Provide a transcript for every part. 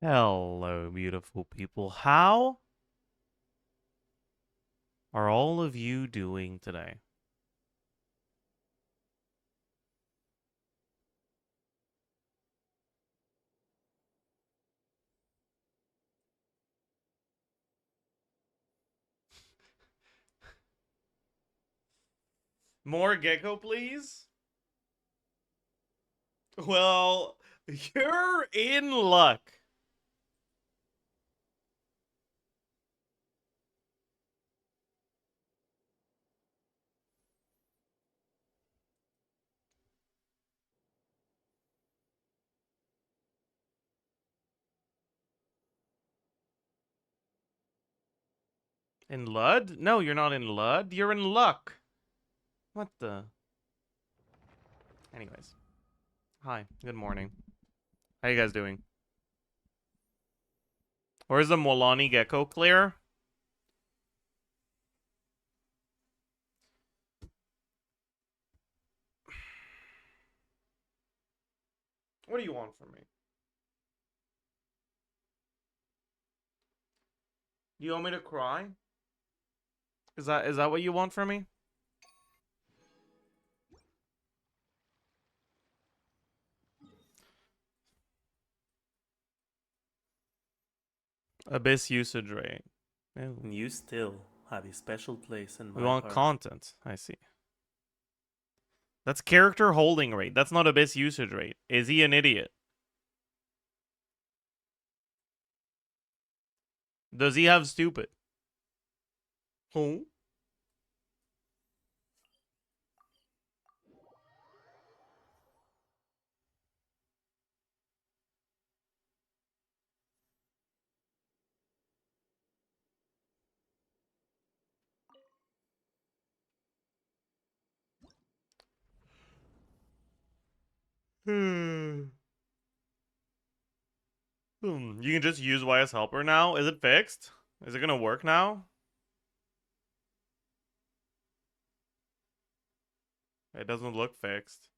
Hello, beautiful people. How are all of you doing today? More gecko, please? Well, you're in luck. In Lud? No, you're not in Lud. You're in luck. What the? Anyways. Hi. Good morning. How you guys doing? Where's the Molani gecko clear? What do you want from me? Do you want me to cry? Is that what you want from me? Abyss usage rate. Oh. You still have a special place in We my want heart. content. I see. That's character holding rate. That's not Abyss usage rate. Is he an idiot? Does he have stupid? Who? You can just use YS Helper now? Is it fixed? Is it gonna work now? It doesn't look fixed.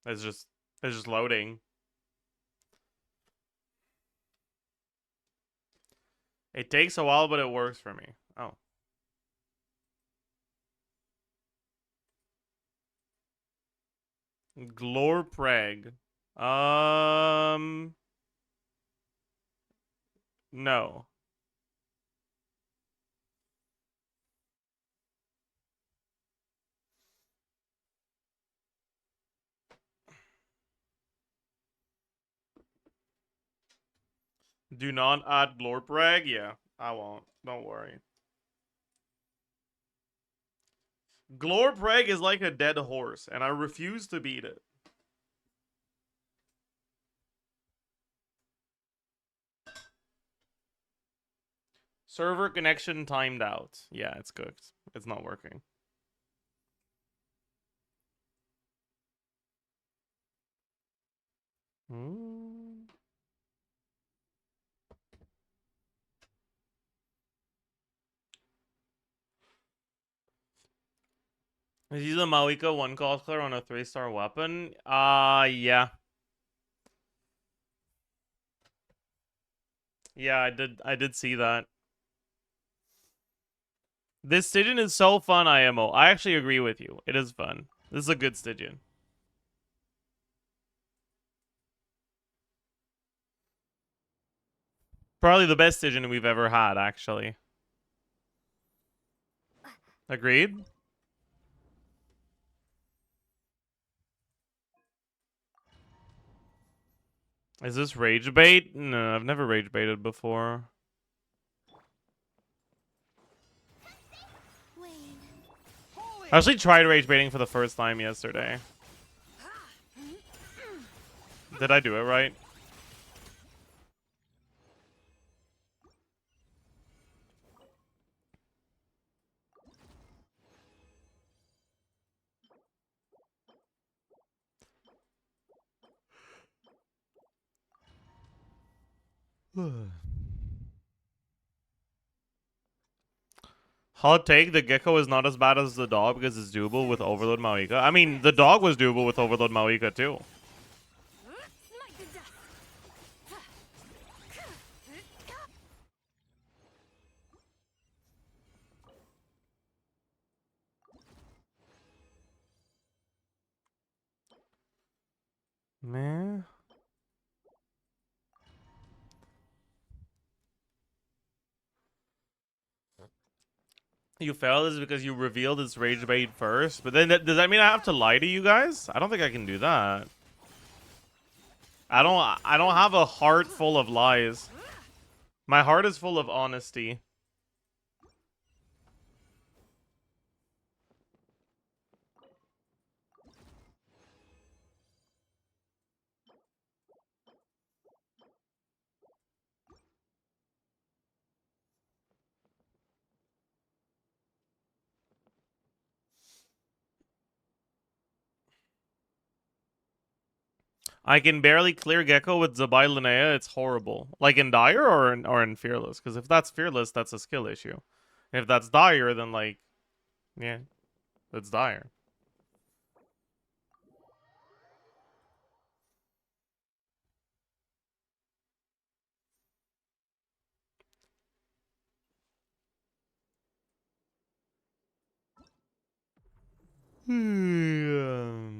It's just loading. It takes a while, but it works for me. Oh. Glorpreg. No. Do not add Glorpreg? Yeah, I won't. Don't worry. Glorpreg is like a dead horse, and I refuse to beat it. Server connection timed out. Yeah, it's cooked. It's not working. Is he the Mawika 1 cost clear on a 3-star weapon? Yeah. Yeah, I did see that. This Stygian is so fun, IMO. I actually agree with you. It is fun. This is a good Stygian. Probably the best Stygian we've ever had, actually. Agreed? Is this rage bait? No, I've never rage baited before. I actually tried rage baiting for the first time yesterday. Did I do it right? Hot take, the Gecko is not as bad as the dog because it's doable with Overload Mawika. I mean, the dog was doable with Overload Mawika too. You failed is because you revealed its rage bait first. But then does that mean I have to lie to you guys? I don't think I can do that. I don't have a heart full of lies. My heart is full of honesty. I can barely clear Gecko with Zabai Linnea. It's horrible. Like in Dire or in Fearless? Because if that's Fearless, that's a skill issue. If that's Dire, then like, yeah, it's Dire. Hmm.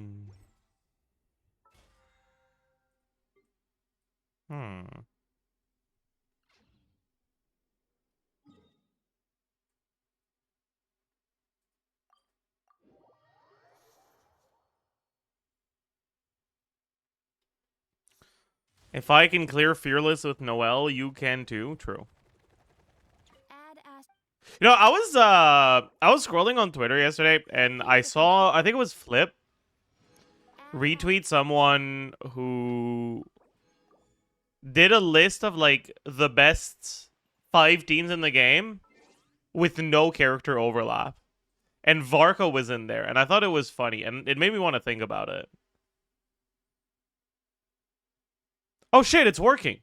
If I can clear Fearless with Noelle, you can too. True. You know, I was scrolling on Twitter yesterday and I saw, I think it was Flip retweet someone who did a list of like the best 5 teams in the game with no character overlap. And Varka was in there, and I thought it was funny, and it made me want to think about it. Oh shit, it's working.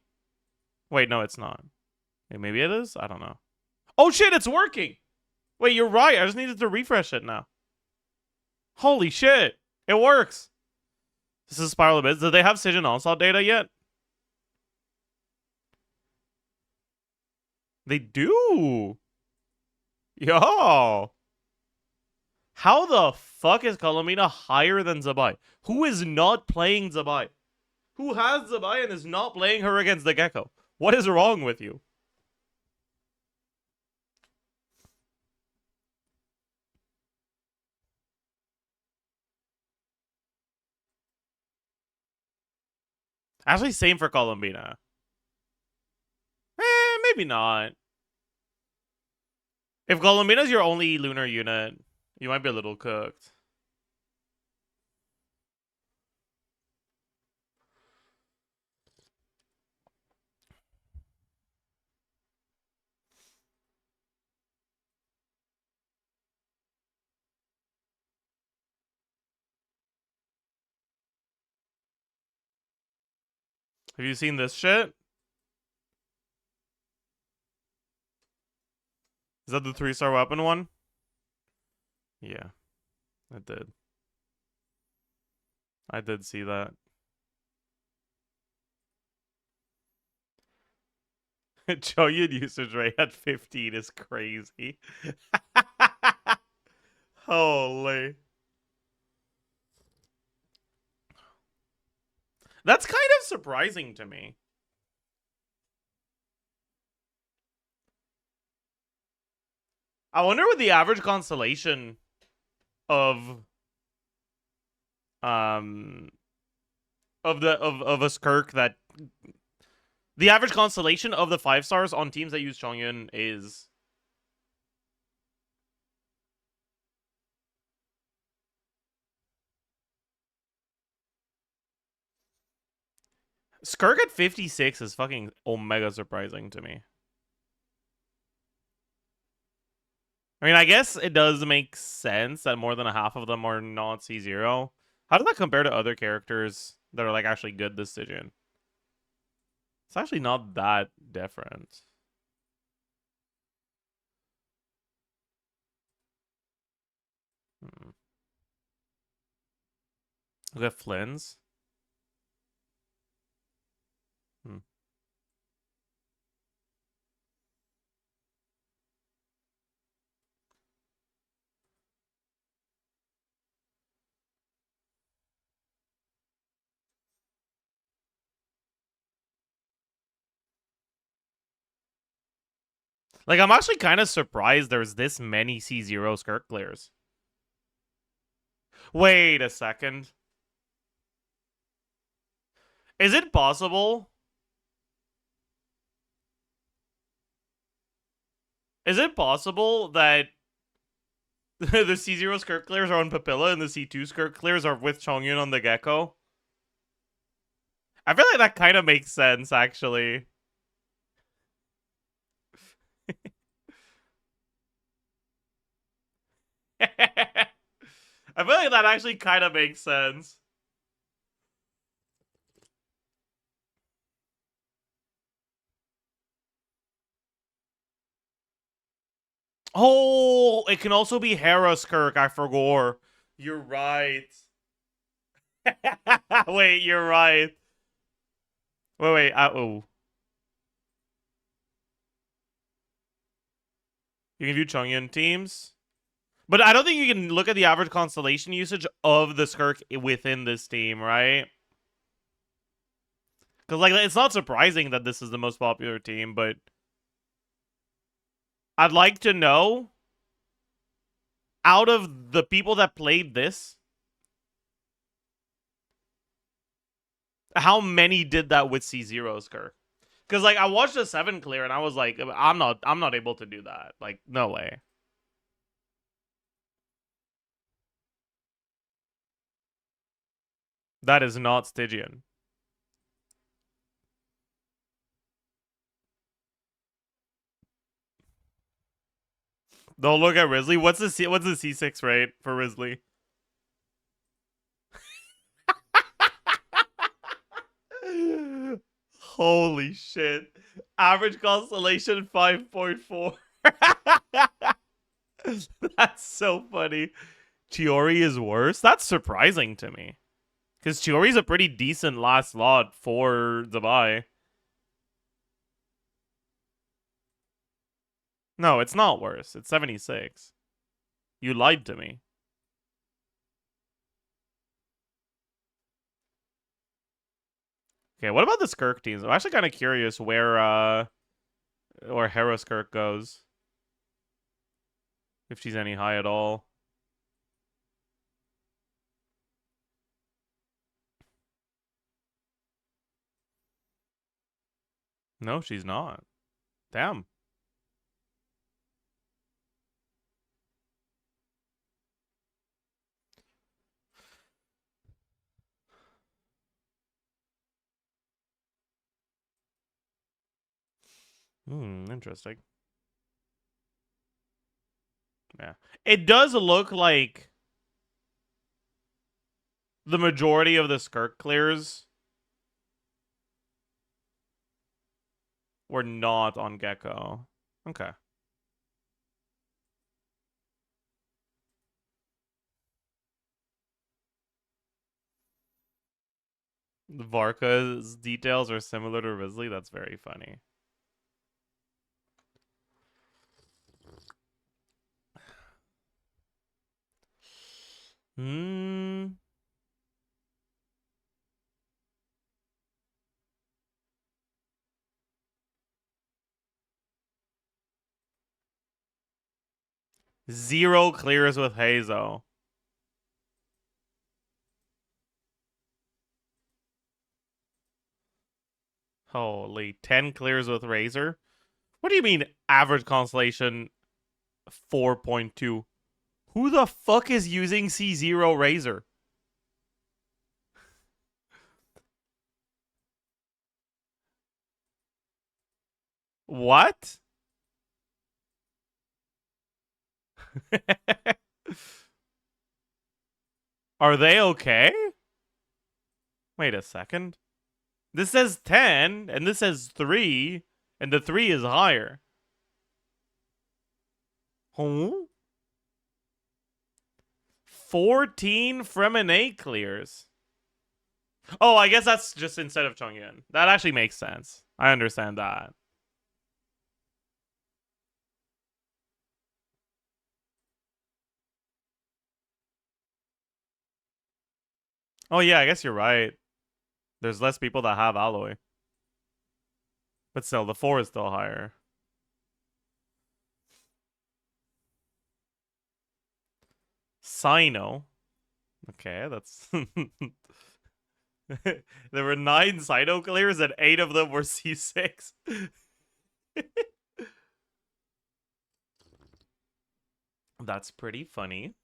Wait, no, it's not. Hey, maybe it is? I don't know. Oh shit, it's working! Wait, you're right. I just needed to refresh it now. Holy shit. It works. This is Spiral Abyss. Do they have Stygian Onslaught data yet? They do. Yo. How the fuck is Colomina higher than Zabai? Who is not playing Zabai? Who has Zabai and is not playing her against the Gecko? What is wrong with you? Actually, same for Colombina. Maybe not. If Colombina's your only lunar unit, you might be a little cooked. Have you seen this shit? Is that the 3-star weapon one? Yeah, I did. I did see that. Choyun usage rate at 15 is crazy. Holy. That's kind of surprising to me. I wonder what the average constellation of um of a Skirk that the average constellation of the 5-stars on teams that use Chongyun is. Skirk at 56 is fucking omega surprising to me. I mean, I guess it does make sense that more than a half of them are not C0. How does that compare to other characters that are like actually good this Stygian? It's actually not that different. Look at Flynn's. Hmm. Like, I'm actually kind of surprised there's this many C0 Skirk clears. Wait a second. Is it possible? Is it possible that the C0 Skirk clears are on Papilla and the C2 Skirk clears are with Chongyun on the Gecko? I feel like that kind of makes sense, actually. I feel like that actually kind of makes sense. Oh, it can also be Hera Skirk, I forgot. You're right. Wait, you're right. Wait. Oh. You can view Chongyun teams. But I don't think you can look at the average constellation usage of the Skirk within this team, right? Because, like, it's not surprising that this is the most popular team, but I'd like to know, out of the people that played this, how many did that with C0 Skirk? Because, like, I watched the 7 clear and I was like, I'm not able to do that. Like, no way. That is not Stygian. Don't look at Risley. What's the C6 rate for Risley? Holy shit. Average constellation 5.4. That's so funny. Chiori is worse? That's surprising to me. Because Chiori's a pretty decent last lot for Zabai. No, it's not worse. It's 76. You lied to me. Okay, what about the Skirk teams? I'm actually kind of curious where Hera Skirk goes. If she's any high at all. No, she's not. Damn. Interesting. Yeah. It does look like the majority of the Skirk clears were not on Gecko. Okay. Varka's details are similar to Risley. That's very funny. Hmm. Zero clears with Hazo. Holy, 10 clears with Razor? What do you mean average constellation 4.2? Who the fuck is using C0 Razor? What? Are they okay? Wait a second. This says 10, and this says 3, and the 3 is higher. Huh? 14 Fremenade clears. Oh, I guess that's just instead of Chongyun. That actually makes sense. I understand that. Oh yeah, I guess you're right. There's less people that have alloy. But still, the 4 is still higher. Sino. Okay, that's... There were 9 Sino clears and 8 of them were C6. That's pretty funny.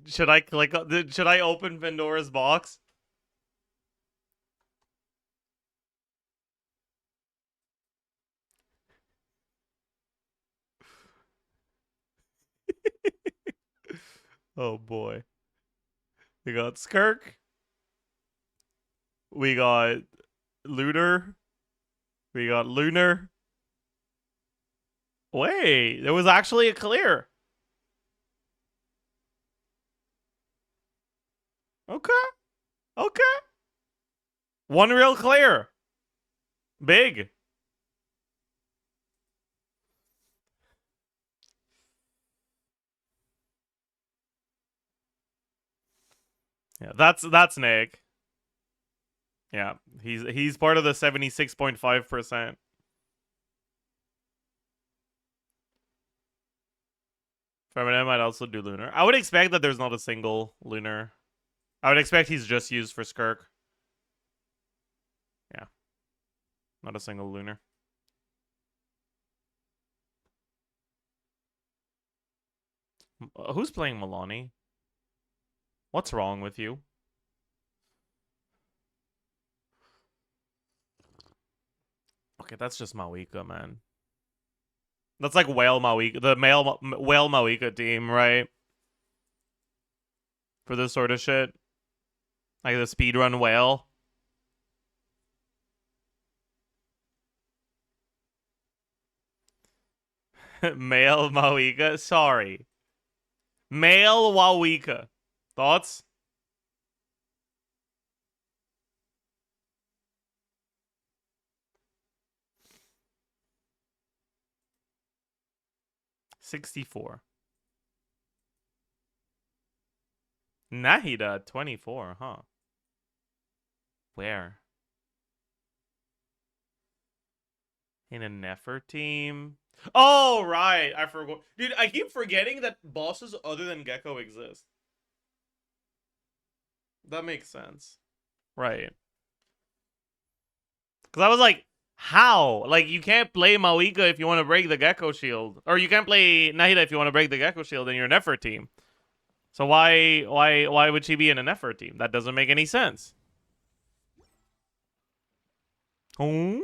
Should I click on should I open Pandora's box? Oh boy. We got Skirk. We got Lunar. We got Lunar. Wait, there was actually a clear. Okay. Okay. One real clear. Big. Yeah, that's Nick. Yeah, he's part of the 76.5%. Feminine might also do Lunar. I would expect that there's not a single Lunar. I would expect he's just used for Skirk. Yeah. Not a single Lunar. Who's playing Milani? What's wrong with you? Okay, that's just Mawika, man. That's like Whale Mawika, the male Whale Mawika team, right? For this sort of shit. Like the speedrun whale. Male Mawika? Sorry. Male Wawika. Thoughts? $64. Nahida 24, huh? Where? In a Nefer team? Oh, right. I forgot. Dude, I keep forgetting that bosses other than Gecko exist. That makes sense. Right. Because I was like, how? Like, you can't play Mawika if you want to break the Gecko shield. Or you can't play Nahida if you want to break the Gecko shield in your Nefer team. So why would she be in a Nefer team? That doesn't make any sense. Oh?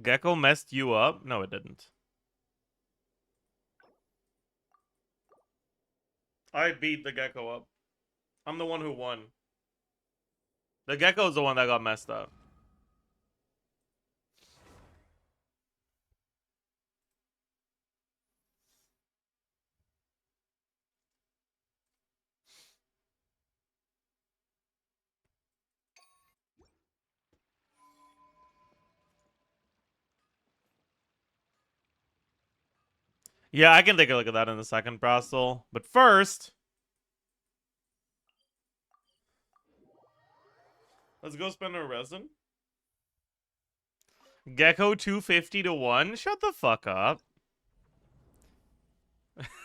Gecko messed you up? No, it didn't. I beat the Gecko up. I'm the one who won. The Gecko's the one that got messed up. Yeah, I can take a look at that in a second, Brastel. But first, let's go spend our resin. Gecko 250 to 1? Shut the fuck up.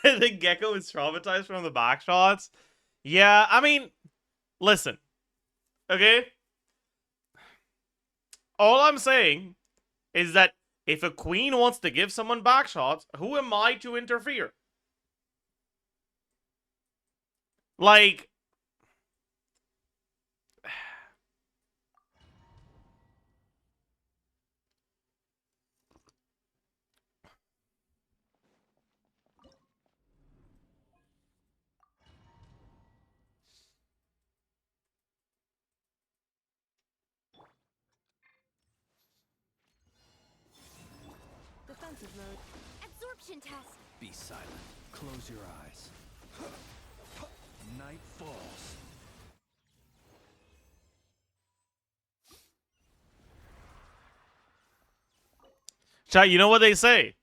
The Gecko is traumatized from the back shots? Yeah, I mean, listen. Okay? All I'm saying is that if a queen wants to give someone back shots, who am I to interfere? Like, Defensive mode. Absorption test. Be silent. Close your eyes. Night falls. Chat, you know what they say.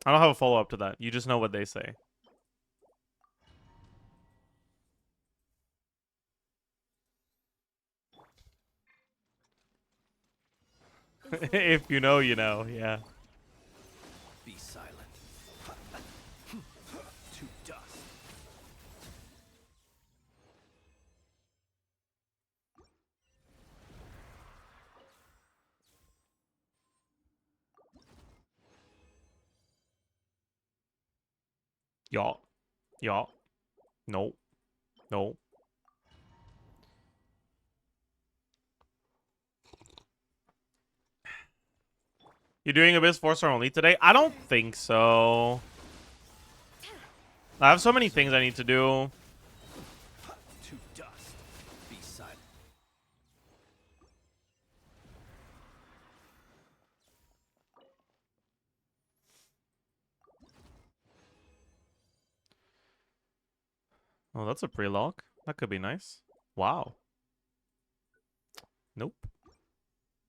I don't have a follow-up to that. You just know what they say. If you know, you know. Yeah. Be silent. To dust. Y'all. Y'all. No. No. You doing Abyss 4-star only today? I don't think so. I have so many things I need to do. To dust. Be silent. Oh, that's a pre-lock. That could be nice. Wow. Nope.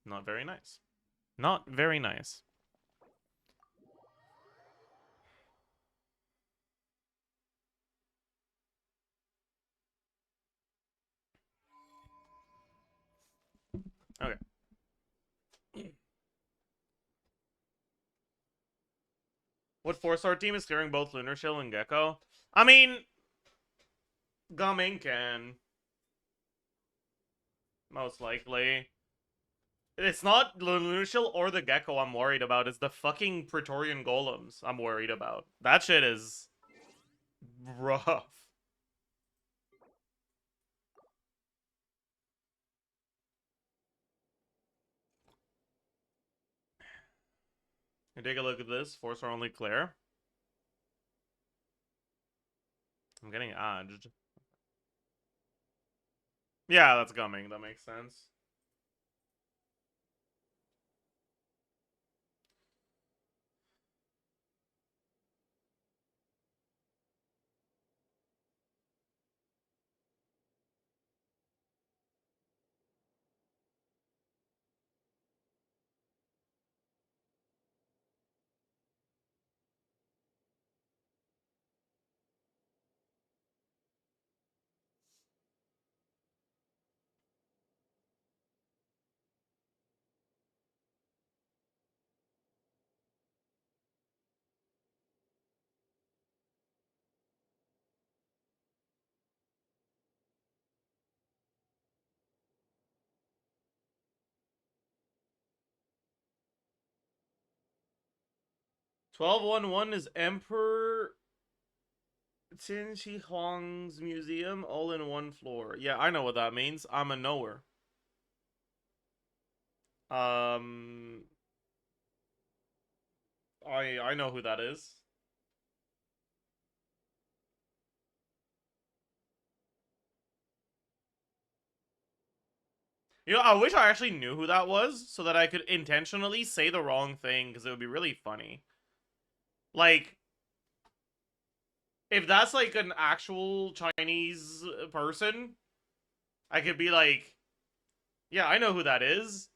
Not very nice. Not very nice. Okay. What 4-star team is clearing both Lunar Shield and Gecko? I mean, Gumming can. Most likely. It's not the Lunar Shield or the Gecko I'm worried about. It's the fucking Praetorian Golems I'm worried about. That shit is rough. And take a look at this. 4-star only clear. I'm getting edged. Yeah, that's Gumming. That makes sense. $12.11 is Emperor Qin Shi Huang's museum, all in one floor. Yeah, I know what that means. I'm a knower. Um, I know who that is. You know, I wish I actually knew who that was so that I could intentionally say the wrong thing because it would be really funny. Like, if that's like an actual Chinese person, I could be like, yeah, I know who that is.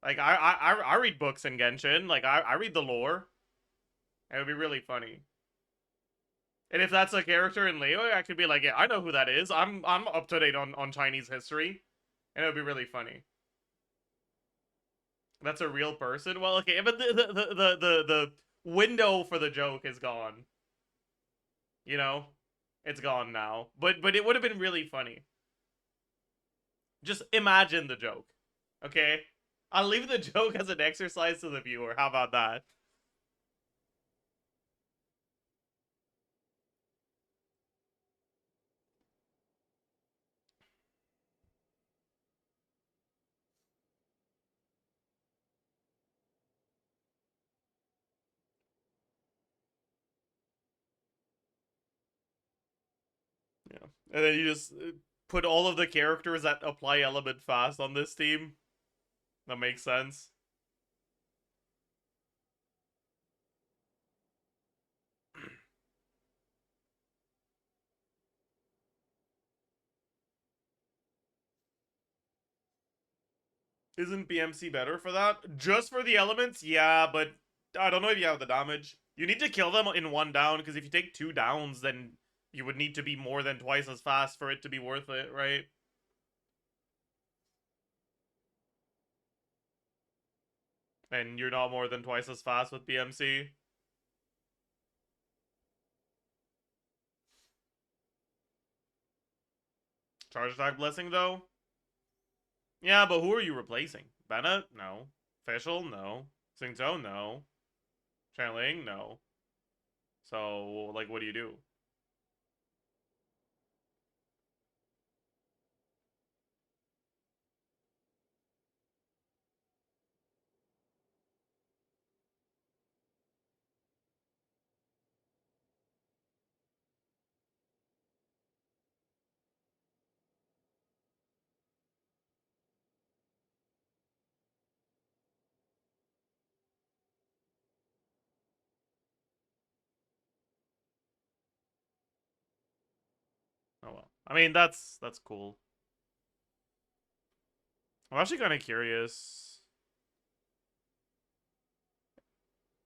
Like, I read books in Genshin. Like, I read the lore. It would be really funny. And if that's a character in Leo, I could be like, yeah, I know who that is. I'm up to date on Chinese history. And it would be really funny. That's a real person? Well, okay, but the window for the joke is gone. You know? It's gone now. But it would have been really funny. Just imagine the joke. Okay? I'll leave the joke as an exercise to the viewer. How about that? Yeah. And then you just put all of the characters that apply element fast on this team. That makes sense. Isn't BMC better for that? Just for the elements? Yeah, but I don't know if you have the damage. You need to kill them in one down, because if you take 2 downs, then you would need to be more than twice as fast for it to be worth it, right? And you're not more than twice as fast with BMC. Charge attack blessing, though? Yeah, but who are you replacing? Bennett? No. Official? No. Xingzhou? No. Chanling? No. So, like, what do you do? Oh well. I mean, that's cool. I'm actually kind of curious.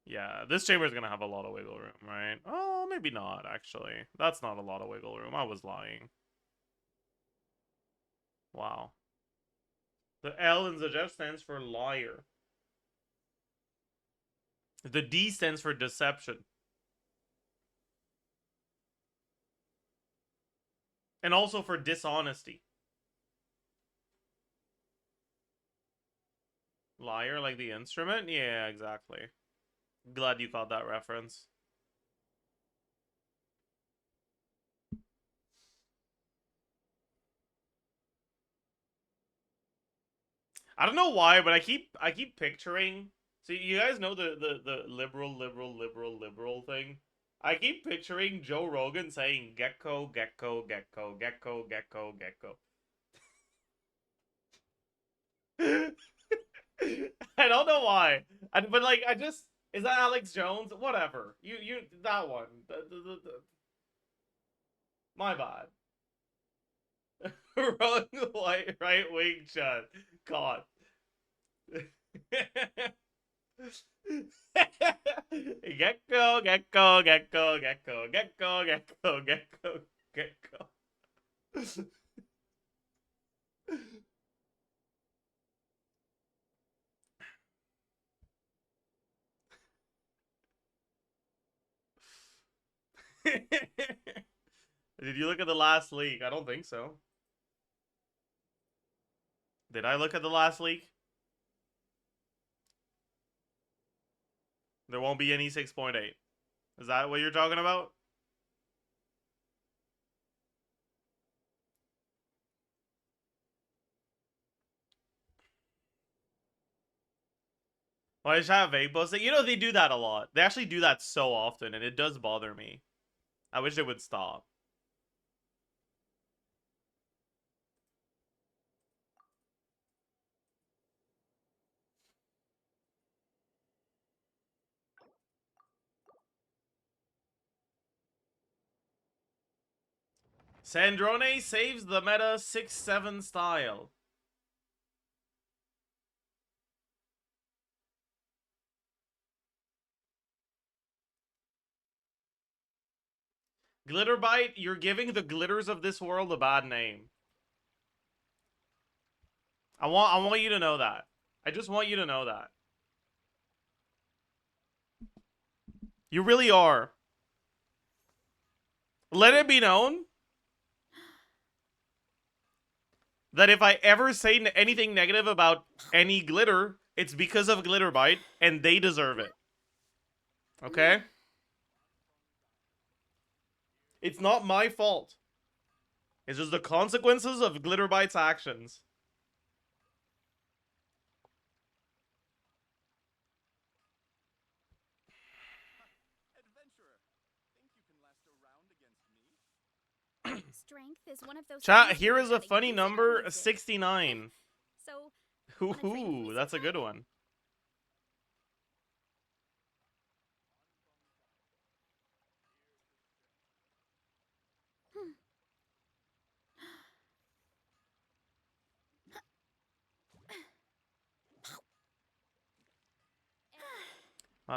Yeah, this chamber is gonna have a lot of wiggle room, right? Oh, maybe not, actually. That's not a lot of wiggle room. I was lying. Wow. The L in Zajef stands for liar. The D stands for deception. And also for dishonesty. Liar, like the instrument? Yeah, exactly. Glad you caught that reference. I don't know why, but I keep picturing. So you guys know the liberal thing. I keep picturing Joe Rogan saying gecko, gecko, gecko, gecko, gecko, gecko. I don't know why. But like I just is that Alex Jones? Whatever. You that one. My bad. Wrong right wing shot. God. Gecko, gecko, gecko, gecko, gecko, gecko, gecko, gecko. Did you look at the last leak? I don't think so. Did I look at the last leak? There won't be any 6.8. Is that what you're talking about? Why should I have vape posting? You know, they do that a lot. They actually do that so often, and it does bother me. I wish they would stop. Sandrone saves the meta 6-7 style. Glitterbite, you're giving the glitters of this world a bad name. I want you to know that. I just want you to know that. You really are. Let it be known that if I ever say anything negative about any glitter, it's because of Glitterbite, and they deserve it. Okay? It's not my fault. It's just the consequences of Glitterbite's actions. Adventurer, think you can last a round against me? Strength is one of those Chat, things here you is a gotta funny use it or number, lose it. 69. So, Hoo-hoo, that's a good one.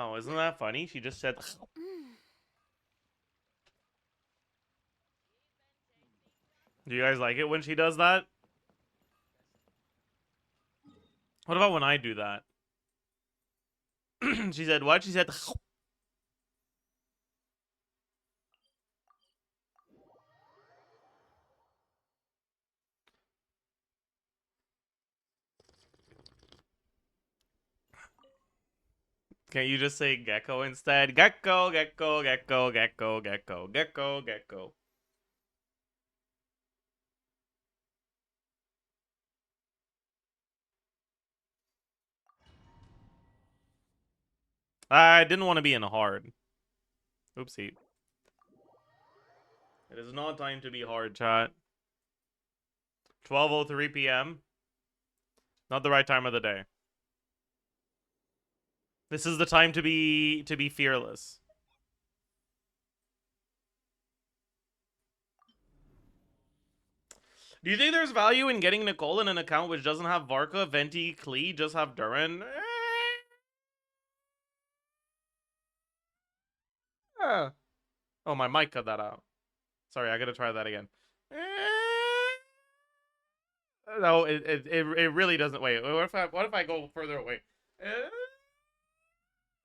Wow, isn't that funny? She just said. Do you guys like it when she does that? What about when I do that? She said what? She said. Can't you just say gecko instead? Gecko, gecko, gecko, gecko, gecko, gecko, gecko. I didn't want to be in a hard. Oopsie. It is not time to be hard, chat. 12:03 p.m. Not the right time of the day. This is the time to be fearless. Do you think there's value in getting Nicole in an account which doesn't have Varka, Venti, Klee, just have Durin? Oh, my mic cut that out. Sorry, I gotta try that again. No, it really doesn't. Wait, what if I go further away?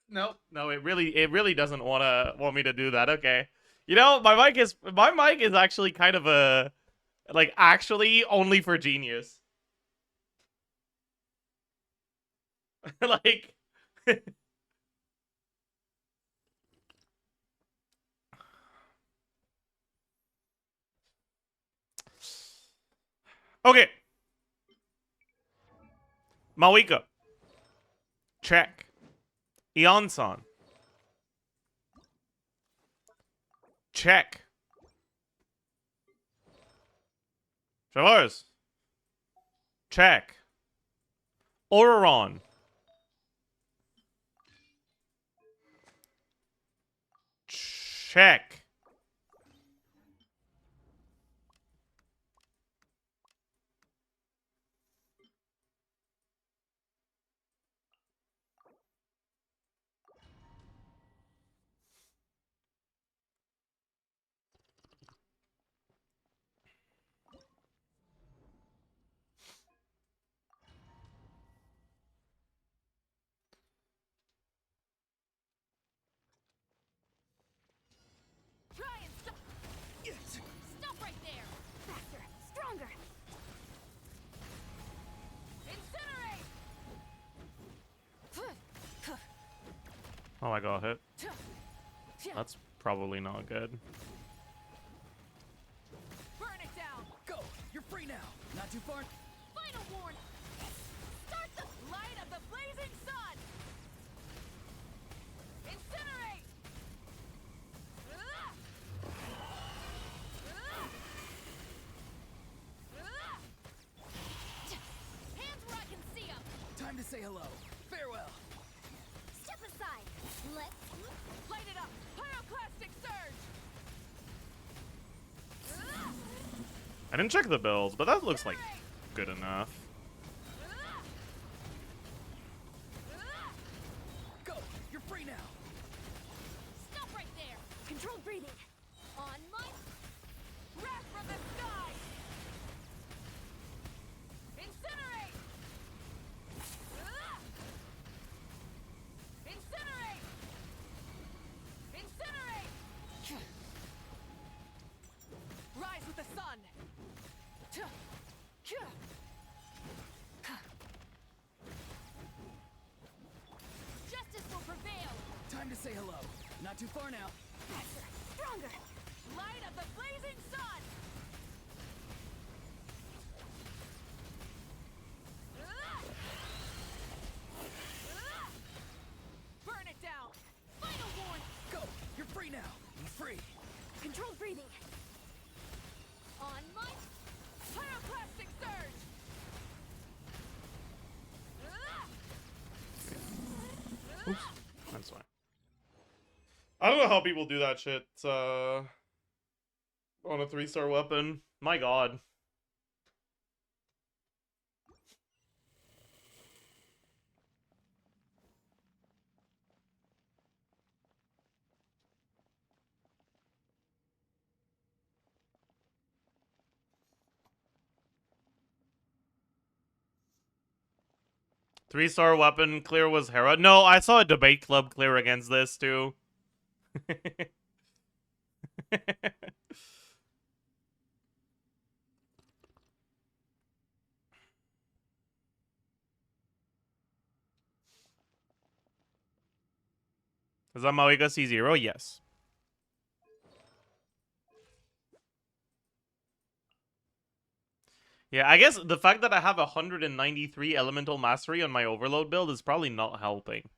No, it really doesn't want me to do that. Okay, you know my mic is actually kind of a like actually only for genius. Like. Okay. Mawika. Check. Eonson. Check. Traverse. Check. Auroron. Check. Try and stop. Stop right there. Faster, stronger. Incinerate. Oh, I got hit. That's probably not good. Burn it down. Go! You're free now! Not too far. Final warning. Start the light of the blazing sun. Incinerate. Hands where I can see them. Time to say hello. Farewell. Step aside. Let's light it up. Pyroclastic surge. I didn't check the builds, but that looks like good enough. Go! You're free now! Stop right there. Controlled breathing. On my wrath from the sky. Incinerate. Incinerate. Incinerate. Rise with the sun. Justice will prevail. Time to say hello. Not too far now. Faster, stronger. Light of the blazing sun. Burn it down. Final warning. Go! You're free now! I'm free! Controlled breathing. On my pyroclastic surge. Oops. That's fine. I don't know how people do that shit on a 3-star weapon. My god. 3-star weapon clear was Hera. No, I saw a debate club clear against this too. Is that Mauiga C0? Yes. Yeah, I guess the fact that I have 193 elemental mastery on my overload build is probably not helping.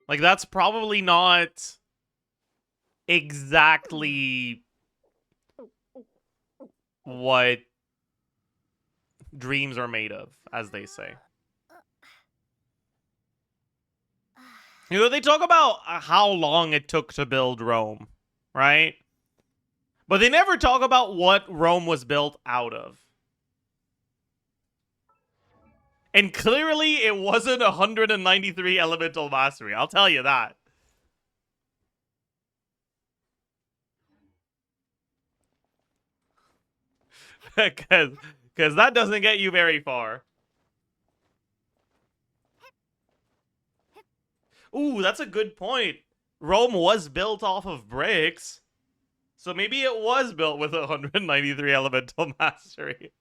Like, that's probably not exactly what dreams are made of, as they say. You know, they talk about how long it took to build Rome, right? But they never talk about what Rome was built out of. And clearly, it wasn't 193 elemental mastery. I'll tell you that. Because that doesn't get you very far. Ooh, that's a good point. Rome was built off of bricks. So maybe it was built with 193 elemental mastery.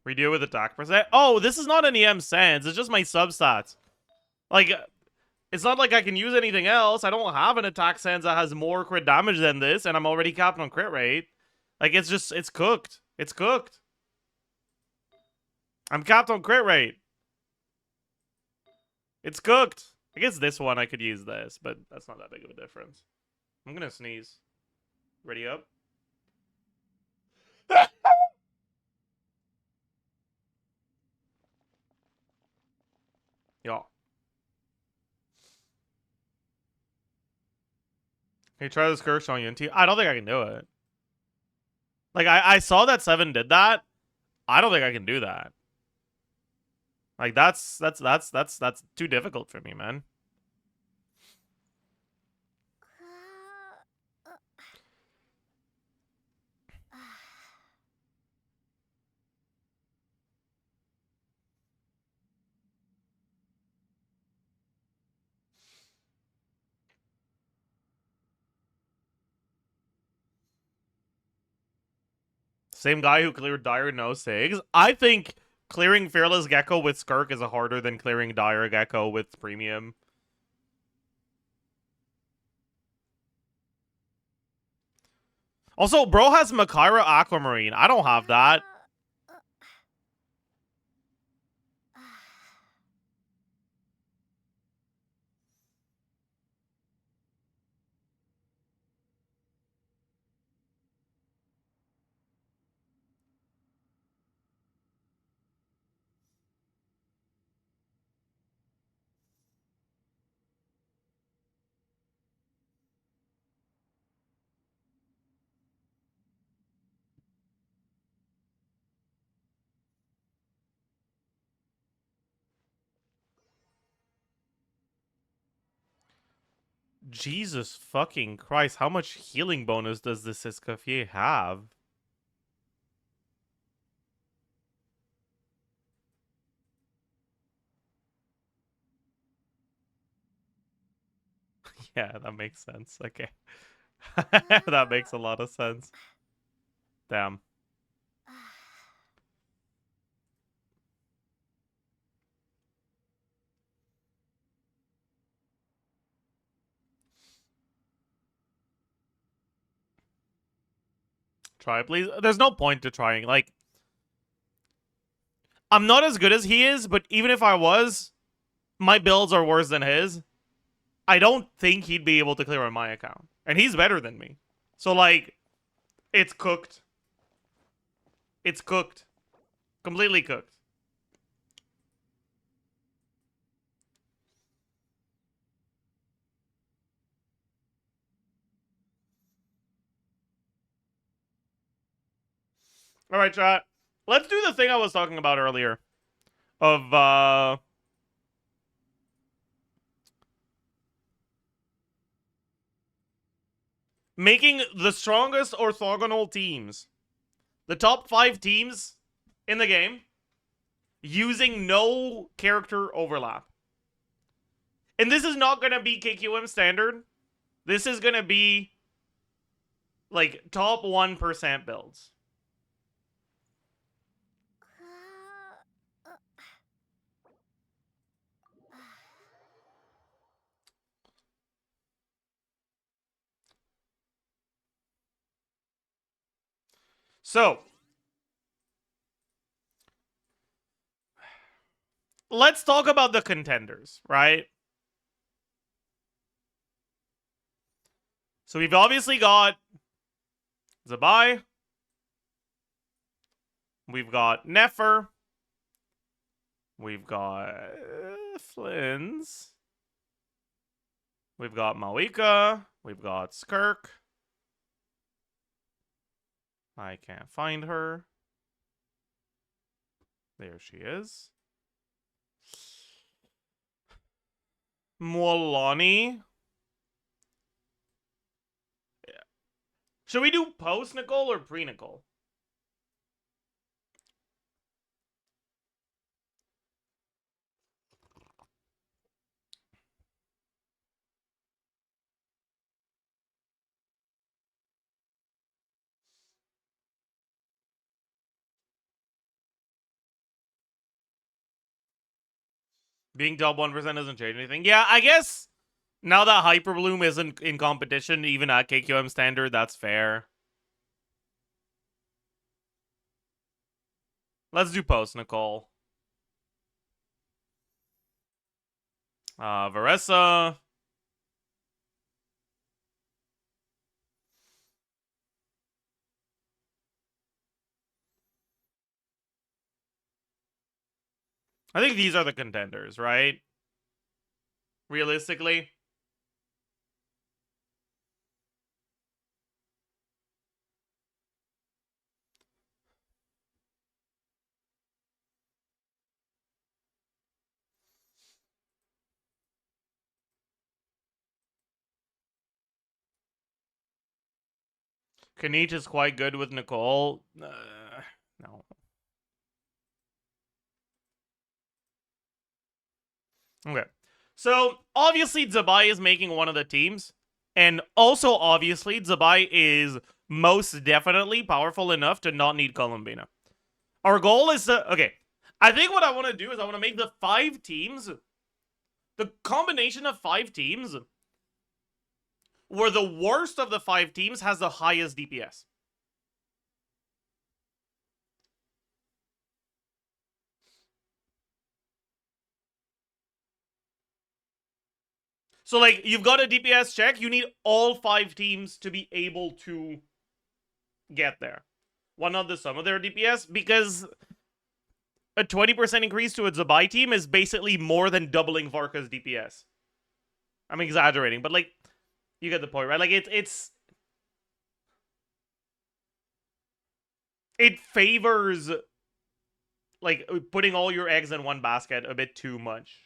Redeal with attack percent. Oh, this is not an EM Sans. It's just my substats. Like, it's not like I can use anything else. I don't have an attack Sans that has more crit damage than this, and I'm already capped on crit rate. Like, it's just, it's cooked. It's cooked. I'm capped on crit rate. It's cooked. I guess this one I could use this, but that's not that big of a difference. I'm gonna sneeze. Ready up? Yeah. Can you try this curse on UNT? I don't think I can do it. Like, I saw that 7 did that. I don't think I can do that. Like, that's too difficult for me, man. Same guy who cleared Dire no Sigs. I think clearing Fearless Gecko with Skirk is harder than clearing Dire Gecko with Premium. Also, bro has Makaira Aquamarine. I don't have that. Jesus fucking Christ, how much healing bonus does this Escoffier have? Yeah, that makes sense. Okay. That makes a lot of sense. Damn. Try, please. There's no point to trying. Like, I'm not as good as he is, but even if I was, my builds are worse than his. I don't think he'd be able to clear on my account. And he's better than me. So, like, it's cooked. It's cooked. Completely cooked. Alright, chat. Let's do the thing I was talking about earlier. Of, making the strongest orthogonal teams, the top 5 teams in the game, using no character overlap. And this is not going to be KQM standard. This is going to be like top 1% builds. So, let's talk about the contenders, right? So we've obviously got Zabai. We've got Nefer. We've got Flynn's. We've got Malika. We've got Skirk. I can't find her. There she is. Molani. Yeah. Should we do post Nicole or pre Nicole? Being top 1% doesn't change anything. Yeah, I guess now that Hyperbloom isn't in competition, even at KQM standard, that's fair. Let's do post, Nicole. Varessa. I think these are the contenders, right? Realistically. Kanich is quite good with Nicole. No. Okay. So, obviously, Zabai is making one of the teams. And also, obviously, Zabai is most definitely powerful enough to not need Columbina. Our goal is to... Okay. I think what I want to do is I want to make the 5 teams... The combination of 5 teams... where the worst of the 5 teams has the highest DPS. So, like, you've got a DPS check, you need all 5 teams to be able to get there. One of the sum of their DPS, because a 20% increase to a Zabai team is basically more than doubling Varka's DPS. I'm exaggerating, but, like, you get the point, right? Like, it favors, like, putting all your eggs in one basket a bit too much.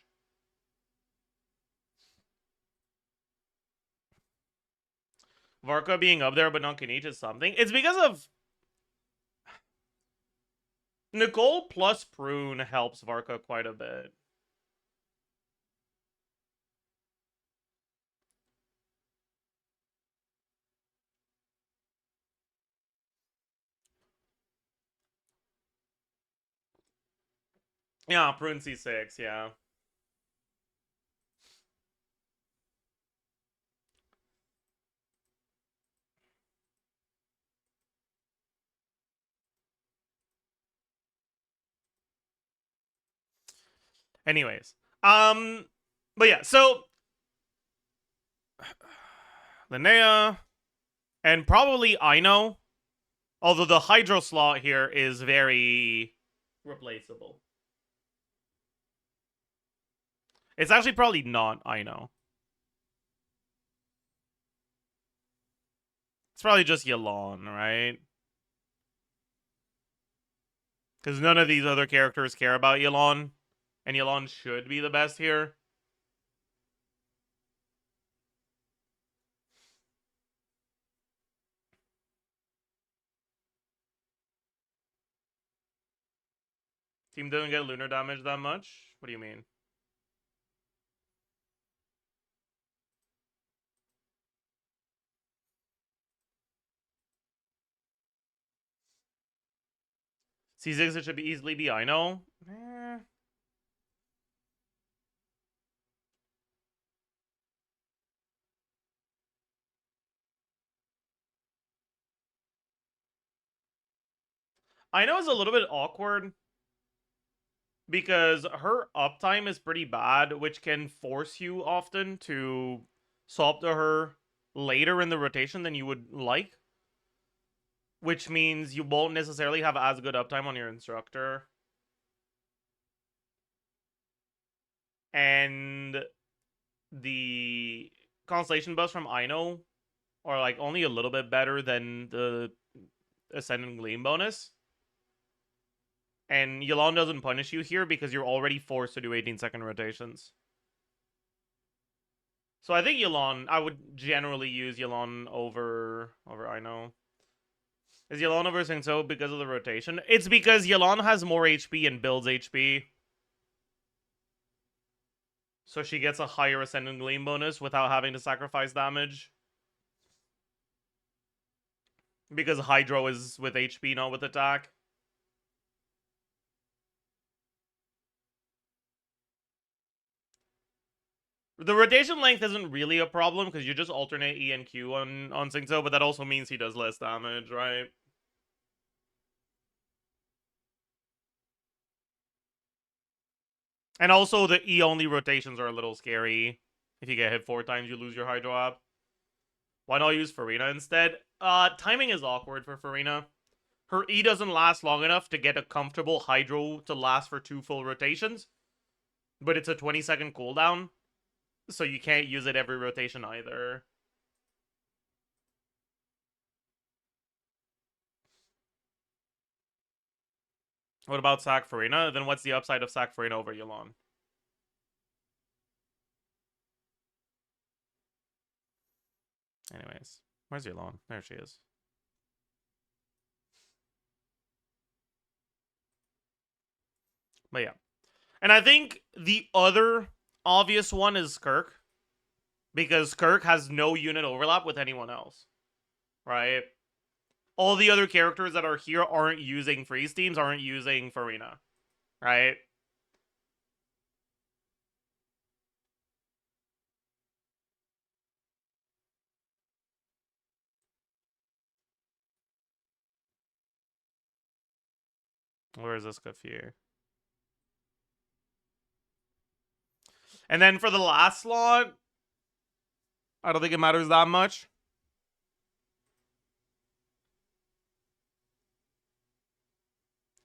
Varka being up there but not Kanich is something. It's because of... Nicole plus Prune helps Varka quite a bit. Yeah, Prune C6, yeah. Anyways. But yeah, so... Linnea... And probably Ino. Although the Hydro slot here is very replaceable. It's actually probably not Ino. It's probably just Yelan, right? Because none of these other characters care about Yelan. And Yelan should be the best here. Team doesn't get lunar damage that much? What do you mean? C6 it should be easily be, I know. I know it's a little bit awkward because her uptime is pretty bad, which can force you often to swap to her later in the rotation than you would like. Which means you won't necessarily have as good uptime on your instructor. And the Constellation buffs from Ino are like only a little bit better than the Ascendant Gleam bonus. And Yelan doesn't punish you here because you're already forced to do 18-second rotations. So I think Yelan, I would generally use Yelan over Ino. Is Yelan over Singso because of the rotation? It's because Yelan has more HP and builds HP. So she gets a higher Ascendant Gleam bonus without having to sacrifice damage. Because Hydro is with HP, not with attack. The rotation length isn't really a problem because you just alternate E and Q on Singso, but that also means he does less damage, right? And also the E-only rotations are a little scary. If you get hit 4 times, you lose your Hydro app. Why not use Farina instead? Timing is awkward for Farina. Her E doesn't last long enough to get a comfortable Hydro to last for 2 full rotations. But it's a 20-second cooldown. So you can't use it every rotation either. What about Sac Farina? Then what's the upside of Sac Farina over Yelan? Anyways, where's Yelan? There she is. But yeah. And I think the other obvious one is Kirk. Because Kirk has no unit overlap with anyone else. Right? All the other characters that are here aren't using freeze teams, aren't using Farina. Right? Where is this Kafir? And then for the last slot, I don't think it matters that much.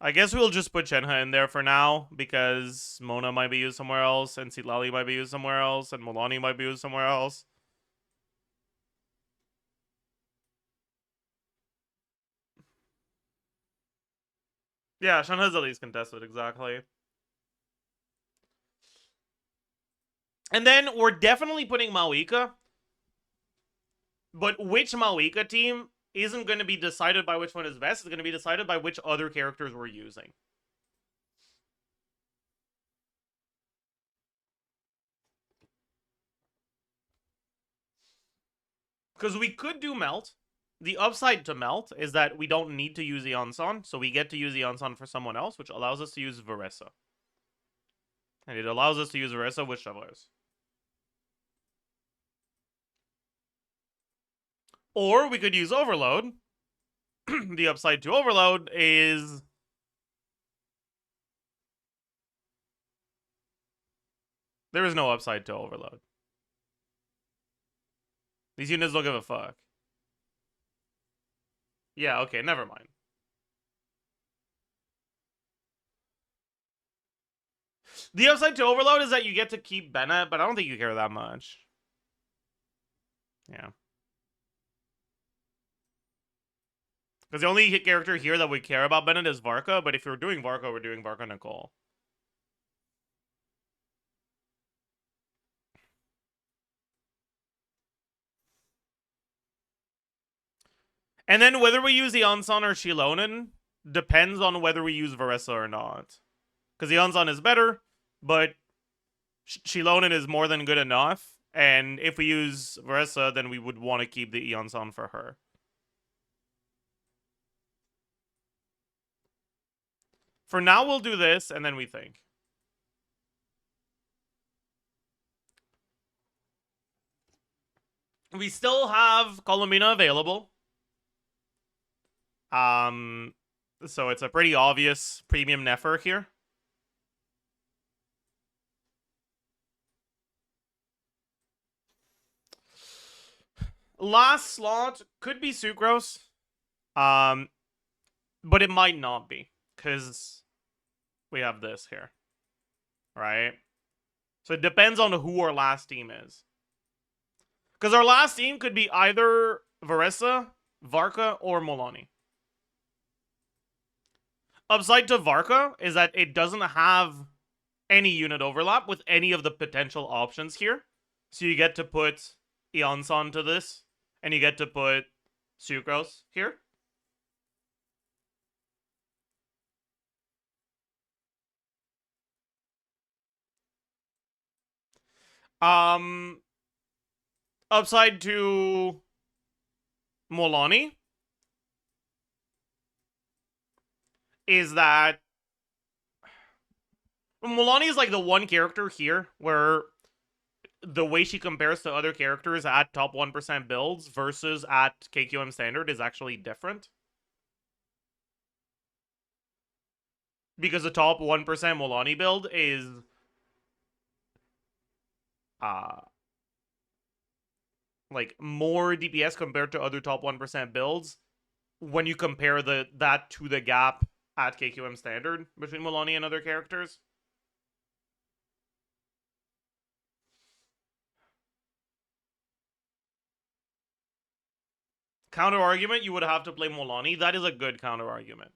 I guess we'll just put Shenhe in there for now, because Mona might be used somewhere else, and Sitlali might be used somewhere else, and Molani might be used somewhere else. Yeah, Shenhe's at least contested, exactly. And then we're definitely putting Mawika. But which Mawika team isn't going to be decided by which one is best. It's going to be decided by which other characters we're using. Because we could do Melt. The upside to Melt is that we don't need to use Eonson, so we get to use Eonson for someone else, which allows us to use Varessa. And it allows us to use Varessa with Chevaliers. Or we could use Overload. The upside to Overload is... there is no upside to Overload. These units don't give a fuck. Yeah, okay, never mind. The upside to Overload is that you get to keep Bennett, but I don't think you care that much. Yeah. Because the only character here that we care about Bennett is Varka, but if you're doing Varka, we're doing Varka Nicole. And then whether we use the Ansan or Shilonen depends on whether we use Varessa or not. Because Eonson is better, but Shilonen is more than good enough. And if we use Versa, then we would want to keep the Eonson for her. For now, we'll do this, and then we think. We still have Columbina available. So it's a pretty obvious premium Nefer here. Last slot could be Sucrose. But it might not be, because we have this here. Right? So it depends on who our last team is. Because our last team could be either Varessa, Varka, or Molani. Upside to Varka is that it doesn't have any unit overlap with any of the potential options here. So you get to put Eonson to this, and you get to put Sucrose here. Upside to Molani is that Molani is like the one character here where the way she compares to other characters at top 1% builds versus at KQM standard is actually different. Because the top 1% Molani build is like more DPS compared to other top 1% builds when you compare that to the gap at KQM standard between Molani and other characters. Counter argument, you would have to play Molani. That is a good counter argument.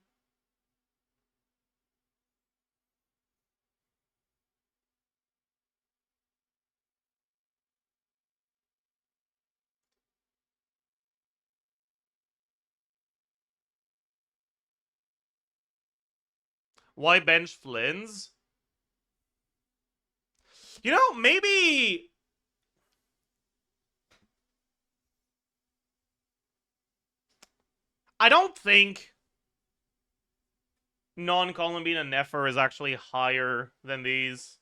Why bench Flynn's? You know, maybe... I don't think non-Columbina Nefer is actually higher than these.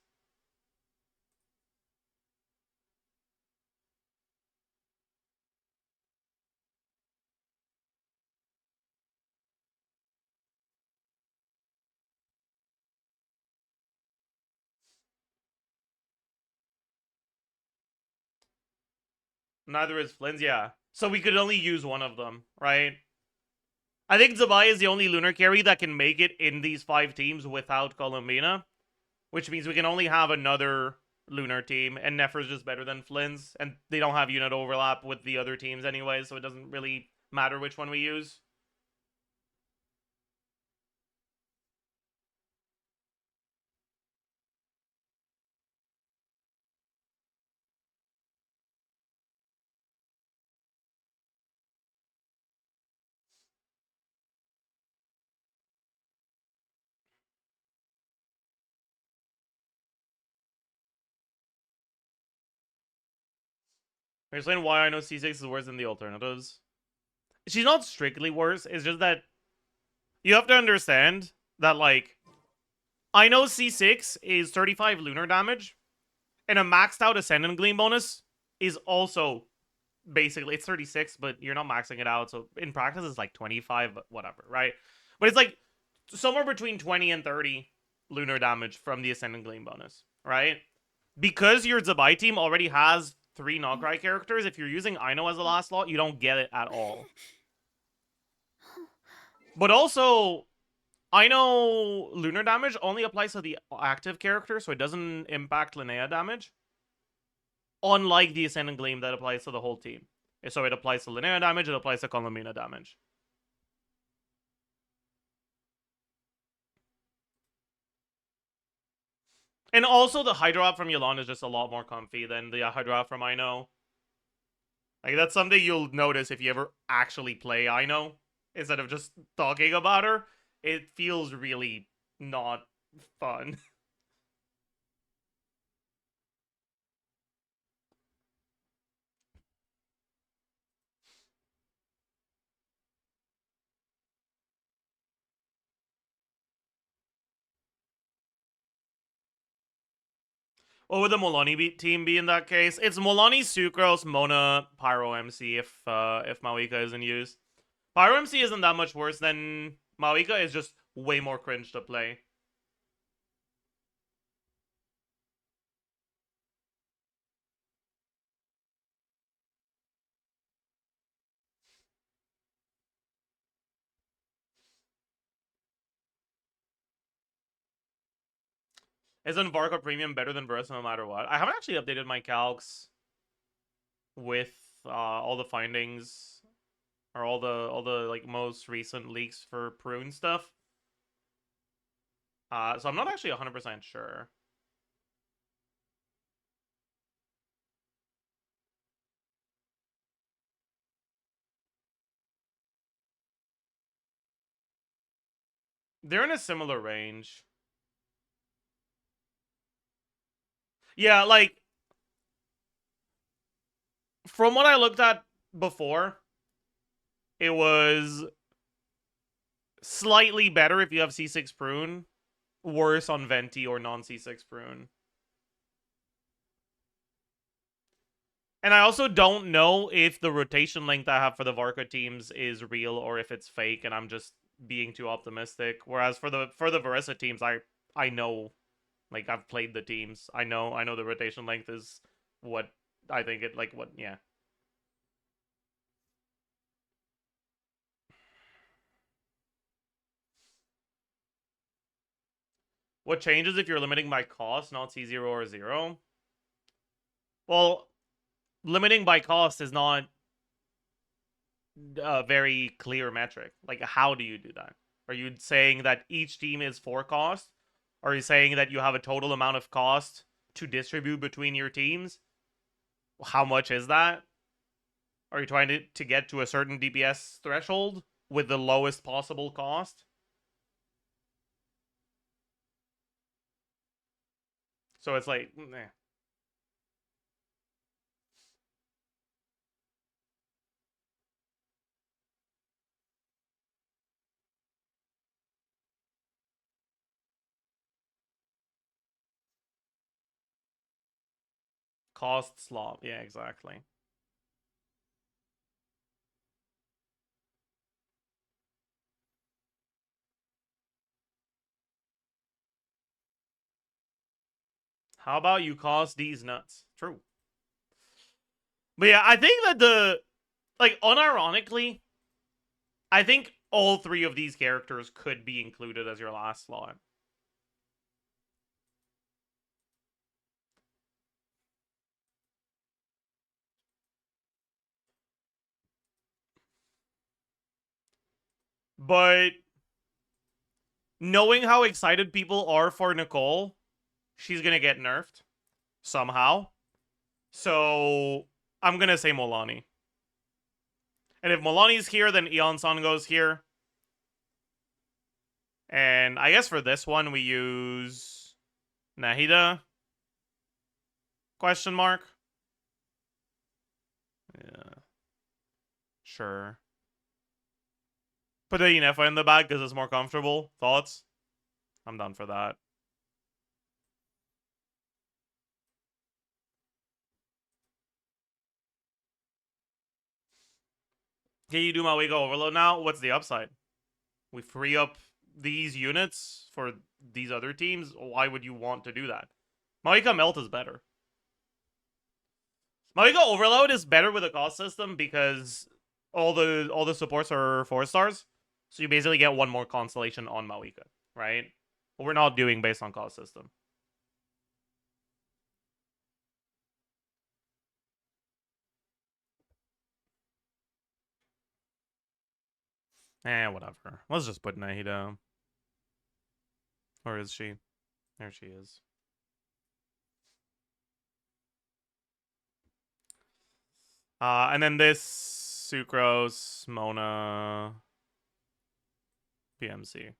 Neither is Flynn's, yeah. So we could only use one of them, right? I think Zabai is the only lunar carry that can make it in these 5 teams without Columbina. Which means we can only have another lunar team, and Nefer's just better than Flynn's, and they don't have unit overlap with the other teams anyway, so it doesn't really matter which one we use. Explain why I know C6 is worse than the alternatives. She's not strictly worse, it's just that you have to understand that, like, I know C6 is 35 lunar damage, and a maxed out Ascendant Gleam bonus is also basically, it's 36, but you're not maxing it out, so in practice it's like 25, but whatever, right? But it's like somewhere between 20 and 30 lunar damage from the Ascendant Gleam bonus, right? Because your Zabai team already has 3 Nograi characters, if you're using Aino as a last slot, you don't get it at all. But also, Aino lunar damage only applies to the active character, so it doesn't impact Linnea damage. Unlike the Ascendant Gleam that applies to the whole team. So it applies to Linnea damage, it applies to Columbina damage. And also, the Hydro Up from Yolanda is just a lot more comfy than the Hydro Up from Aino. Like, that's something you'll notice if you ever actually play Aino. Instead of just talking about her. It feels really not Fun. What would the team be in that case? It's Molani, Sucrose, Mona, Pyro MC if Mawika isn't used. Pyro MC isn't that much worse than Mawika, is just way more cringe to play. Isn't Varka Premium better than Burst no matter what? I haven't actually updated my calcs with all the findings or all the like most recent leaks for prune stuff. So I'm not actually 100% sure. They're in a similar range. Yeah, like from what I looked at before, it was slightly better if you have C6 prune, worse on Venti or non C6 prune. And I also don't know if the rotation length I have for the Varka teams is real or if it's fake, and I'm just being too optimistic. Whereas for the Varesa teams, I know, like I've played the teams. I know the rotation length is what I think it like. What, yeah. What changes if you're limiting by cost, not C0 or 0? Well, limiting by cost is not a very clear metric. Like, how do you do that? Are you saying that each team is for cost? Are you saying that you have a total amount of cost to distribute between your teams? How much is that? Are you trying to get to a certain DPS threshold with the lowest possible cost? So it's like, eh. Cost slop. Yeah, exactly. How about you cost these nuts? True. But yeah, I think that like, unironically, I think all three of these characters could be included as your last slot. But knowing how excited people are for Nicole, she's gonna get nerfed somehow. So I'm gonna say Molani. And if Molani's here, then Eon-san goes here. And I guess for this one, we use Nahida? Question mark? Yeah. Sure. Put a Inefa in the back because it's more comfortable. Thoughts? I'm done for that. Can you do Mawika Overload now? What's the upside? We free up these units for these other teams? Why would you want to do that? Mawika Melt is better. Mawika Overload is better with a cost system because all the supports are 4 stars. So you basically get one more constellation on Mawika, right? But we're not doing based on cost system. Whatever. Let's just put Nahida. Or is she? There she is. And then this Sucrose, Mona, PMC.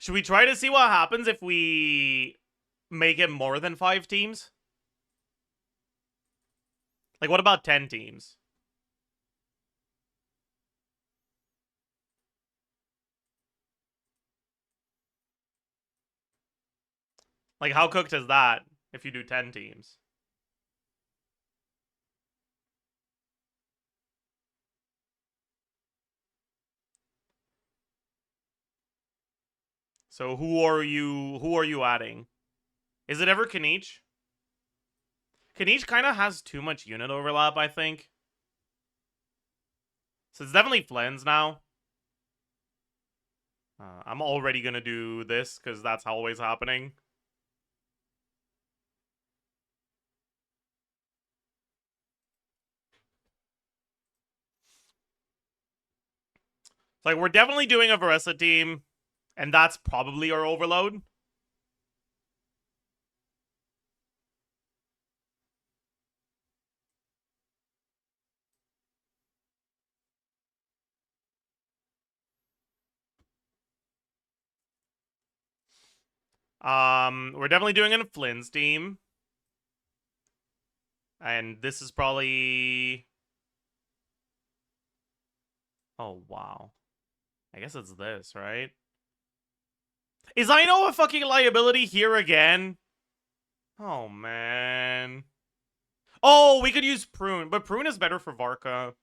Should we try to see what happens if we make it more than 5 teams? Like, what about 10 teams? Like, how cooked is that if you do 10 teams? So who are you adding? Is it ever Kanich? Kanich kind of has too much unit overlap, I think. So it's definitely Flens now. I'm already gonna do this because that's always happening. It's like we're definitely doing a Varesa team, and that's probably our overload. We're definitely doing a Flynn's team. And this is probably... Oh, wow. I guess it's this, right? Is I know a fucking liability here again? Oh, man. Oh, we could use Prune, but Prune is better for Varka.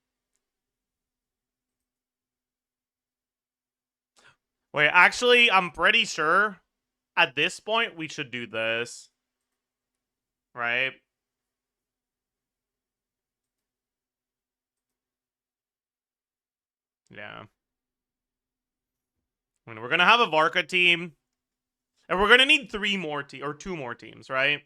Wait, actually, I'm pretty sure at this point we should do this. Right? Yeah. I mean, we're gonna have a Varka team. And we're gonna need 3 more or 2 more teams, right?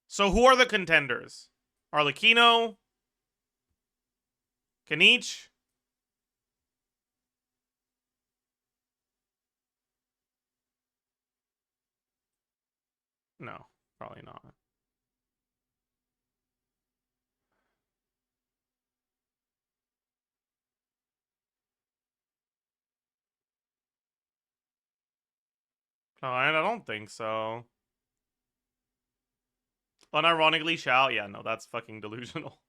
So who are the contenders? Arlecchino? Kanich? No, probably not. No, I don't think so. Unironically shall? Yeah, no, that's fucking delusional.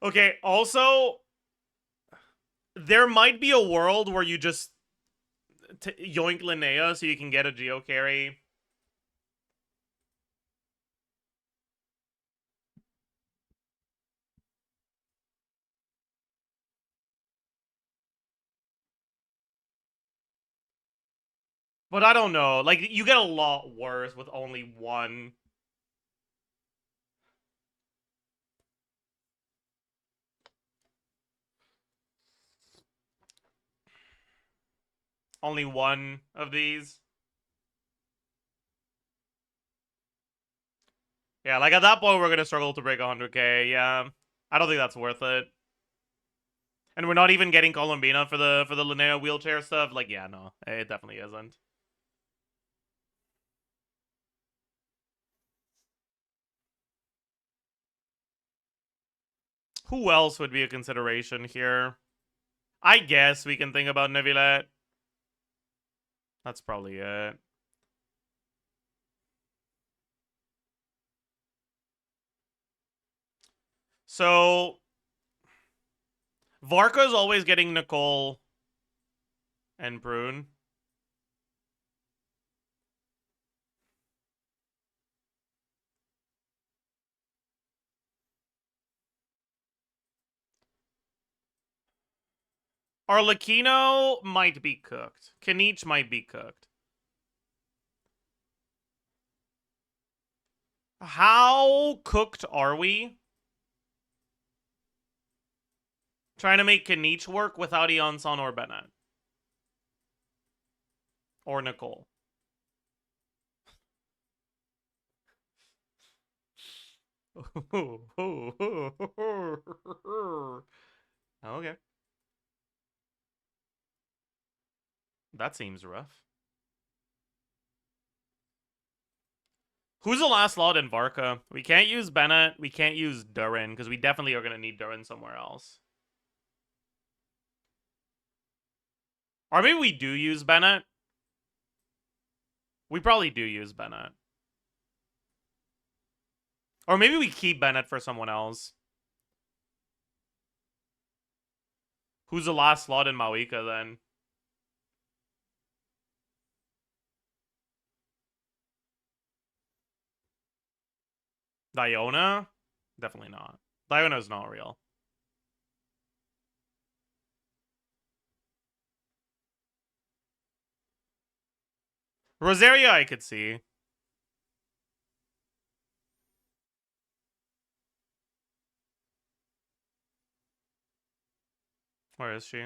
Okay, also, there might be a world where you just yoink Linnea so you can get a Geo carry. But I don't know. Like, you get a lot worse with only one. Only one of these. Yeah, like at that point, we're gonna struggle to break 100k. Yeah, I don't think that's worth it. And we're not even getting Colombina for the Linnea wheelchair stuff. Like, yeah, no, it definitely isn't. Who else would be a consideration here? I guess we can think about Neuvillette. That's probably it. So, Varka's always getting Nicole and Prune. Arlecchino might be cooked. Kanich might be cooked. How cooked are we? Trying to make Kanich work without Eonson or Bennett. Or Nicole. Okay. That seems rough. Who's the last slot in Varka? We can't use Bennett. We can't use Durin, because we definitely are going to need Durin somewhere else. Or maybe we do use Bennett. We probably do use Bennett. Or maybe we keep Bennett for someone else. Who's the last slot in Mawika then? Diona? Definitely not. Diona's not real. Rosaria I could see. Where is she?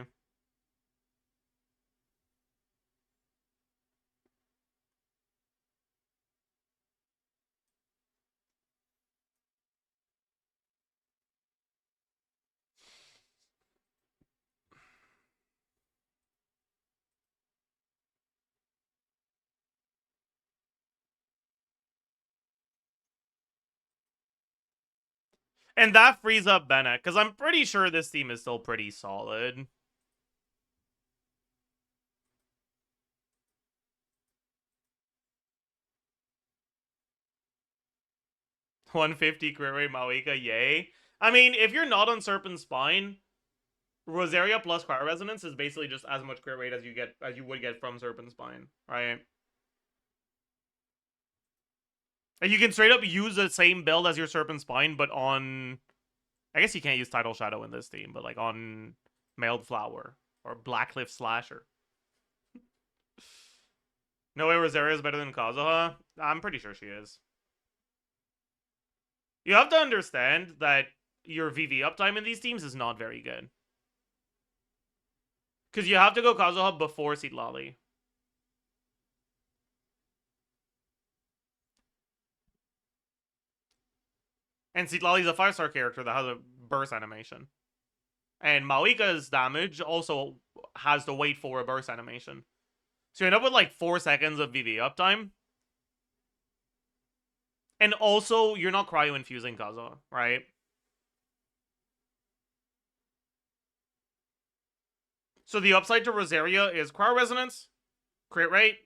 And that frees up Bennett, because I'm pretty sure this team is still pretty solid. $150 crit rate Mawika, yay. I mean, if you're not on Serpent Spine, Rosaria plus Cryo Resonance is basically just as much crit rate as you would get from Serpent Spine, right? And you can straight up use the same build as your Serpent Spine, but on... I guess you can't use Tidal Shadow in this team, but like on Mailed Flower or Blackcliff Slasher. No way Rosaria is better than Kazuha? I'm pretty sure she is. You have to understand that your VV uptime in these teams is not very good. Because you have to go Kazuha before Citlali. And Citlali's a 5-star character that has a burst animation. And Mawika's damage also has to wait for a burst animation. So you end up with like 4 seconds of VV uptime. And also, you're not cryo-infusing Kazuha, right? So the upside to Rosaria is Cryo Resonance, crit rate,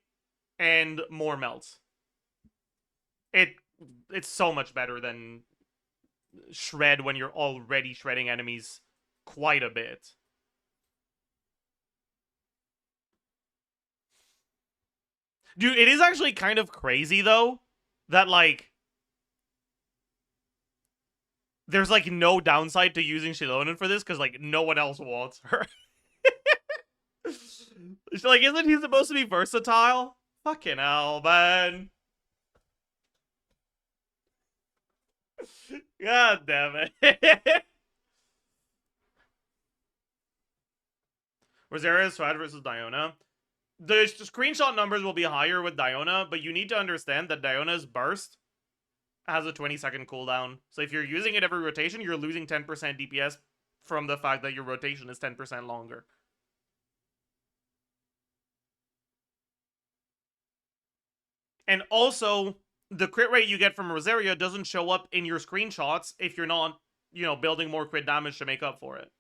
and more melts. It's so much better than Shred when you're already shredding enemies quite a bit. Dude, it is actually kind of crazy, though, that, like, there's, like, no downside to using Shilonen for this, because, like, no one else wants her. Like, isn't he supposed to be versatile? Fucking hell, man. God damn it. Rosaria Swad versus Diona. The screenshot numbers will be higher with Diona, but you need to understand that Diona's burst has a 20-second cooldown. So if you're using it every rotation, you're losing 10% DPS from the fact that your rotation is 10% longer. And also, the crit rate you get from Rosaria doesn't show up in your screenshots if you're not, you know, building more crit damage to make up for it.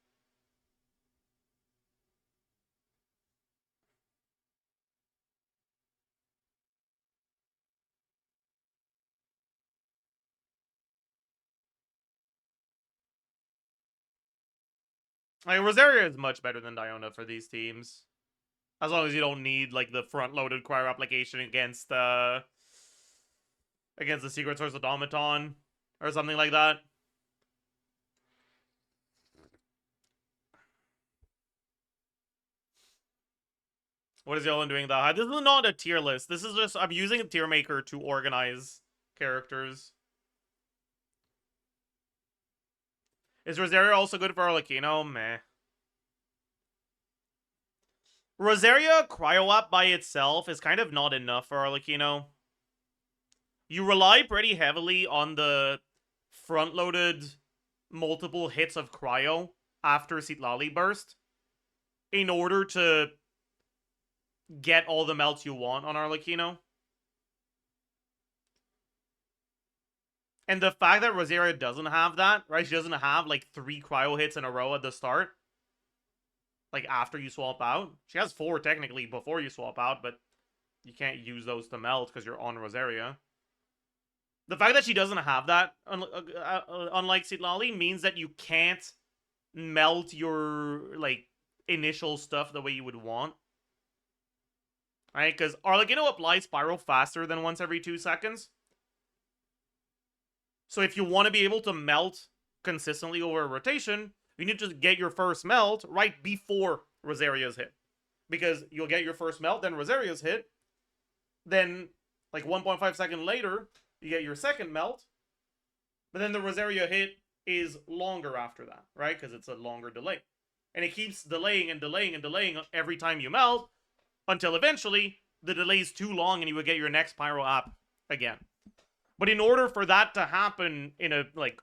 Like, Rosaria is much better than Diona for these teams. As long as you don't need, like, the front-loaded cryo application against the Secret Source Automaton or something like that. What is Yolan doing that? This is not a tier list. This is just, I'm using a tier maker to organize characters. Is Rosaria also good for Arlecchino? Meh. Rosaria Cryo-Up by itself is kind of not enough for Arlecchino. You rely pretty heavily on the front-loaded multiple hits of Cryo after Citlali Burst in order to get all the melts you want on Arlecchino. And the fact that Rosaria doesn't have that, right? She doesn't have like 3 cryo hits in a row at the start. like after you swap out. She has 4 technically before you swap out, but you can't use those to melt because you're on Rosaria. The fact that she doesn't have that, unlike Citlali, means that you can't melt your like initial stuff the way you would want. Right? Because Arlecchino applies Spiral faster than once every 2 seconds. So if you want to be able to melt consistently over a rotation, you need to just get your first melt right before Rosaria's hit. Because you'll get your first melt, then Rosaria's hit. Then, like 1.5 seconds later, you get your second melt. But then the Rosaria hit is longer after that, right? Because it's a longer delay. And it keeps delaying and delaying and delaying every time you melt, until eventually the delay is too long and you would get your next Pyro app again. But in order for that to happen in a like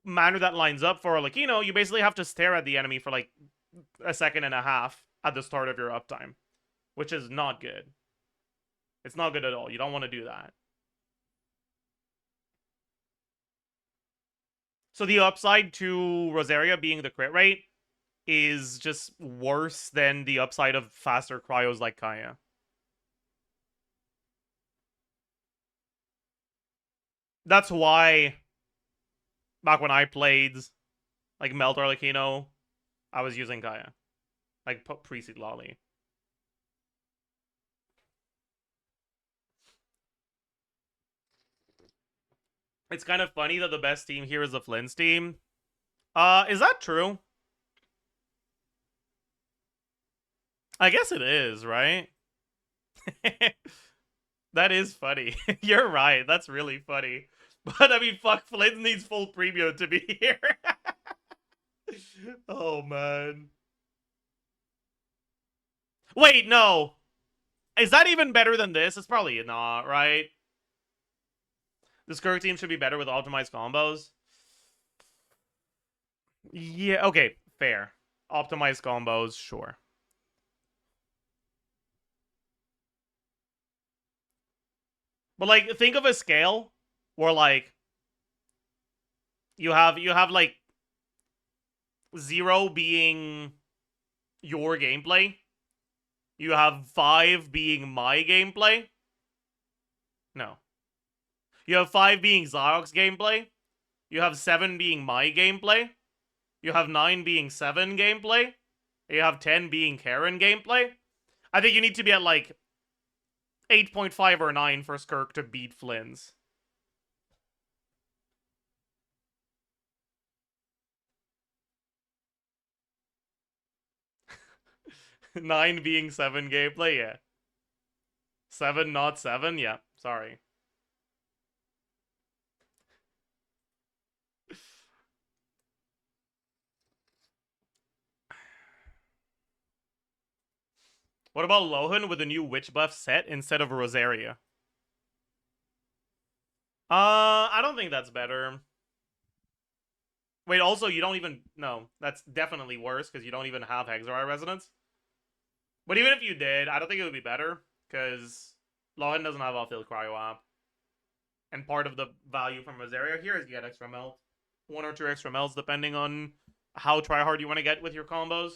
manner that lines up for Arlecchino, you basically have to stare at the enemy for like a second and a half at the start of your uptime, which is not good. It's not good at all. You don't want to do that. So the upside to Rosaria being the crit rate is just worse than the upside of faster cryos like Kaya. That's why back when I played like Melt Arlecchino, I was using Kaya. Like pre-seed Lolly. It's kind of funny that the best team here is the Flynn's team. Is that true? I guess it is, right? That is funny. You're right. That's really funny. But I mean, fuck, Flynn needs full premium to be here. Oh, man. Wait, no. Is that even better than this? It's probably not, right? The Skirk team should be better with optimized combos. Yeah, okay, fair. Optimized combos, sure. But like, think of a scale where like you have like 0 being your gameplay. You have 5 being my gameplay. No. You have 5 being Zayok's gameplay. You have 7 being my gameplay. You have 9 being 7 gameplay. You have 10 being Karen gameplay. I think you need to be at like 8.5 or 9 for Skirk to beat Flynn's. Nine being 7 gameplay, yeah. 7 not 7, yeah. Sorry. What about Lohan with a new witch buff set instead of Rosaria? I don't think that's better. Wait, also, you don't even... No, that's definitely worse, because you don't even have Hexorite Resonance. But even if you did, I don't think it would be better, because Lohan doesn't have off-field Cryo App. And part of the value from Rosaria here is you get extra melt. 1 or 2 extra melts, depending on how tryhard you want to get with your combos.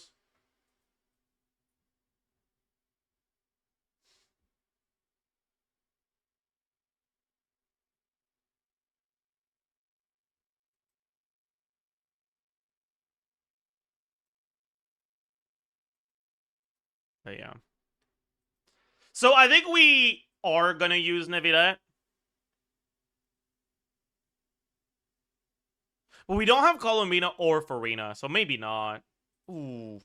But yeah. So I think we are going to use Nevilet. But we don't have Colomina or Farina, so maybe not. Ooh.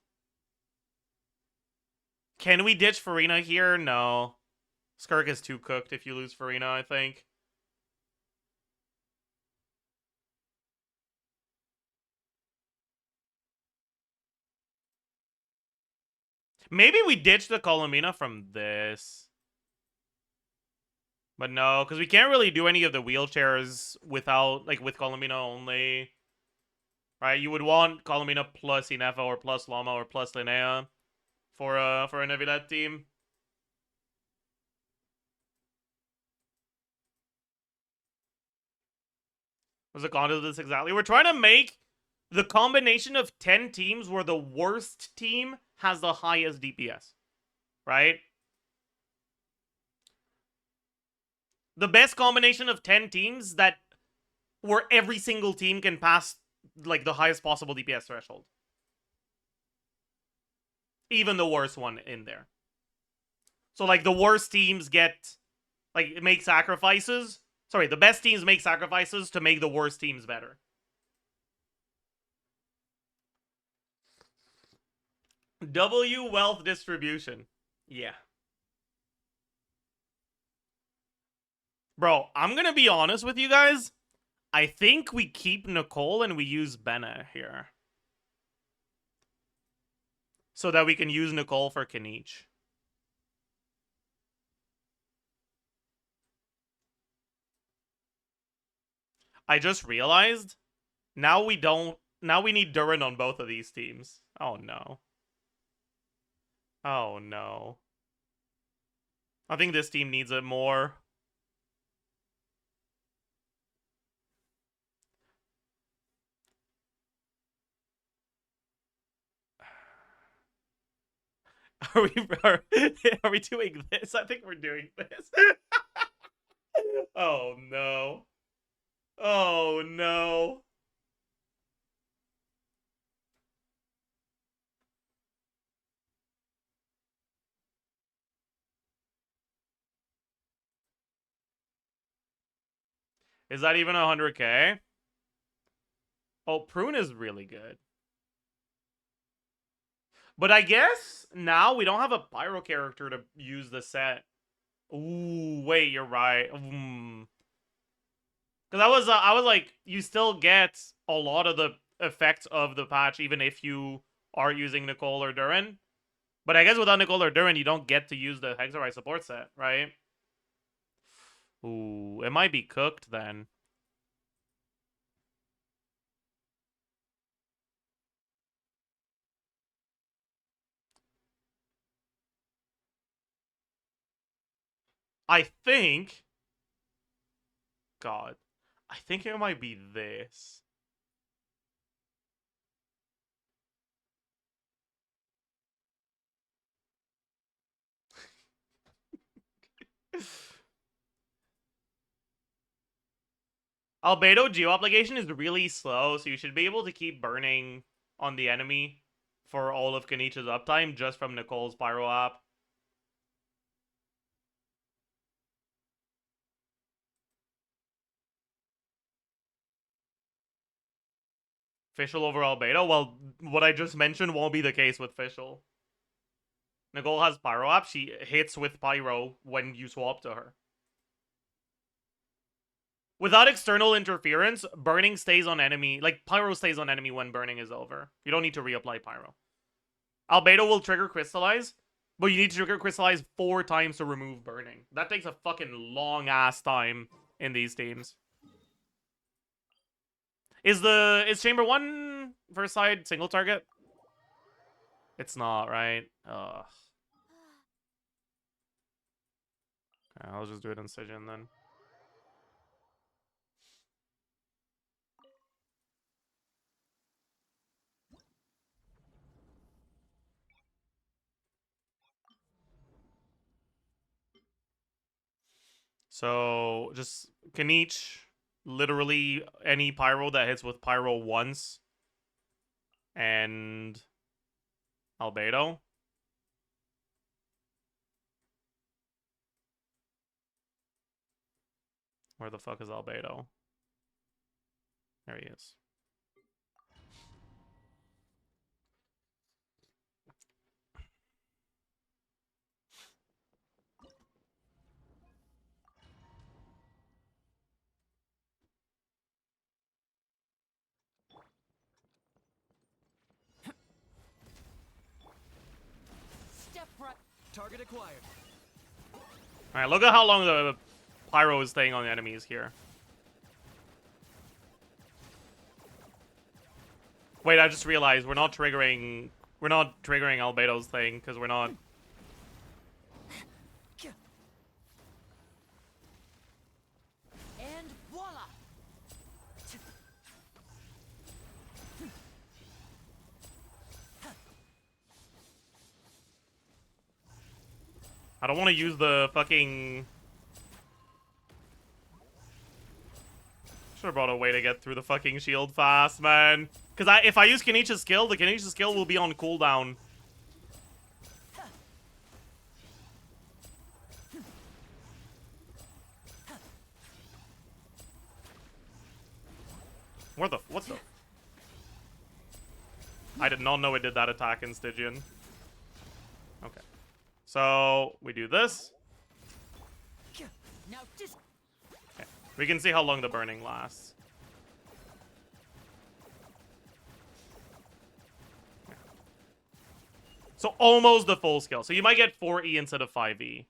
Can we ditch Farina here? No. Skirk is too cooked if you lose Farina, I think. Maybe we ditch the Colomina from this. But no, because we can't really do any of the wheelchairs without, like, with Colomina only. Right? You would want Colomina plus Inefa or plus Lama or plus Linnea for a Nevilet team. What's the content of this exactly? We're trying to make the combination of 10 teams where the worst team has the highest DPS, right? The best combination of 10 teams that where every single team can pass like the highest possible DPS threshold. Even the worst one in there. So like the worst teams get like make sacrifices. Sorry, the best teams make sacrifices to make the worst teams better. W wealth distribution. Yeah. Bro, I'm gonna be honest with you guys. I think we keep Nicole and we use Bena here. So that we can use Nicole for Kenichi. I just realized now we need Durin on both of these teams. Oh no. Oh no. I think this team needs it more. Are we doing this? I think we're doing this. Oh no. Oh no. Is that even 100k? Oh, Prune is really good. But I guess now we don't have a Pyro character to use the set. Ooh, wait, you're right. Because I was like, you still get a lot of the effects of the patch even if you are using Nicole or Durin. But I guess without Nicole or Durin, you don't get to use the Hexarite support set, right? Ooh, it might be cooked then. I think... God. I think it might be this. Albedo geo-obligation is really slow, so you should be able to keep burning on the enemy for all of Kenichi's uptime just from Nicole's Pyro app. Fischl over Albedo? Well, what I just mentioned won't be the case with Fischl. Nicole has Pyro app, she hits with Pyro when you swap to her. Without external interference, burning stays on enemy. Like, Pyro stays on enemy when burning is over. You don't need to reapply Pyro. Albedo will trigger Crystallize, but you need to trigger Crystallize 4 times to remove burning. That takes a fucking long-ass time in these teams. Is Chamber 1 first side single target? It's not, right? Ugh. Okay, I'll just do it in Stygian then. So, just Kenichi, literally any Pyro that hits with Pyro once, and Albedo. Where the fuck is Albedo? There he is. Step right. Target acquired. Alright, look at how long the Pyro is staying on the enemies here. Wait, I just realized we're not triggering Albedo's thing, because we're not... And voila. I don't want to use the fucking... Should have brought a way to get through the fucking shield fast, man. Because if I use Kenichi's skill, the Kenichi skill will be on cooldown. What the? I did not know it did that attack in Stygian. Okay. So, we do this. Now just Okay. We can see how long the burning lasts. So, almost the full skill. So, you might get 4E instead of 5E.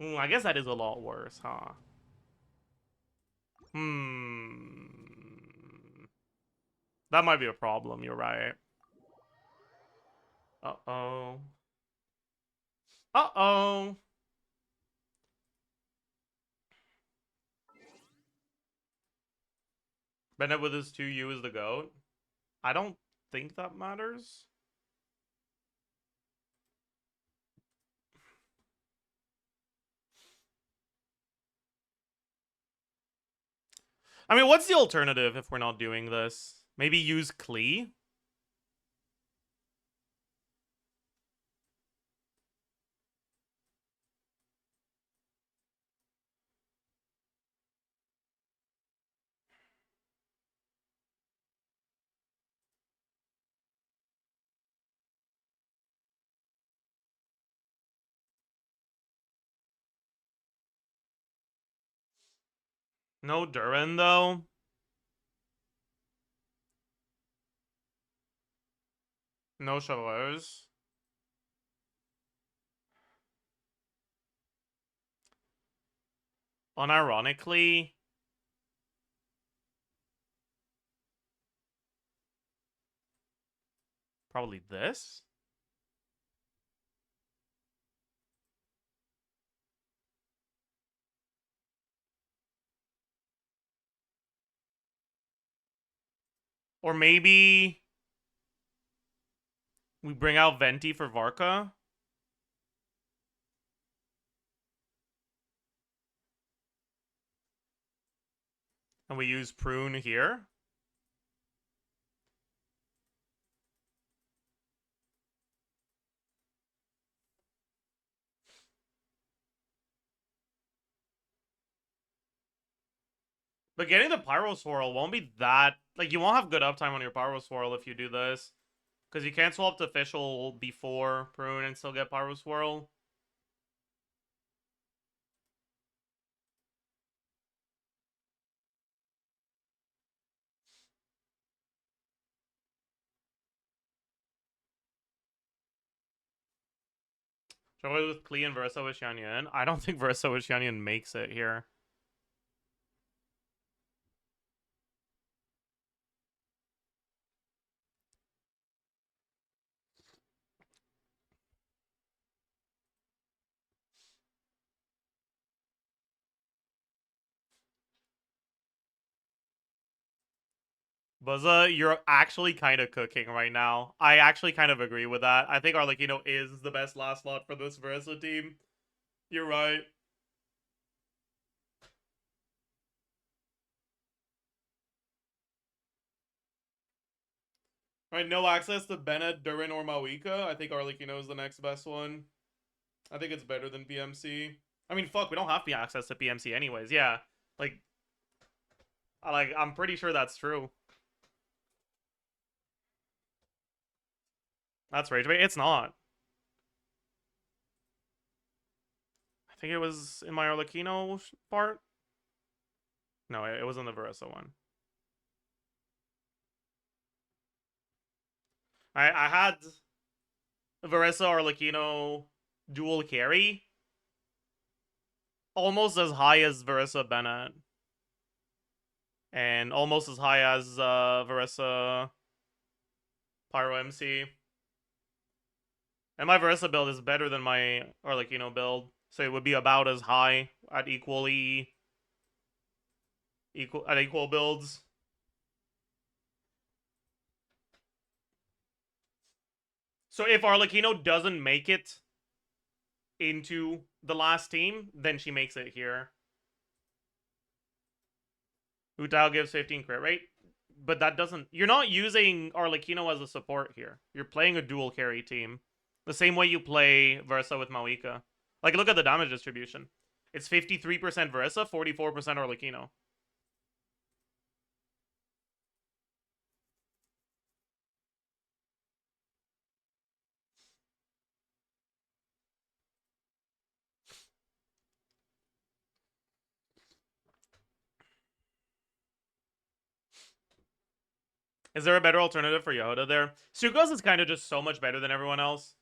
I guess that is a lot worse, huh? That might be a problem, you're right. Uh-oh. Uh-oh. Bennett with his 2U is the GOAT. I don't think that matters. I mean, what's the alternative if we're not doing this? Maybe use Klee? No Durin, though? No Chevaliers? Unironically... Probably this? Or maybe... we bring out Venti for Varka? And we use Prune here? But getting the Pyro Swirl won't be that... Like, you won't have good uptime on your Pyro Swirl if you do this. Because you can't swap to Official before Prune and still get Pyro Swirl. Shall we with Klee and Versa with Xianyan? I don't think Versa with Xianyan makes it here. Buzza, you're actually kind of cooking right now. I actually kind of agree with that. I think Arlecchino is the best last slot for this Versa team. You're right. Right, no access to Bennett, Durin, or Mawika. I think Arlecchino is the next best one. I think it's better than PMC. I mean, fuck, we don't have access to PMC anyways. Yeah, I'm pretty sure that's true. That's Rage Bait. It's not. I think it was in my Arlecchino part. No, it was in the Versa one. I had Versa Arlecchino dual carry almost as high as Versa Bennett. And almost as high as Versa Pyro MC. And my Versa build is better than my Arlecchino build. So it would be about as high at equal builds. So if Arlecchino doesn't make it into the last team, then she makes it here. Utao gives 15 crit rate, but that doesn't. You're not using Arlecchino as a support here. You're playing a dual carry team, the same way you play Versa with Mawika. Like, look at the damage distribution. It's 53% Versa, 44% Arlecchino. Is there a better alternative for Yehuda there? Sucrose is kind of just so much better than everyone else.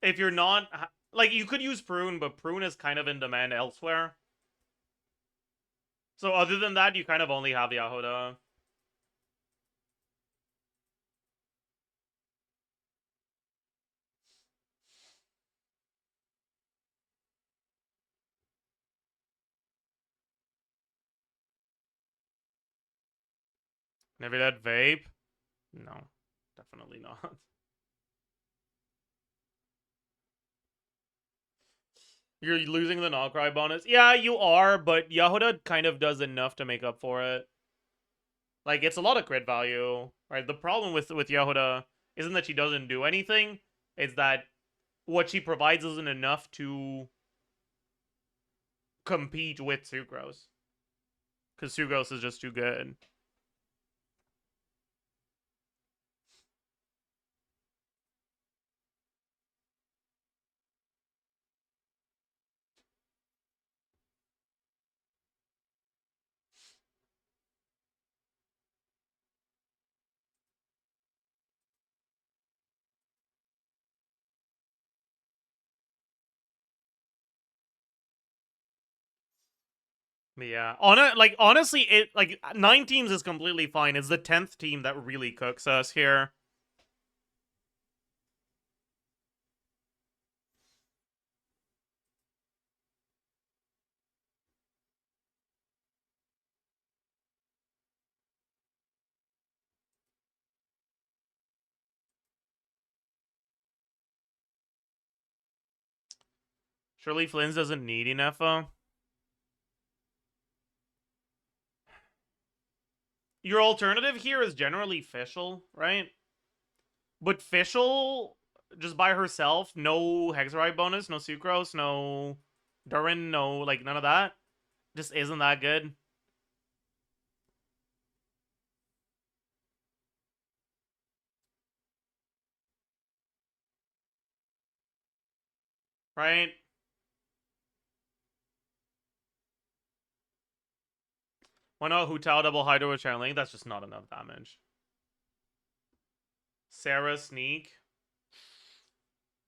If you're not... Like, you could use Prune, but Prune is kind of in demand elsewhere. So other than that, you kind of only have Yehuda. Never that vape? No, definitely not. You're losing the Nocry bonus. Yeah, you are, but Yehuda kind of does enough to make up for it. Like, it's a lot of crit value, right? The problem with Yehuda isn't that she doesn't do anything. It's that what she provides isn't enough to compete with Sucrose. Because Sucrose is just too good. Yeah, honestly, it like 9 teams is completely fine. It's the 10th team that really cooks us here. Surely Flynn's doesn't need Inefa. Your alternative here is generally Fischl, right? But Fischl, just by herself, no Hexarite bonus, no Sucrose, no Durin, no, like, none of that, just isn't that good. Right? Why not Hu Tao double Hydro with Channeling? That's just not enough damage. Sarah Sneak?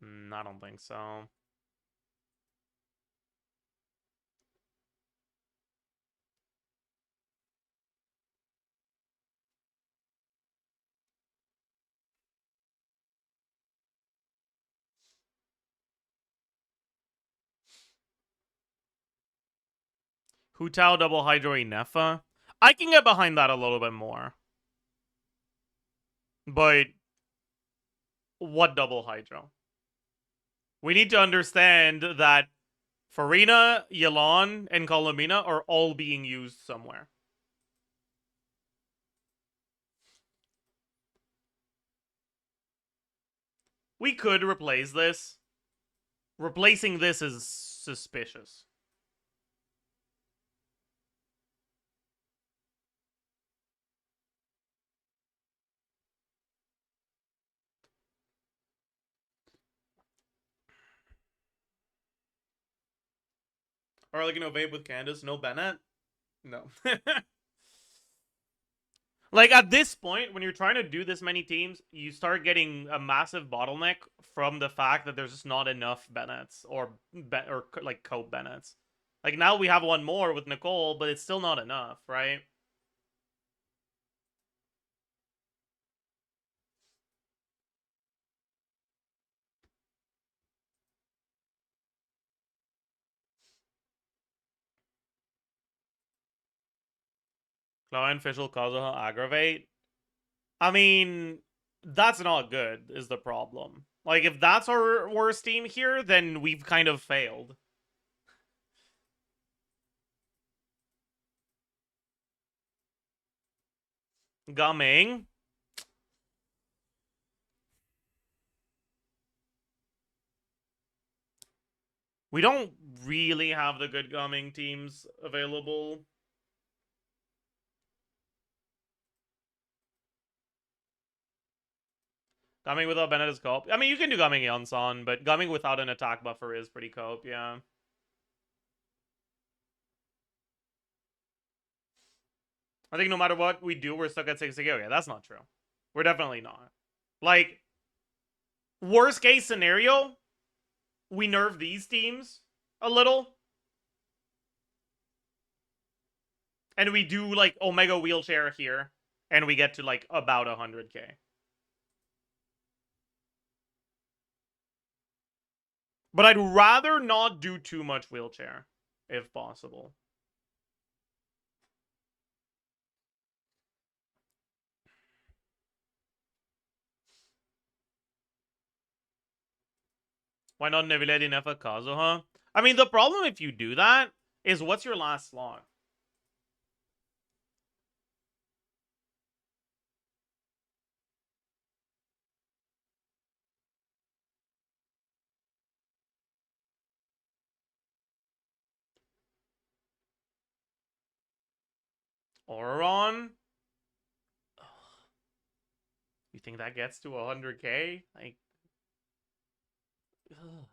I don't think so. Hu Tao double Hydro Nefa? I can get behind that a little bit more. But what double Hydro? We need to understand that Farina, Yelan, and Colomina are all being used somewhere. We could replace this. Replacing this is suspicious. Or like, vape with Candace, no Bennett? No. Like, at this point, when you're trying to do this many teams, you start getting a massive bottleneck from the fact that there's just not enough Bennetts or like Cope Bennetts. Like, now we have one more with Nicole, but it's still not enough, right? Clown Official Kazuha aggravate. I mean, that's not good, is the problem. Like, if that's our worst team here, then we've kind of failed. Gumming. We don't really have the good gumming teams available. Gumming without Bennett is cope. I mean, you can do gumming Yonsan, but gumming without an attack buffer is pretty cope, yeah. I think no matter what we do, we're stuck at 60k. Okay, that's not true. We're definitely not. Like, worst case scenario, we nerf these teams a little. And we do, like, Omega Wheelchair here. And we get to, like, about 100k. But I'd rather not do too much Wheelchair, if possible. Why not Neviledi Nefa Kazuha? I mean, the problem if you do that is what's your last slot? Auron? You think that gets to 100k? Like, ugh.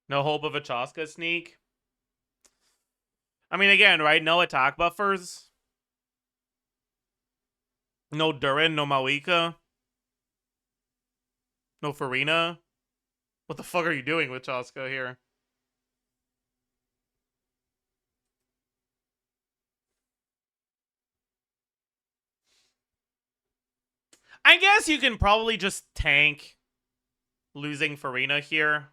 No hope of a Chaska sneak? I mean, again, right? No attack buffers. No Durin, no Mawika. No Farina. What the fuck are you doing with Chaska here? I guess you can probably just tank losing Farina here.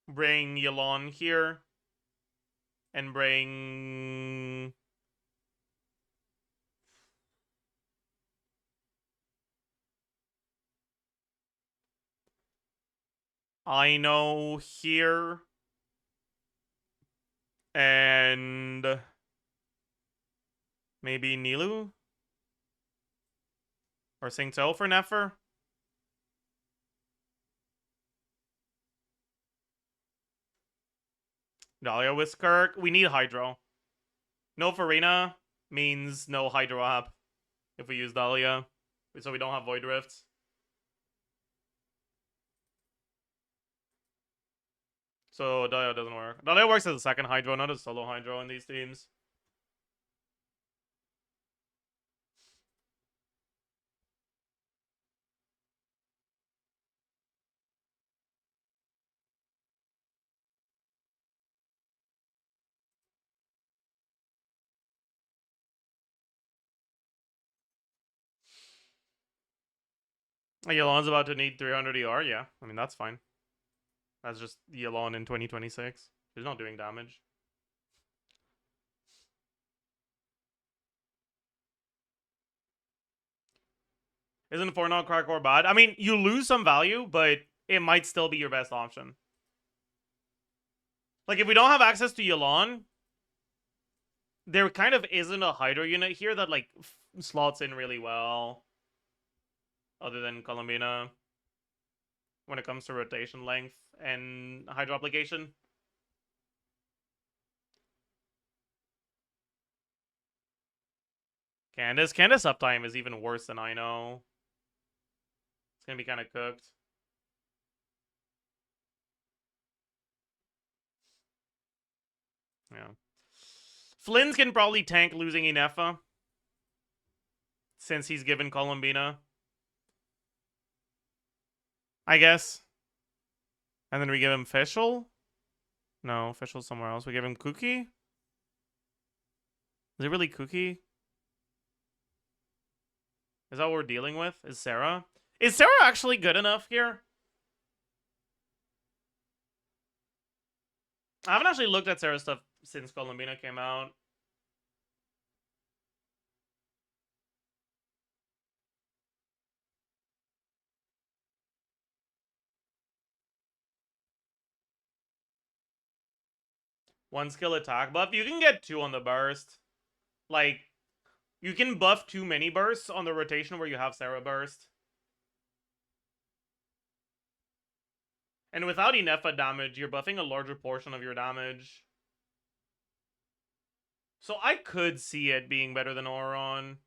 Bring Yalon here. And bring... I know here. And... maybe Nilu? Or Singto for Nefer? Dahlia Whiskirk. We need Hydro. No Farina means no Hydro app if we use Dahlia. So we don't have Void Rifts. So Dahlia doesn't work. Dahlia works as a second Hydro, not a solo Hydro in these teams. Yalon's about to need 300 ER, yeah. I mean, that's fine. That's just Yalon in 2026. She's not doing damage. Isn't Fortnite crack or bad? I mean, you lose some value, but it might still be your best option. Like, if we don't have access to Yalon, there kind of isn't a Hydro unit here that, like, slots in really well. Other than Columbina. When it comes to rotation length and Hydro application. Candace uptime is even worse than I know. It's gonna be kind of cooked. Yeah. Flynn's can probably tank losing Inefa. Since he's given Columbina. I guess. And then we give him Fischl? No, Fischl's somewhere else. We give him Cookie? Is it really Cookie? Is that what we're dealing with? Is Sarah? Is Sarah actually good enough here? I haven't actually looked at Sarah's stuff since Columbina came out. One skill attack buff. You can get 2 on the burst. Like, you can buff 2 mini bursts on the rotation where you have Sarah burst. And without Inefa damage, you're buffing a larger portion of your damage. So I could see it being better than Auron.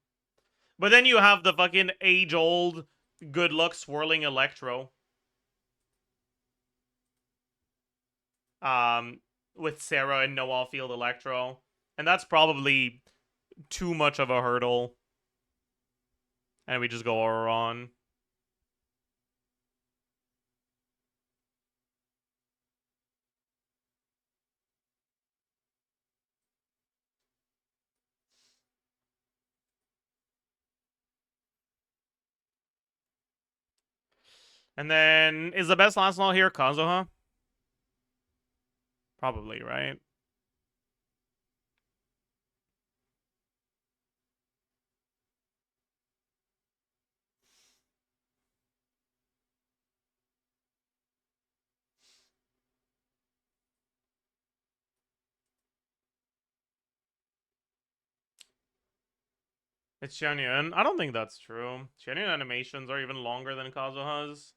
But then you have the fucking age-old good luck swirling Electro. With Sarah and no off-field Electro. And that's probably too much of a hurdle. And we just go Auron. And then, is the best Lancelot here Kazuha? Probably, right? It's Xianyun. I don't think that's true. Xianyun animations are even longer than Kazuha's.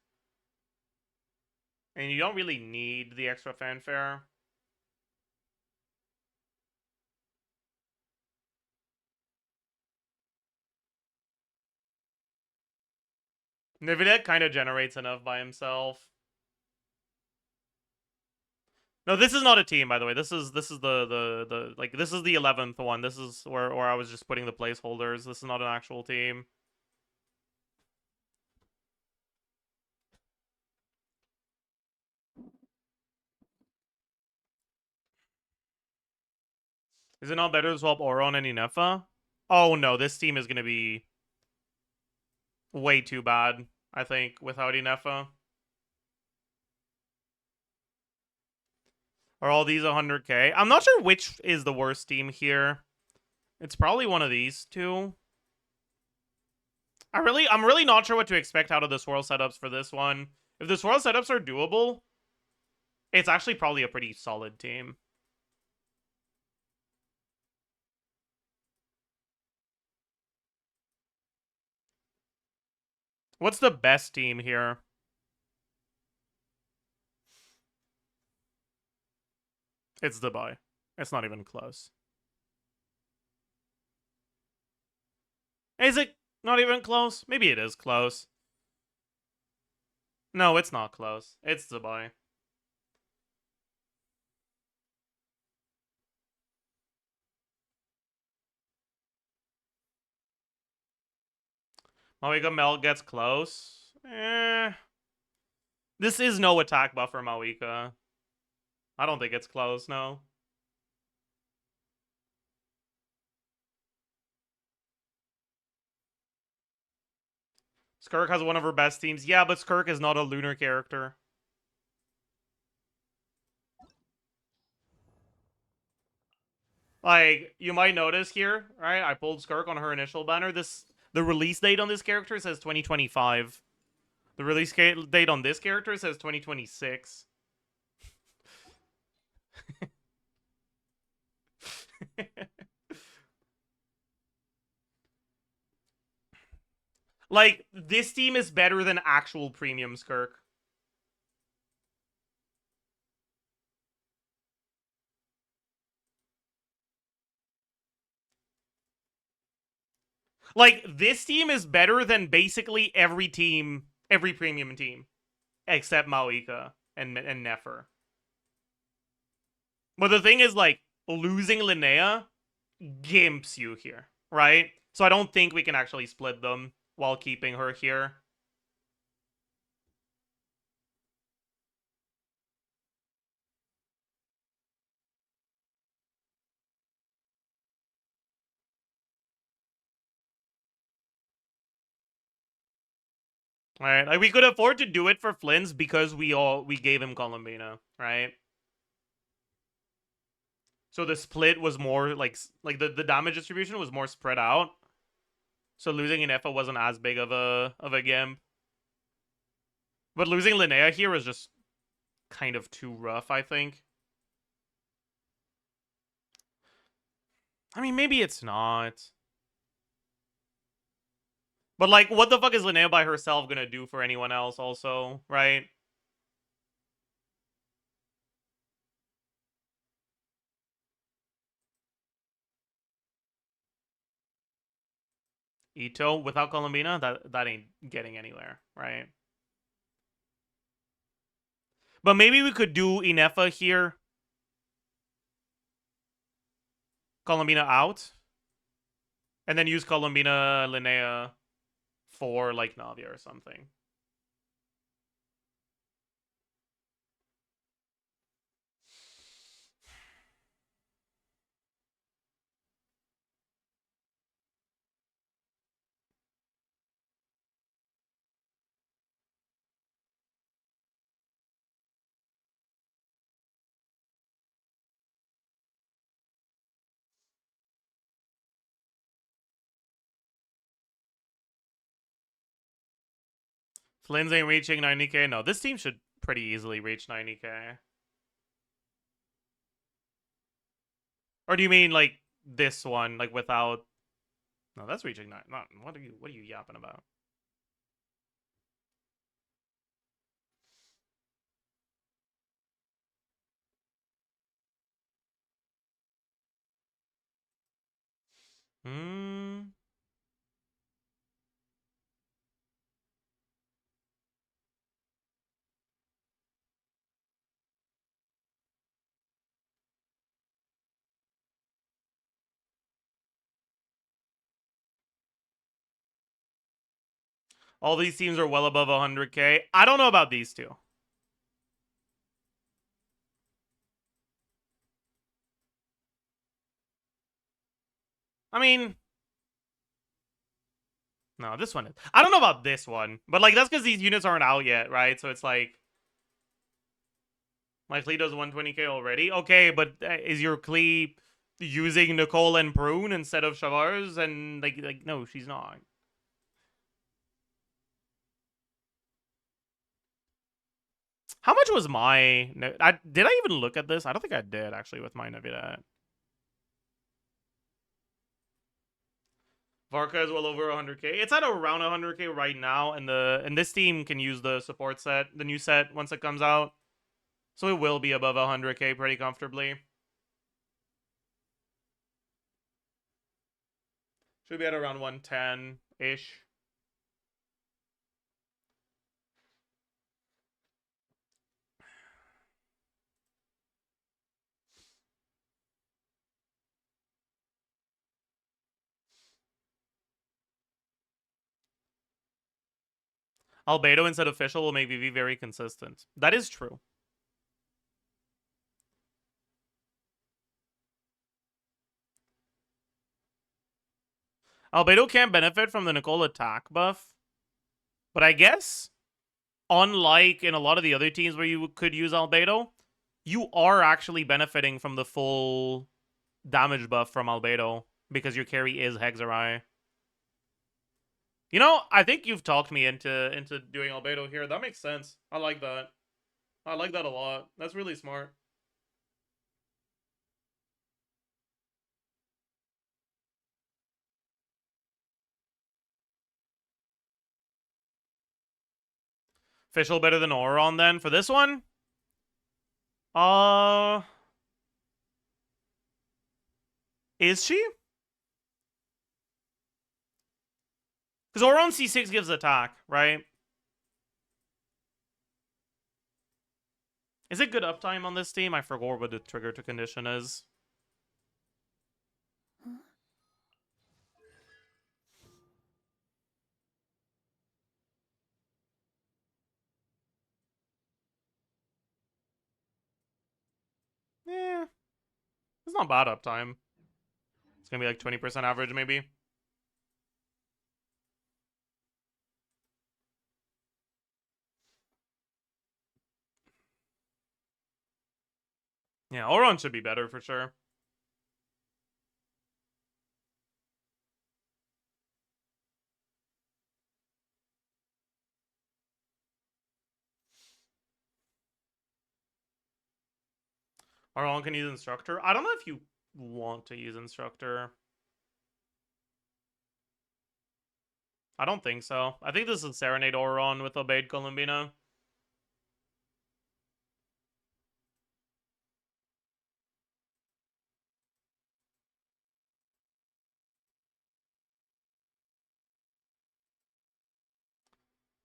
And you don't really need the extra fanfare. Nivedek kind of generates enough by himself. No, this is not a team, by the way. This is the like this is the 11th one. This is where I was just putting the placeholders. This is not an actual team. Is it not better to swap Auron and Inefa? Oh no, this team is gonna be way too bad, I think, without Inefa. Are all these 100k? I'm not sure which is the worst team here. It's probably one of these two. I'm really not sure what to expect out of the swirl setups for this one. If the swirl setups are doable, it's actually probably a pretty solid team. What's the best team here? It's Dubai. It's not even close. Is it not even close? Maybe it is close. No, it's not close. It's Dubai. Mawika Mel gets close. This is no attack buff for Mawika. I don't think it's close, no. Skirk has one of her best teams. Yeah, but Skirk is not a lunar character. Like, you might notice here, right? I pulled Skirk on her initial banner. The release date on this character says 2025. The release date on this character says 2026. Like, this team is better than actual premium Skirk. Like, this team is better than basically every team, every premium team, except Mawika and Nefer. But the thing is, like, losing Linnea gimps you here, right? So I don't think we can actually split them while keeping her here. Right? Like, we could afford to do it for Flynn's because we gave him Columbina, right? So the split was more like the damage distribution was more spread out. So losing an Effa wasn't as big of a gimp. But losing Linnea here was just kind of too rough, I think. I mean, maybe it's not. But, like, what the fuck is Linnea by herself gonna do for anyone else also, right? Ito without Columbina, that ain't getting anywhere, right? But maybe we could do Inefa here. Columbina out. And then use Columbina Linnea for, like, Navia or something. Flynn's ain't reaching 90k. No, this team should pretty easily reach 90k. Or do you mean like this one, like without? No, that's reaching 9. Not what are you yapping about? Hmm. All these teams are well above 100k. I don't know about these two. I mean, no, this one is. I don't know about this one, but like that's because these units aren't out yet, right? So it's like my Klee does 120k already. Okay, but is your Klee using Nicole and Prune instead of Shavars? And like no, she's not. How much was my? Did I even look at this? I don't think I did actually with my Navidad. Varka is well over 100k. It's at around 100k right now, and this team can use the support set, the new set once it comes out, so it will be above 100k pretty comfortably. Should be at around 110 ish. Albedo instead of official will make VV very consistent. That is true. Albedo can't benefit from the Nicole attack buff, but I guess, unlike in a lot of the other teams where you could use Albedo, you are actually benefiting from the full damage buff from Albedo because your carry is Hexerai. You know, I think you've talked me into doing Albedo here. That makes sense. I like that. I like that a lot. That's really smart. Official better than Auron then for this one? Is she? Because Auron C6 gives attack, right? Is it good uptime on this team? I forgot what the trigger to condition is. Yeah. It's not bad uptime. It's gonna be like 20% average, maybe. Yeah, Auron should be better for sure. Arlong can use Instructor. I don't know if you want to use Instructor. I don't think so. I think this is Serenade Auron with Obeyed Columbina.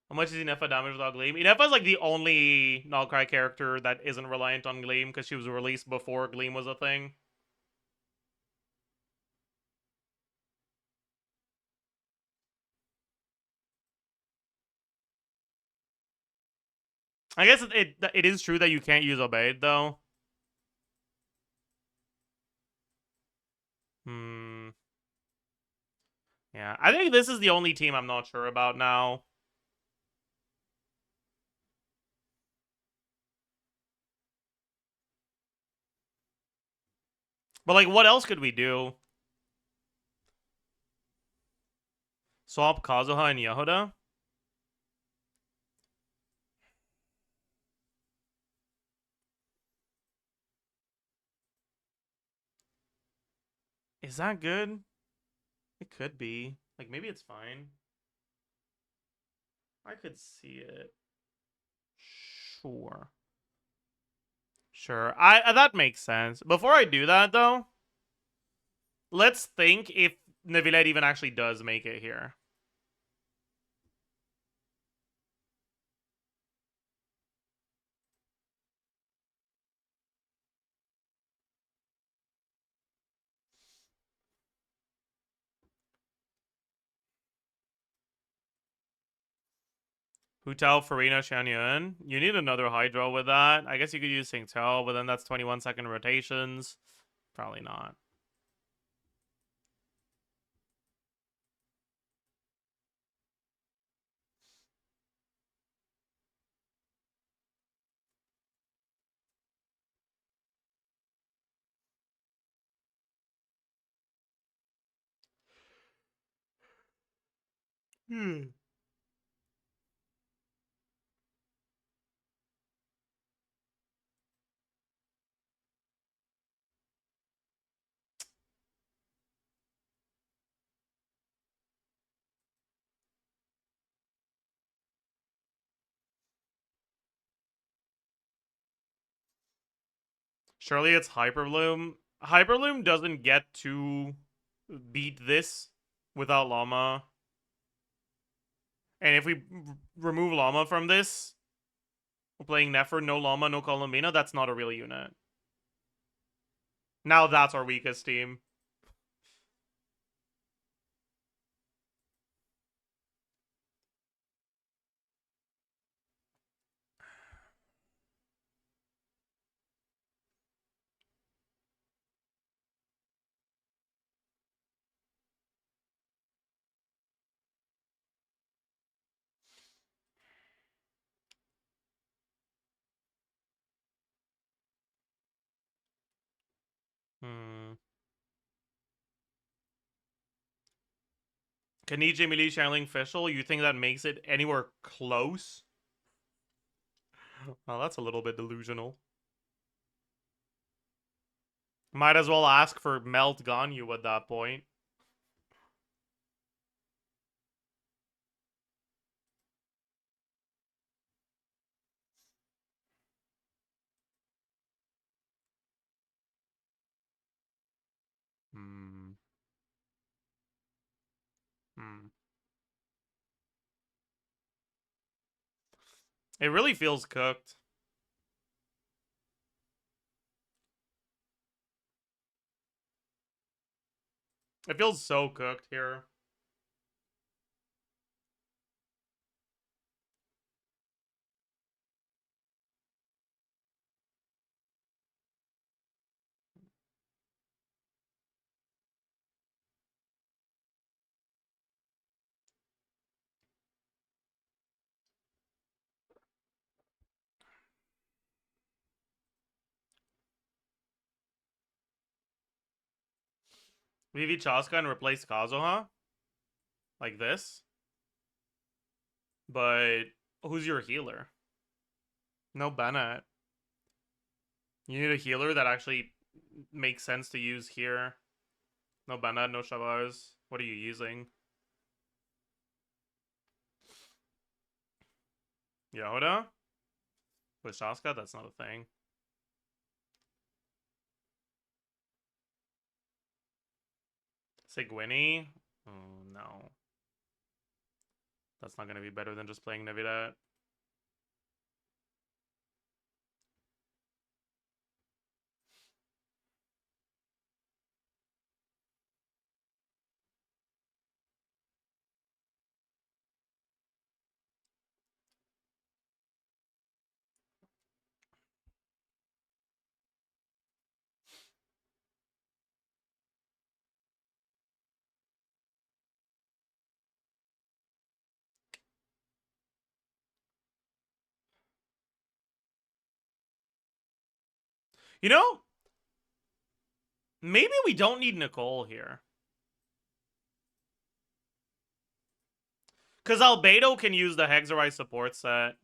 How much is Inefa damage without Gleam? Inefa is like the only Nullcry character that isn't reliant on Gleam because she was released before Gleam was a thing. I guess it is true that you can't use Obeyed though. Yeah, I think this is the only team I'm not sure about now. But like, what else could we do? Swap Kazuha and Yehoda? Is that good? It could be. Like, maybe it's fine. I could see it. Sure. Sure. That makes sense. Before I do that, though, let's think if Nevillet even actually does make it here. Hu Tao, Farina, Shan Yuan. You need another Hydro with that. I guess you could use Sing Tao, but then that's 21-second rotations. Probably not. Surely it's Hyperbloom. Hyperbloom doesn't get to beat this without Llama. And if we remove Llama from this, we're playing Nefer, no Llama, no Columbina, that's not a real unit. Now that's our weakest team. Kenichi, Melee, Shiling, Fischl, you think that makes it anywhere close? Well, that's a little bit delusional. Might as well ask for Melt Ganyu at that point. Hmm. It really feels cooked. It feels so cooked here. Vivi Chaska and replace Kazuha? Like this? But who's your healer? No Bennett. You need a healer that actually makes sense to use here. No Bana, no Shabars. What are you using? Yehuda? With Shaska? That's not a thing. Sigwini? Oh, no. That's not going to be better than just playing Navidad. You know, maybe we don't need Nicole here. Because Albedo can use the Hexerite support set.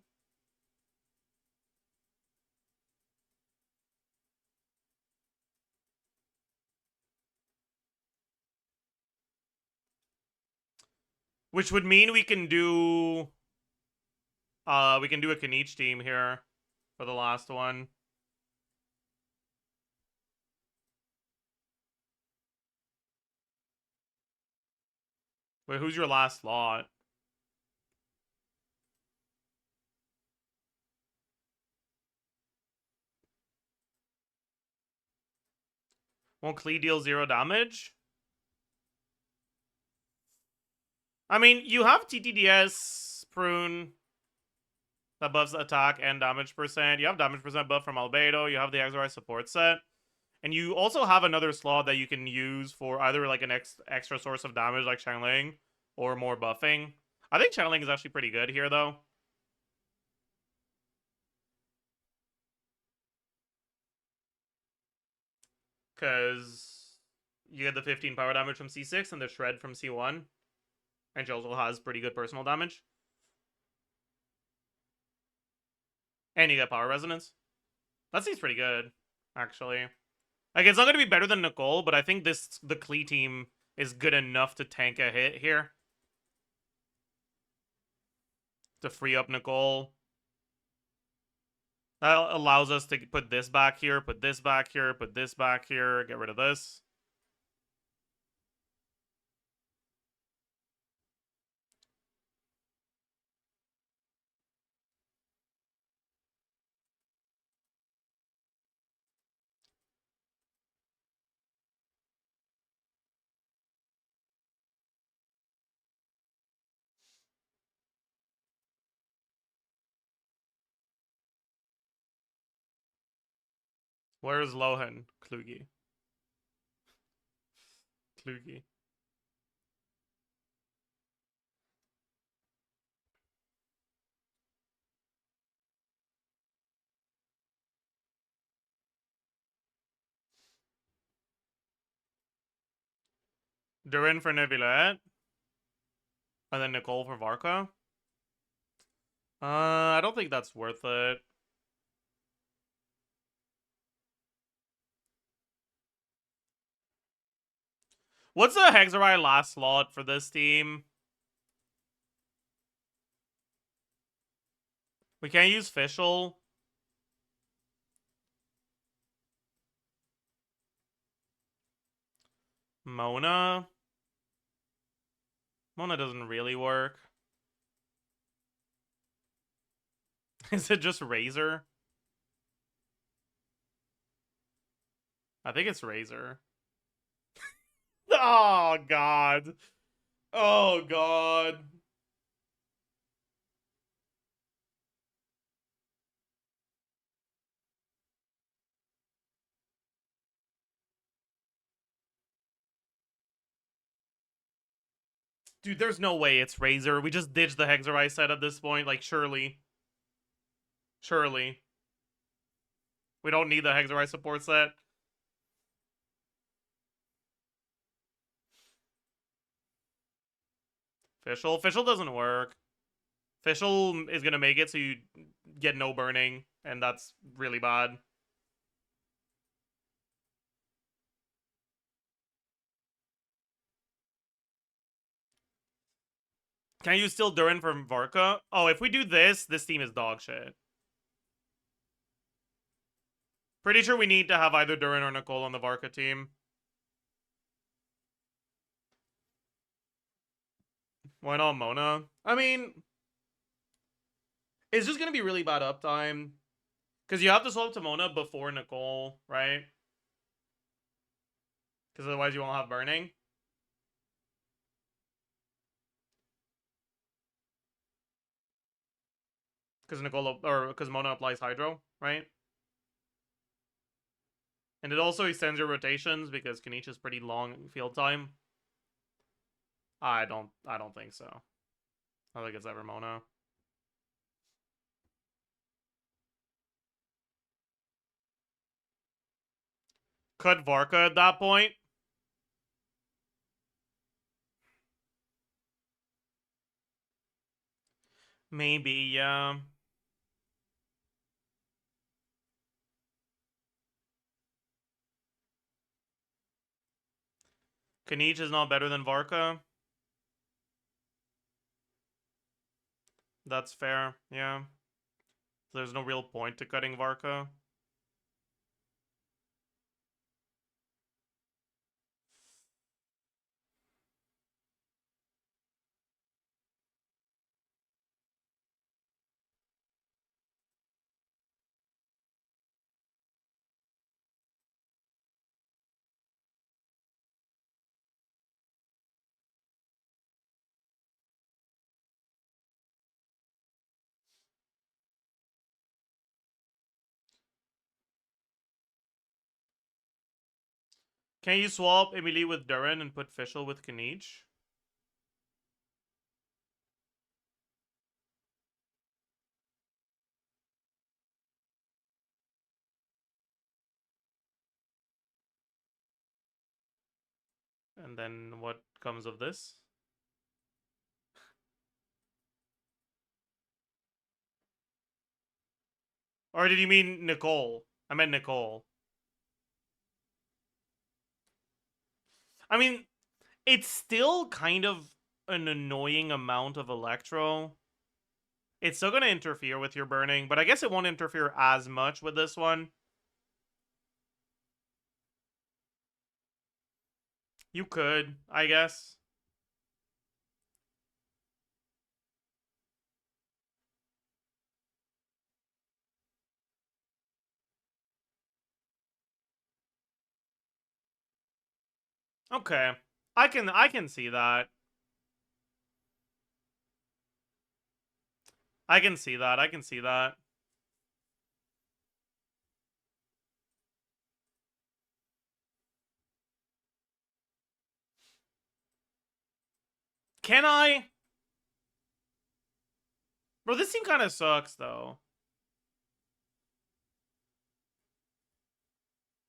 Which would mean we can do a Kanichi team here for the last one. Wait, who's your last slot? Won't Klee deal 0 damage? I mean, you have TTDS Prune that buffs attack and damage percent. You have damage percent buff from Albedo. You have the Exorcise support set. And you also have another slot that you can use for either like an extra source of damage like Xiangling or more buffing. I think Xiangling is actually pretty good here though. Because you get the 15 power damage from C6 and the shred from C1. And she also has pretty good personal damage. And you get power resonance. That seems pretty good, actually. Like, it's not going to be better than Nicole, but I think the Klee team is good enough to tank a hit here. To free up Nicole. That allows us to put this back here, put this back here, put this back here, get rid of this. Where's Lohan? Klugi. Klugi. Durin for Neuvillette. And then Nicole for Varka. I don't think that's worth it. What's the Hexerite last slot for this team? We can't use Official. Mona. Mona doesn't really work. Is it just Razor? I think it's Razor. Oh, God. Oh, God. Dude, there's no way it's Razor. We just ditched the Hexerite set at this point. Like, surely. Surely. We don't need the Hexerite support set. Official. Official doesn't work. Official is going to make it so you get no burning. And that's really bad. Can you steal Durin from Varka? Oh, if we do this, this team is dog shit. Pretty sure we need to have either Durin or Nicole on the Varka team. Why not Mona? I mean, it's just gonna be really bad uptime. Because you have to swap to Mona before Nicole, right? Because otherwise you won't have burning. Because because Mona applies Hydro, right? And it also extends your rotations because Kaniche is pretty long field time. I don't think so. I don't think it's ever Mona. Cut Varka at that point. Maybe, yeah. Kaniche is not better than Varka. That's fair, yeah. There's no real point to cutting Varka. Can you swap Emily with Durin and put Fischl with Kaniche? And then what comes of this? Or did you mean Nicole? I meant Nicole. I mean, it's still kind of an annoying amount of Electro. It's still going to interfere with your burning, but I guess it won't interfere as much with this one. You could, I guess. Okay. I can see that. I can see that. I can see that. Can I? Bro, this team kind of sucks, though.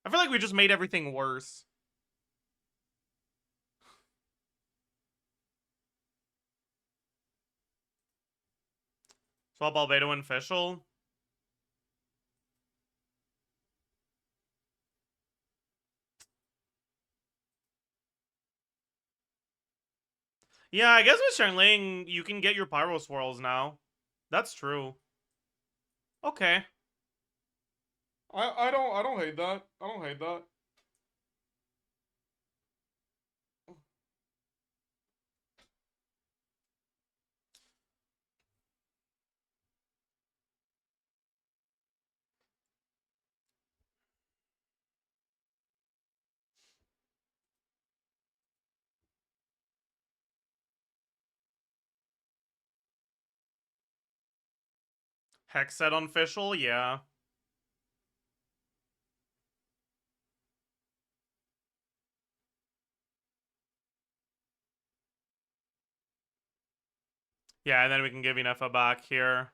I feel like we just made everything worse. Swap Albedo and Fischl. Yeah, I guess with Shanling, you can get your Pyro Swirls now. That's true. Okay. I don't hate that. I don't hate that. Hex set on Fischl, yeah. Yeah, and then we can give Inefa back here.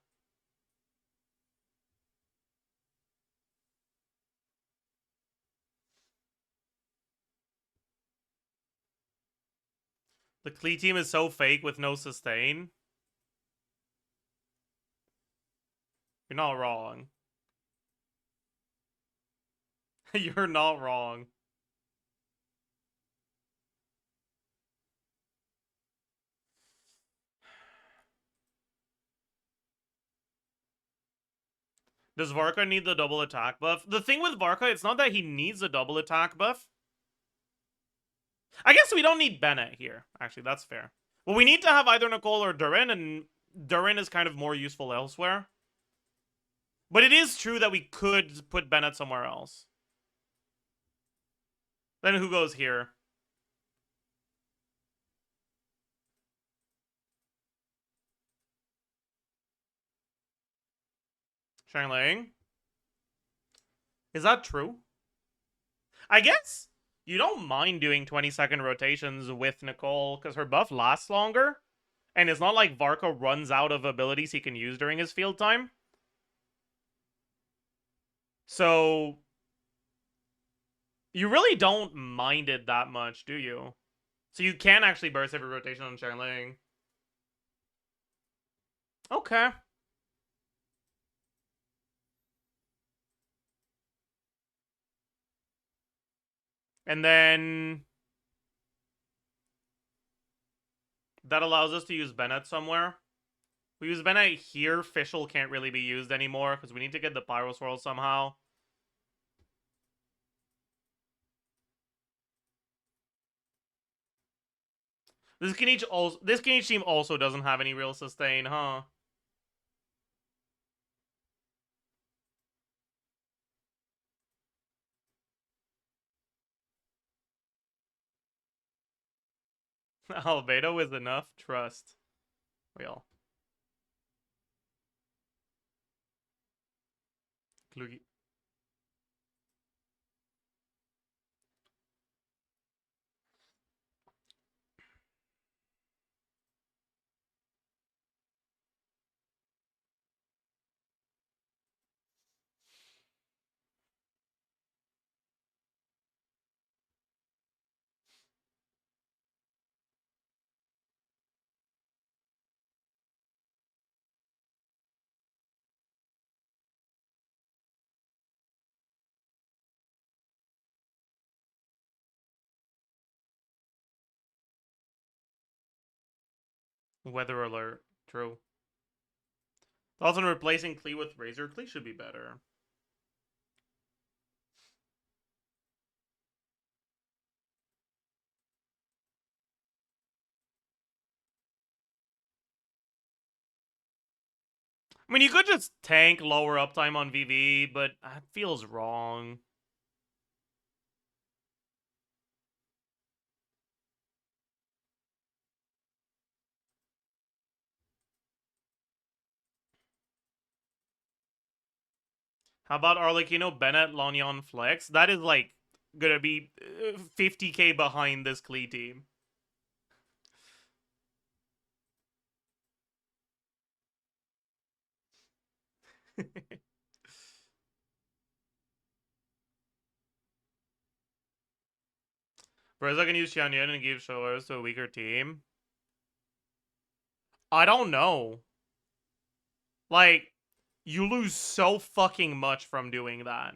The Klee team is so fake with no sustain. You're not wrong. You're not wrong. Does Varka need the double attack buff? The thing with Varka, it's not that he needs a double attack buff. I guess we don't need Bennett here. Actually, that's fair. Well, we need to have either Nicole or Durin, and Durin is kind of more useful elsewhere. But it is true that we could put Bennett somewhere else. Then who goes here? Shangling? Is that true? I guess you don't mind doing 20-second rotations with Nicole because her buff lasts longer. And it's not like Varka runs out of abilities he can use during his field time. So you really don't mind it that much, do you? So you can actually burst every rotation on Shangling. Okay. And then that allows us to use Bennett somewhere. We use Bennett here. Fischl can't really be used anymore because we need to get the Pyro Swirl somehow. This Kinich team also doesn't have any real sustain, huh? Albedo is enough. Trust. Real. Klugi. Weather alert. True. Thoughts on replacing Klee with Razor? Klee should be better. I mean, you could just tank lower uptime on VV, but that feels wrong. How about Arlecchino, Bennett, Lonyon, Flex? That is, like, gonna be 50k behind this Klee team. Breza can use Xianyun and give shoulders to a weaker team. I don't know. Like, you lose so fucking much from doing that.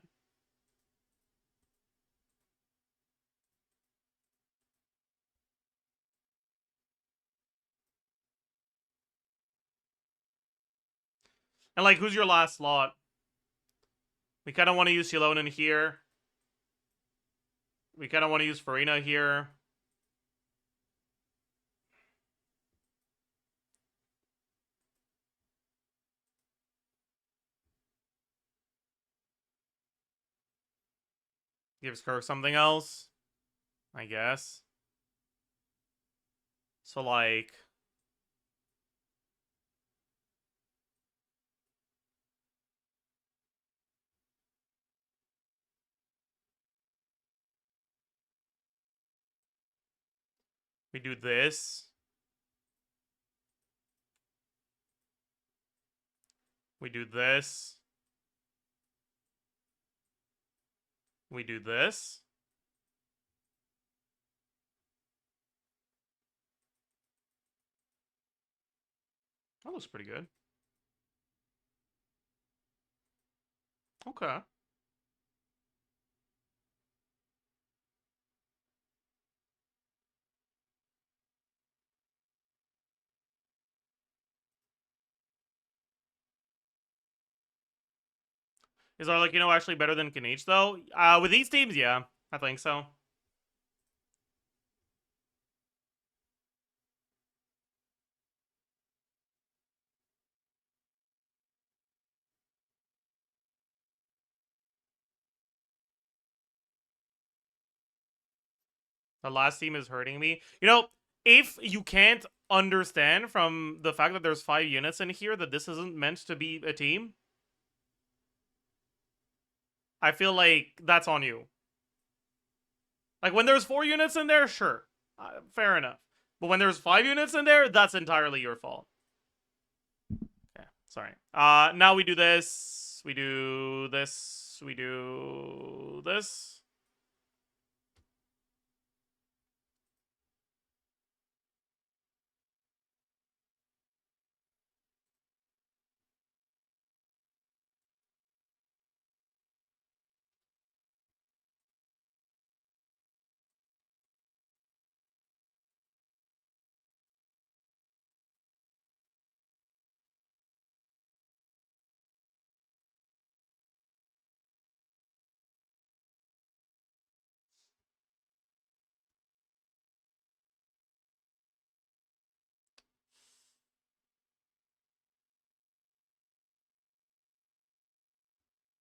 And, like, who's your last slot? We kind of want to use Silonen here. We kind of want to use Farina here. Gives Kirk something else, I guess. So, like... we do this. We do this. We do this. That looks pretty good. Okay. Is Arlecchino actually better than Knight, though? With these teams, yeah. I think so. The last team is hurting me. You know, if you can't understand from the fact that there's 5 units in here that this isn't meant to be a team, I feel like that's on you. Like, when there's 4 units in there, sure. Fair enough. But when there's 5 units in there, that's entirely your fault. Okay, sorry. Now we do this. We do this. We do this.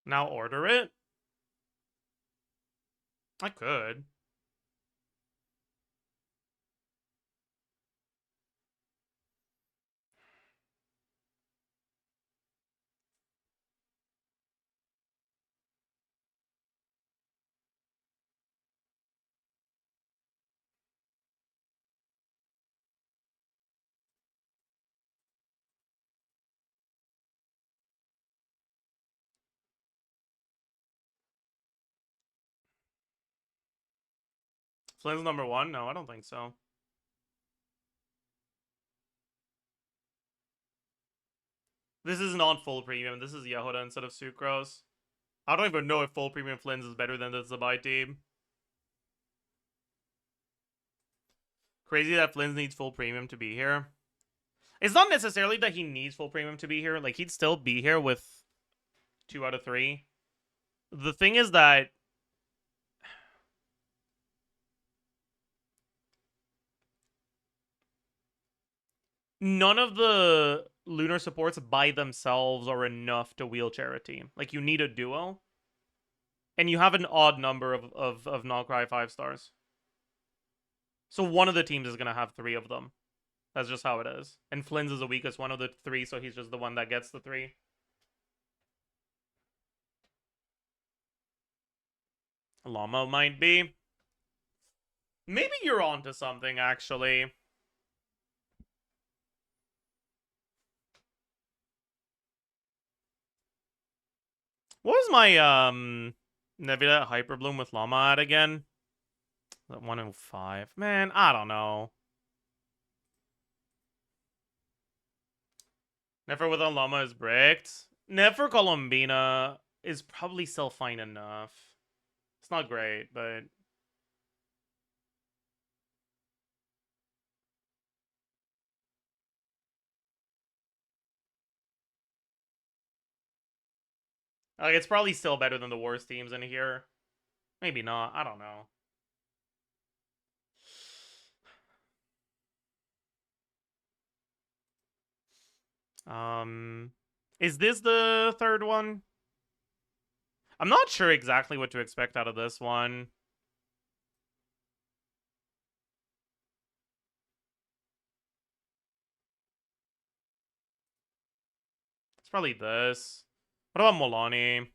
Now order it? I could. Flynn's number 1? No, I don't think so. This is not full premium. This is Yehuda instead of Sucrose. I don't even know if full premium Flynn's is better than the Zabai team. Crazy that Flynn's needs full premium to be here. It's not necessarily that he needs full premium to be here. Like, he'd still be here with 2 out of 3. The thing is that none of the lunar supports by themselves are enough to wheelchair a team. Like, you need a duo. And you have an odd number of Nalcry 5 stars. So one of the teams is going to have 3 of them. That's just how it is. And Flynn's is the weakest one of the 3, so he's just the one that gets the 3. Llama might be. Maybe you're onto something, actually. What was my, Nebula Hyperbloom with Llama at again? That 105. Man, I don't know. Nefer with a Llama is bricked. Nefer Colombina is probably still fine enough. It's not great, but... like, it's probably still better than the worst teams in here. Maybe not. I don't know. Is this the third one? I'm not sure exactly what to expect out of this one. It's probably this. What about Molani?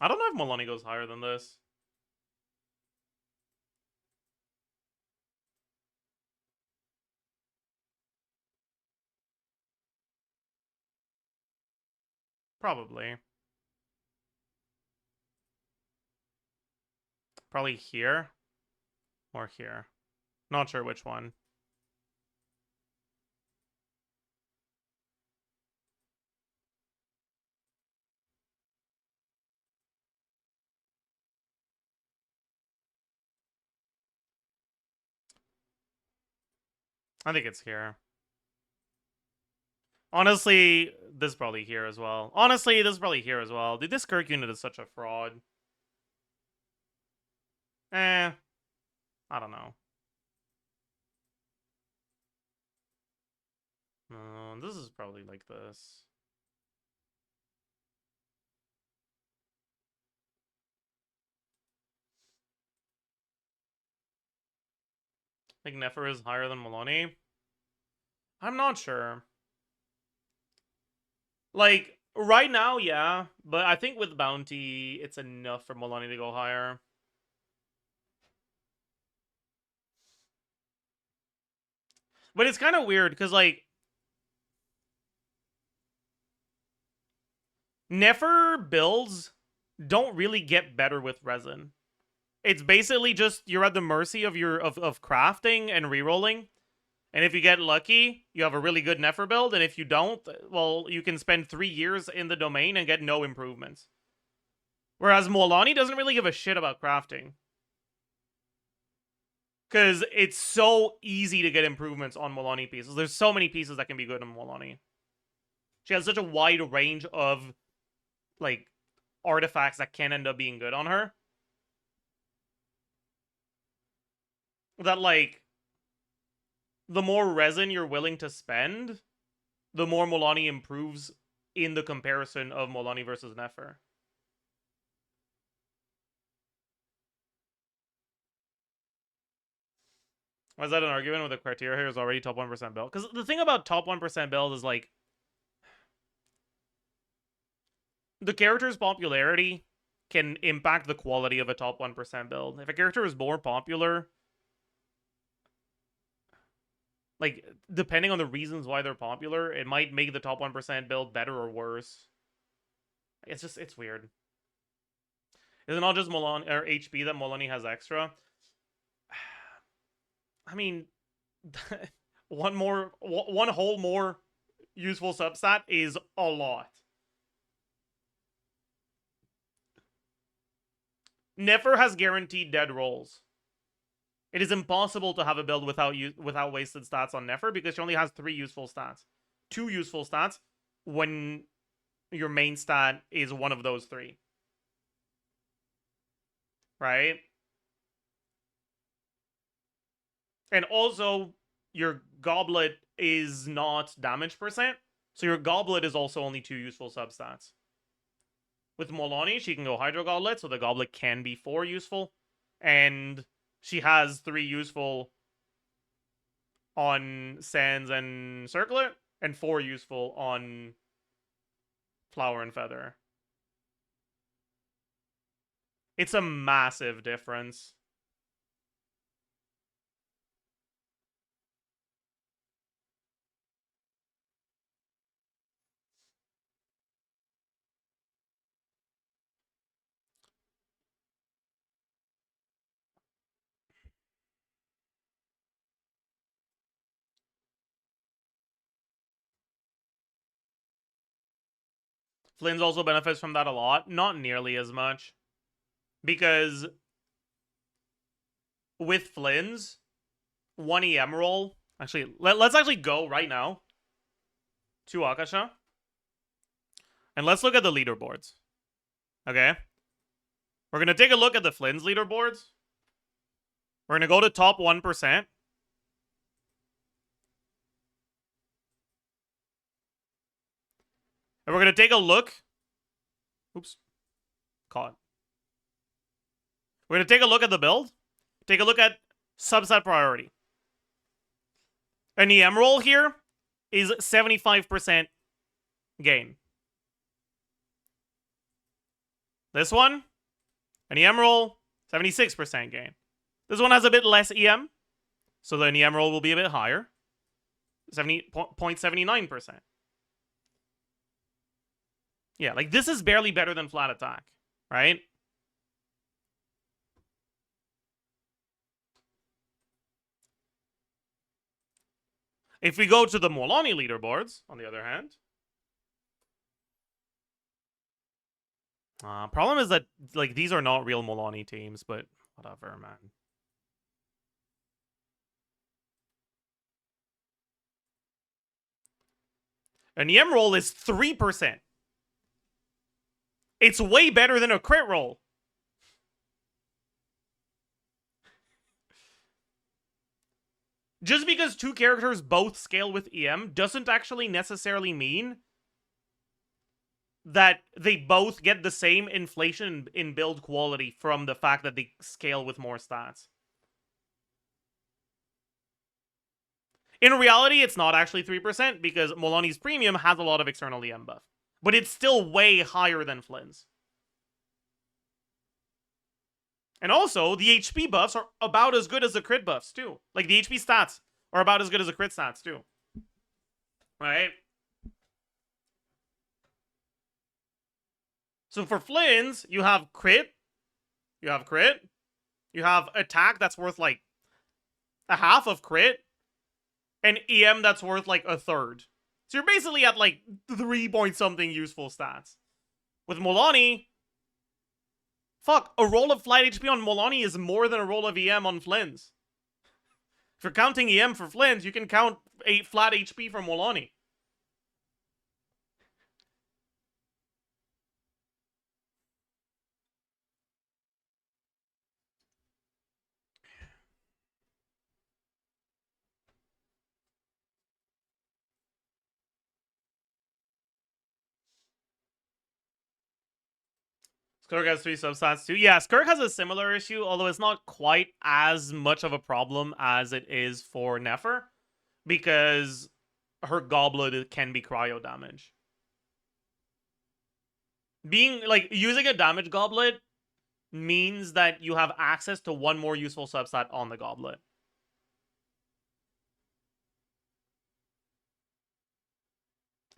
I don't know if Molani goes higher than this. Probably. Probably here. Or here. Not sure which one. I think it's here. Honestly, this is probably here as well. Honestly, this is probably here as well. Dude, this Kirk unit is such a fraud. I don't know. This is probably like this. I think Nefer is higher than Maloney. I'm not sure. Like, right now, yeah. But I think with Bounty, it's enough for Maloney to go higher. But it's kind of weird, because, like, Nefer builds don't really get better with resin. It's basically just you're at the mercy of your of crafting and rerolling. And if you get lucky, you have a really good Nefer build, and if you don't, well, you can spend 3 years in the domain and get no improvements. Whereas Molani doesn't really give a shit about crafting. Because it's so easy to get improvements on Molani pieces. There's so many pieces that can be good on Molani. She has such a wide range of, like, artifacts that can end up being good on her. That, like, the more resin you're willing to spend, the more Molani improves in the comparison of Molani versus Nefer. Was that an argument with the criteria here is already top 1% build? Because the thing about top 1% build is, like, the character's popularity can impact the quality of a top 1% build. If a character is more popular, like, depending on the reasons why they're popular, it might make the top 1% build better or worse. It's weird. Is it not just Molani or HP that Molani has extra? I mean, one whole more useful substat is a lot. Nefer has guaranteed dead rolls. It is impossible to have a build without wasted stats on Nefer because she only has 3 useful stats. 2 useful stats when your main stat is one of those 3. Right? And also, your goblet is not damage percent, so your goblet is also only 2 useful substats. With Molani, she can go Hydro Goblet, so the goblet can be 4 useful. And she has 3 useful on Sands and Circlet, and 4 useful on Flower and Feather. It's a massive difference. Flynn's also benefits from that a lot. Not nearly as much. Because with Flynn's, 1 EM roll... Actually, let's actually go right now to Akasha. And let's look at the leaderboards. Okay? We're going to take a look at the Flynn's leaderboards. We're going to go to top 1%. And we're going to take a look. Oops. Caught. We're going to take a look at the build. Take a look at subset priority. An EM roll here is 75% gain. This one, an EM roll, 76% gain. This one has a bit less EM, so the EM roll will be a bit higher. 0.79%. Yeah, like this is barely better than flat attack, right? If we go to the Molani leaderboards, on the other hand, problem is that like these are not real Molani teams, but whatever, man. An EM roll is 3%. It's way better than a crit roll. Just because two characters both scale with EM doesn't actually necessarily mean that they both get the same inflation in build quality from the fact that they scale with more stats. In reality, it's not actually 3% because Molani's Premium has a lot of external EM buff. But it's still way higher than Flynn's. And also, the HP buffs are about as good as the crit buffs, too. Like, the HP stats are about as good as the crit stats, too. Right? So for Flynn's, you have crit. You have attack that's worth, like, a half of crit. And EM that's worth, like, a third. So you're basically at, like, 3-point-something useful stats. With Molani, fuck, a roll of flat HP on Molani is more than a roll of EM on Flynn's. If you're counting EM for Flynn's, you can count a flat HP from Molani. Skirk has 3 substats too. Yeah, Skirk has a similar issue, although it's not quite as much of a problem as it is for Nefer, because her goblet can be cryo damage. Using a damage goblet means that you have access to one more useful substat on the goblet.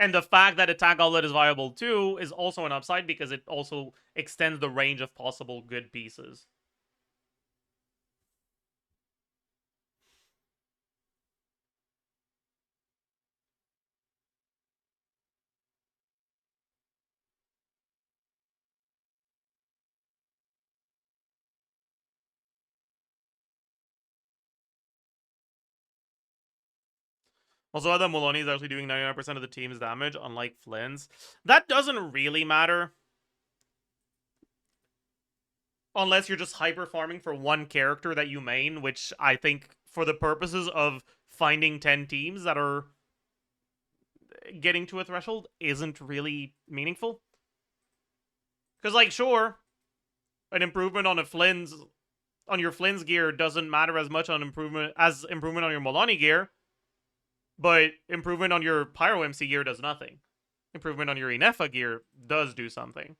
And the fact that attack goblet is viable too is also an upside because it also extends the range of possible good pieces. Also, that Molani is actually doing 99% of the team's damage, unlike Flynn's. That doesn't really matter. Unless you're just hyper farming for one character that you main, which I think for the purposes of finding 10 teams that are getting to a threshold isn't really meaningful. Because, like, sure, an improvement on your Flynn's gear doesn't matter as much on improvement on your Molani gear, but improvement on your Pyro MC gear does nothing. Improvement on your Inefa gear does do something.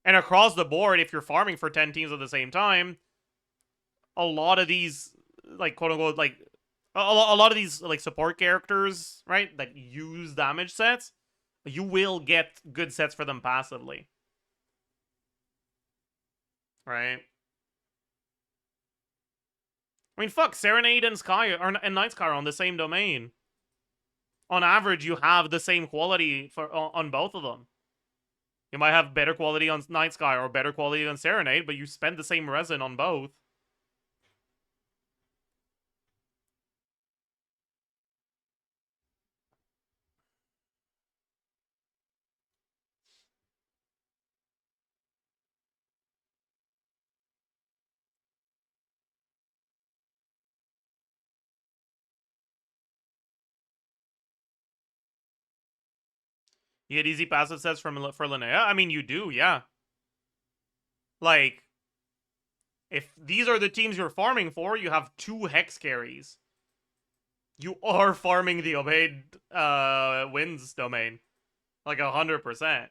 And across the board, if you're farming for 10 teams at the same time, a lot of these, like, quote-unquote, like, a lot of these, like, support characters, right, that use damage sets, you will get good sets for them passively. Right? I mean, fuck, Serenade and Night Sky are on the same domain. On average, you have the same quality on both of them. You might have better quality on Night Sky or better quality on Serenade, but you spend the same resin on both. You get easy passive sets for Linnea? I mean, you do, yeah. Like, if these are the teams you're farming for, you have 2 Hex carries. You are farming the Obeyed Winds domain. Like, 100%.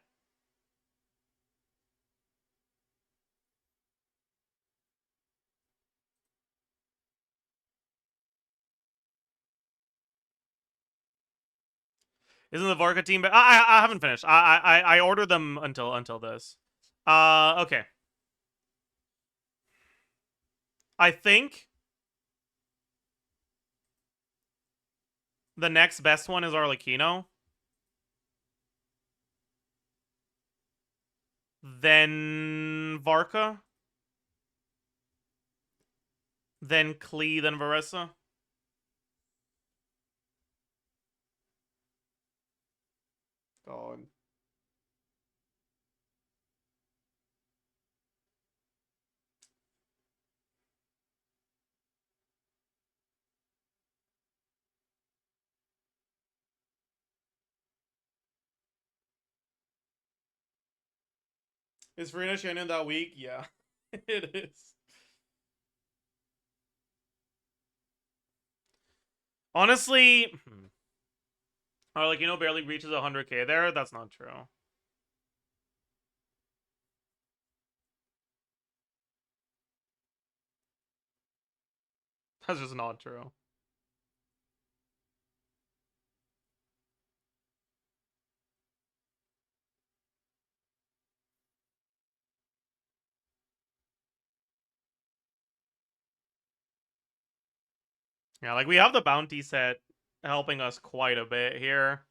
Isn't the Varka team? But I haven't finished. I ordered them until this. Okay. I think the next best one is Arlecchino. Then Varka. Then Klee, then Varessa. God. Is Farina Shannon that week? Yeah, it is. Honestly, or like, you know, barely reaches 100K there. That's not true. That's just not true. Yeah, like we have the bounty set helping us quite a bit here.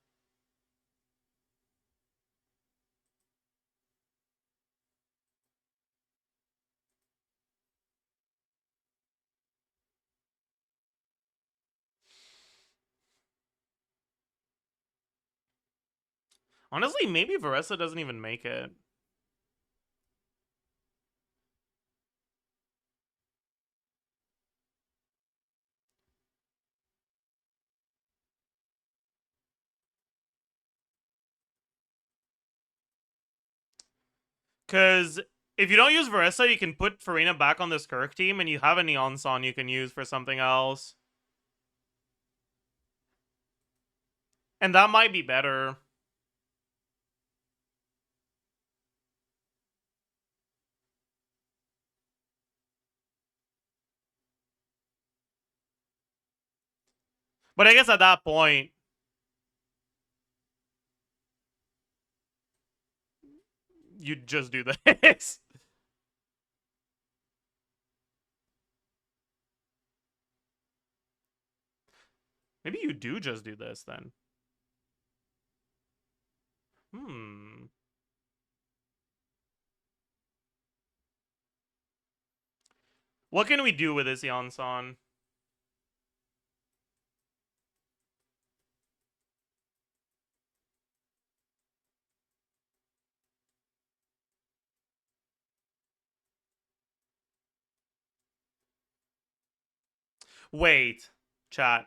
Honestly, maybe Varessa doesn't even make it. Because if you don't use Varessa, you can put Farina back on this Kirk team, and you have a Neon Son you can use for something else. And that might be better. But I guess at that point, you'd just do this. Maybe you do just do this then. What can we do with this Yansan? Wait, chat.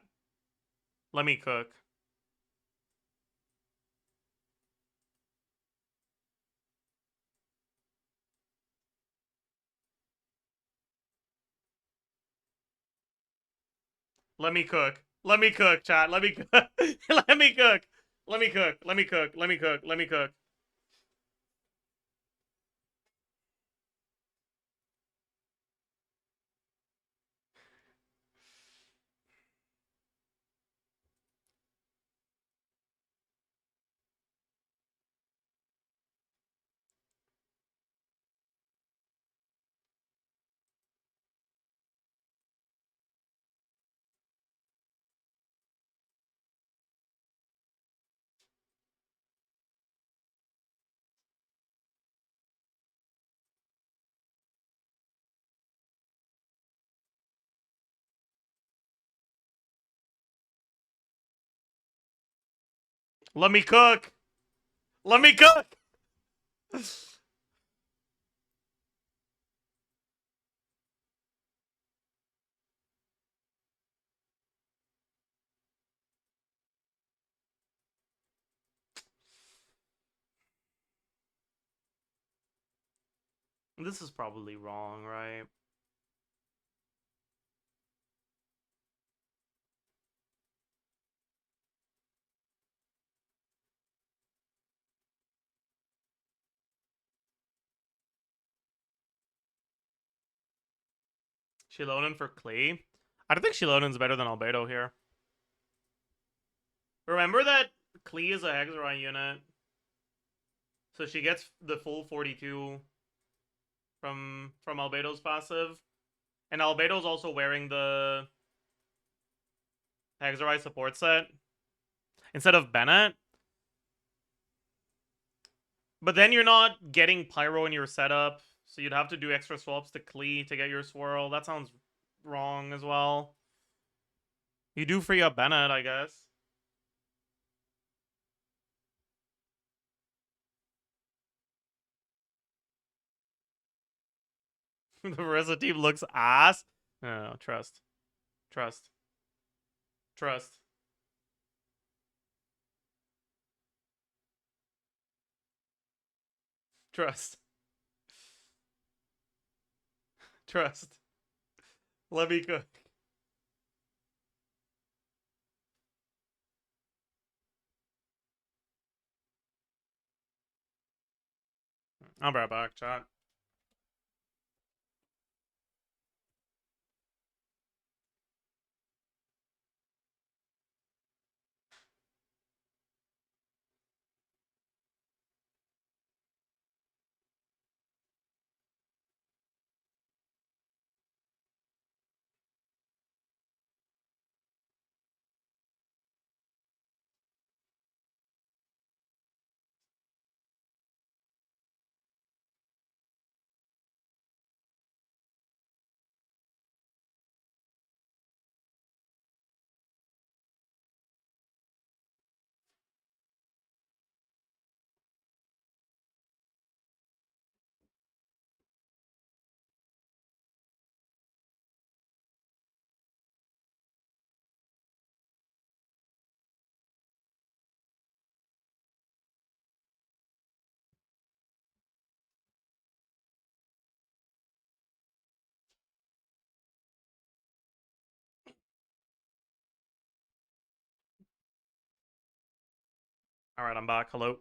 Let me cook. Let me cook. Let me cook, chat. Let me cook. Let me cook. Let me cook. Let me cook. Let me cook. Let me cook. Let me cook. Let me cook. This is probably wrong, right? Shilonen for Klee. I don't think Shilonen's better than Albedo here. Remember that Klee is a Hexarai unit. So she gets the full 42 from Albedo's passive. And Albedo's also wearing the Hexarai support set instead of Bennett. But then you're not getting Pyro in your setup, so you'd have to do extra swaps to Klee to get your swirl. That sounds wrong as well. You do free up Bennett, I guess. The rest of the team looks ass. No, trust. Trust. Trust. Trust. Trust. Let me cook. I'll be right back, chat. Alright, I'm back. Hello.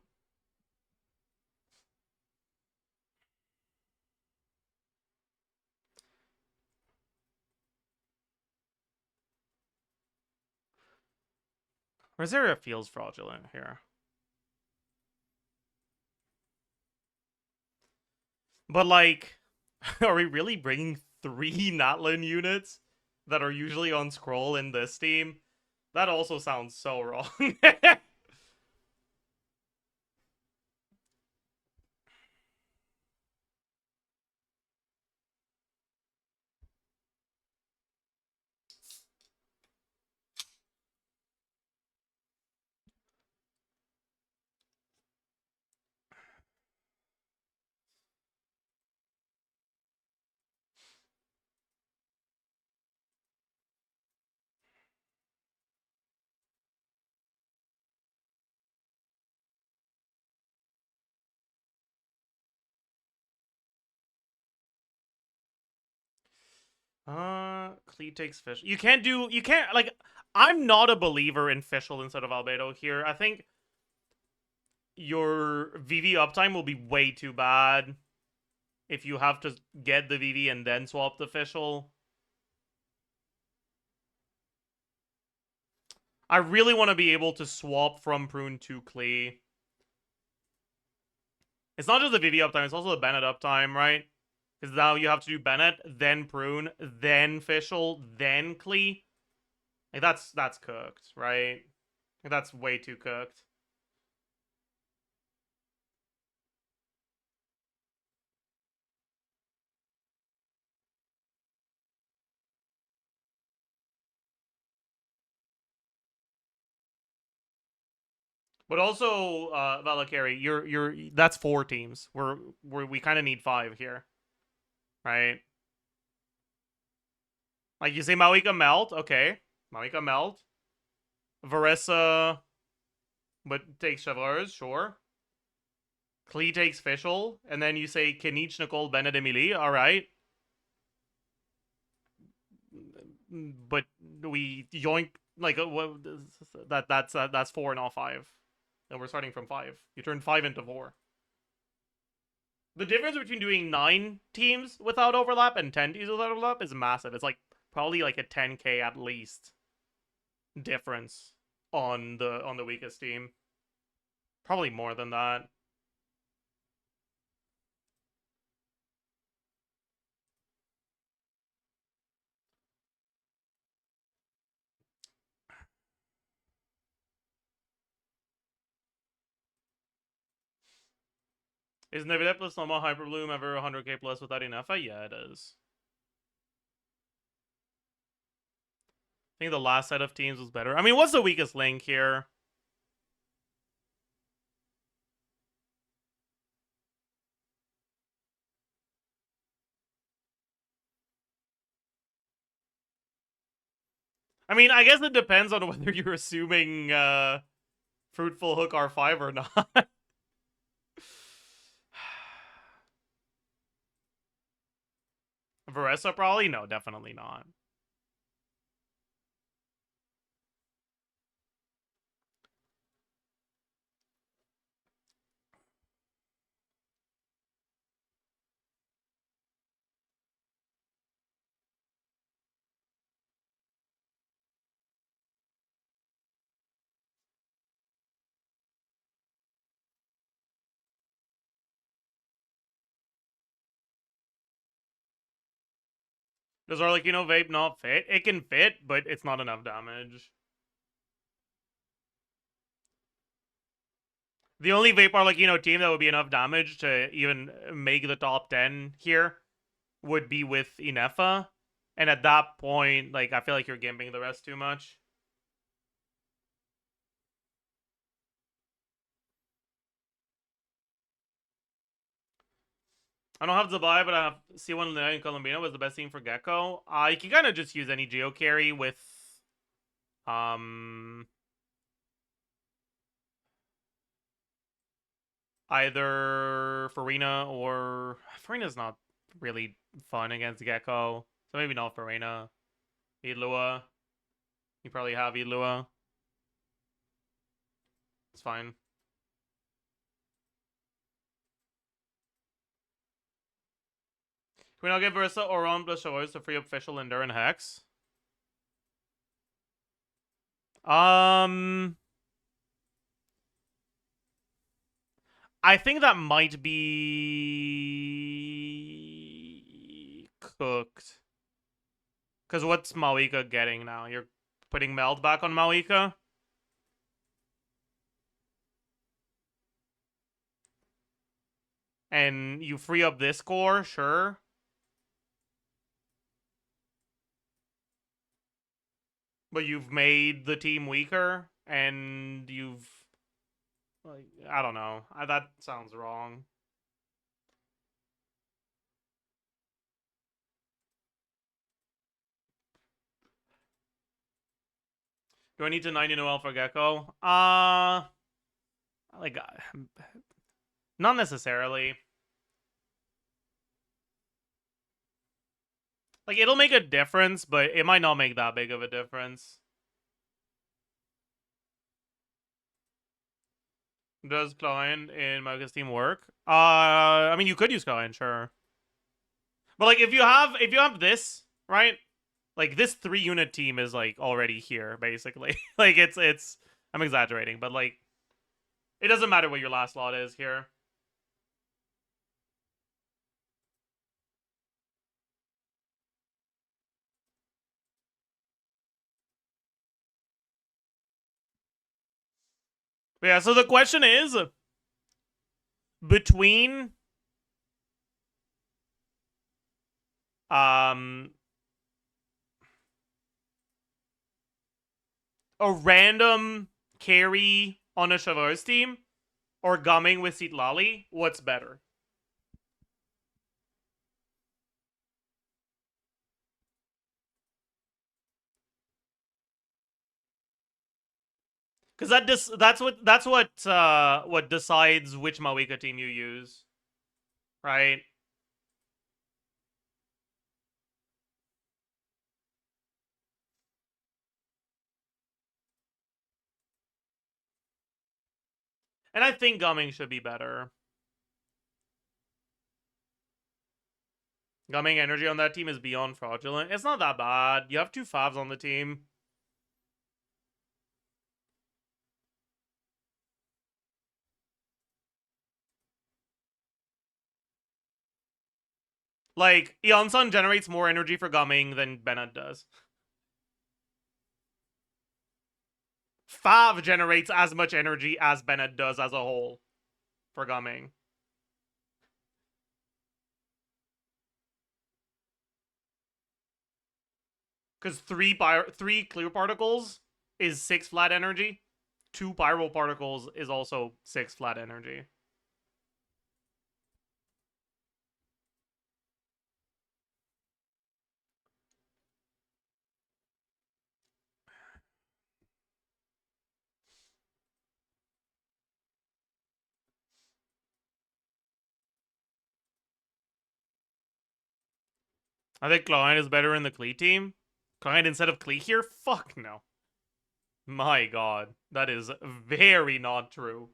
Rosaria feels fraudulent here. But, like, are we really bringing 3 Natlin units that are usually on scroll in this team? That also sounds so wrong. Clee takes fish. You can't, like, I'm not a believer in Fischl instead of Albedo here. I think your VV uptime will be way too bad if you have to get the VV and then swap the Fischl. I really want to be able to swap from Prune to Clee. It's not just the VV uptime, it's also the Bennett uptime, right? Because now you have to do Bennett, then Prune, then Fischl, then Clee. Like, that's cooked, right? Like, that's way too cooked. But also, Valkyrie, that's 4 teams. We kind of need 5 here, right? Like, you say Mawika Melt, okay. Mawika Melt. Varessa, but takes Chevreurs, sure. Klee takes Fischl, and then you say Kinich, Nicole, Bennett, Emily, alright. But we yoink, like, that's 4 and all 5. And we're starting from 5. You turn 5 into 4. The difference between doing 9 teams without overlap and 10 teams without overlap is massive. It's like probably like a 10k at least difference on the weakest team. Probably more than that. Is Nevidep plus Normal Hyperbloom ever 100k plus without enough? Yeah, it is. I think the last set of teams was better. I mean, what's the weakest link here? I mean, I guess it depends on whether you're assuming Fruitful Hook R5 or not. Varessa probably? No, definitely not. Does Arlecchino Vape not fit? It can fit, but it's not enough damage. The only Vape Arlecchino team that would be enough damage to even make the top 10 here would be with Inefa. And at that point, like, I feel like you're gimping the rest too much. I don't have Zabai, but I have C1 and Columbina was the best team for Gecko. You can kind of just use any Geo carry with either Farina or Farina's not really fun against Gecko, so maybe not Farina. Ilua. You probably have Ilua. It's fine. Can we not get Versa or Ron plus Chavois to free up Official, Endur, and Hex? I think that might be cooked. Because what's Malika getting now? You're putting Meld back on Malika? And you free up this core, sure. But you've made the team weaker, and you've... Like, I don't know. That sounds wrong. Do I need to 90 Noel for Gecko? Like, not necessarily. Like, it'll make a difference, but it might not make that big of a difference. Does Klein in Marcus team work? I mean, you could use Klein, sure. But like, if you have this, right? Like, this 3-unit team is like already here, basically. Like, it's. I'm exaggerating, but like, it doesn't matter what your last lot is here. But yeah, so the question is between a random carry on a Chavois team or gumming with Sitlali, what's better? Because that's what decides which Mawika team you use, right? And I think gumming should be better. Gumming energy on that team is beyond fraudulent. It's not that bad. You have 2 favs on the team. Like, Eonsun generates more energy for gumming than Bennett does. Fav generates as much energy as Bennett does as a whole for gumming. Because 3 clear particles is 6 flat energy. 2 pyro particles is also 6 flat energy. I think Klein is better in the Klee team. Klein instead of Klee here? Fuck no. My god. That is very not true.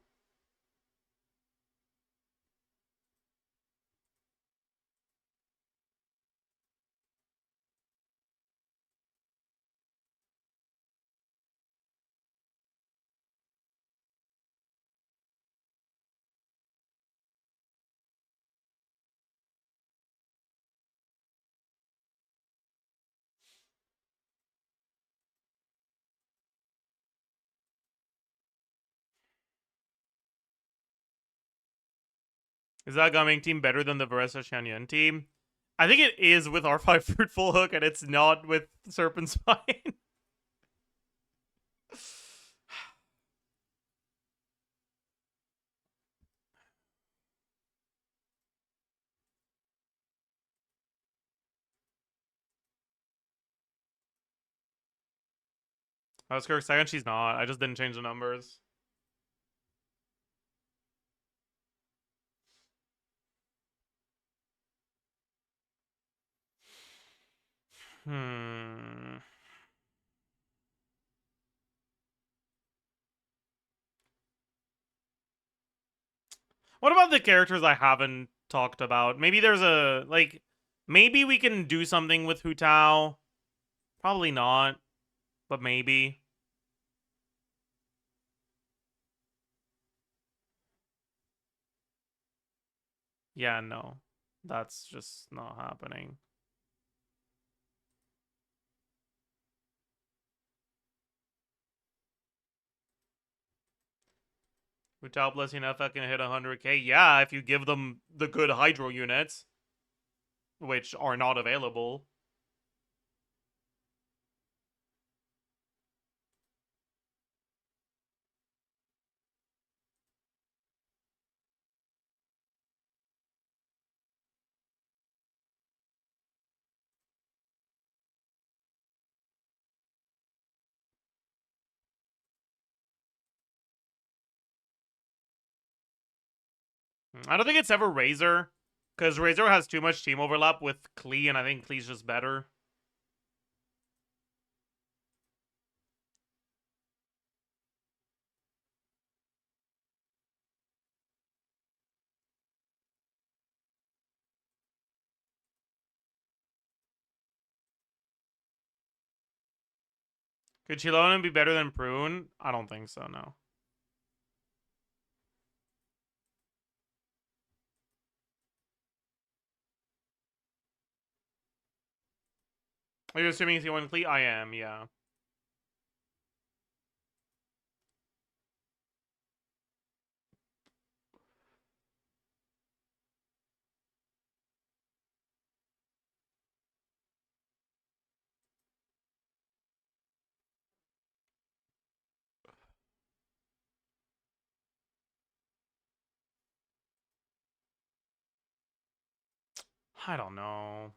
Is that Gaming team better than the Varesa Shanyan team? I think it is with R5 Fruitful Hook, and it's not with Serpent Spine. I was correct second, she's not. I just didn't change the numbers. Hmm. What about the characters I haven't talked about? Maybe there's a, like, maybe we can do something with Hu Tao. Probably not, but maybe. Yeah, no. That's just not happening. Hu Tao plus enough I can hit 100k. Yeah, if you give them the good Hydro units, which are not available. I don't think it's ever Razor, because Razor has too much team overlap with Klee, and I think Klee's just better. Could Chilonen be better than Prune? I don't think so, no. Are you assuming he won Klee? I am, yeah. I don't know.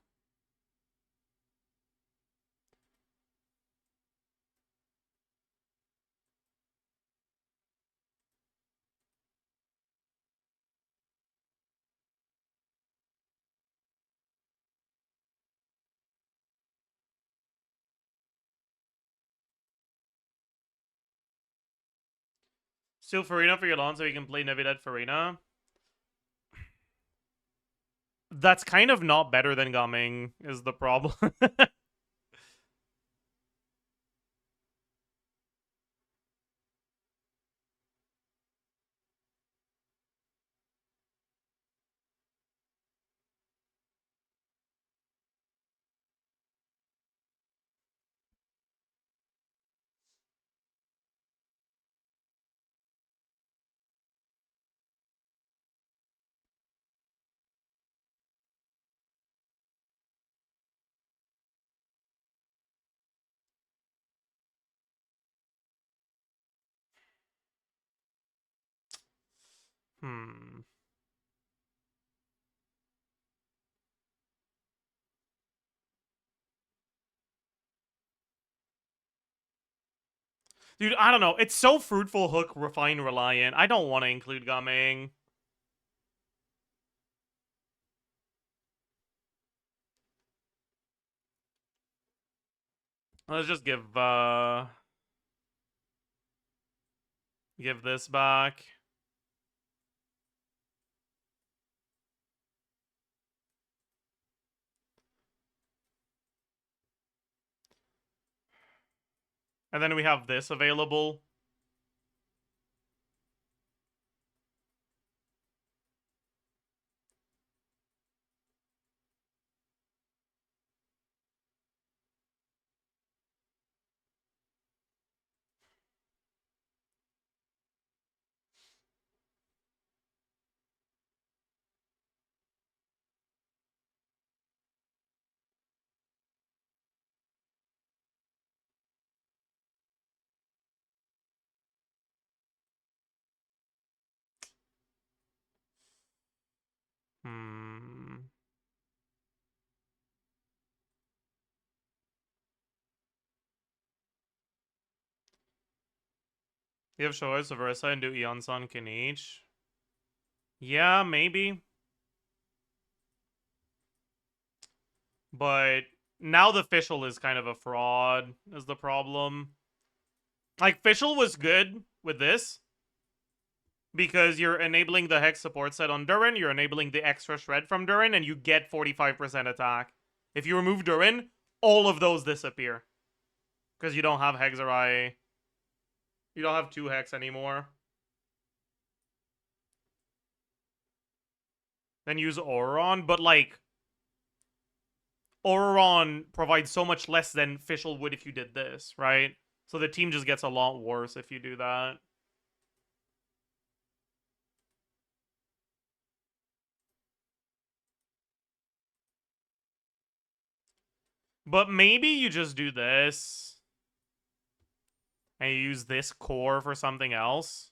Still Farina for Yolon so you can play Navidad Farina. That's kind of not better than Gaming, is the problem. Hmm. Dude, I don't know. It's so Fruitful Hook, Refine, Reliant. I don't want to include Gaming. Let's just give this back. And then we have this available. Hmm. You have choice of Versa and do Eon-san Kinich. Yeah, maybe. But now the Fischl is kind of a fraud, is the problem. Like, Fischl was good with this, because you're enabling the Hex support set on Durin, you're enabling the extra shred from Durin, and you get 45% attack. If you remove Durin, all of those disappear. Because you don't have Hexerai. You don't have 2 Hex anymore. Then use Auron, but like... Auron provides so much less than Fischl would if you did this, right? So the team just gets a lot worse if you do that. But maybe you just do this. And you use this core for something else.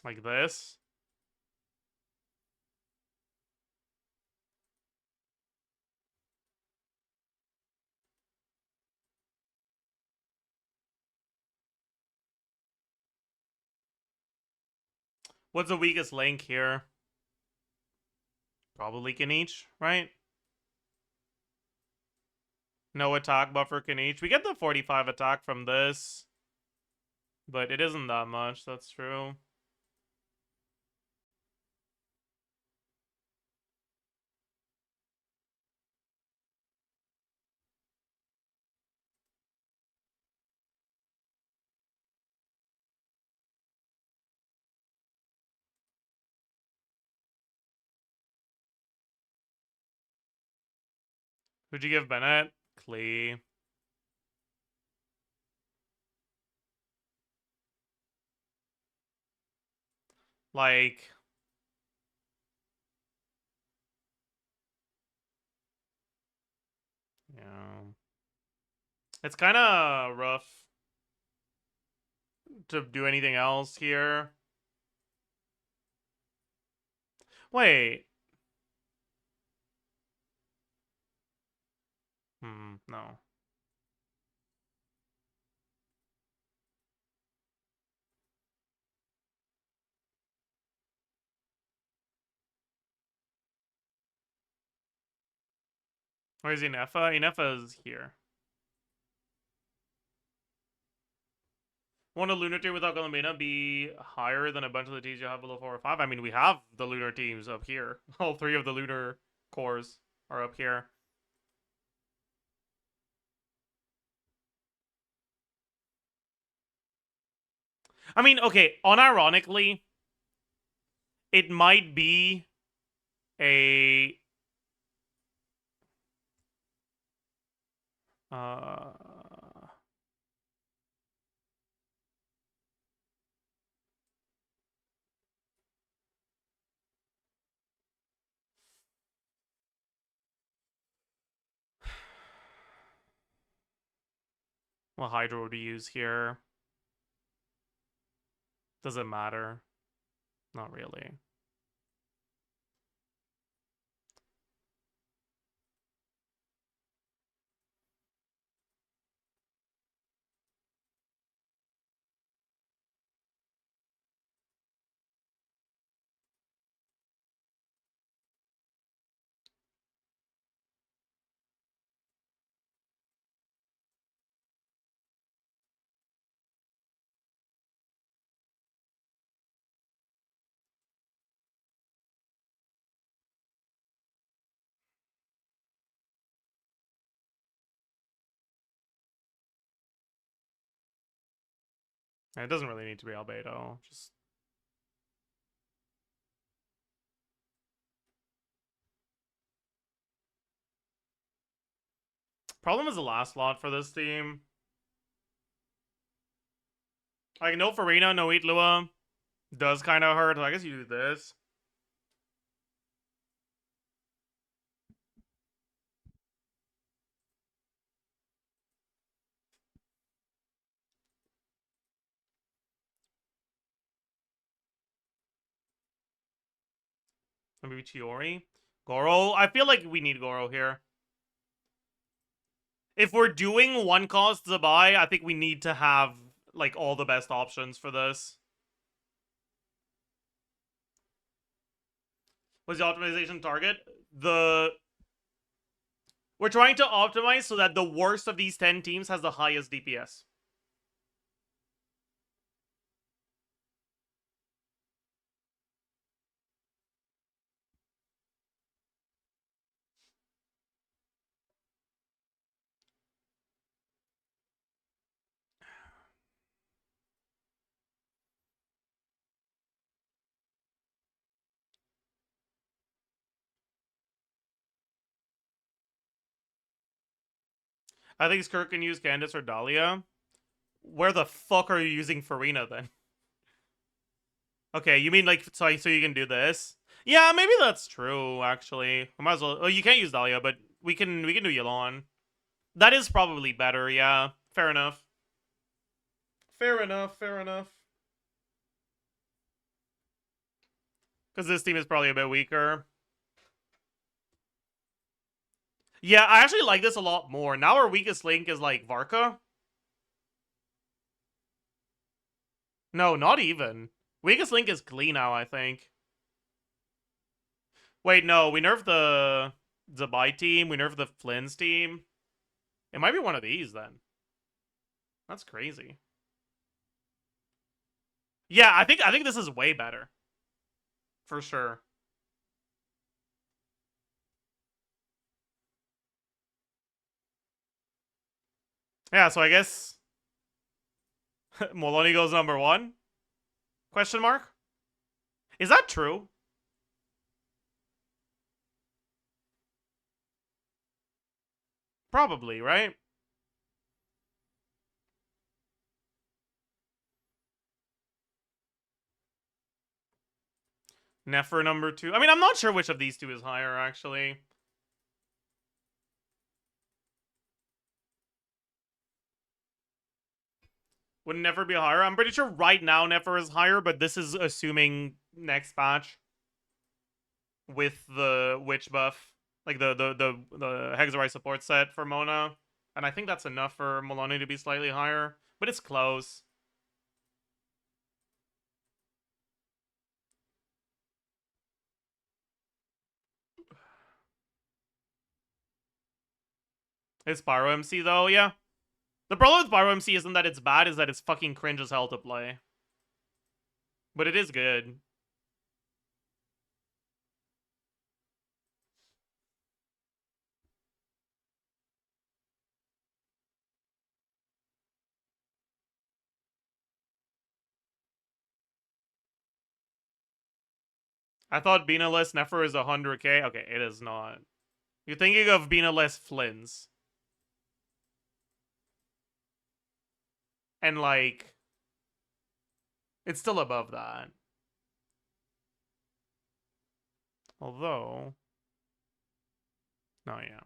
Like this. What's the weakest link here? Probably Kinich, right? No attack buffer Kinich. We get the 45 attack from this. But it isn't that much, that's true. Who'd you give Bennett? Klee. Like... Yeah. It's kind of rough to do anything else here. Wait. No. Where's Inefa? Inefa's here. Won't a lunar team without Galambina be higher than a bunch of the teams you have below 4 or 5? I mean, we have the lunar teams up here. All 3 of the lunar cores are up here. I mean, okay, unironically, it might be a... What Hydro to use here? Does it matter? Not really. It doesn't really need to be Albedo. Just problem is the last slot for this team. Like no Farina, no Eat Lua does kind of hurt. I guess you do this. Maybe Chiori. Goro. I feel like we need Goro here. If we're doing one cost Zabai, I think we need to have like all the best options for this. What's the optimization target? We're trying to optimize so that the worst of these 10 teams has the highest DPS. I think Skirk can use Candace or Dahlia. Where the fuck are you using Farina then? Okay, you mean like so you can do this? Yeah, maybe that's true. Actually, I might as well. Oh, you can't use Dahlia, but we can do Yulon. That is probably better. Yeah, fair enough. Fair enough. Fair enough. Because this team is probably a bit weaker. Yeah, I actually like this a lot more. Now our weakest link is like Varka. No, not even. Weakest link is Klee now, I think. Wait, no, we nerfed the Zabai team, we nerfed the Flynn's team. It might be one of these then. That's crazy. Yeah, I think this is way better. For sure. Yeah, so I guess Moloni goes number 1? Question mark? Is that true? Probably, right? Nefer number 2. I mean, I'm not sure which of these two is higher, actually. Would Nefer be higher? I'm pretty sure right now Nefer is higher, but this is assuming next patch with the witch buff, like the Hexarai support set for Mona, and I think that's enough for Maloney to be slightly higher, but it's close. It's Pyro MC though, yeah. The problem with Pyro MC isn't that it's bad, is that it's fucking cringe as hell to play. But it is good. I thought Beana-less Nefer is 100k. Okay, it is not. You're thinking of Beana-less Flynn's. And like, it's still above that. Although, oh yeah.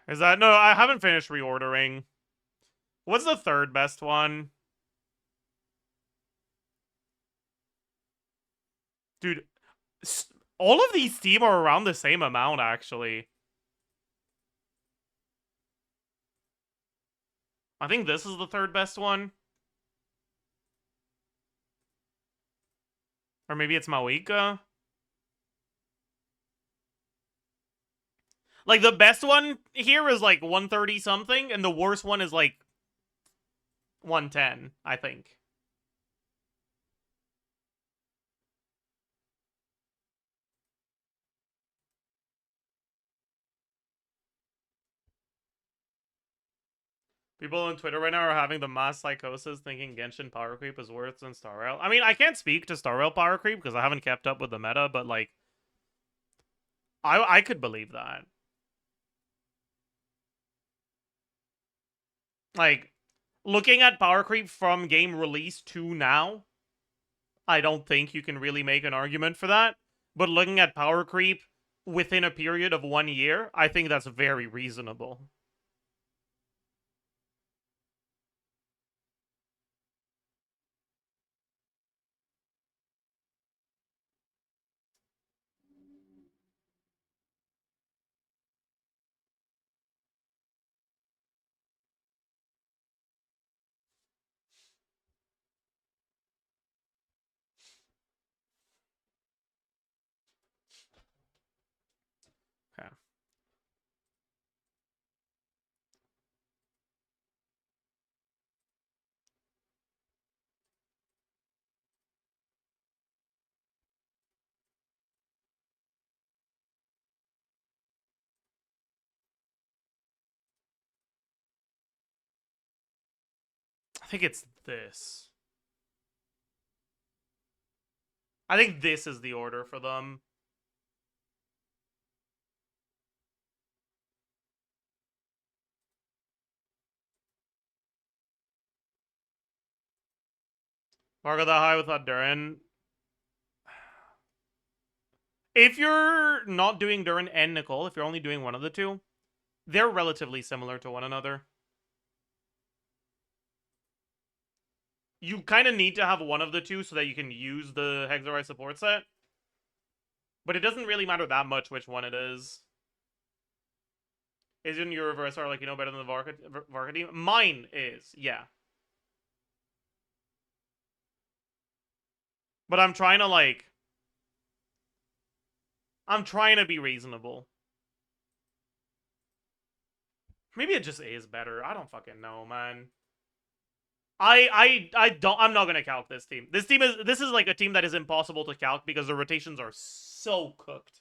Is that no? I haven't finished reordering. What's the third best one? Dude, all of these team are around the same amount, actually. I think this is the third best one. Or maybe it's Mawika. Like, the best one here is like 130 something, and the worst one is like 110, I think. People on Twitter right now are having the mass psychosis thinking Genshin power creep is worse than Star Rail. I mean, I can't speak to Star Rail power creep because I haven't kept up with the meta, but like, I could believe that. Like, looking at power creep from game release to now, I don't think you can really make an argument for that. But looking at power creep within a period of 1 year, I think that's very reasonable. Okay. I think it's this. I think this is the order for them. Margo that high without Durin. If you're not doing Durin and Nicole, if you're only doing one of the two, they're relatively similar to one another. You kind of need to have one of the two so that you can use the Hexarai support set. But it doesn't really matter that much which one it is. Isn't your reverse R like, you know, better than the Varka team? Mine is, yeah. But I'm trying to, like... I'm trying to be reasonable. Maybe it just is better. I don't fucking know, man. I'm not gonna calc this team. This is like a team that is impossible to calc because the rotations are so cooked.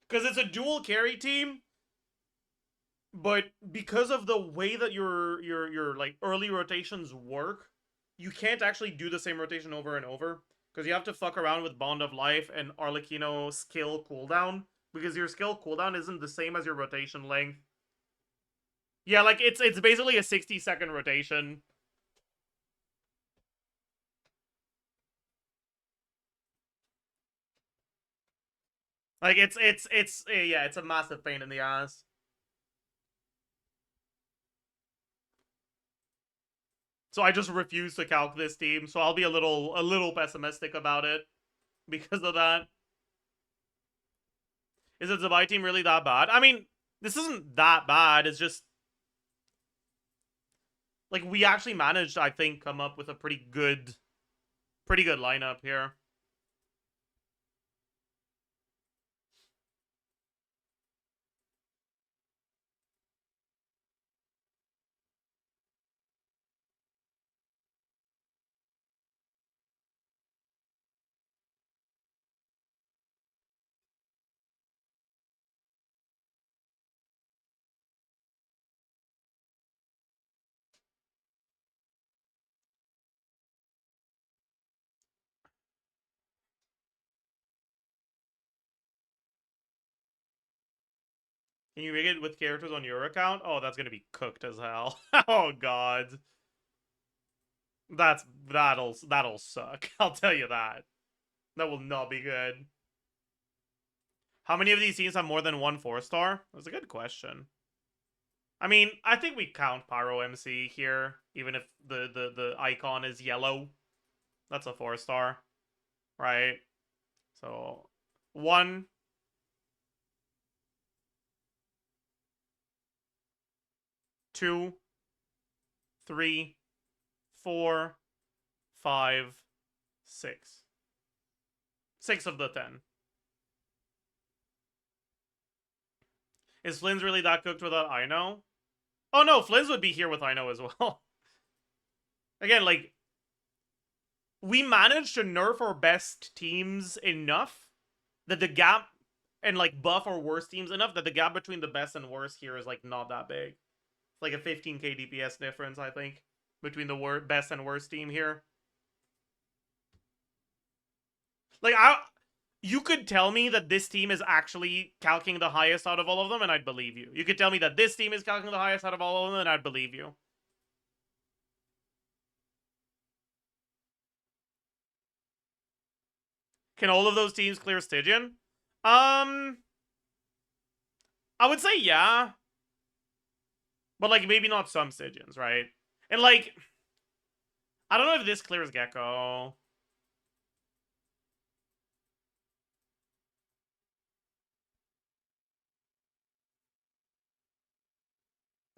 Because it's a dual carry team, but because of the way that your like early rotations work, you can't actually do the same rotation over and over. Because you have to fuck around with Bond of Life and Arlecchino skill cooldown. Because your skill cooldown isn't the same as your rotation length. Yeah, like it's basically a 60-second rotation. Like yeah, it's a massive pain in the ass. So I just refuse to calc this team. So I'll be a little pessimistic about it because of that. Is the Zabai team really that bad? I mean, this isn't that bad. It's just like we actually managed, I think, come up with a pretty good lineup here. Can you make it with characters on your account? Oh, that's gonna be cooked as hell. Oh god. That'll suck. I'll tell you that. That will not be good. How many of these teams have more than one 4-star? That's a good question. I mean, I think we count Pyro MC here, even if the icon is yellow. That's a 4-star, right? So 1, 2, 3, 4, 5, 6. 6 of the 10. Is Flynn's really that cooked without I know? Oh no, Flynn's would be here with Ino as well. Again, like, we managed to nerf our best teams enough that the gap, and like buff our worst teams enough that the gap between the best and worst here is like not that big. It's like a 15k DPS difference, I think, between the best and worst team here. Like, you could tell me that this team is actually calcing the highest out of all of them, and I'd believe you. You could tell me that this team is calcing the highest out of all of them, and I'd believe you. Can all of those teams clear Stygian? I would say yeah. But, like, maybe not some Stygians, right? And, like, I don't know if this clears Gecko.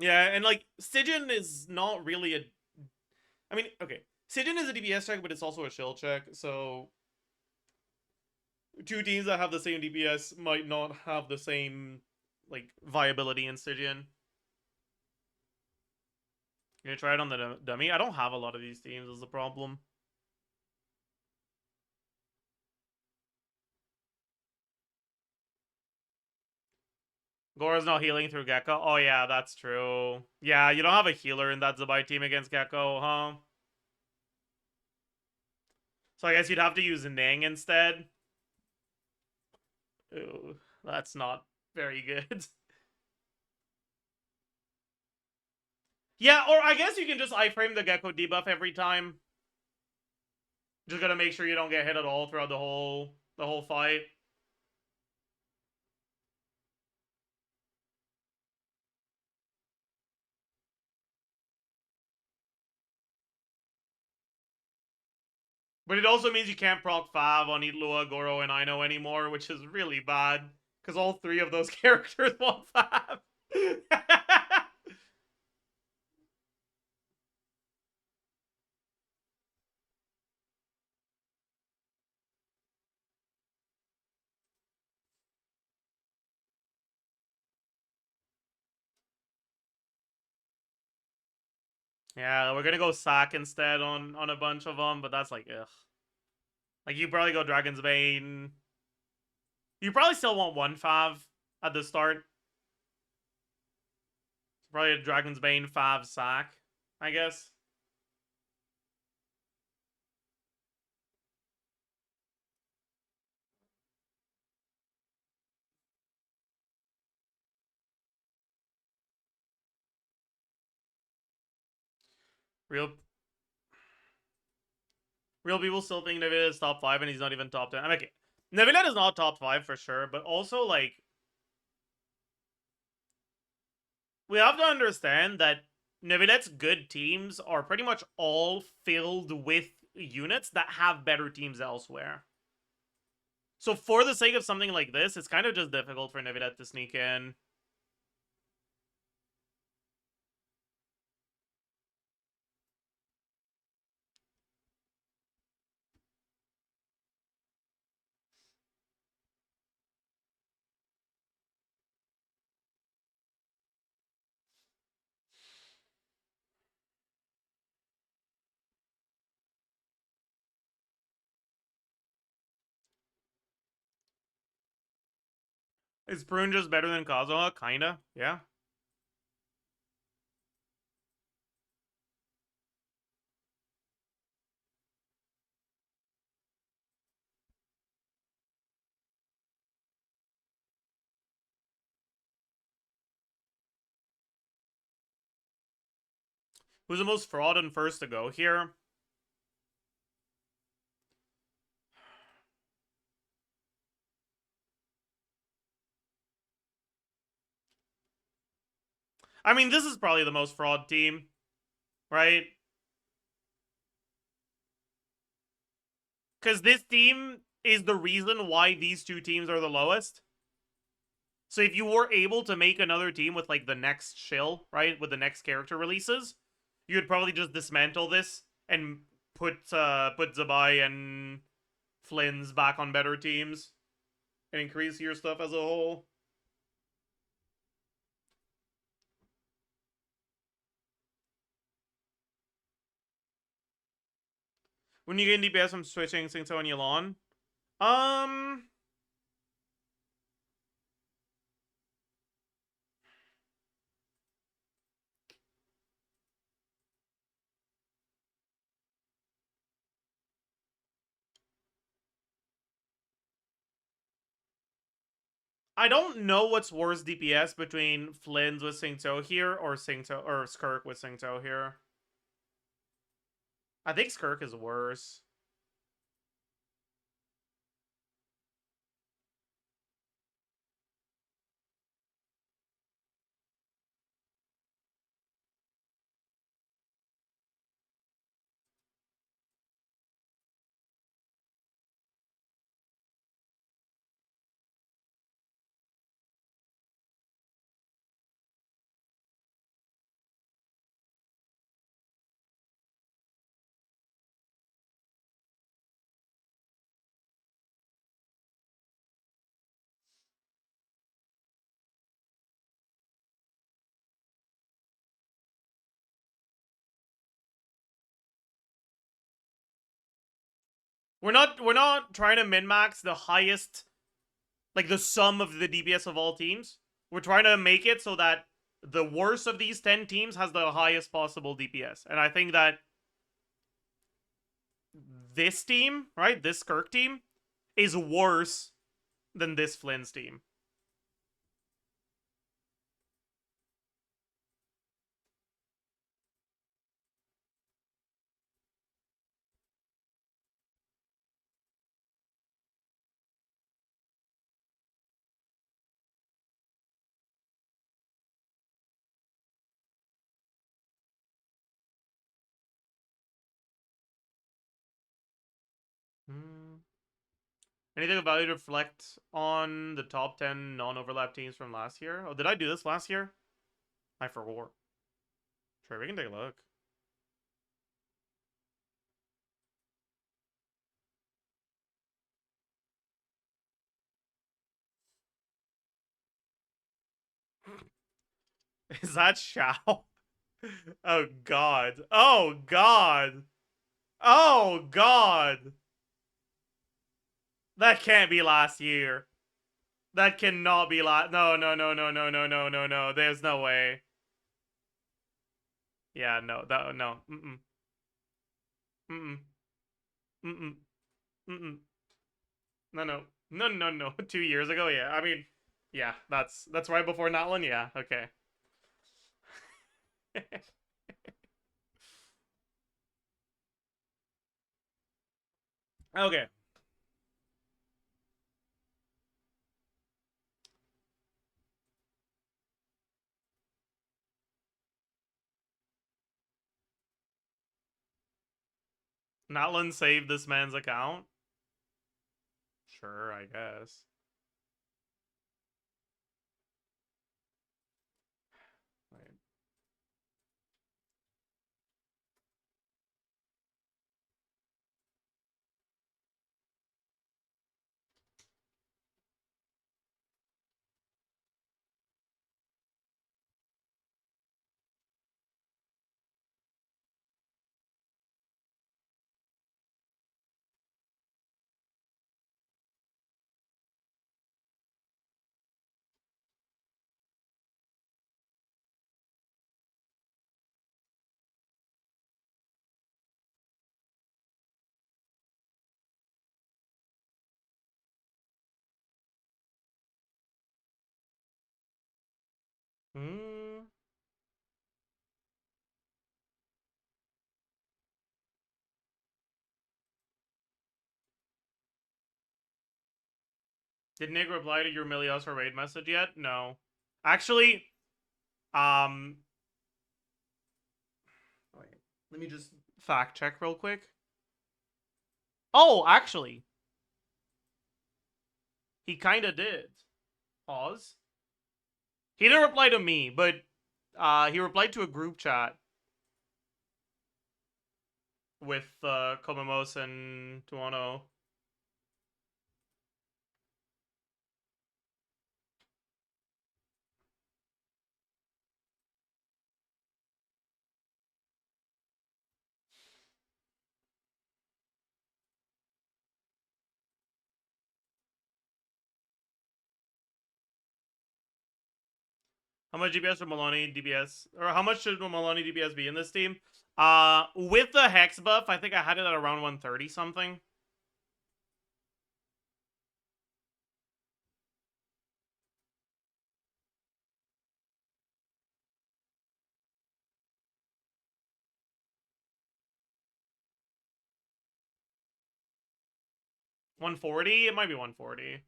Yeah, and, like, Stygian is not really a... I mean, okay. Stygian is a DPS check, but it's also a shield check, so... two teams that have the same DPS might not have the same, like, viability in Stygian. You gonna try it on the dummy? I don't have a lot of these teams, is the problem. Gora's not healing through Gecko. Oh yeah, that's true. Yeah, you don't have a healer in that Zabai team against Gecko, huh? So I guess you'd have to use Ning instead. Ooh, that's not very good. Yeah, or I guess you can just iframe the Gecko debuff every time. Just gotta make sure you don't get hit at all throughout the whole fight. But it also means you can't proc 5 on Itlua, Goro, and Ino anymore, which is really bad. Because all three of those characters want 5. Yeah, we're gonna go Sack instead on a bunch of them, but that's like, ugh. Like, you probably go Dragon's Bane. You probably still want 1-5 at the start. Probably a Dragon's Bane 5 Sack, I guess. Real people still think Navidad is top 5 and he's not even top 10. I mean, okay, Navidad is not top 5 for sure, but also, like, we have to understand that Navidad's good teams are pretty much all filled with units that have better teams elsewhere. So for the sake of something like this, it's kind of just difficult for Navidad to sneak in. Is Prune just better than Kazuha? Kinda, yeah. Who's the most fraud and first to go here? I mean, this is probably the most fraud team, right? Because this team is the reason why these two teams are the lowest. So if you were able to make another team with, like, the next shill, right? With the next character releases, you would probably just dismantle this and put Zabai and Flynn's back on better teams and increase your stuff as a whole. When you gain DPS from switching Singto and Yulon? Um... I don't know what's worse DPS between Flynn's with Singto here or Singto or Skirk with Singto here. I think Skirk is worse. We're not trying to min-max the highest, like the sum of the DPS of all teams. We're trying to make it so that the worst of these 10 teams has the highest possible DPS. And I think that this team, right, this Skirk team, is worse than this Flynn's team. Anything of value to reflect on the top 10 non-overlap teams from last year? Oh, did I do this last year? I forgot. Sure, we can take a look. Is that Shao? Oh god. Oh god. Oh god. That can't be last year. That cannot be last. No, no, no, no, no, no, no, no, no. There's no way. Yeah, no. That no. Mm-mm. Mm-mm. Mm-mm. Mm-mm. No, no. No, no, no. 2 years ago, yeah. I mean, yeah, that's right before Natlan, yeah. Okay. Okay. Natlan saved this man's account? Sure, I guess. Wait. Hmm. Did Nick reply to your Milios raid message yet? No. Actually, wait. Let me just fact check real quick. Oh, actually, he kind of did. Pause. He didn't reply to me, but he replied to a group chat with Komamos and Tuano. How much DPS should Maloney DPS, or how much should Maloney DPS be in this team? With the Hex buff, I think I had it at around 130 something. $140? It might be 140.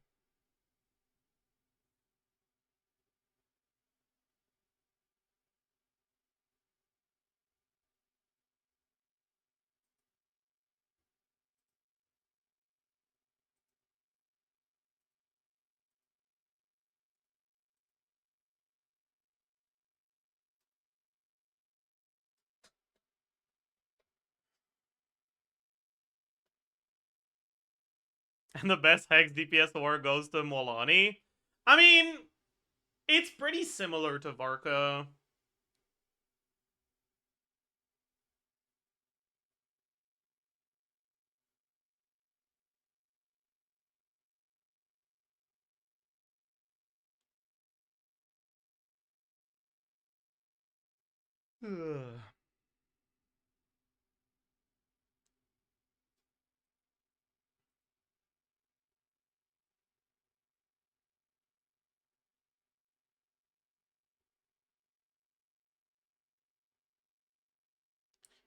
And the best Hex DPS award goes to Molani. I mean, it's pretty similar to Varka.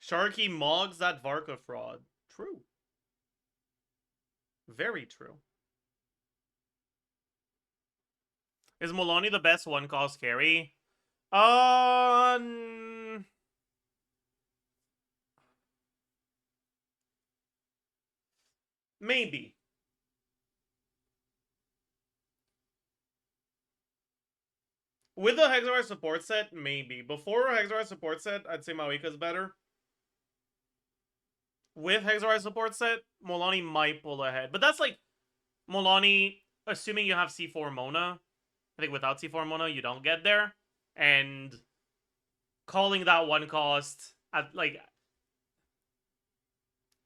Sharky Moggs that Varka fraud. True. Very true. Is Molani the best one-cost carry? Maybe. With the Hexar support set, maybe. Before Hexar support set, I'd say Mawika's better. With Hexar support set, Molani might pull ahead. But that's like Molani, assuming you have C4 Mona. I think without C4 Mona, you don't get there. And calling that one cost at like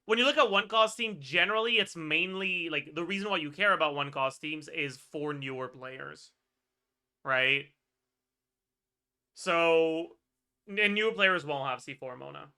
when you look at one cost team, generally it's mainly like the reason why you care about one cost teams is for newer players. Right? So and newer players won't have C4 Mona.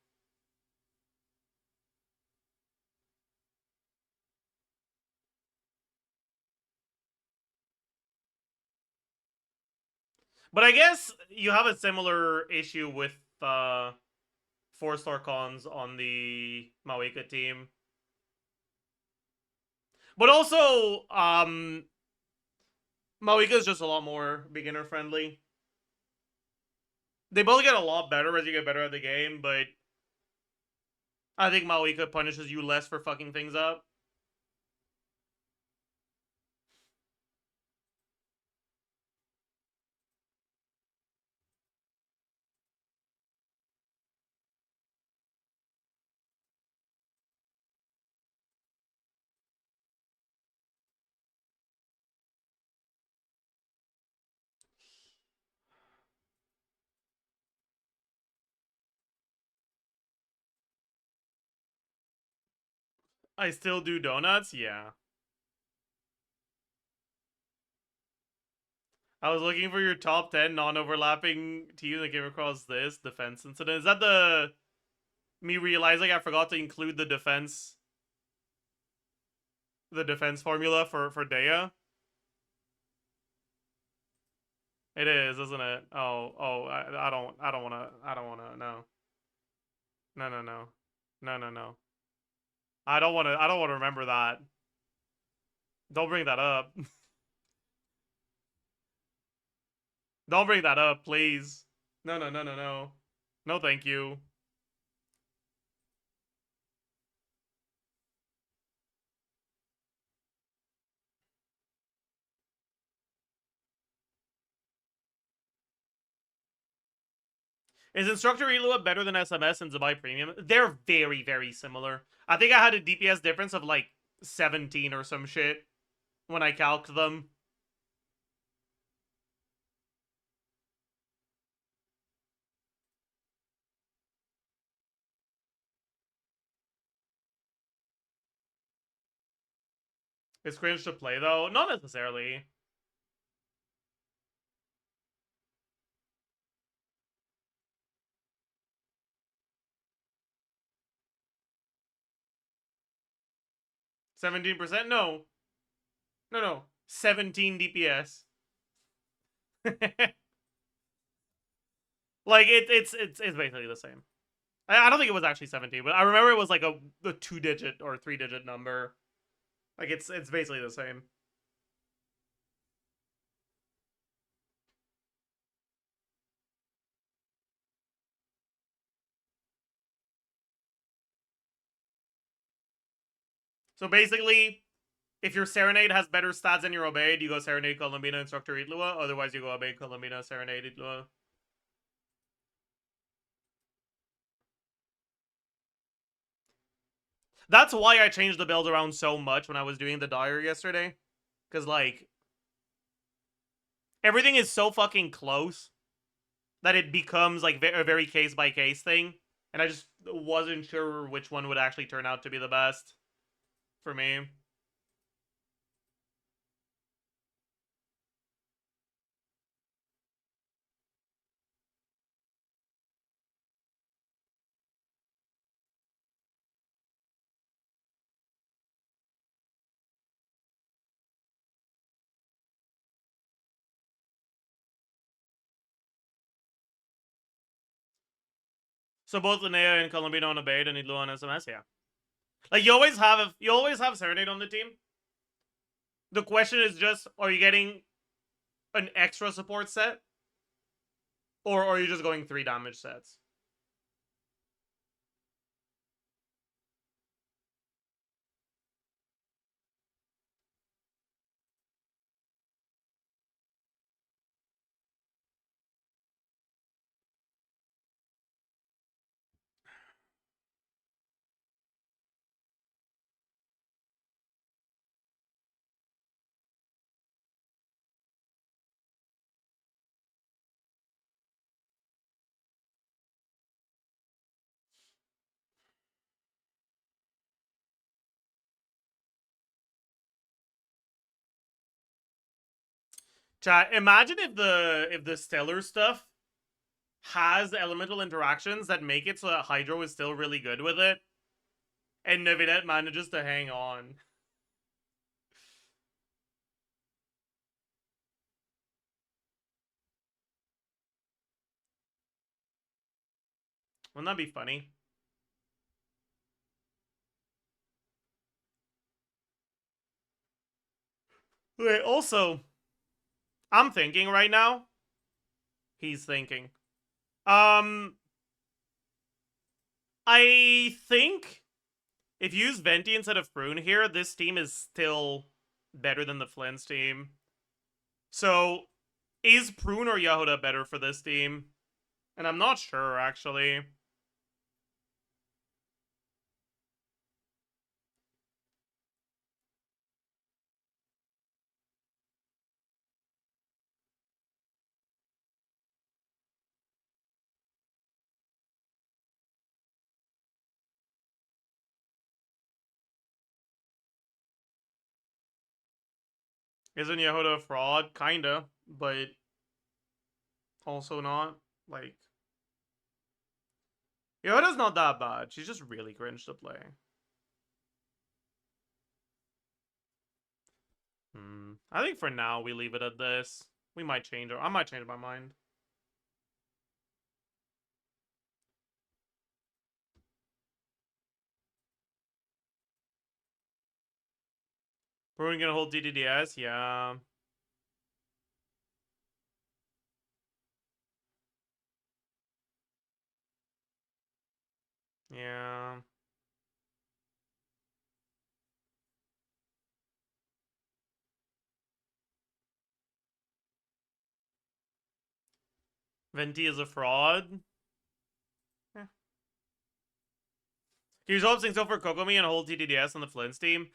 But I guess you have a similar issue with 4-star cons on the Mawika team. But also, Mawika is just a lot more beginner friendly. They both get a lot better as you get better at the game, but I think Mawika punishes you less for fucking things up. I still do donuts? Yeah. I was looking for your top 10 non-overlapping teams that came across this defense incident. Is that the me realizing I forgot to include the defense formula for Dea? It is, isn't it? I don't wanna, no. No. I don't wanna remember that. Don't bring that up. Don't bring that up, please. No. No, thank you. Is Instructor Elua better than SMS and Zabai Premium? They're very, very similar. I think I had a DPS difference of like 17 or some shit when I calced them. It's cringe to play though? Not necessarily. 17%? No. No. 17 DPS. Like it's basically the same. I don't think it was actually 17, but I remember it was like a 2-digit or 3-digit number. Like it's basically the same. So basically, if your Serenade has better stats than your Obeyed, you go Serenade, Columbina, Instructor, Itlua. Otherwise, you go Obeyed, Columbina, Serenade, Itlua. That's why I changed the build around so much when I was doing the Dire yesterday. Because, like, everything is so fucking close that it becomes, like, a very case-by-case thing. And I just wasn't sure which one would actually turn out to be the best for me. So both Linnea and Columbina on Obeyed and Itlua on SMS, yeah. Like, you always have Serenade on the team. The question is just, are you getting an extra support set? Or are you just going 3 damage sets? Chat, imagine if the stellar stuff has elemental interactions that make it so that Hydro is still really good with it, and Nevidette manages to hang on. Wouldn't that be funny? Wait, also, I'm thinking right now. He's thinking. I think if you use Venti instead of Prune here, this team is still better than the Flint's team. So, is Prune or Yehuda better for this team? And I'm not sure, actually. Isn't Yehuda a fraud? Kinda, but also not. Like, Yehuda's not that bad. She's just really cringe to play. I think for now we leave it at this. We might change, or I might change my mind. We're gonna hold DDDS, yeah. Yeah. Venti is a fraud. Yeah. Can you swap things over Kokomi and hold TDDS on the Flint's team?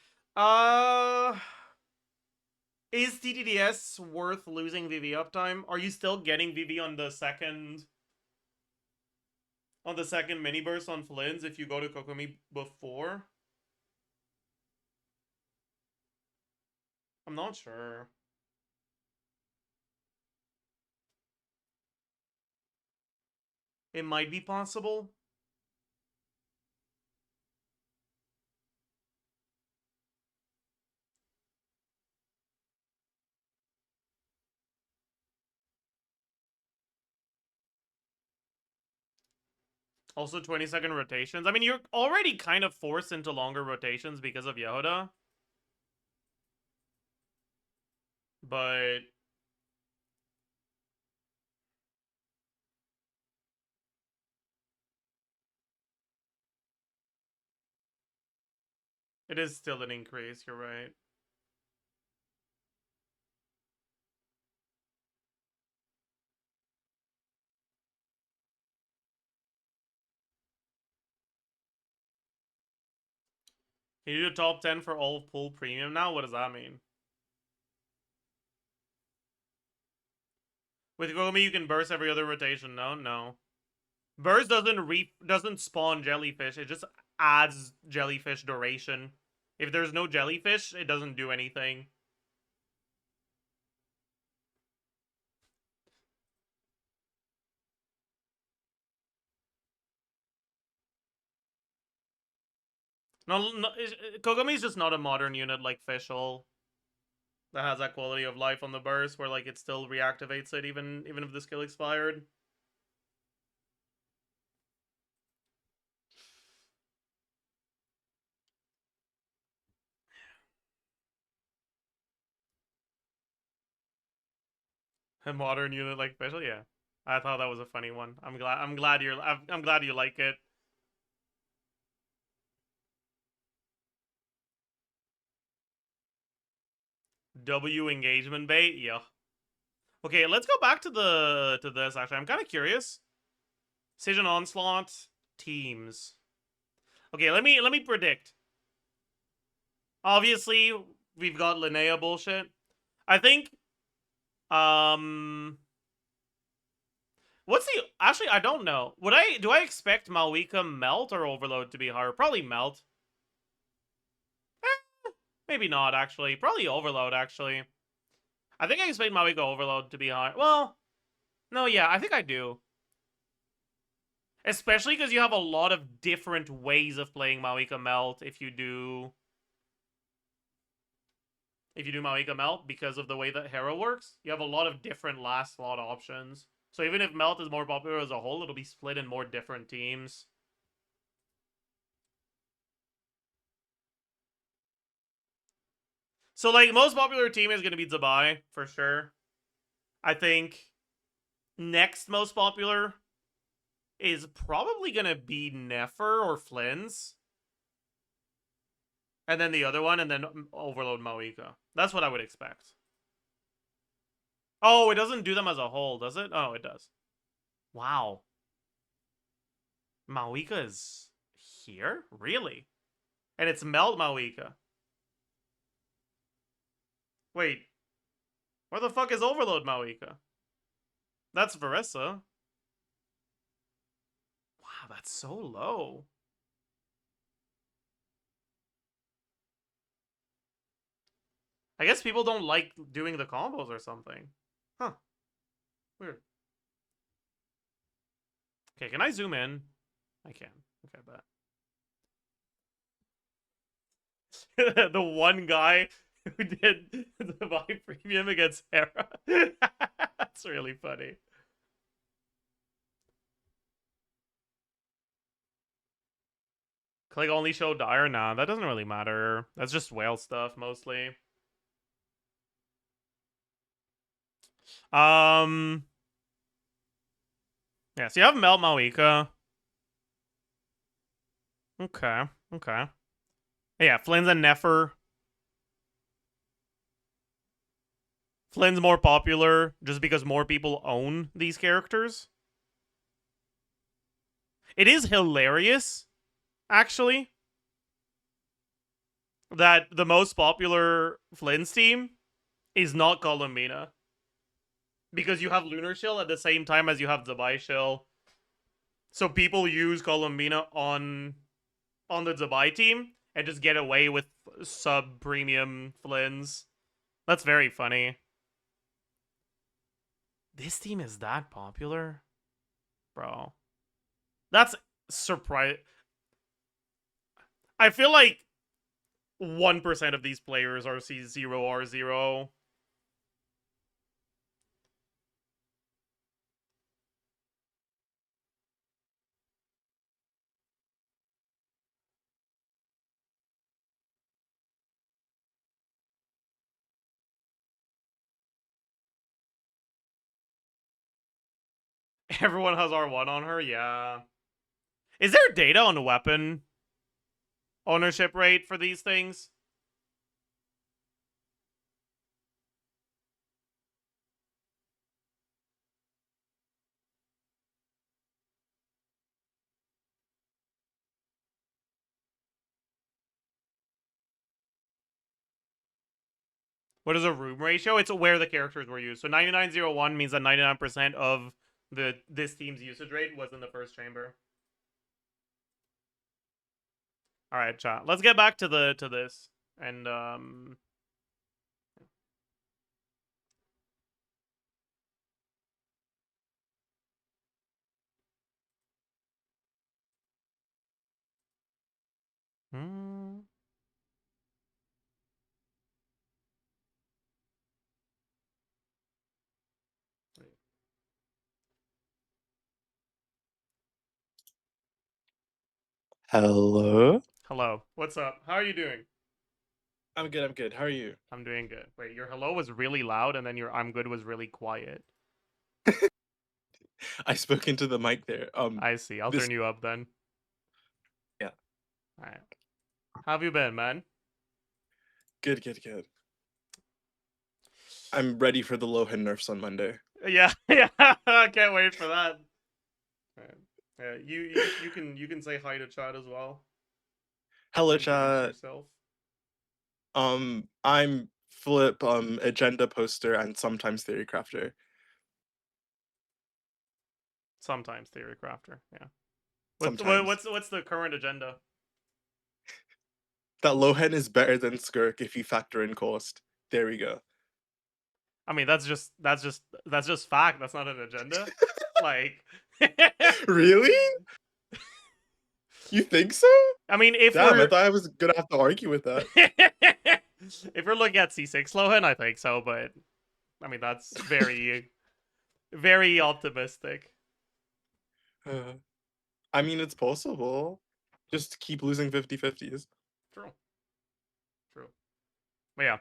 Is TDDS worth losing VV uptime? Are you still getting VV on the second mini burst on Flint's if you go to Kokomi before? I'm not sure. It might be possible. Also 20-second rotations. I mean, you're already kind of forced into longer rotations because of Yehuda. But it is still an increase, you're right. Can you do top 10 for all full premium now? What does that mean? With Gomi, you can burst every other rotation. No. Burst doesn't spawn jellyfish. It just adds jellyfish duration. If there's no jellyfish, it doesn't do anything. No, Kogomi's just not a modern unit like Fischl that has that quality of life on the burst where like it still reactivates it even if the skill expired. A modern unit like Fischl, yeah. I thought that was a funny one. I'm glad you like it. W engagement bait, yeah. Okay, let's go back to this actually. I'm kind of curious. Stygian Onslaught teams. Okay, let me predict. Obviously, we've got Linnea bullshit. I think what's the actually I don't know. Do I expect Malwika Melt or Overload to be higher? Probably Melt. Maybe not actually. Probably Overload actually. I think I expect Malwika Overload to be higher. Well, no, yeah, I think I do. Especially because you have a lot of different ways of playing Malwika Melt if you do Malwika Melt because of the way that Hero works. You have a lot of different last slot options. So even if Melt is more popular as a whole, it'll be split in more different teams. So like most popular team is gonna be Zabai, for sure. I think next most popular is probably gonna be Nefer or Flynn's. And then the other one, and then Overload Malwika. That's what I would expect. Oh, it doesn't do them as a whole, does it? Oh, it does. Wow. Malwika is here? Really? And it's Melt Malwika. Wait. Where the fuck is Overload Malwika? That's Verissa. Wow, that's so low. I guess people don't like doing the combos or something. Huh. Weird. Okay, can I zoom in? I can. Okay, bet. The one guy who did the buy premium against Hera. That's really funny. Click only show Dire? Nah, that doesn't really matter. That's just whale stuff, mostly. Yeah, so you have Melt Malika. Okay. Yeah, Flynn's and Nefer. Flynn's more popular just because more people own these characters. It is hilarious, actually, that the most popular Flynn's team is not Columbina. Because you have Lunar Shield at the same time as you have Zabai Shield. So people use Columbina on the Zabai team and just get away with sub-premium Flynn's. That's very funny. This team is that popular? Bro. That's surprise. I feel like 1% of these players are C0R0. Everyone has R1 on her, yeah. Is there data on weapon ownership rate for these things? What is a room ratio? It's where the characters were used. So 9901 means that 99% of this team's usage rate was in the first chamber. All right, chat. Let's get back to this and Hello? hello. What's up? How are you doing? I'm good. How are you? I'm doing good. Wait, your hello was really loud and then your I'm good was really quiet. I spoke into the mic there. I see. I'll this- turn you up then. Yeah. All right. How have you been, man? Good. I'm ready for the Lohan nerfs on Monday. Yeah, yeah. I can't wait for that. Alright. Yeah, you can say hi to chat as well. Hello, Introduce chat. yourself. I'm Flip, agenda poster and sometimes theory crafter. Sometimes theory crafter. Yeah. Sometimes. What's the current agenda? That Lohan is better than Skirk if you factor in cost. There we go. I mean, that's just fact. That's not an agenda. Like, Really? You think so? I mean, if Damn, I we're thought I was gonna have to argue with that. if we're looking at C6 Lohan, I think so, but I mean that's very very optimistic. I mean, it's possible. Just keep losing 50-50s. True. But yeah.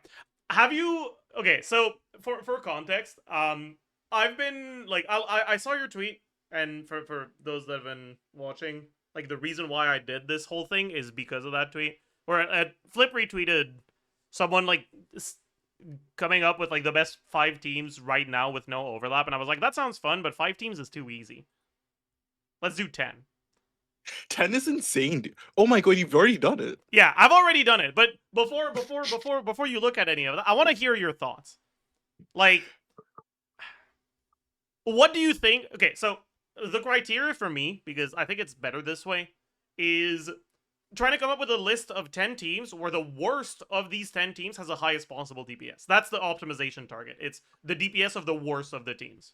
Have you okay, so for context, I've been like I saw your tweet, and for those that have been watching, like the reason why I did this whole thing is because of that tweet. Where Flip retweeted someone like coming up with like the best 5 teams right now with no overlap, and I was like, that sounds fun, but 5 teams is too easy. Let's do 10. 10 is insane, dude. Oh my god, you've already done it. Yeah, I've already done it, but before you look at any of that, I want to hear your thoughts. Like, what do you think? Okay, so the criteria for me, because I think it's better this way, is trying to come up with a list of 10 teams where the worst of these 10 teams has the highest possible DPS. That's the optimization target. It's the DPS of the worst of the teams.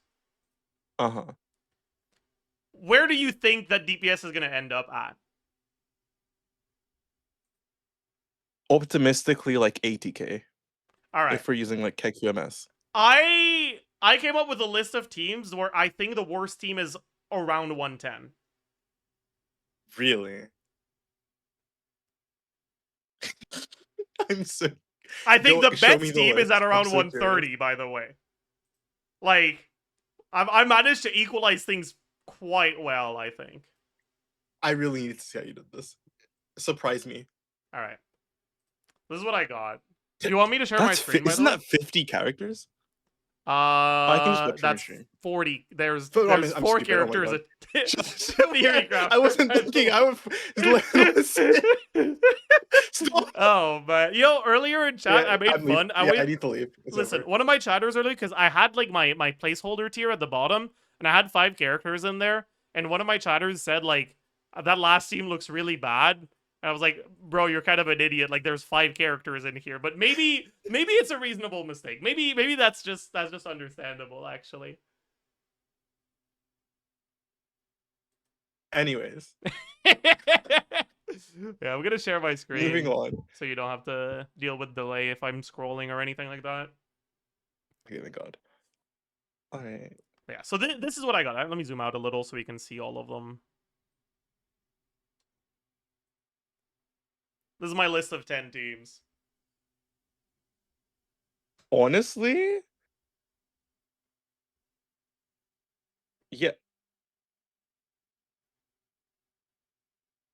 Uh-huh. Where do you think that DPS is going to end up at? Optimistically, like 80k. All right. If we're using like KQMS. I came up with a list of teams where I think the worst team is around 110. Really? I'm so. I think the Show me best the team is list. at I'm around so 130, curious. by the way. Like, I managed to equalize things quite well, I think. I really need to see how you did this. Surprise me. All right. This is what I got. Do you want me to share my That's screen, by the isn't way? that 50 characters? I can just watch your That's stream. 40. There's But, I mean, I'm 4 stupid, oh my characters. God. Theory craft. I wasn't thinking. I was. Stop. Oh, but earlier in chat, Yeah, I made I'm leaving. fun. I need to leave. It's Listen, over. one of my chatters earlier, because I had like my placeholder tier at the bottom, and I had 5 characters in there, and one of my chatters said like that last team looks really bad. And I was like, bro, you're kind of an idiot. Like there's 5 characters in here, but maybe it's a reasonable mistake. Maybe that's just understandable actually. Anyways, yeah, I'm gonna share my screen. moving on. So you don't have to deal with delay if I'm scrolling or anything like that. Okay, thank God. All right. Yeah, so this is what I got. Let me zoom out a little so we can see all of them. This is my list of 10 teams. Honestly, yeah.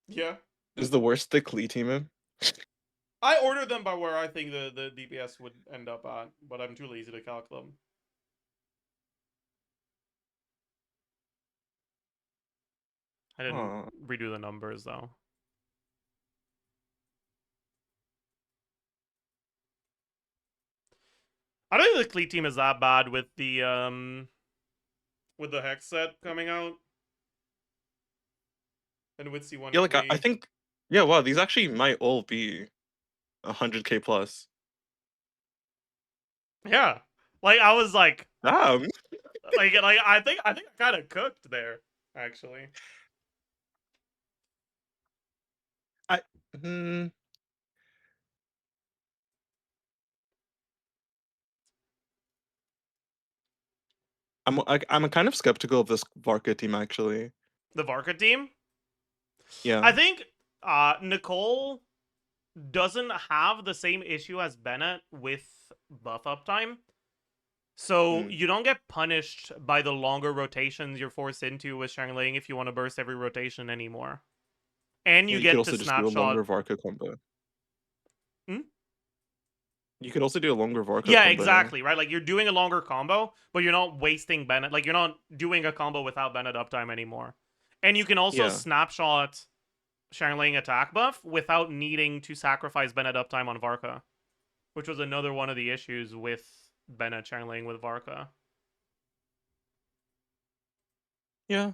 Yeah. Is the worst the Klee team in? I ordered them by where I think the DPS would end up at, but I'm too lazy to calc them. I didn't Huh. redo the numbers though. I don't think the Cleat team is that bad with the Hex set coming out. And with C1 Yeah, like I Clee. think, yeah, wow, these actually might all be 100k plus. Yeah. Like I was like Damn. I think I kind of cooked there, actually. I hmm, I'm kind of skeptical of this Varka team actually. The Varka team? Yeah. I think Nicole doesn't have the same issue as Bennett with buff uptime. So you don't get punished by the longer rotations you're forced into with Shangling if you want to burst every rotation anymore. And you You could get to also just do a longer snapshot. Varka combo. Hmm? You could also do a longer Varka Yeah, combo. exactly, right? Like you're doing a longer combo, but you're not wasting Bennett. Like you're not doing a combo without Bennett uptime anymore. And you can also Yeah. snapshot Shangling attack buff without needing to sacrifice Bennett uptime on Varka, which was another one of the issues with Bennett Shangling with Varka. Yeah.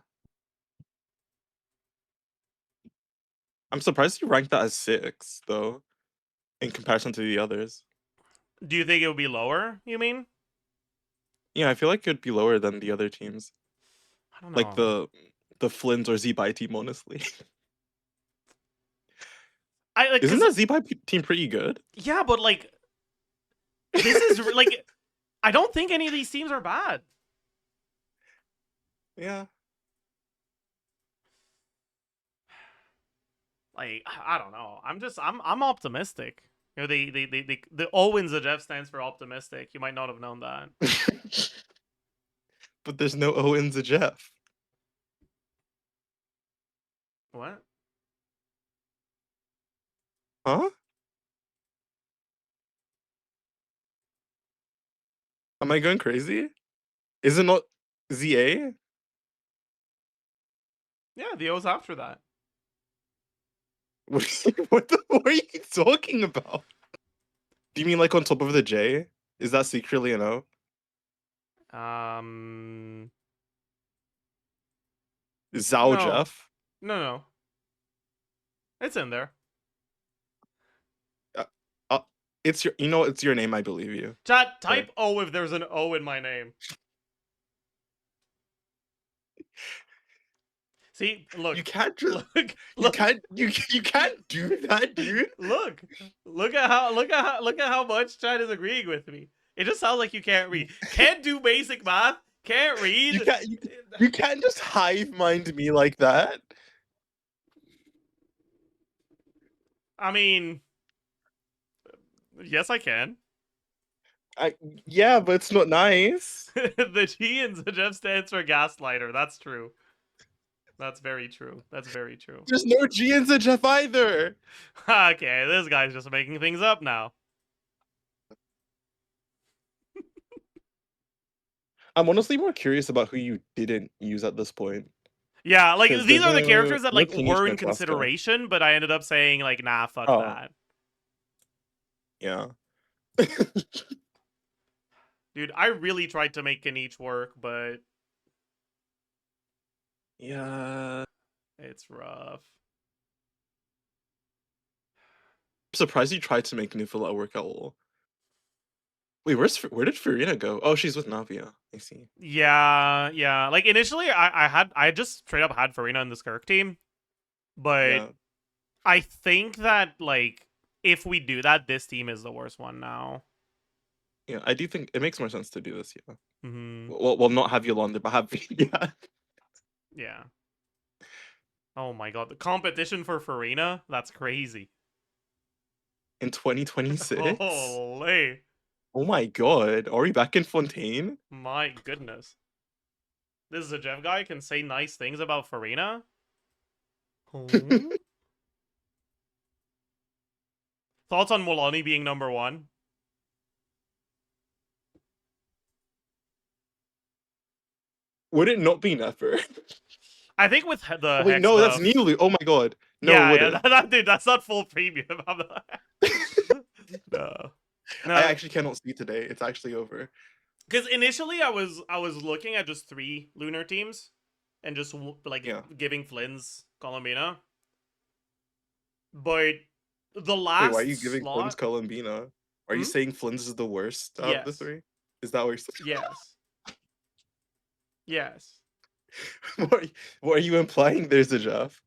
I'm surprised you ranked that as 6, though, in comparison to the others. Do you think it would be lower, you mean? Yeah, I feel like it'd be lower than the other teams. I don't know. Like the Flint or Z-Buy team, honestly. Isn't that Z-Buy team pretty good? Yeah, but like this is like I don't think any of these teams are bad. Yeah. Like I don't know. I'm optimistic. You know, the Owens Zajef stands for optimistic. You might not have known that. But there's no Owens or Jeff. What? Huh? Am I going crazy? Is it not ZA? Yeah, the O's after that. What are you talking about? Do you mean like on top of the J? Is that secretly an O? Zhao No. Jeff? No. It's in there. It's your, it's your name. I believe you. Chat, type O if there's an O in my name. See, look. You can't just look. you can't do that, dude. Look at how much chat is agreeing with me. It just sounds like you can't read. Can't do basic math. Can't read. You can't just hive mind me like that. I mean, yes, I can. Yeah, but it's not nice. The G in Zajef stands for gaslighter. That's true. That's very true. That's very true. There's no G in Zajef either. Okay, this guy's just making things up now. I'm honestly more curious about who you didn't use at this point. Yeah, like these are the there's characters that no like King were in Ishmael Cluster. consideration, but I ended up saying like, nah, fuck Oh. that. Yeah. Dude, I really tried to make Kanich work, but Yeah. it's rough. I'm surprised you tried to make Nufila work at all. Wait, where did Farina go? Oh, she's with Navia. I see. Yeah. Like initially, I just straight up had Farina in the Skirk team, but Yeah. I think that like if we do that, this team is the worst one now. Yeah, I do think it makes more sense to do this. Yeah. Mm-hmm. Well, not have Yolanda, but have yeah. Yeah. Oh my god, the competition for Farina? That's crazy. In 2026. Holy. Oh my god, are we back in Fontaine? My goodness. This is a Jeff guy can say nice things about Farina? Oh. Thoughts on Molani being number 1? Would it not be Nefer? I think with the Oh, wait, Hex no, that's buff. Nilu. Oh my god. No, it Yeah, wouldn't. dude, that's not full premium. No. I No, actually cannot see today. It's actually over. because initially I was looking at just 3 lunar teams, and just like Yeah. giving Flynn's Columbina. But the Wait, last why are you giving Flynn's slot, Columbina? Are you Hmm? saying Flynn's is the worst out of the Yes. 3? Is that what you're saying? yes, yes. What are you implying there's a Jeff?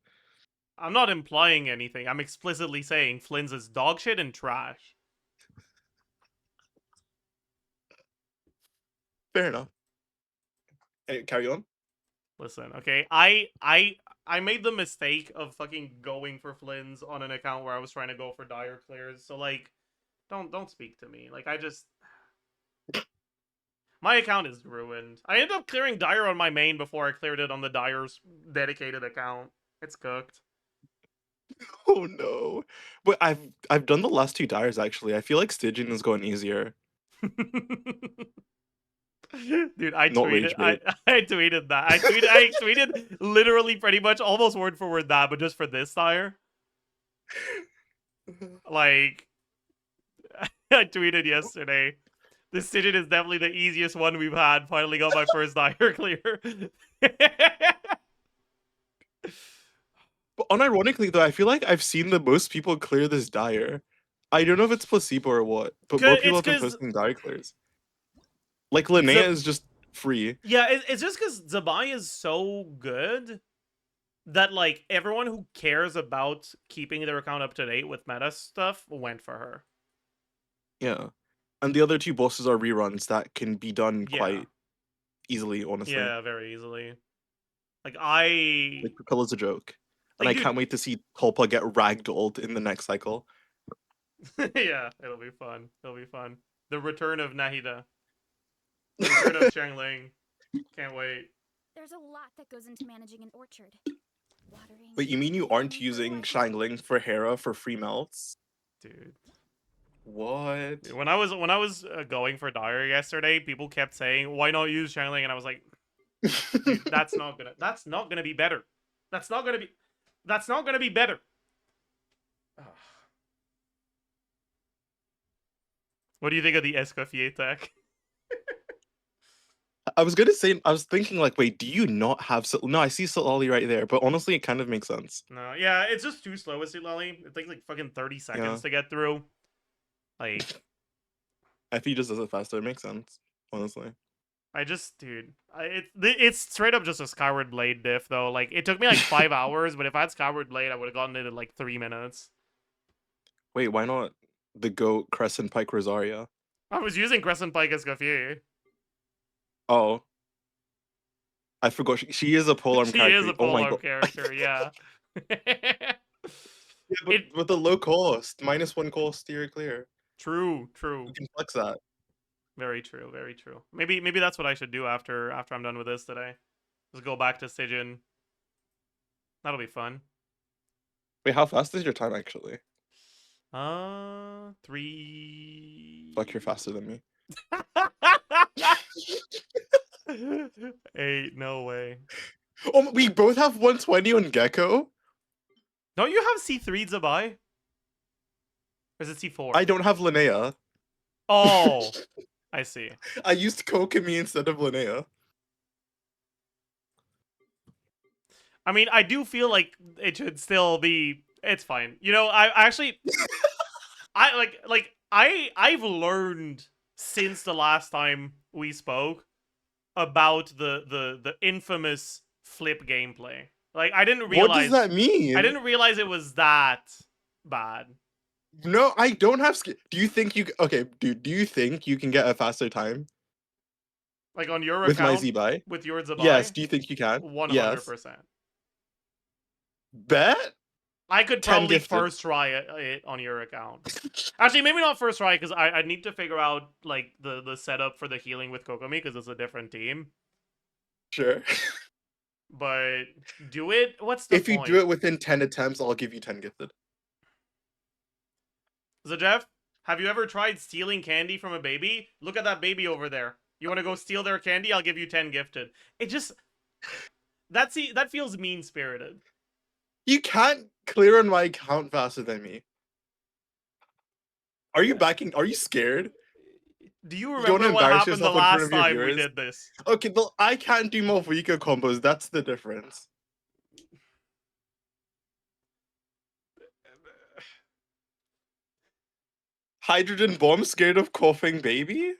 I'm not implying anything. I'm explicitly saying Flynn's is dog shit and trash. Fair enough. Hey, carry on. Listen, okay, I made the mistake of fucking going for Flynn's on an account where I was trying to go for dire clears. So like, don't speak to me. Like I just, my account is ruined. I ended up clearing dire on my main before I cleared it on the dire's dedicated account. It's cooked. Oh no. But I've done the last 2 dyers actually. I feel like Stygian is going easier. Dude, I Not tweeted rage bait. I tweeted that. I tweeted literally pretty much almost word for word that, but just for this dire. Like I tweeted yesterday. This Stygian is definitely the easiest one we've had. Finally got my first dire clear. But unironically though, I feel like I've seen the most people clear this dyer. I don't know if it's placebo or what, but more people have been 'cause posting dyer clears. Like Linnea is just free. yeah, it's just because Zabai is so good that like everyone who cares about keeping their account up to date with meta stuff went for her. Yeah. And the other 2 bosses are reruns that can be done Yeah. quite easily, honestly. Yeah, very easily. Like I Like Propella's a joke. And Like, I dude- can't wait to see Tulpa get ragdolled in the next cycle. yeah, it'll be fun. It'll be fun. The return of Nahida. The return of Chengling. Can't wait. There's a lot that goes into managing an orchard. Watering. Wait, you mean you aren't using Shangling for Hera for free melts? Dude. What? When I was going for Dire yesterday, people kept saying, "Why not use Changling?" And I was like, "Dude, that's not gonna be better. That's not gonna be better." Ugh. What do you think of the Escoffier tech? I was gonna say, I was thinking like, wait, do you not have no, I see Solali right there, but honestly it kind of makes sense. No, yeah, it's just too slow with Silali. It takes like fucking 30 seconds to get through. Like, If he just does it faster, it makes sense, honestly. I just, dude, it's straight up just a Skyward Blade diff, though. Like, it took me like 5 hours, but if I had Skyward Blade, I would have gotten it in like 3 minutes. Wait, why not the Goat Crescent Pike Rosaria? I was using Crescent Pike Escoffier. Oh. I forgot, she is a polearm She character. is a Oh my polearm god. character, yeah. Yeah, but with the low cost, -1 cost, you're clear. True. You can flex that. Very true, very true. Maybe that's what I should do after I'm done with this today. Just go back to Stygian. That'll be fun. Wait, how fast is your time actually? 3. Fuck, you're faster than me. 8, no way. Oh, we both have 120 on Gecko? Don't you have C3 Zabai? Or is it C4? I don't have Linnea. Oh, I see. I used Kokomi instead of Linnea. I mean, I do feel like it should still be. It's fine. You know, I actually, I've learned since the last time we spoke about the infamous flip gameplay. Like, I didn't realize. What does that mean? I didn't realize it was that bad. No, I don't have skill. Do you think you... Okay, dude, do you think you can get a faster time? Like, on your With my account? Zabai? With your Zabai? Yes, do you think you can? 100%. Yes. Bet? I could 10 probably gifted. first try it on your account. Actually, maybe not first try, because I need to figure out, like, the setup for the healing with Kokomi, because it's a different team. Sure. But do it? What's the If you point? do it within 10 attempts, I'll give you 10 gifted. Zajef, have you ever tried stealing candy from a baby? Look at that baby over there. You want to go steal their candy? I'll give you 10 gifted. It just that feels mean spirited. You can't clear on my account faster than me. Are you backing? Are you scared? Do you You remember wanna what embarrass happened the yourself in front last of your time we viewers? did this? Okay, well, I can't do Malvika combos. That's the difference. Hydrogen bomb scared of coughing baby?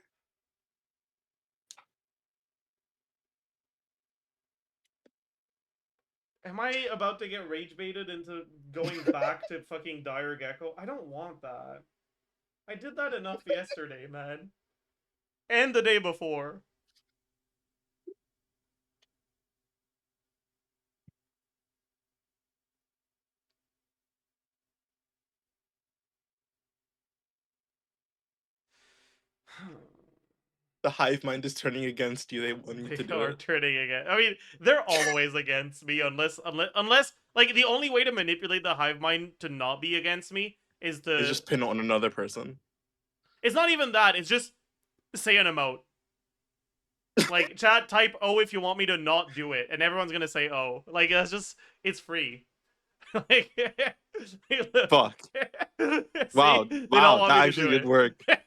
Am I about to get rage baited into going back to fucking Dire Gecko? I don't want that. I did that enough yesterday, man. And the day before. The hive mind is turning against you. They want you to They do are it. turning again. I mean, they're always against me unless like the only way to manipulate the hive mind to not be against me is to It's just pin it on another person. it's not even that, it's just say an emote. Like chat type O if you want me to not do it, and everyone's gonna say O. Like that's just it's free. Like Fuck. See? Wow, They don't wow, want that me to actually do did work. it.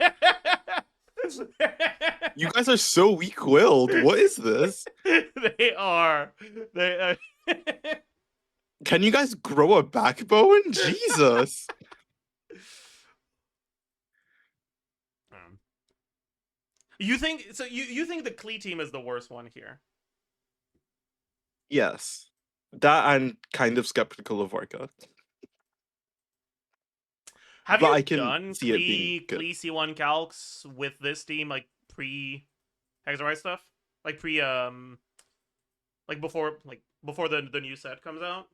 You guys are so weak-willed. What is this? They are. They Can you guys grow a backbone? Jesus. You think so? You think the Klee team is the worst one here? Yes. That I'm kind of skeptical of Orca. Have But you I can done see it being good. Klee C1 calcs with this team like pre Hexarise stuff? Like pre like before the new set comes out?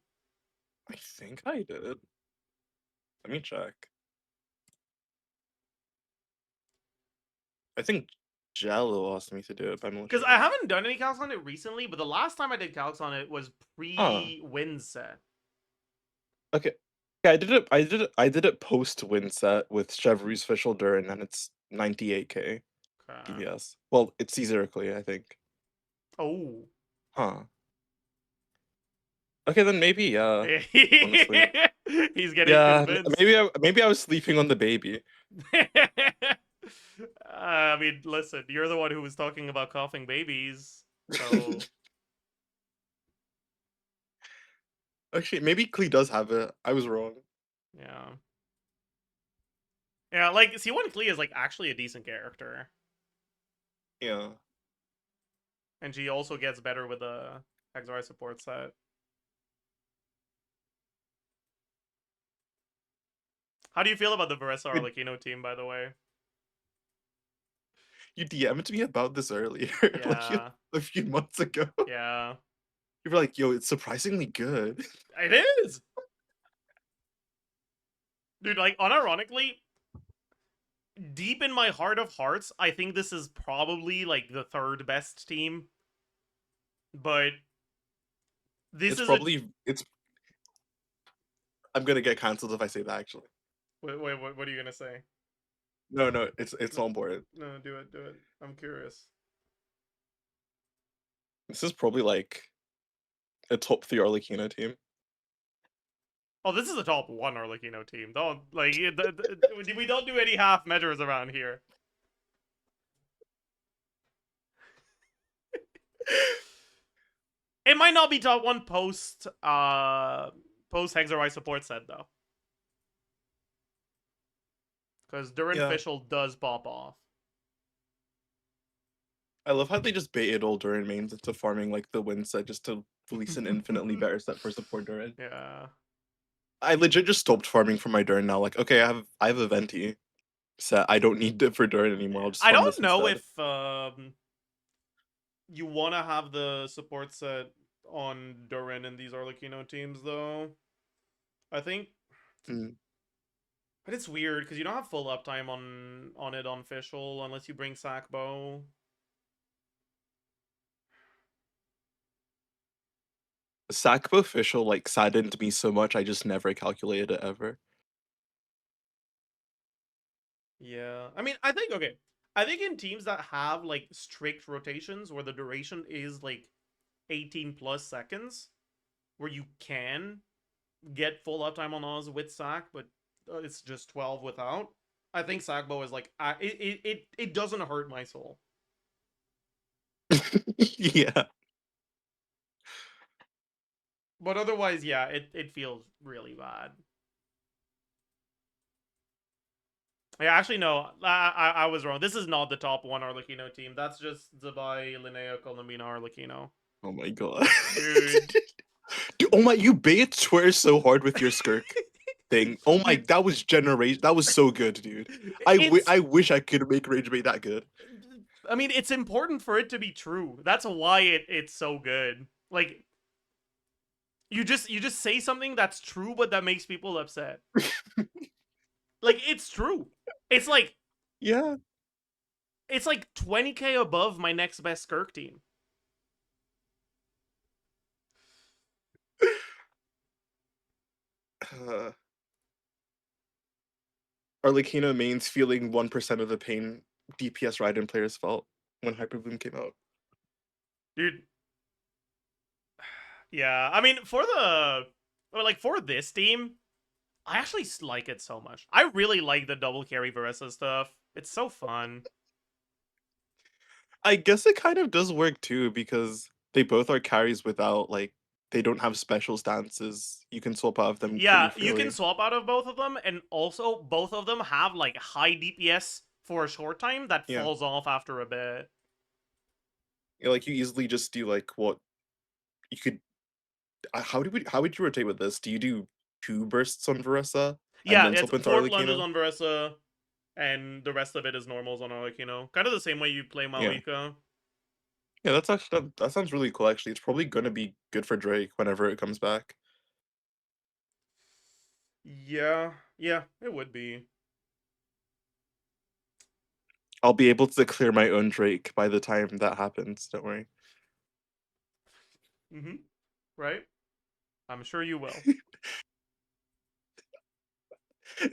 I think I did it. Let me check. I think Jello asked me to do it, but I'm not Because sure. I haven't done any calcs on it recently, but the last time I did calcs on it was pre-win set. Okay. Yeah, I did it post win set with Chevrolet's official Durin, and it's 98k Okay. DPS. Well, it's Caesarically, I think. Oh. Huh. Okay, then maybe yeah. Honestly. He's getting Yeah, convinced. maybe I was sleeping on the baby. I mean, listen, you're the one who was talking about coughing babies, so Actually, maybe Klee does have it. I was wrong. yeah. Yeah, like C1 Klee is like actually a decent character. Yeah. And she also gets better with the Hexarise support set. How do you feel about the Varessa Arlecchino team, by the way? You DM'd me about this earlier, like Yeah. a few months ago. Yeah. You were like, yo, it's surprisingly good. It is! Dude, like, unironically, deep in my heart of hearts, I think this is probably, like, the third best team. But this It's is probably it's I'm gonna get cancelled if I say that actually. Wait, what are you gonna say? No, it's on board. No, do it. I'm curious. This is probably like a top 3 Arlecchino team. Oh, this is the top one Arlecchino team. Don't like we don't do any half measures around here. It might not be top one post Hexarise support set though, because Durin Yeah. Official does pop off. I love how they just baited all Durin mains into farming like the win set just to release an infinitely better set for support Durin. Yeah. I legit just stopped farming for my Durin now. Like, okay, I have a Venti set. I don't need it for Durin anymore. I'll just I farm don't this know instead. if you want to have the support set on Durin in these Arlecchino teams though. I think. Mm. But it's weird because you don't have full uptime on it on official unless you bring Sackbow. Sakbo official like saddened me so much I just never calculated it ever. Yeah. I mean, I think okay. I think in teams that have like strict rotations where the duration is like 18 plus seconds, where you can get full uptime on Oz with sack, but it's just 12 without. I think Sackbow is like it doesn't hurt my soul. Yeah. But otherwise, yeah, it feels really bad. Yeah, actually, no, I was wrong. This is not the top one Arlecchino team. That's just Zabai, Linnea, Columbina, Arlecchino. Oh my god. Dude. Dude, oh my, you bait Twitter so hard with your skirk thing. Oh my, Dude. that was generation. That was so good, dude. I wish I could make rage bait that good. I mean, it's important for it to be true. That's why it's so good. Like, you just say something that's true, but that makes people upset. Like, it's true. It's like Yeah. it's like 20k above my next best Skirk team. Uh, Arlecchino mains feeling 1% of the pain DPS Raiden players felt when Hyperbloom came out. Dude. Yeah, I mean, for this team, I actually like it so much. I really like the double carry Varessa stuff. It's so fun. I guess it kind of does work too because they both are carries without like they don't have special stances. You can swap out of them pretty Yeah, you can freely. swap out of both of them, and also both of them have like high DPS for a short time that Yeah. falls off after a bit. Yeah, like you easily just do like what you could. How would you rotate with this? Do you do 2 bursts on Varessa and Yeah, then it's swap into Fort lunges Arlecchino? on Varessa, and the rest of it is normals on Arlecchino. Kind of the same way you play Yeah. Malika. Yeah, that's actually that sounds really cool. Actually, it's probably gonna be good for Drake whenever it comes back. Yeah, it would be. I'll be able to clear my own Drake by the time that happens. Don't worry. Mm-hmm. Right? I'm sure you will.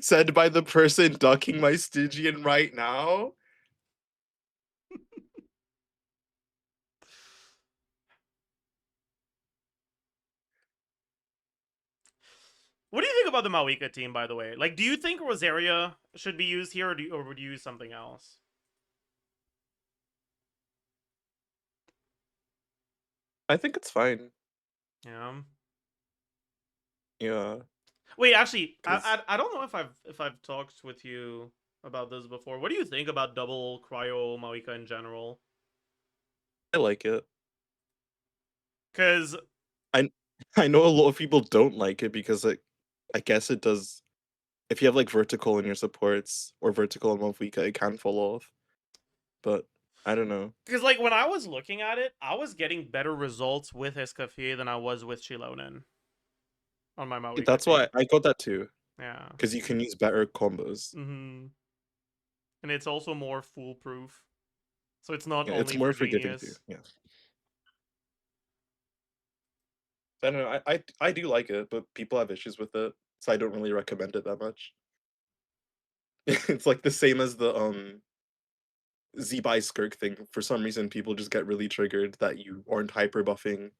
Said by the person ducking my Stygian right now. What do you think about the Malika team, by the way? Like, do you think Rosaria should be used here, or would you use something else? I think it's fine. Yeah. Yeah, Wait, actually, because I don't know if I've talked with you about this before. What do you think about double cryo Malika in general? I like it. Because I I know a lot of people don't like it because I guess it does. If you have like vertical in your supports or vertical in Malvika, it can fall off. But I don't know. like when I was looking at it, I was getting better results with Escaffier than I was with Chilonen on my Malika That's team. why I got that too. Yeah. Because you can use better combos. Mm-hmm. And it's also more foolproof. So it's not Yeah, it's only more for forgiving too. genius. Yeah. I don't know. I do like it, but people have issues with it, so I don't really recommend it that much. It's like the same as the Z-Buy Skirk thing. For some reason, people just get really triggered that you aren't hyper buffing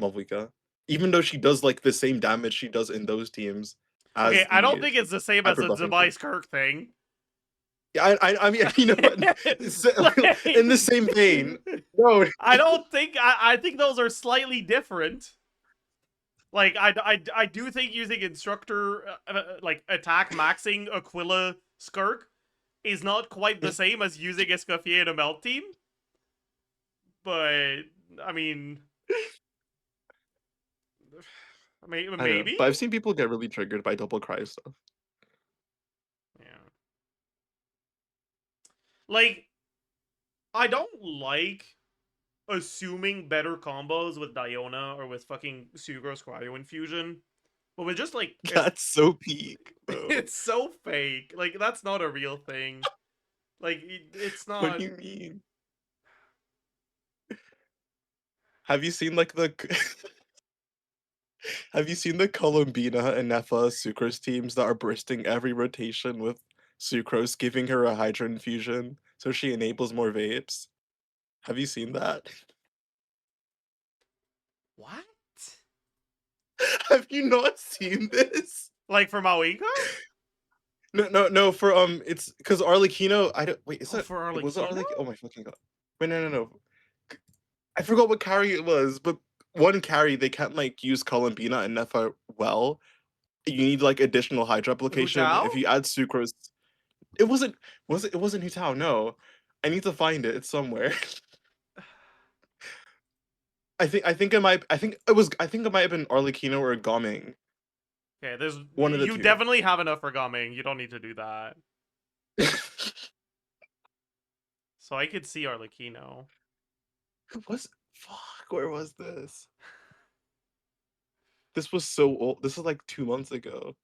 Malvika, even though she does like the same damage she does in those teams Okay, as I don't the think it's the same as hyper a buffing team. Device Kirk thing. Yeah, I mean, you know what? In the same vein, no, I don't think I think those are slightly different. Like I do think using instructor like attack maxing Aquila Skirk is not quite the same as using Escoffier in a melt team. But I mean, I don't know. maybe. But I've seen people get really triggered by double cryo stuff. Yeah. Like I don't like assuming better combos with Diona or with fucking Sugro's Cryo Infusion. But with just like That's so peak, bro. it's so fake. Like that's not a real thing. Like it's What not. do you mean? Have you seen like the have you seen the Columbina and Nefa Sucrose teams that are bursting every rotation with sucrose, giving her a hydro infusion so she enables more vapes. Have you seen that? What? Have you not seen this? Like for Mauika? No. For it's because Arlecchino. I don't wait. Is Oh, that for was it Arlecchino? Arlecchino? Oh my fucking god! Wait, no. I forgot what carry it was, but one carry they can't like use Columbina and Nefa well. You need like additional hydro application. Hu If you add sucrose, it wasn't. Was it? It wasn't Hutao. No, I need to find it. It's somewhere. I think it might. I think it was. I think it might have been Arlecchino or Gaming. Okay, there's One of the you two. definitely have enough for Gaming. You don't need to do that. So I could see Arlecchino. Who was? Fuck. Where was this? This was so old. This is like 2 months ago.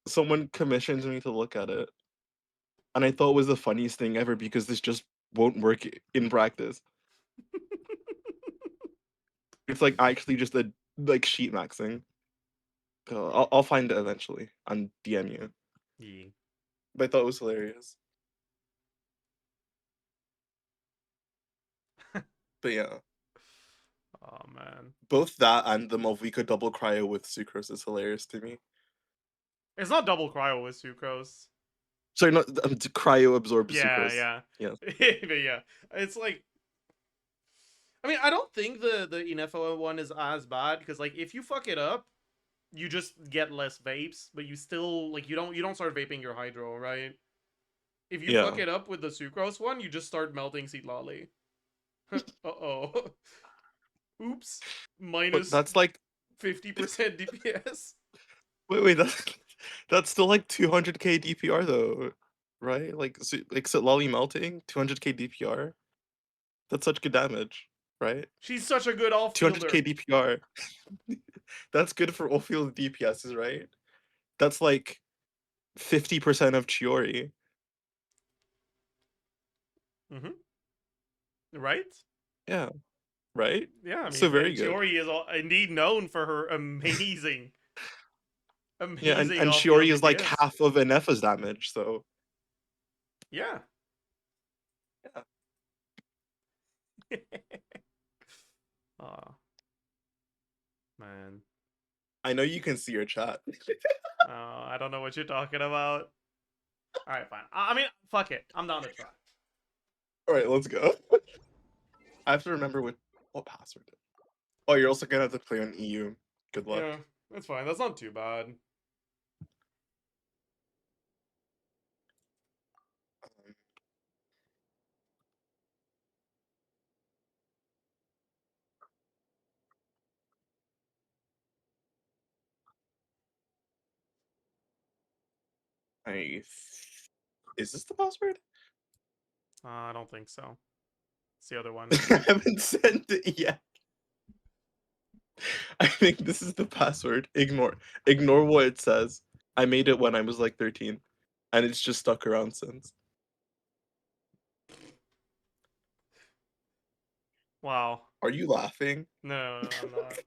Someone commissioned me to look at it, and I thought it was the funniest thing ever because this just won't work in practice. It's like actually just a like sheet maxing. I'll find it eventually and DM you. Yeah. But I thought it was hilarious. But yeah, Oh man. both that and the Movika double cryo with sucrose is hilarious to me. It's not double cryo with sucrose. Sorry, not cryo absorb Yeah, sucrose. yeah. Yes. But yeah. It's like I mean, I don't think the Inefo one is as bad because like if you fuck it up, you just get less vapes, but you still like you don't start vaping your hydro, right? If you fuck Yeah. it up with the sucrose one, you just start melting seed lolly. Uh-oh. Oops. But Minus that's like 50% DPS. wait, that's still like 200k DPR though, right? Like like Sitlali melting 200k DPR. That's such good damage, right? She's such a good off-fielder. 200k DPR. That's good for all field DPSs, right? That's like 50% of Chiori. Right? Yeah, right? Yeah, I So mean, very good. Chiori is indeed known for her amazing, Yeah, amazing and off-field Chiori is like DPS. half of Enefa's damage, so Yeah. yeah. Aw. Man. I know you can see your chat. I don't know what you're talking about. Alright, fine. I mean, fuck it. I'm down to try. Alright, let's go. I have to remember what password. Oh, you're also gonna have to play on EU. Good luck. Yeah, that's fine. That's not too bad. Um, Is this the password? I don't think so. It's the other one. I haven't sent it yet. I think this is the password. Ignore what it says. I made it when I was like 13, and it's just stuck around since. Wow. Are you laughing? No, I'm not.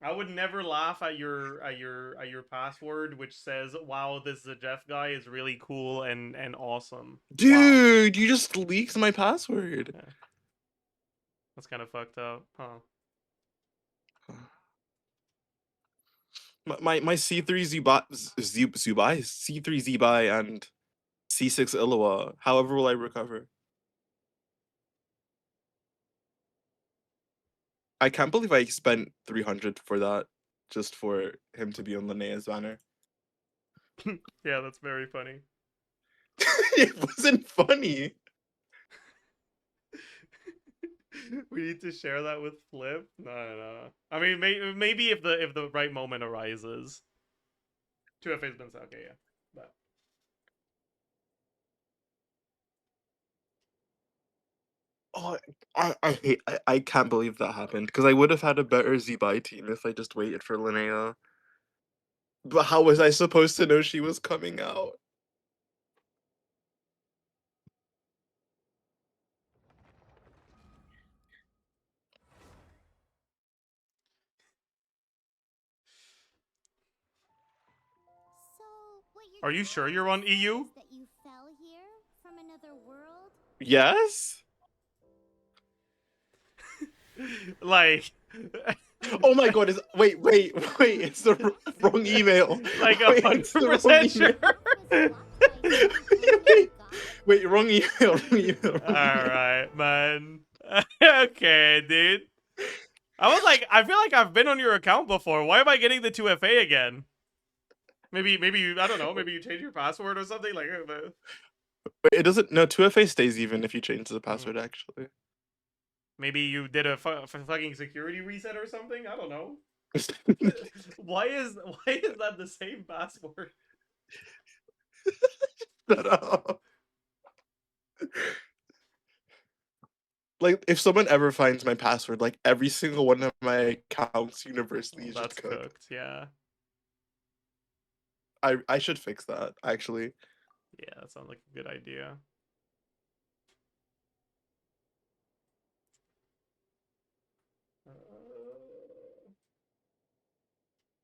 I would never laugh at your password, which says, "Wow, this Zajef guy is really cool and awesome." Wow. Dude, you just leaked my password. Yeah. That's kind of fucked up, huh? My C3 Zubai, C3 Zubai, and C6 Illawa. However, will I recover? I can't believe I spent 300 for that, just for him to be on Linnea's banner. Yeah, that's very funny. It wasn't funny. We need to share that with Flip. No. I mean, maybe if the right moment arises. 2FA's been said. Okay, yeah, but Oh, I can't believe that happened because I would have had a better Zubai team if I just waited for Linnea. But how was I supposed to know she was coming out? So, what Are you sure you're on EU? That you fell here from another world? Yes. Like, Oh my god! Wait! It's the wrong email. like Wait, it's the wrong 100% email. sure. Wait, wrong email. Wrong email. All right, man. Okay, dude. I was like, I feel like I've been on your account before. Why am I getting the 2FA again? Maybe you, I don't know. Maybe you change your password or something. Like, Wait, it doesn't. No, 2FA stays even if you change the password. Actually. maybe you did a fucking security reset or something. I don't know. why is that the same password? Shut up. Like, if someone ever finds my password, like every single one of my accounts universally is That's just cooked. cooked. Yeah. I should fix that actually. Yeah, that sounds like a good idea.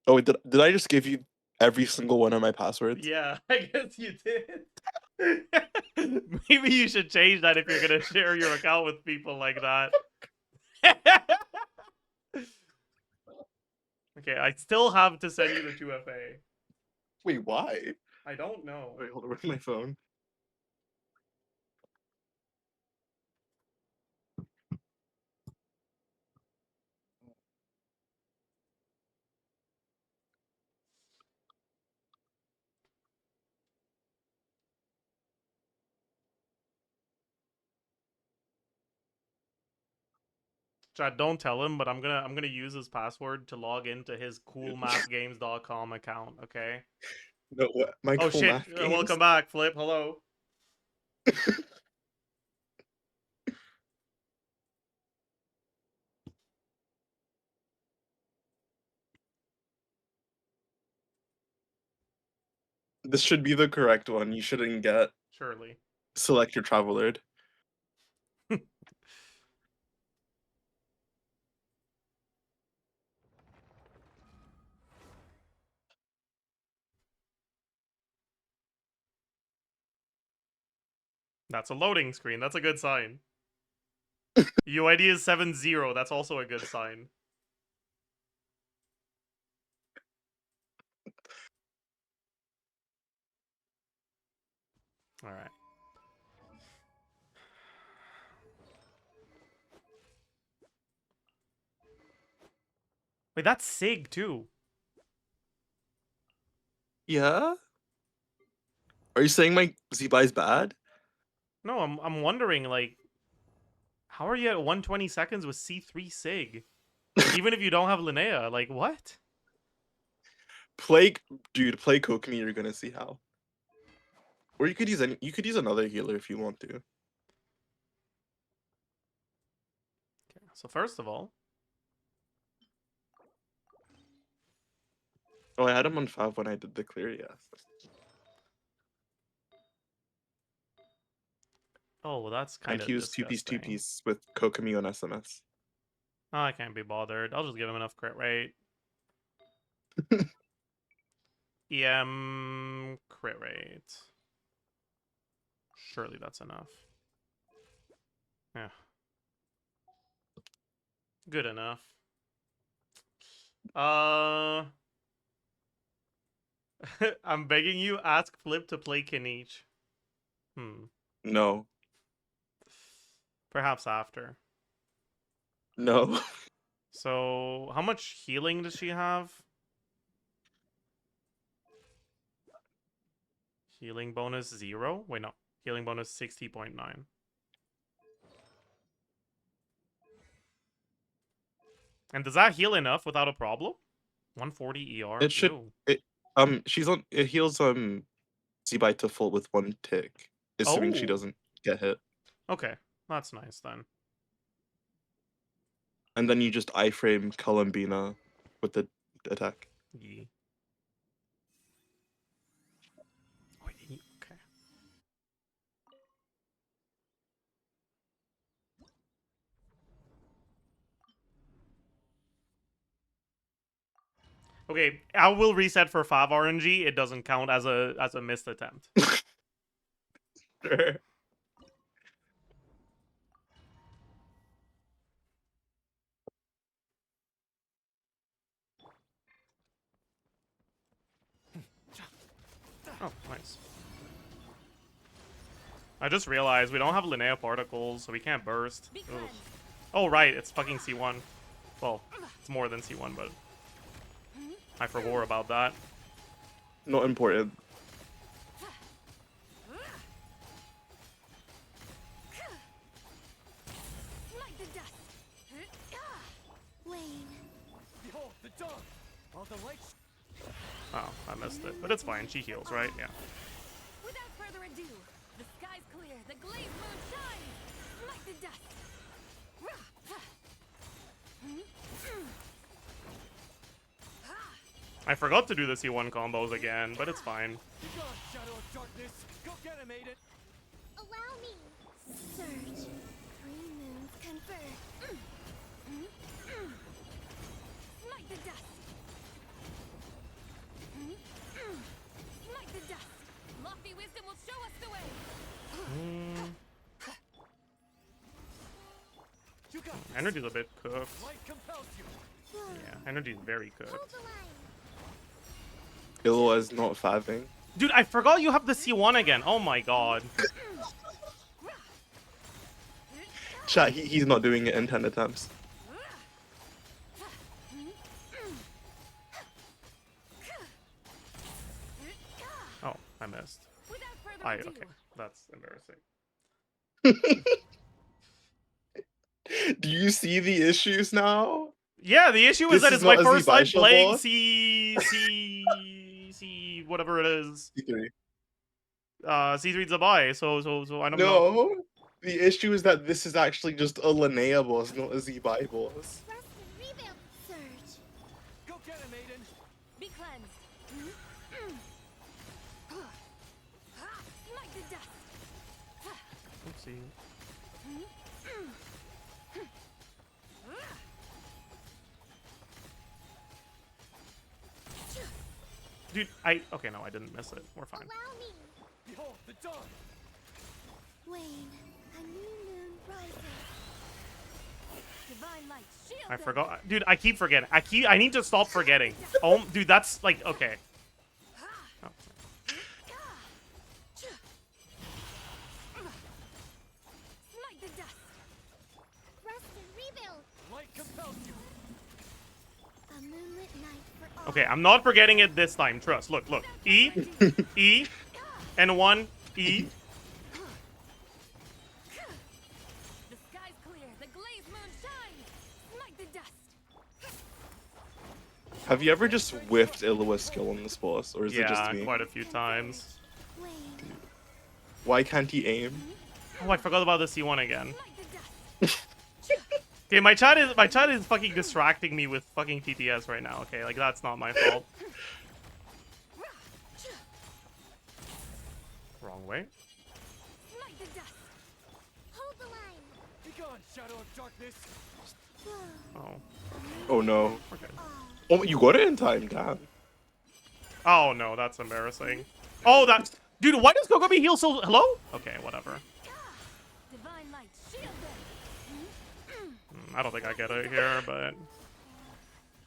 Oh, wait, did I just give you every single one of my passwords? Yeah, I guess you did. Maybe you should change that if you're gonna share your account with people like that. Okay, I still have to send you the 2FA. Wait, why? I don't know. Wait, hold on, where's my phone? Chad, don't tell him, but I'm gonna use his password to log into his coolmathgames.com account, okay? No, what? My Oh cool shit, math games. welcome back, Flip, hello. This should be the correct one. You shouldn't get Surely. select your travel alert. That's a loading screen, that's a good sign. UID is 70, that's also a good sign. Alright. Wait, that's Sig too. Yeah? Are you saying my Z-Buy is bad? No, I'm wondering, like, how are you at 120 seconds with C3 Sig? Even if you don't have Linnea, like, what? Play, dude, play Kokomi, you're gonna see how. Or you could use another healer if you want to. Okay, so first of all, Oh, I had him on 5 when I did the clear, yes. oh, well, that's And kind he of was two disgusting. piece with Kokomi on SMS. Oh, I can't be bothered. I'll just give him enough crit rate. EM crit rate. Surely that's enough. Yeah. Good enough. I'm begging you, ask Flip to play Kinich. No. Perhaps after. No. So, how much healing does she have? Healing bonus 0? Wait, no. Healing bonus 60.9. And does that heal enough without a problem? 140 ER? It should Ew. it heals Z-Buy to full with 1 tick. Assuming she Oh. doesn't get hit. Okay. That's nice then. And then you just iframe Columbina with the attack. Yee. Okay. Okay, I will reset for 5 RNG. It doesn't count as a missed attempt. Sure. Oh, nice. I just realized we don't have Linnea particles, so we can't burst. Be Ugh. cleansed. Oh, right, it's fucking C1. Well, it's more than C1, but I forgot about that. Not important. Smite the dust. Wayne. Behold the dawn. All the lights. Oh, I missed it. But it's fine. She heals, right? Yeah. Without further ado, the sky's clear, the glazed moon shines. Smite the dust. I forgot to do the C1 combos again, but it's fine. Be gone, shadow of darkness. Go get him, Aiden. Allow me. Surge. 3 moons confer. Smite the dust. Smite the dust. Lofty wisdom will show us the way. You got this. Energy's a bit cooked. Light compels you. Yeah, energy's very Hold cooked. the line. Illua's not faving. Dude, I forgot you have the C1 again. Oh my god. Chat, he's not doing it in 10 attempts. Oh, I missed. Without further ado. Okay, that's embarrassing. Do you see the issues now? Yeah, the issue is This that is it's my not a first time Zajef playing boss? C whatever it is. C3. C3 Zabai, so I don't know. No, the issue is that this is actually just a Linnea boss, not a Z-Bai boss. Rest and rebuild. Surge. Go get him, Aiden. Be cleansed. Smite the dust. Oopsie. Dude, okay, no, I didn't miss it. We're fine. Allow me. Behold the dawn. Wayne, a new moon rises. Divine light, shield I them. forgot. Dude, I keep forgetting. I need to stop forgetting. Oh, dude, that's like okay. Oh. Smite the dust. Rest and rebuild. Light compels you. A moonlit night for all. Okay, I'm not forgetting it this time. Trust. Look. E, E, and 1, E. The sky's clear, the glazed moon shines. Smite the dust. Have you ever just whiffed Illua's skill on this boss, or is it Yeah, just me? quite a few times. Wayne, Why can't he aim? Oh, I forgot about the C1 again. smite the dust. Okay, my chat is fucking distracting me with fucking TTS right now. Okay, like that's not my fault. Wrong way. Smite the dust. Hold the line. Be gone, shadow of darkness. Oh. Oh no. Okay. Oh, you got it in time, damn. Oh no, that's embarrassing. Oh, that dude. Why does Kokomi heal so? Hello? Okay, whatever. Divine light, shield them. I don't think I get it here, but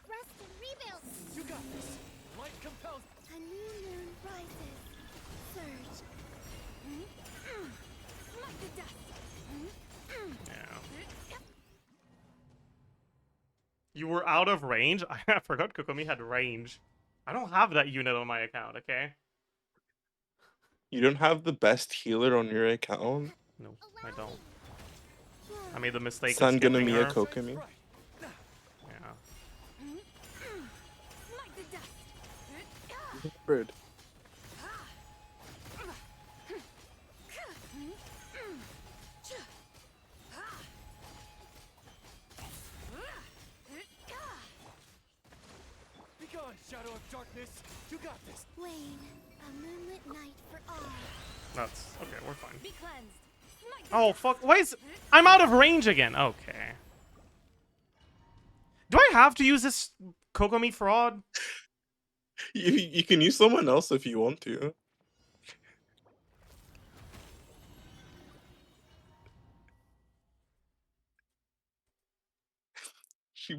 Rest and rebuild. You got this. Light compels. A new moon rises. Surge. Smite the dust. yeah. You were out of range. I forgot Kokomi had range. I don't have that unit on my account. Okay. You don't have the best healer on your account? No, I don't. I made the mistake of San skipping Miya her. Kokomi. Right. Yeah. Smite the dust. Bird. Be gone, shadow of darkness. You got this. Wayne, a moonlit night for all. That's okay. We're fine. Be cleansed. Smite the Oh dust. fuck! Why is I'm out of range again? Okay. Do I have to use this Kokomi fraud? You can use someone else if you want to. She,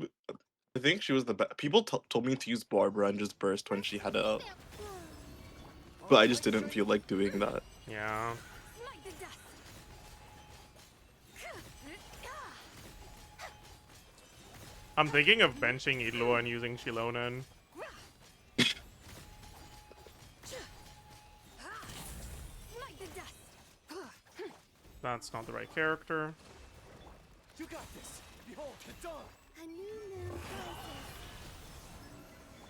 I think she was the best. People told me to use Barbara and just burst when she had it up, but I just didn't feel like doing that. Yeah. Smite the dust. I'm thinking of benching Idlua and using Shilonen. Smite the dust. That's not the right character. You got this. Behold the dawn. A new moon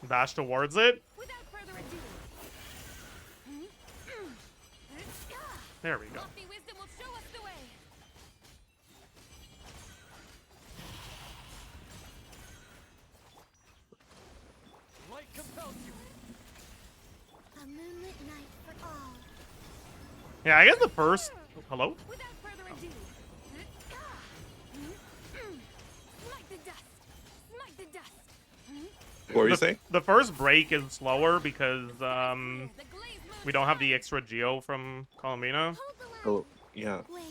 rises. Dash towards it. Without further ado. There we go. Lofty wisdom will show us the way. Light compels you. A moonlit night for all. Yeah, I guess the first. Hello? Without further ado. Smite the dust. Smite the dust. What were you saying? The first break is slower because The glaze moon we don't have the extra geo from Columbina. hold the line. Oh, yeah. Wane.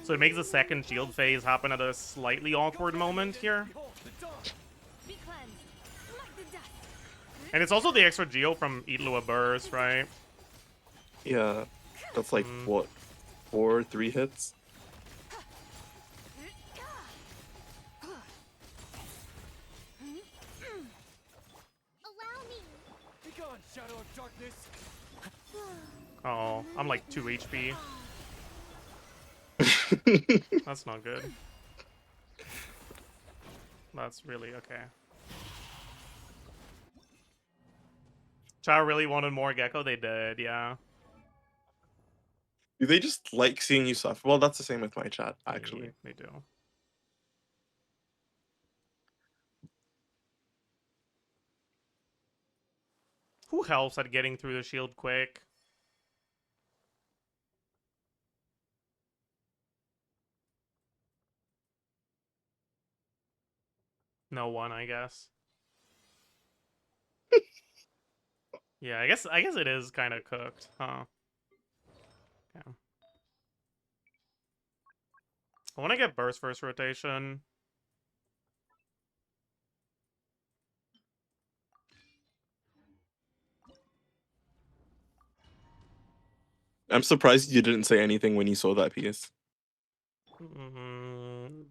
So it makes the second shield phase happen at a slightly awkward moment here. Behold the dawn. Be cleansed. Smite the dust. And it's also the extra geo from Idlua Burst, right? Yeah. That's like, what, 3 hits? Allow me. Begone, shadow of darkness. Oh, I'm like 2 HP. That's not good. That's really okay. Chow really wanted more Gecko? They did, yeah. Do they just like seeing you suffer? Well, that's the same with my chat, actually. They do. Who helps at getting through the shield quick? No one, I guess. Yeah, I guess it is kind of cooked, huh? Okay. I want to get burst first rotation. I'm surprised you didn't say anything when you saw that piece.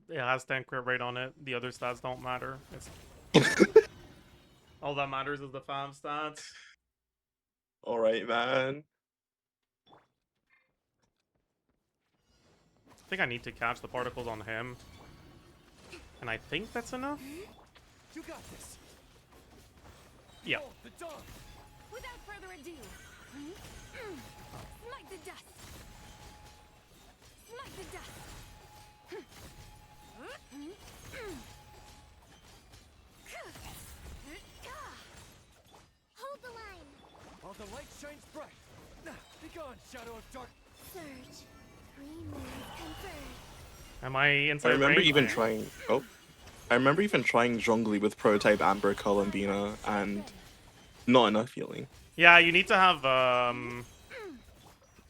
It has 10 crit rate on it. The other stats don't matter. All that matters is the fam stats. Alright, man. I think I need to catch the particles on him. And I think that's enough? You got this. Yeah. Behold the dawn. Without further ado. Smite the dust. Smite the dust. Hold the line. While the light shines bright. Begone, shadow of dark. Surge. 3 moons converge. Am I inside I remember range? even trying. Oh. I remember even trying Zhongli with prototype Amber, Columbina, and not enough healing. Yeah, you need to have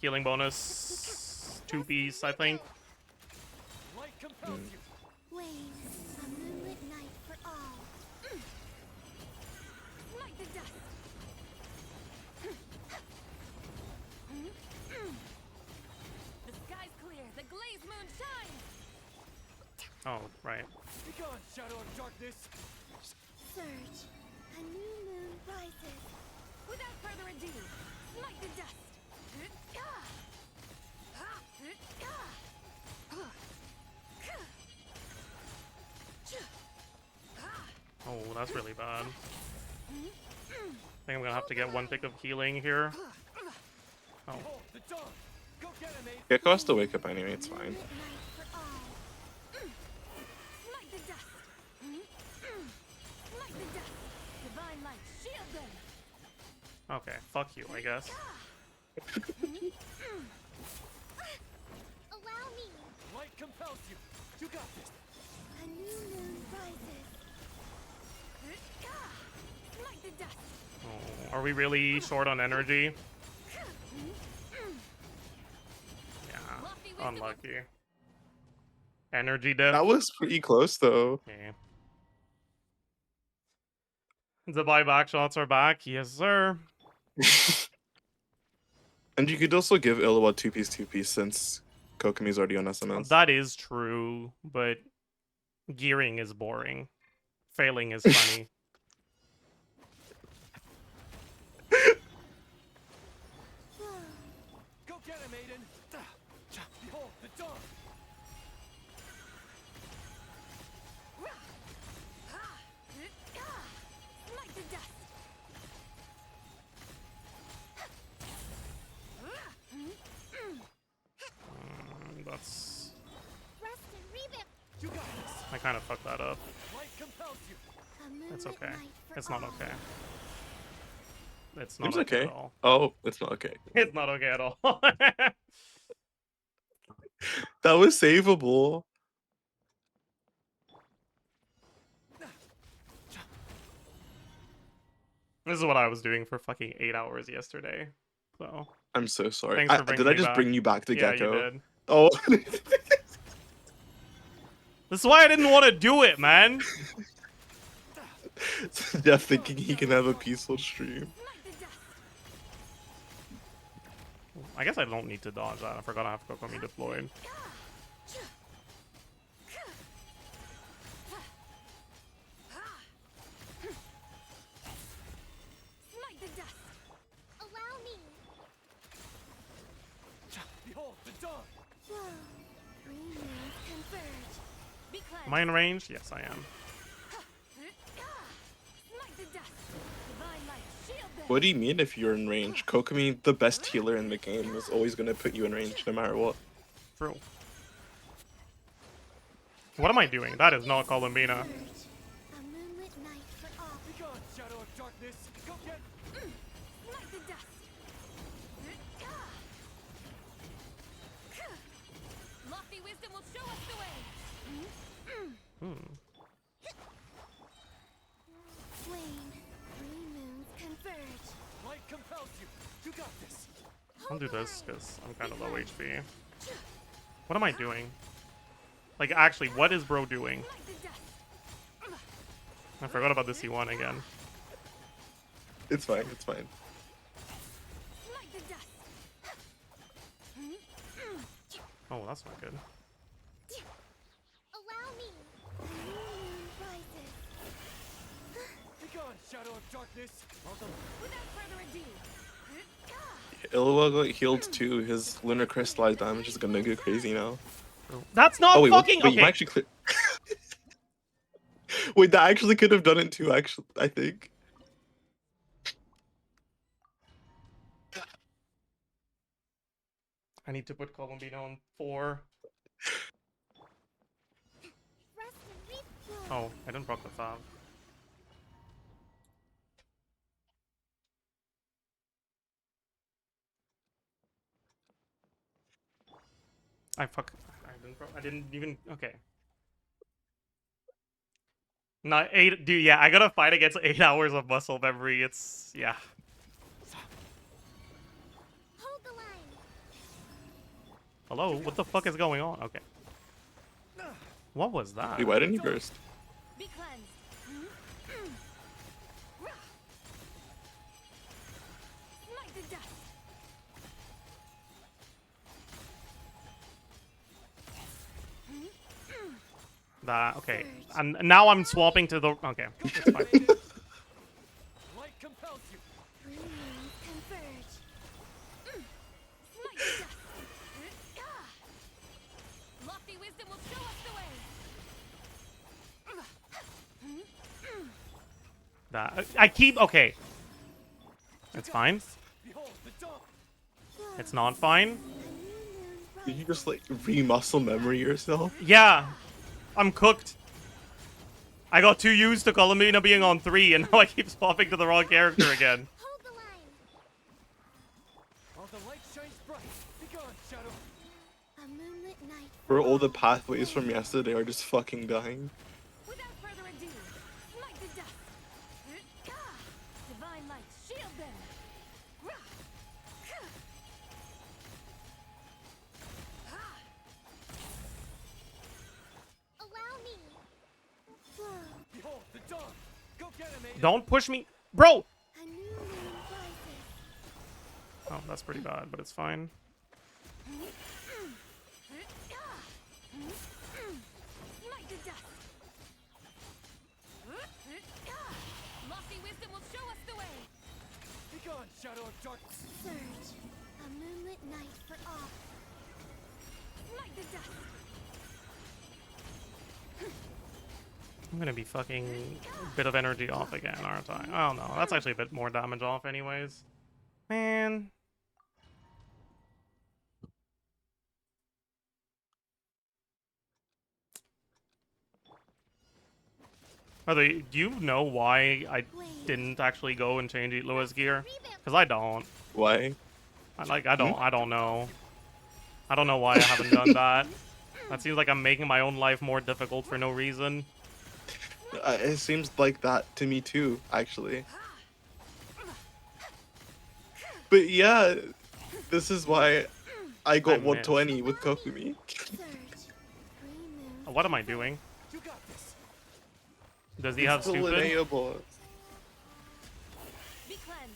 healing bonus 2 piece, I think. Light compels you. Wane. A moonlit night for all. Smite the dust. The sky's clear. The glaze moon shines. Oh, right. Begone, shadow of darkness. Surge. A new moon rises. Without further ado, smite the dust. Oh, that's really bad. I think I'm gonna have to get 1 pick of healing here. Oh, Behold the dawn. Go get him, Abe. Gecko has to wake up anyway, it's fine. Moonlit night for all. Smite the dust. Smite the dust. Divine light, shield them. okay. Fuck you, I guess. Allow me. Light compels you. You got this. A new moon rises. Smite the dust. Oh, are we really short on energy? Yeah, unlucky. Energy dip. That was pretty close though. Okay. The buyback shots are back. Yes, sir. And you could also give Illawa 2-piece since Kokomi's already on SMS. That is true, but gearing is boring. Failing is funny. Go get him, Aiden. Behold the dawn. Smite the dust. That's... Rest and reboot. You got this. I kind of fucked that up. Light compels you. A moonlit It's okay. night for It's not all. okay. It's not It's okay okay. at all. Oh, it's not okay. It's not okay at all. That was savable. This is what I was doing for fucking 8 hours yesterday. So, I'm so sorry. Thanks for bringing Did I me just back. bring you back to yeah, Gecko? you did. Oh. This is why I didn't want to do it, man. Jeff thinking he can have a peaceful stream. Smite the dust. I guess I don't need to dodge that. I forgot I have Kokomi deployed. Smite the dust. Allow me. Behold the dawn. Three moons converge. Be cleansed. Am I in range? Yes, I am. Smite the dust. Divine light. Shield them. What do you mean if you're in range? Kokomi, the best healer in the game, is always gonna put you in range no matter what. True. What am I doing? That is not Columbina. A moonlit night for all. Be gone, shadow of darkness. Go get. Smite the dust. Lofty wisdom will show us the way. Hmm. Swain. Three moons converge. Light compels you. You got this. I'll do this because I'm kind of low HP. What am I doing? Like, actually, what is bro doing? Smite the dust. I forgot about the C1 again. It's fine, it's fine. Smite the dust. Oh, that's not good. Allow me. The new moon rises. Be gone, shadow of darkness. Without further ado. Illawa got healed too. His lunar crystallized damage is gonna go crazy now. That's not Oh wait, fucking wait, you okay. actually clear. Wait, that actually could have done it too. Actually, I think. I need to put Columbina on 4. Rest and refuel. Oh, I didn't proc the fab. I didn't even. Okay. Not 8. Dude, yeah, I gotta fight against 8 hours of muscle memory. It's. Yeah. Hold the line. Hello? What the fuck is going on? Okay. What was that? Wait, why didn't he burst? Be cleansed. Smite the dust. That. Okay. And now I'm swapping to the. Okay. It's fine. Light compels you. Three moons converge. Smite the dust. Lofty wisdom will show us the way. That. I keep. Okay. It's fine. Behold the dawn. It's not fine. A new moon Did you just like re-muscle memory yourself? Yeah. I'm cooked. I got too used to Columbina being on 3, and now I keep swapping to the wrong character again. Hold the line. All the light shines bright. Be gone, shadow. A moonlit night. Bro, all the pathways from yesterday are just fucking dying. Without further ado, smite the dust. Don't push me. Bro! A new moon rises. Oh, that's pretty bad, but it's fine. Smite the dust. Lofty wisdom will show us the way. Begone, shadow of darkness. Surge. A moonlit night for all. Smite the dust. I'm gonna be fucking a bit of energy off again, aren't I? Oh no, that's actually a bit more damage off anyways. Man. By the way, do you know why I didn't actually go and change Lewis gear? Because I don't. Why? I don't know. I don't know why I haven't done that. That seems like I'm making my own life more difficult for no reason. It seems like that to me too, actually. But yeah, this is why I got I missed. 120 with Kokumi. Surge. 3 moons. What am I doing? You got this. Does he have The stupid? Linnea boss. Be cleansed.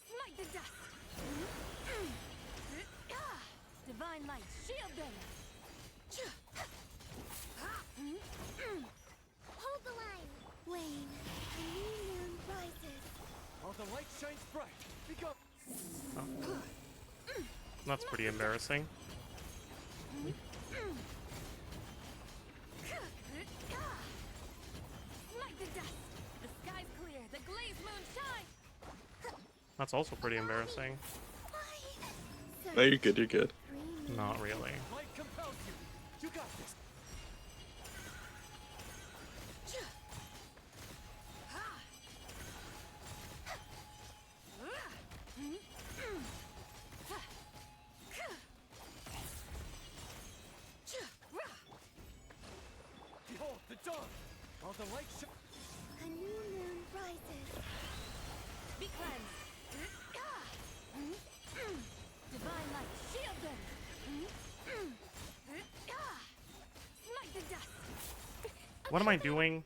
Smite the dust. Divine light, shield them. Hold the line. Wane, a new moon rises. While the light shines bright. Begone. That's pretty embarrassing. Smite the dust. The sky's clear. The glazed moon shines. That's also pretty embarrassing. No, you're good, you're good. 3 moons. Not really. Light compels you. You got this. Behold the dawn. While the light shines. A new moon rises. Be cleansed. Divine light, shield them. Smite the dust. What am I doing?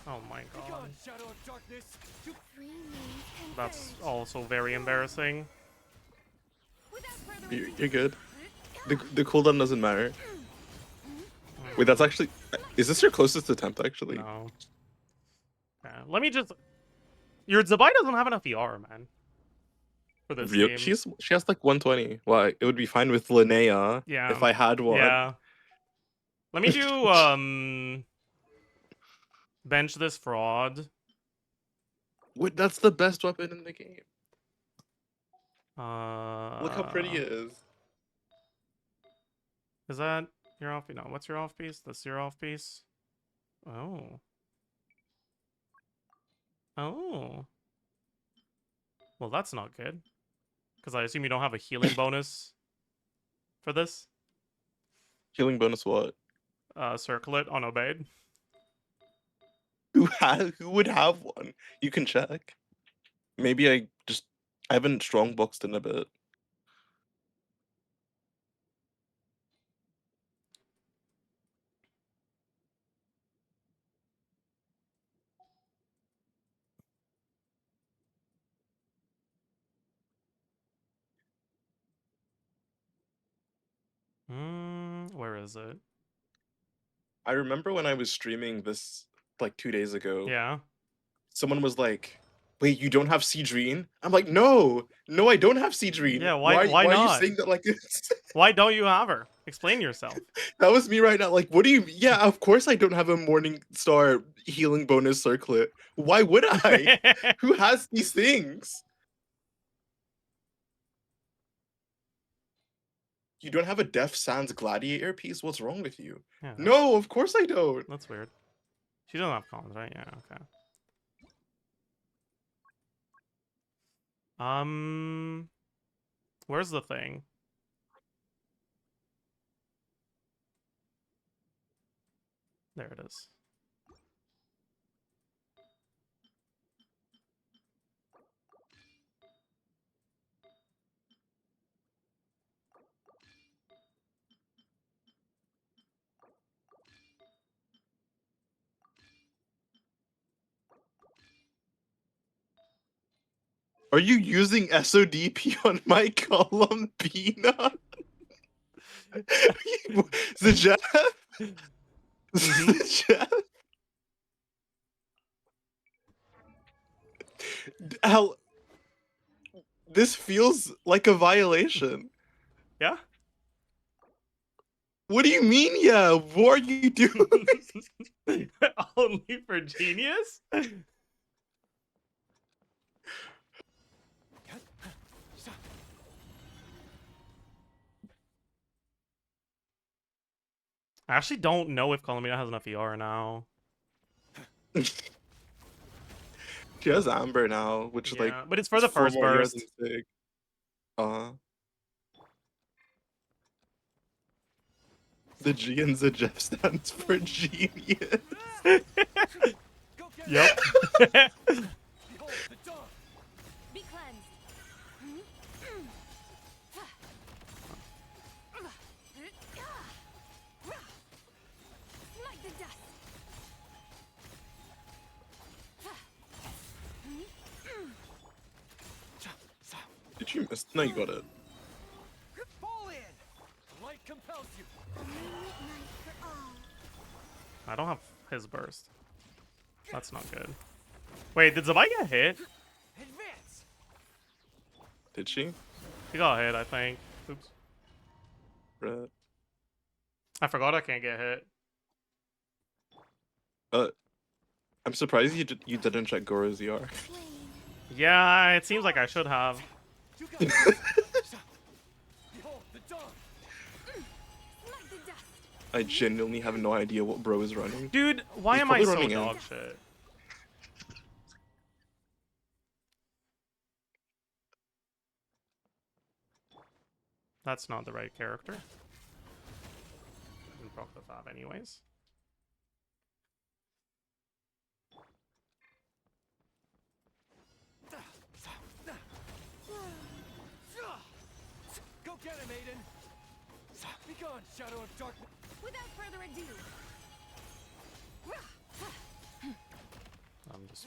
Oh my god. Begone, shadow of darkness. You 3 moons That's converge. also very embarrassing. Without further You're good. The cooldown doesn't matter. Wait, that's actually... Is this your closest attempt, actually? No. Yeah, let me just... Your Zabai doesn't have enough ER, man. For this game. She has like 120. Well, it would be fine with Linnea Yeah. if I had one. Yeah. Let me do, bench this fraud. Wait, that's the best weapon in the game. Uh... Look how pretty it is. Is that your off? No, what's your off piece? That's your off piece. Oh. Oh. Well, that's not good. Because I assume you don't have a healing bonus for this. Healing bonus what? Circlet unobeyed. Who would have one? You can check. Maybe I haven't strong boxed in a bit. Where is it? I remember when I was streaming this like 2 days ago, Yeah. someone was like, "Wait, you don't have Cedrine?" I'm like, "No, no, I don't have Cedrine. Yeah, why Why are you not? saying that like this?" Why don't you have her? Explain yourself. That was me right now. Like, what do you? Yeah, of course I don't have a Morning Star healing bonus circlet. Why would I? Who has these things? You don't have a Deaf Sans Gladiator piece? What's wrong with you? Yeah, No, of course I don't. that's weird. She doesn't have comms, right? Yeah, okay. Where's the thing? There it is. Are you using SODP on my Columbina? Zajef? Zajef? Hell, this feels like a violation. Yeah. What do you mean, yeah? What are you doing? Only for genius? I actually don't know if Columbia has enough ER now. She has Amber now, which is like Yeah, but it's for the 4 first more years burst. than Sig. The G in Zajef stands for genius. Go get Yep. Behold the dawn. Be cleansed. Smite the dust. Did you miss? No, you got it. Fall in. The light compels you. A moonlit night for all. I don't have his burst. That's not good. Wait, did Zabai get hit? Advance. Did she? He got hit, I think. Oops. Red. I forgot I can't get hit. I'm surprised you didn't check Goro's ER. Flame. Yeah, it seems like I should have. You got this. Behold the dawn. Smite the dust. I genuinely have no idea what bro is running. Dude, why He's am I probably so running in. dog shit? That's not the right character. I didn't proc the fab anyways. Go get him, Aiden. Be gone, shadow of darkness. Without further ado. I'm just...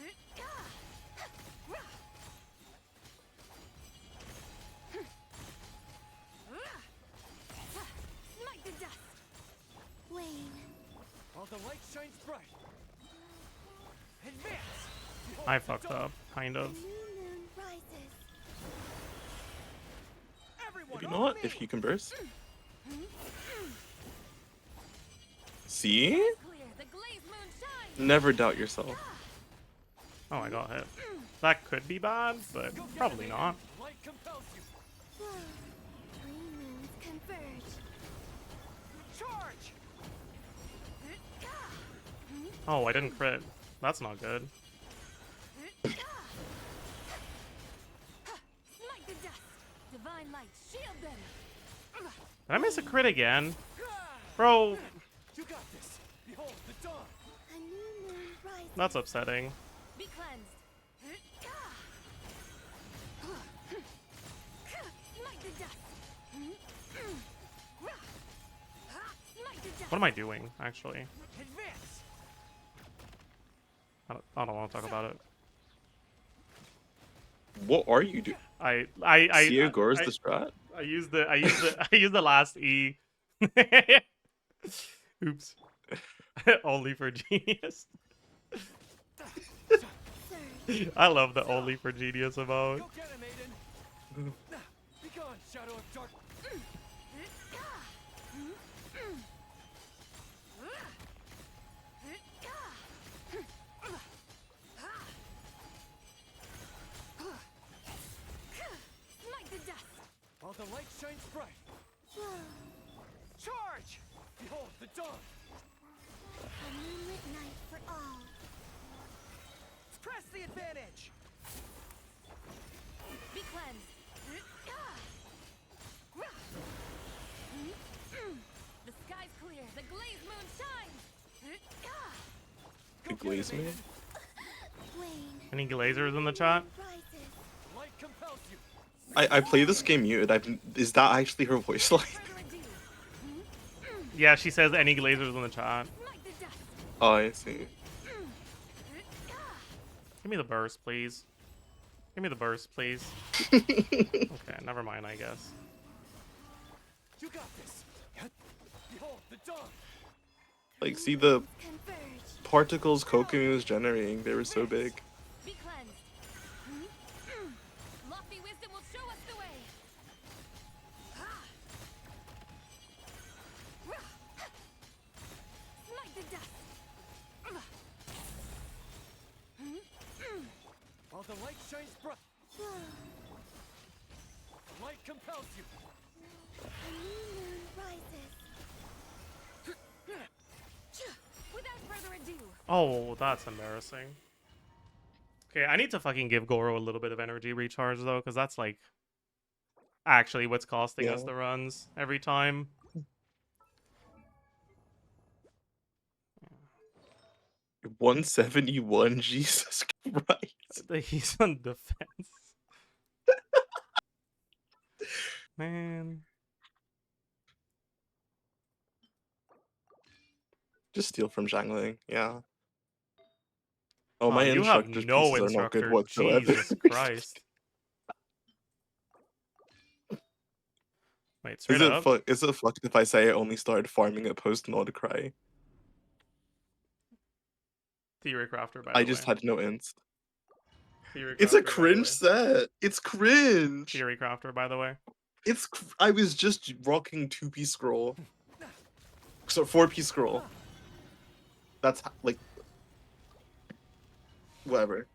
Smite the dust. Wane. While the light shines bright. Advance. Behold I the fucked dawn. up, kind The of. new moon rises. Everyone You on know what? me. If you can burst. See? Clear. The glazed moon shines. Never doubt yourself. Oh, I got hit. That could be bad, but Go get probably him, not. Aiden. Light compels you. Three moons converge. Charge. Oh, I didn't crit. That's not good. Smite the dust. Divine light, shield them. Did I miss a crit again? Bro, You got this. Behold the dawn. A new moon rises. that's upsetting. Be cleansed. Smite the dust. Smite the dust. What am I doing, actually? Advance. I don't want to talk about it. What are you doing? I Gore's the strat? I used the I used the last E. Oops. Only for genius. Surge. I love the only for genius emote. Go get him, Aiden. Be gone, shadow of dark. Smite the dust. While the light shines bright. Charge. Behold the dawn. A moonlit night for all. Press the advantage. Be cleansed. The sky's clear. The glazed moon shines. The glaze me? Wane. Any glazers in the chat? Rises. Light compels you. I play this game muted. Is that actually her voice line? Further ado. Yeah, she says any glazers in the chat. Smite the dust. Oh, I see. Give me the burst, please. Give me the burst, please. Okay, never mind, I guess. You got this. Behold the dawn. Like, see the Converge. particles Kokomi was generating, they were so big. Be cleansed. Lofty wisdom will show us the way. Smite the dust. While the light shines bright. Light compels you. A new moon rises. Without further ado, Oh, that's embarrassing. Okay, I need to fucking give Goro a little bit of energy recharge though, because that's like actually what's costing us Yeah. the runs every time. 171, Jesus Christ. He's on defense. Man. Just steal from Zhangling, yeah. Oh, Oh, my you have instructor's no pieces are not good instructor. whatsoever. Jesus Christ. Wait, straight up? Is it fucked if I say I only started farming it post Nord Cry? Theory Crafter, by the I way. just had no inst. Theory It's a Crafter, by the cringe way. set. It's cringe. Theory Crafter, by the way. I was just rocking 2-piece scroll. So 4-piece scroll. That's like whatever.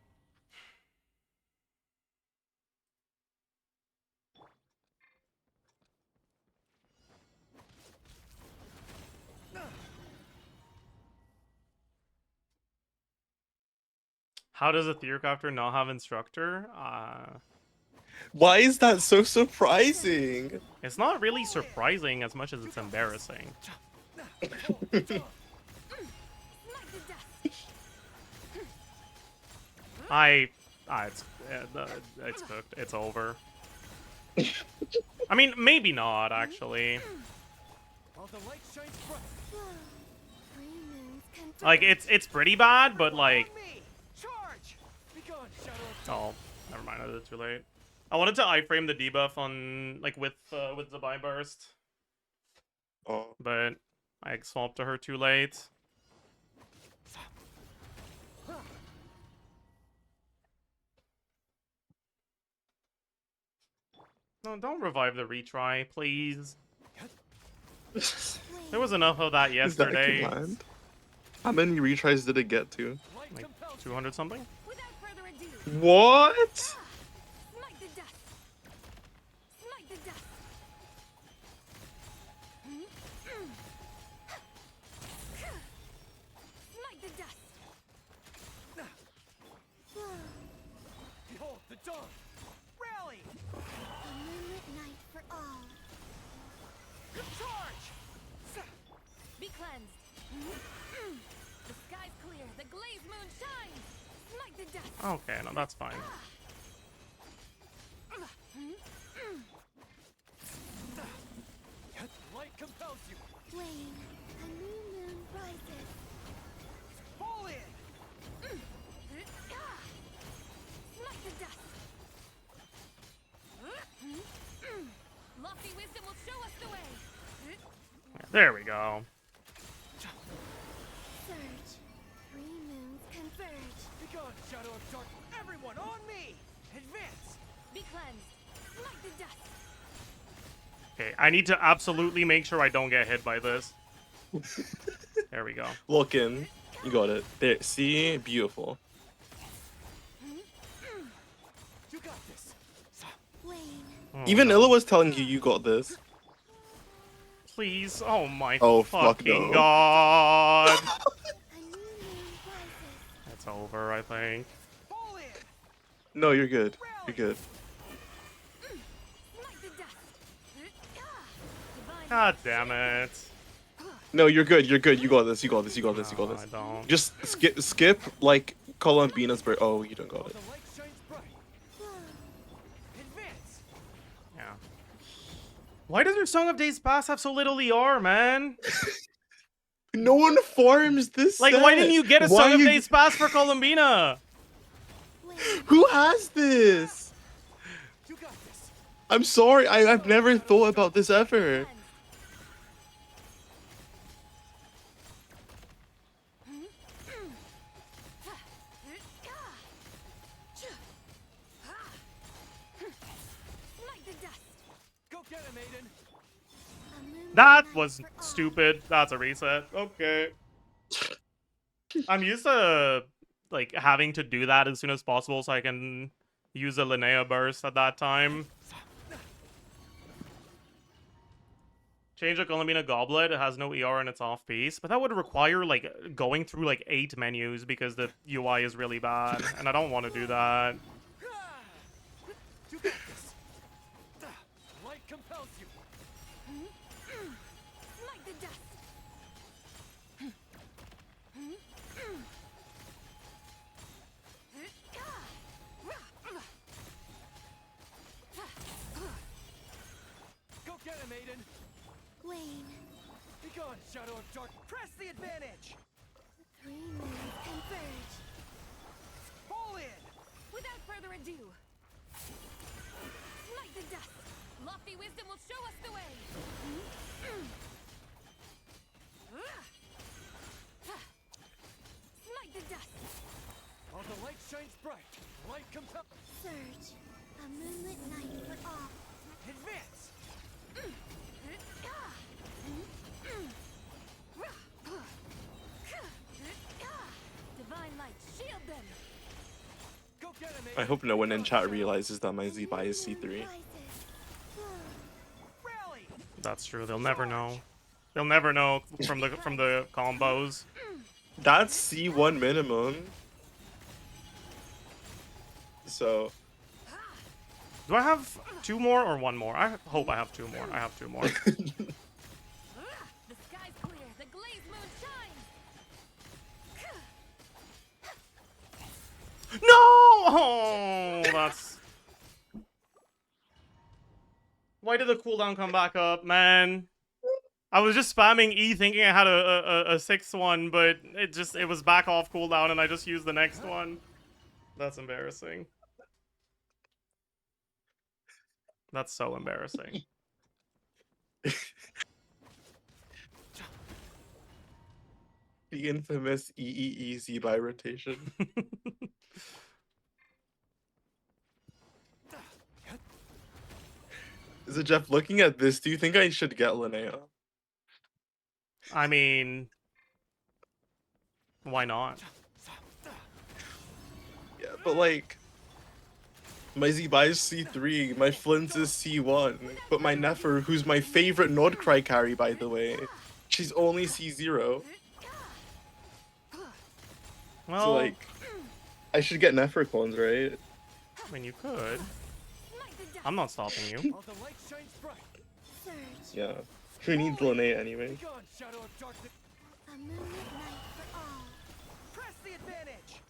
How does a Theory Crafter not have instructor? Why is that so surprising? It's not really surprising as much as it's embarrassing. smite the dust. It's cooked. It's over. I mean, maybe not actually. While the light shines bright. Three moons converge. Like it's pretty bad, but like, On me. Charge. Be gone, shadow of dawn. oh, never mind. I did it too late. I wanted to iframe the debuff on like with the buy burst, Oh, but I swapped to her too late. No, don't revive the retry, please. There was enough of that is that a yesterday. command? How many retries did it get to? Light Like compels you. 200 something? Without further ado, What? smite the dust. Smite the dust. Smite the dust. Behold the dawn. Rally. A moonlit night for all. Charge. Be cleansed. The sky's clear. The glazed moon shines. Smite the dust. Okay, no, that's fine. Light compels you. Wane, a new moon rises. Fall in. Smite the dust. Lofty wisdom will show us the way. There we go. Surge. Three moons converge. Be gone, shadow of dark. Everyone on me. Advance. Be cleansed. Smite the dust. Okay, I need to absolutely make sure I don't get hit by this. There we go. Look in. You got it. There. See? Beautiful. You got this. Wane. Oh, Even no. Illa was telling you got this. Please. Oh my Oh, fuck fucking no. god. A new moon rises. It's over, I think. Fall in. No, you're good. You're good. Smite the dust. Divine God damn it. No, you're good. You're good. You got this. You got this. You got this. You got No, this. I don't. Just skip like Columbina's bird. Oh, you don't got While it. the light shines bright. Advance. Yeah. Why does your Song of Days Past have so little ER, man? No one farms this. Like, why set. didn't you get a Why Song of you- Days Past for Columbina? Wane. Who has this? You got this. I'm sorry, I've never thought about this ever. Smite the dust. Go get him, Aiden. A moonlit That night was for all. stupid. That's a reset. Okay. I'm used to like having to do that as soon as possible so I can use a Linnea burst at that time. Change a Columbina Goblet. It has no ER and it's off piece, but that would require like going through like 8 menus because the UI is really bad, and I don't want to do that. You got this. Light compels you. Smite the dust. Go get him, Aiden. Wane, Be gone, Shadow of Dark. Press the advantage. three moons converge. Fall in. Without further ado, smite the dust. Lofty wisdom will show us the way. Smite the dust. While the light shines bright, light compels. Surge, a moonlit night for all. Advance. Divine light, shield them. Go get him, Aiden. I hope no one in chat realizes that my Z-Buy is C3. Rises. Rally. That's true. They'll never know. They'll never know from the combos. That's C1 minimum. So, Do I have 2 more or 1 more? I hope I have 2 more. I have 2 more. The sky's clear, the glazed moon shines. No! Oh, that's... Why did the cooldown come back up, man? I was just spamming E thinking I had a 6th one, but it was back off cooldown and I just used the next one. That's embarrassing. That's so embarrassing. the infamous EEE Z-Buy rotation. Is it Jeff, looking at this, do you think I should get Linnea? I mean... Why not? Yeah, but like... My Z-Buy is C3, my Flint's is C1, but my Nefer, who's my favorite Nordcry carry, by the way, she's only C0. Well, So like, I should get Nefer clones, right? I mean, you could. Smite the dust. I'm not stopping you. While the light shines bright. Surge, Yeah. Who needs Linnea anyway? Be gone, Shadow of Darkness. a moonlit night for all. Press the advantage.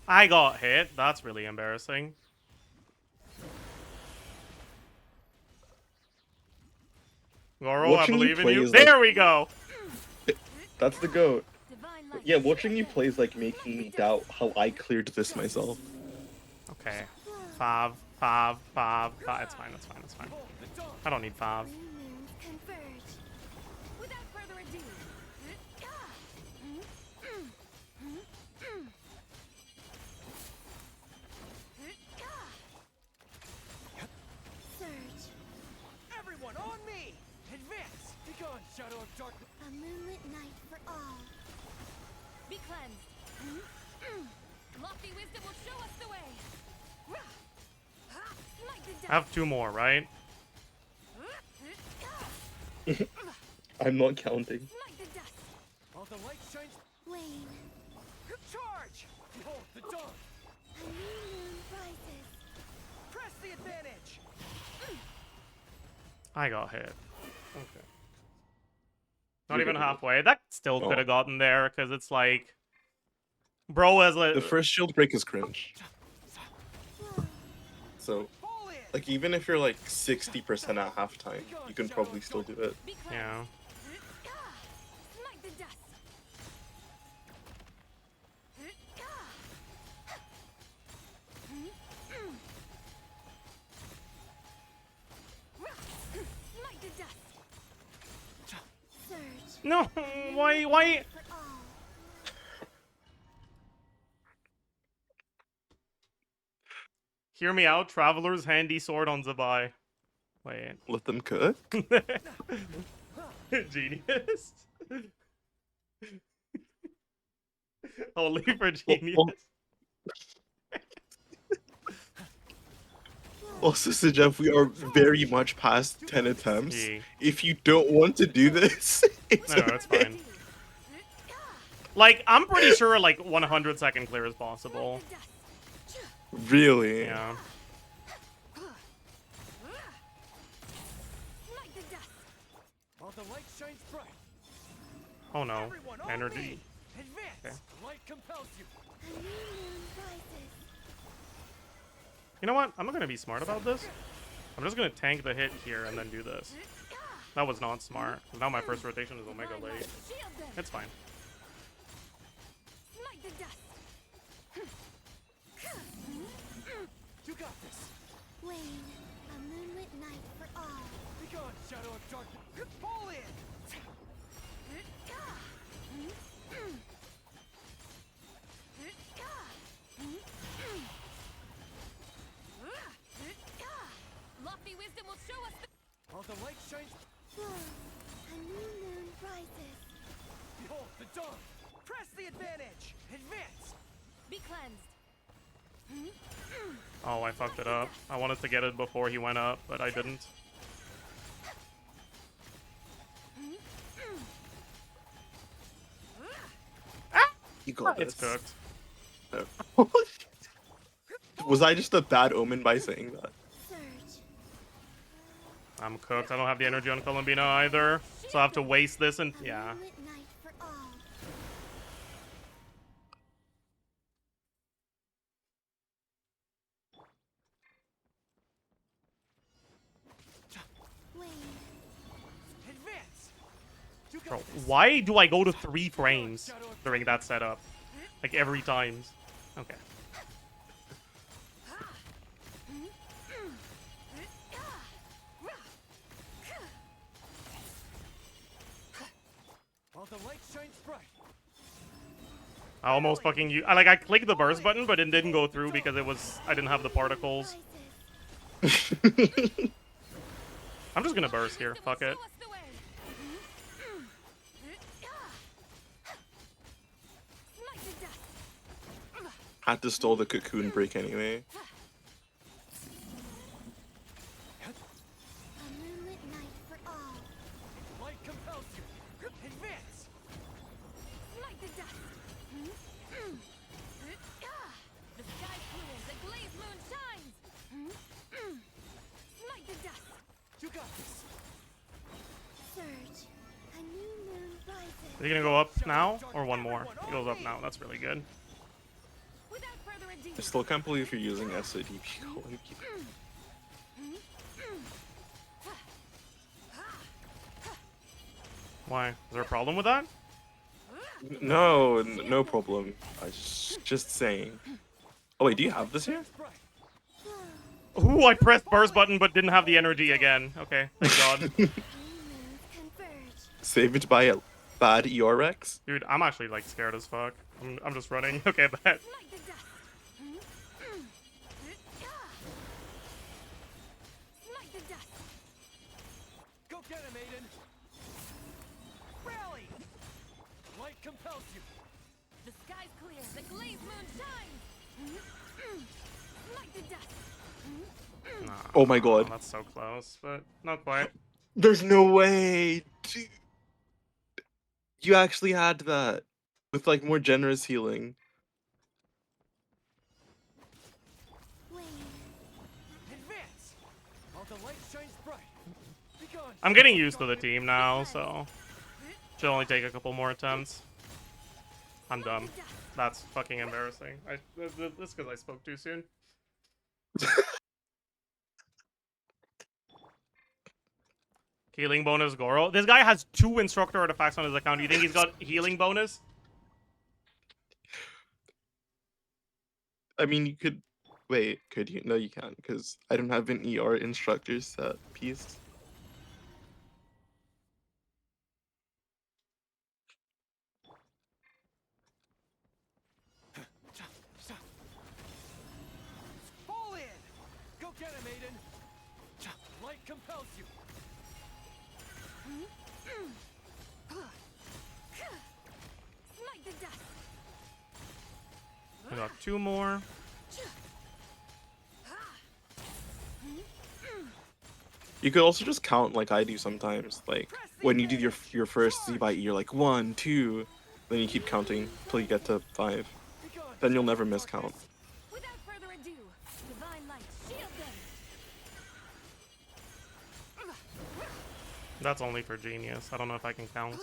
I got hit. That's really embarrassing. Goro, I Watching you believe in play you. is like- There we go! That's the goat. Divine light. Yeah, watching you play is like making me doubt how I cleared this myself. Okay. 5, 5, 5, 5. It's fine, it's fine, it's fine. Behold the dawn. I don't need 5. Three moons converge. Without further ado. Surge, Everyone on me. Advance. Be gone, Shadow of Darkness. a moonlit night for all. Be cleansed. Lofty wisdom will show us the way. Smite the dust. I have 2 more, right? I'm not counting. Smite the dust. While the light shines. Wane, Charge. Behold the dawn. a new moon rises. Press the advantage. I got hit. Okay. Not You're even good. halfway. That still Oh. could have gotten there, because it's like... Bro has like... The first shield break is cringe. So, Fall in. like, even if you're like 60% at halftime, you can probably still do it. Be cleansed. Yeah. Smite the dust. No, why? For all. Hear me out, Traveler's handy sword on Zabai. Wait. Let them cook. Genius. Only for Well, genius. Also, Zajef, we are very much past 10 attempts. Yeah. If you don't want to do this, it's No, it's fine. Like, I'm pretty sure, like, 100-second clear is possible. really. Yeah. Smite the dust. While the light shines bright, Oh no. everyone on Energy. me. Advance. Okay. Light compels you. A new moon rises. You know what? I'm not gonna be smart about this. I'm just gonna tank the hit here and then do this. That was not smart. Now my first rotation is Omega late. Shield them. It's fine. Smite the dust. You got this. Wane, a moonlit night for all. Begone, shadow of darkness. Fall in. Lofty wisdom will show us the While the light shines, Whoa, a new moon rises. behold the dawn. Press the advantage. Advance. Be cleansed. Oh, I fucked it up. I wanted to get it before he went up, but I didn't. You got It's this. cooked. Was I just a bad omen by saying that? Surge. I'm cooked. I don't have the energy on Columbina either. So I have to waste this and A yeah. moonlit night for all. Wane, Advance. You got Bro, this. why do I go to 3 frames during that setup? Like every time. Okay. While the light shines bright. I almost fucking I clicked the burst button, but it didn't go through because I didn't have the particles. rises. I'm just gonna burst here. Fuck it. Show us the way. Smite the dust. Had to stall the cocoon break anyway. A moonlit night for all. Light compels you. Advance. Smite the dust. The sky clears, the glazed moon shines. Smite the dust. You got this. Surge. A new moon rises. Is he gonna go up now or one more? He goes up now. That's really good. Without further ado. I still can't believe you're using SODP colon. Why? Is there a problem with that? No, no problem. I just saying. Oh wait, do you have this here? Bright. Ooh, I pressed burst button but didn't have the energy again. Okay, thank God. New moons converge. Saved by a bad ERX? Dude, I'm actually like scared as fuck. I'm just running. Okay, bet. Smite the dust. Smite the dust. Go get him, Aiden. Rally. Light compels you. The sky's clear, the glazed moon shines. Smite the dust. Nah, Oh my God. That's so close, but not quite. There's no way! Dude. You actually had that. With like more generous healing. Wane. Advance. While the light shines bright. Begone. I'm getting used to the team now, so should only take a couple more attempts. I'm done. That's fucking embarrassing. This because I spoke too soon. Healing bonus Goro. This guy has 2 instructor artifacts on his account. Do you think he's got healing bonus? I mean, you could... Wait, could you? No, you can't, because I don't have an ER instructor set piece. Light compels you. Smite the dust. I got 2 more. You could also just count like I do sometimes. Like when you do your first Z by E, you're like 1, 2, then you keep counting till you get to 5. Then you'll never miscount. Without further ado, divine light, shield them. That's only for genius. I don't know if I can count.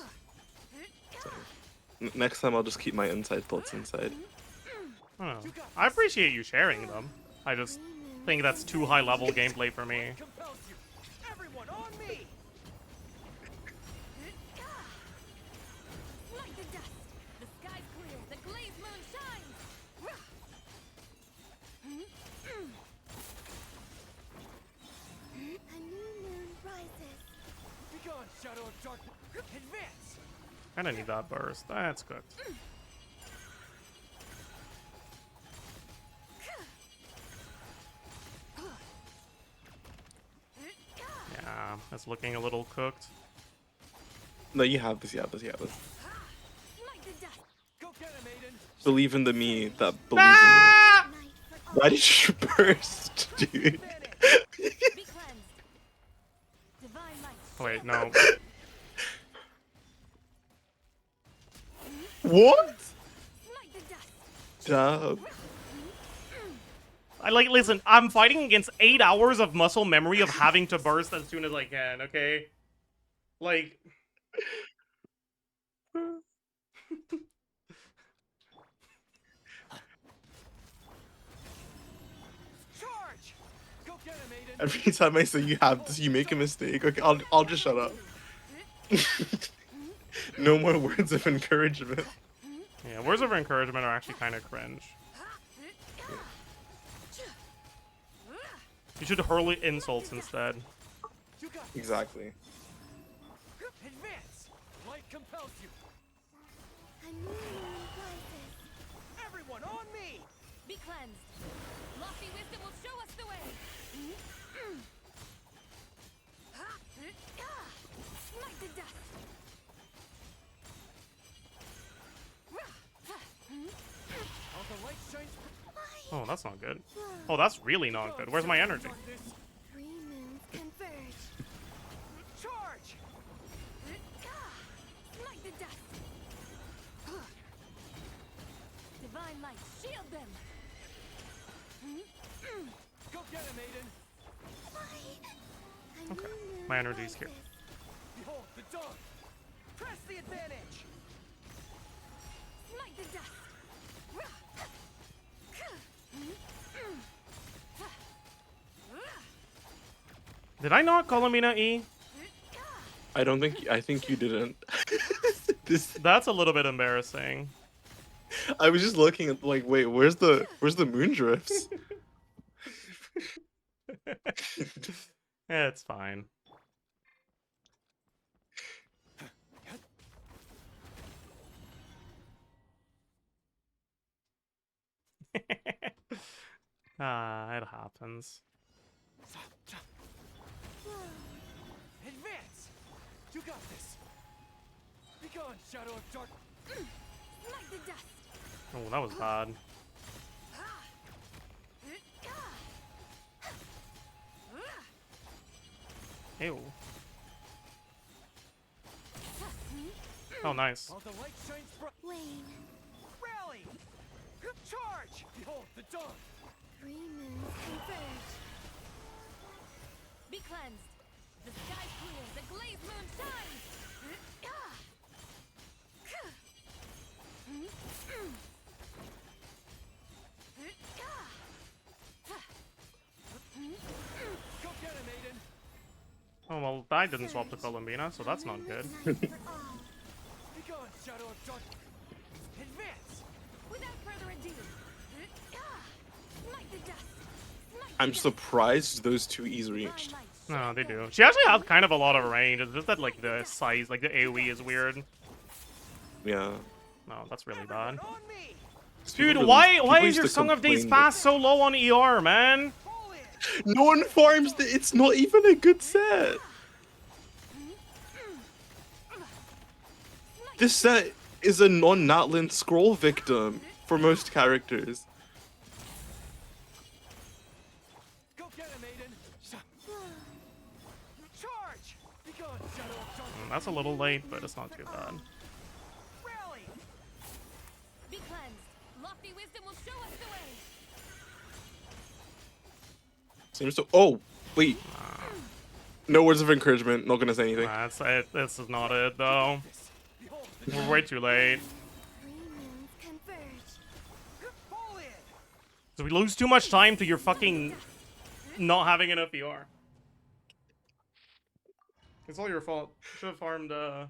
Next time I'll just keep my inside thoughts inside. I don't know. I appreciate you sharing them. I just think that's too high level gameplay for me. Compels you. Everyone on me. Smite the dust. The sky's clear. The glazed moon shines. A new moon rises. Begone, shadow of darkness. Advance. I don't need that burst. That's good. Yeah, it's looking a little cooked. No, you have this, you have this, you have this. Smite the dust. Go get him, Aiden. Believe in the me that believes in me. Night for all. Why did you burst, dude? Be cleansed. Divine light. Wait, no. What? Smite the dust. Dub. I like, listen, I'm fighting against 8 hours of muscle memory of having to burst as soon as I can, okay? Like... Charge. Go get him, Aiden. Every time I say you have this, you make a mistake. Okay, I'll just shut up. No more words of encouragement. Yeah, words of encouragement are actually kind of cringe. You should hurl insults instead. You got this. Exactly. Advance. Light compels you. A new moon rises. Everyone on me. Be cleansed. Lofty wisdom will show us the way. Smite the dust. All the light shines. Oh, that's not good. Oh, that's really not good. Where's my energy? Three moons converge. Charge. Smite the dust. Divine light, shield them. Go get him, Aiden. Okay, my energy's here. Behold the dawn. Press the advantage. Smite the dust. Did I not Colomina E? I think you didn't. This That's a little bit embarrassing. I was just looking at like, wait, where's the moon drifts? Yeah, it's fine. It happens. Advance. You got this. Begone, shadow of dark. Smite the dust. Oh, that was bad. Ew. Oh, nice. All the light shines bright. Wane. Rally. Charge. Behold the dawn. Three moons converge. Be cleansed. The sky's clear. The glazed moon shines. Go get him, Aiden. Oh, well, I didn't swap to Columbina, so that's not good. Night for all. Begone, shadow of dark. Advance. Without further ado. Smite the dust. Smite the I'm dust. surprised those two E's Divine reached. light, No, shield they them. do. She actually has kind of a lot of range. It's just that, like, the size, like, the AoE is weird. Yeah. No, that's really bad. On me. People Dude, really- why people is used your to Song of Days complain fast so low on ER, man? Pull it. No one farms the, it's not even a good set. This set is a non-Natland scroll victim for most characters. Go get him, Aiden. Charge! Be gone, Shadow of Darkness. That's a little late, but it's not too bad. Rally! Be cleansed. Lofty wisdom will show us the way. Seems to. Oh, wait. No words of encouragement. Not gonna say anything. That's it. This is not it, though. Behold, We're way too late. Three moons converge. fall in! So we lose too much time to your fucking not having enough VR. It's all your fault. Should have farmed Song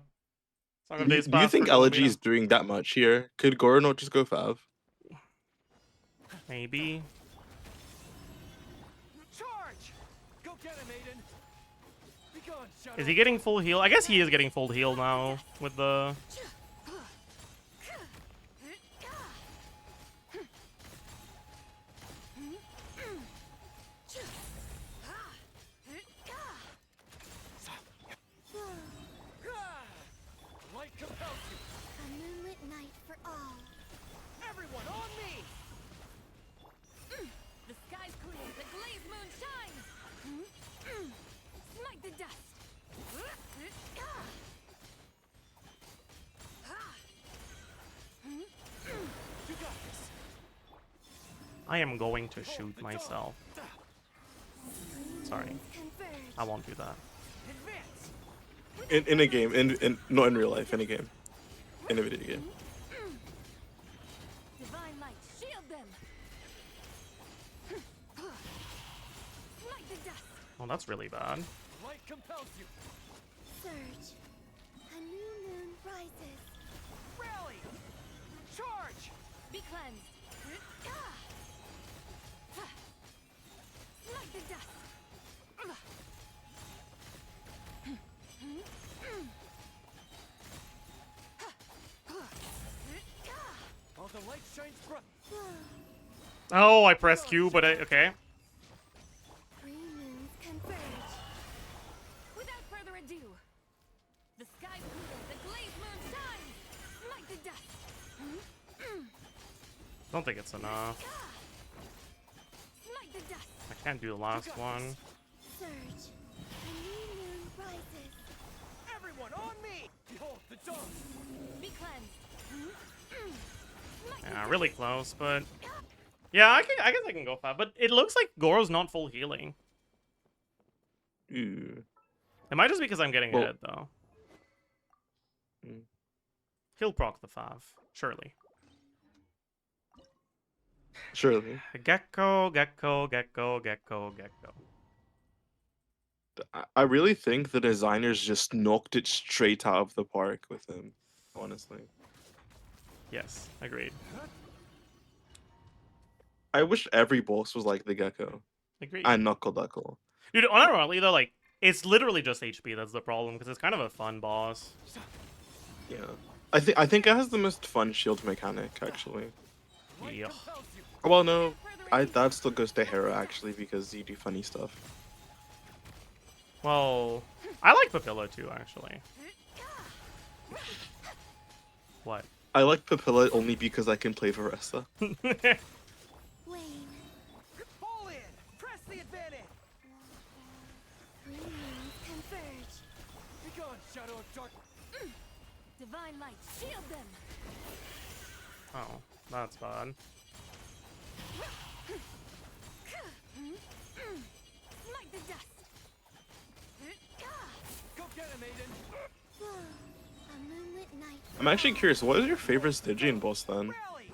of Days Do you Past think for Elegy Columbia. is doing that much here? Could Goro not just go Fav? Maybe. Charge! Go get him, Aiden. Be gone, Shadow. Is he getting full heal? I guess he is getting full heal now with the. Light compels you. A moonlit night for all. Everyone on me! The sky's clear. The glazed moon shines. Smite the dust. You got this. I am going to shoot myself. Sorry, Converge. I won't do that. Advance! In a game, in not in real life, in a game, in a video game. Divine light, shield them. Smite the dust. Oh, that's really bad. Light compels you. Surge. A new moon rises. Rally! Charge! Be cleansed. Smite the dust. All the light shines bright. Oh, I pressed Q, but okay. Three moons converge. Without further ado, the sky's clear, the glazed moon shines. Smite the dust. Don't think it's enough. Smite the dust. I can't do the last one. Surge. A new moon rises. Everyone on me! Behold the dawn! Be cleansed. Smite the Yeah, dust. really close, but yeah, I guess I can go fast. But it looks like Goro's not full healing. Ooh. It might just be because I'm getting Well- hit though. Mm. He'll proc the fav, surely. Surely. Gecko, gecko, gecko, gecko, gecko. I really think the designers just knocked it straight out of the park with him. Honestly, Yes, agreed. I wish every boss was like the Gecko Agreed. and Knuckle Duckle. Dude, unironically though, like it's literally just HP that's the problem because it's kind of a fun boss. Yeah, I think it has the most fun shield mechanic actually. Light Yeah. compels you. Well, no, that still goes to Hera actually because you do funny stuff. Well, I like Papilla too, actually. What? I like Papilla only because I can play Varessa. Wane. Fall in! Press the advantage! Three moons converge. Be gone, Shadow of Dark. Divine light, shield them. Oh, that's bad. Smite the dust. Go get him, Aiden! A moonlit night. I'm actually curious, what is your favorite Stygian boss then? Rally!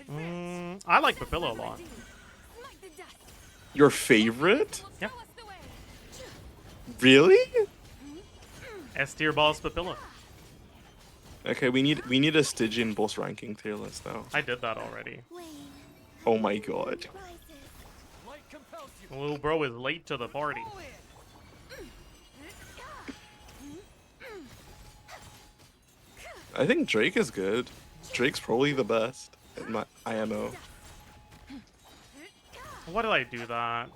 Advance! I like Papilla a lot. Smite the dust. Your favorite? Will Yeah. show us the way. Really? S tier boss Papilla. Okay, we need a Stygian boss ranking tier list now. I did that already. Wane. Oh my god. Rises. Light compels you. Little bro is late to the party. Fall in! I think Drake is good. Drake's probably the best in my IMO. Why did I do that?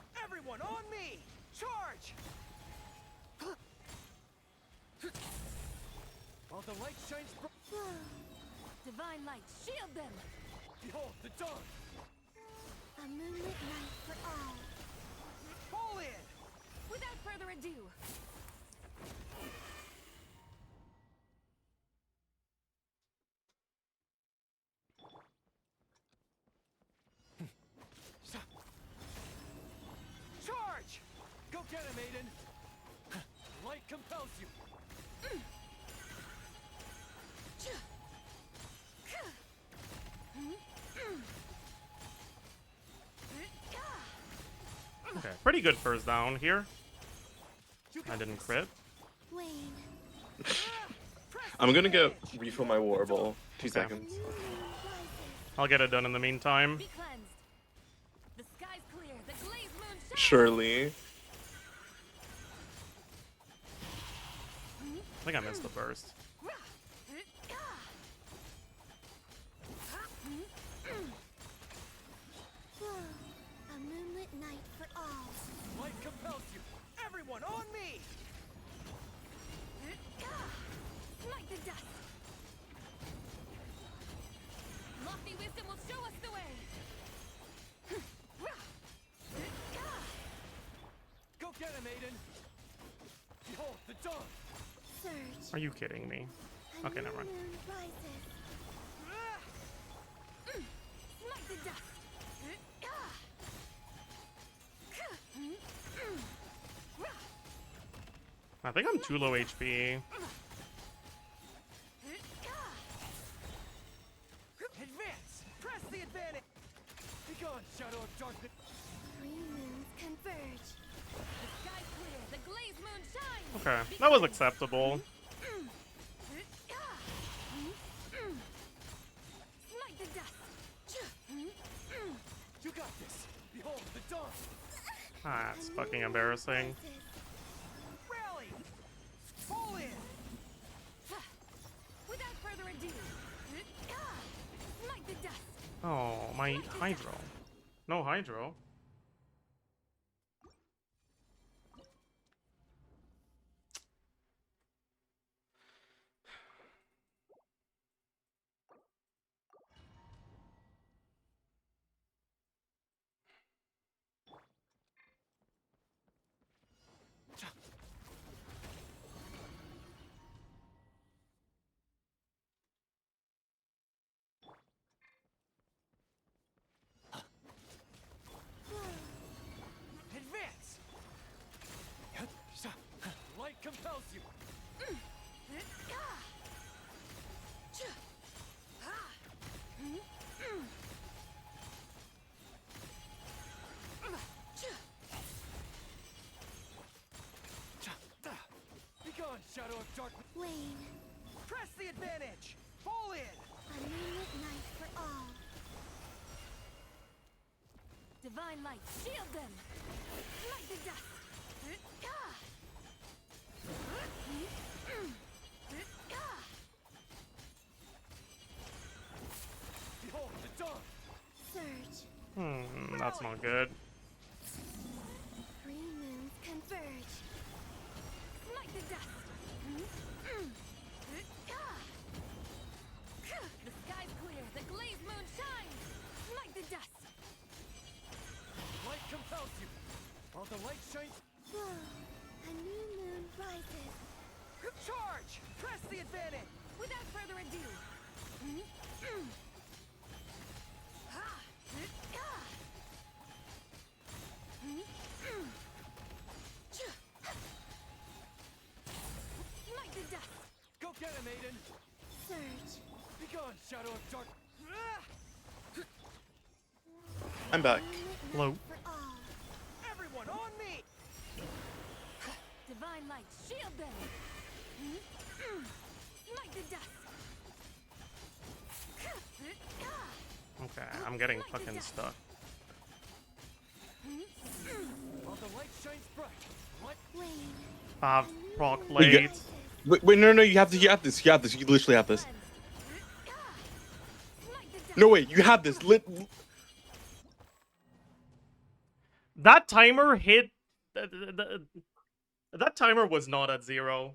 shines bright. Divine light, shield them! Behold the dawn. A moonlit night for all. Fall in. Without further ado, Charge! Go get him, Aiden. Light compels you. Okay, pretty good first down here. You I got didn't this. crit. Wayne. I'm gonna go refill my Warble. 2 seconds. New moon rises. I'll get it done in the meantime. Be cleansed. The sky's clear. The glaze moon shines. Surely. I think I missed the burst. A moonlit night for all. Light compels you. Everyone on me. Smite the dust. Lofty wisdom will show us the way. Go get him, Aiden. Behold the dawn. Surge. Are you kidding me? A Okay, new never mind. moon rises. Smite the dust. I think I'm too low HP. Advance. Press the advantage. Be gone, shadow of darkness. Three moons converge. The sky's clear. The glaze moon shines. Okay, that was acceptable. Smite the dust. You got this. Behold the dawn. Ah, it's fucking embarrassing. Rally. Fall in. Without further ado, smite the dust. Oh, my Hydro. No Hydro. Advance. Light compels you. Be gone, shadow of darkness. Wayne, Press the advantage. Fall in. a moonlit night for all. Divine light, shield them. Smite the dust. Behold the dawn. Surge. That's not good. Three moons converge. Smite the dust. The sky's clear. The glaze moon shines. Smite the dust. Light compels you. While the light shines. A new moon rises. Charge. Press the advantage. Without further ado. Smite the dust. Go get him, Aiden. Surge. Be gone, shadow of dark. I'm back. Hello. For all. Everyone on me. Divine light, shield them. Smite the dust. Okay, I'm getting fucking stuck. While the light shines bright. Light. Wayne. Proc We get- late. Wait, no, you have this. You have this. You literally have this. Smite the dust. No, wait, you have this. That timer hit. That timer was not at 0.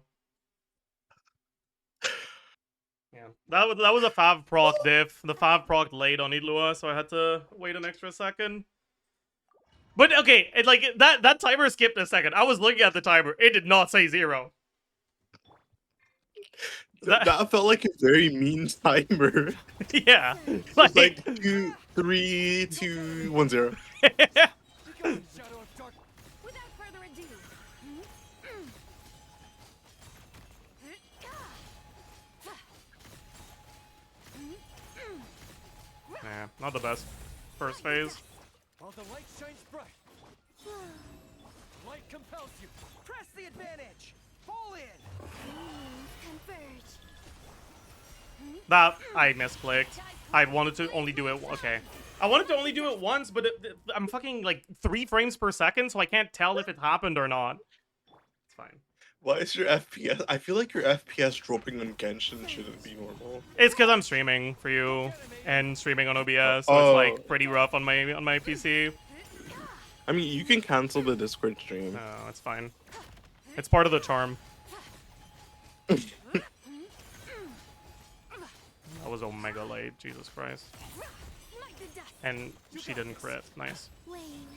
Yeah, that was a 5 proc diff. The 5 proc late on Idlua, so I had to wait an extra second. But okay, it, like that timer skipped a second. I was looking at the timer. It did not say 0. That felt like a very mean timer. Yeah, It's like 2, 3, 2, 1, 0. Be gone, shadow of dark. Without further ado. Nah, not the best first phase. While the light shines bright, light compels you. Press the advantage. Fall in. Converge. That I misclicked. I wanted to only do it. Okay, I wanted to only do it once, but I'm fucking like 3 frames per second, so I can't tell if it happened or not. It's fine. Why is your FPS? I feel like your FPS dropping on Genshin shouldn't be normal. It's because I'm streaming for you and streaming on OBS, so Oh. it's like pretty rough on my PC. I mean, you can cancel the Discord stream. No, it's fine. It's part of the charm. That was Omega late, Jesus Christ. Smite the dust. And she didn't crit. Nice. Wane.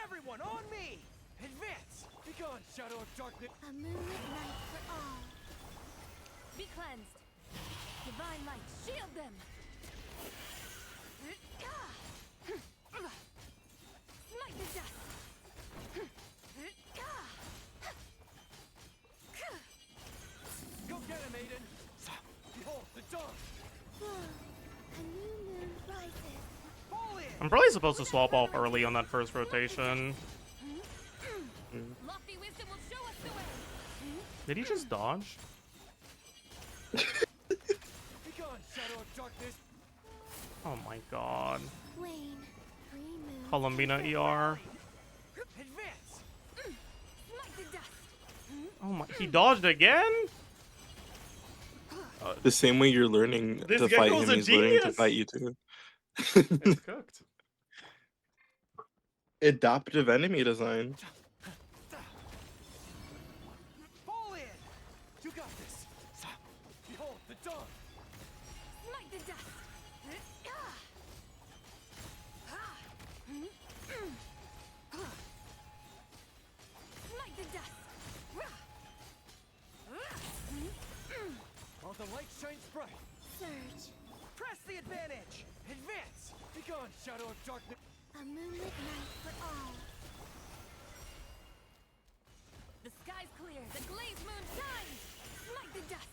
Everyone on me. Advance. Be gone, shadow of darkness. A moonlit night for all. Be cleansed. Divine light, shield them. Smite the dust. Go get him, Aiden. Behold the dawn. A new moon rises. Fall in. I'm probably supposed to swap off early on that first rotation. Lofty wisdom will show us the way. Did he just dodge? Be gone, shadow of darkness. Oh my god. Wane. Free moon. Columbina ER. Advance. Smite the dust. Oh my, he dodged again? The same way you're learning This to fight Gecko's him, a he's learning to genius. fight you too. It's cooked. Adaptive enemy design. Fall in. You got this. Behold the dawn. Smite the dust. Smite the dust. While the light shines bright, Surge. press the advantage. Advance. Be gone, shadow of darkness. A moonlit night for all. The sky's clear. The glazed moon shines. Smite the dust.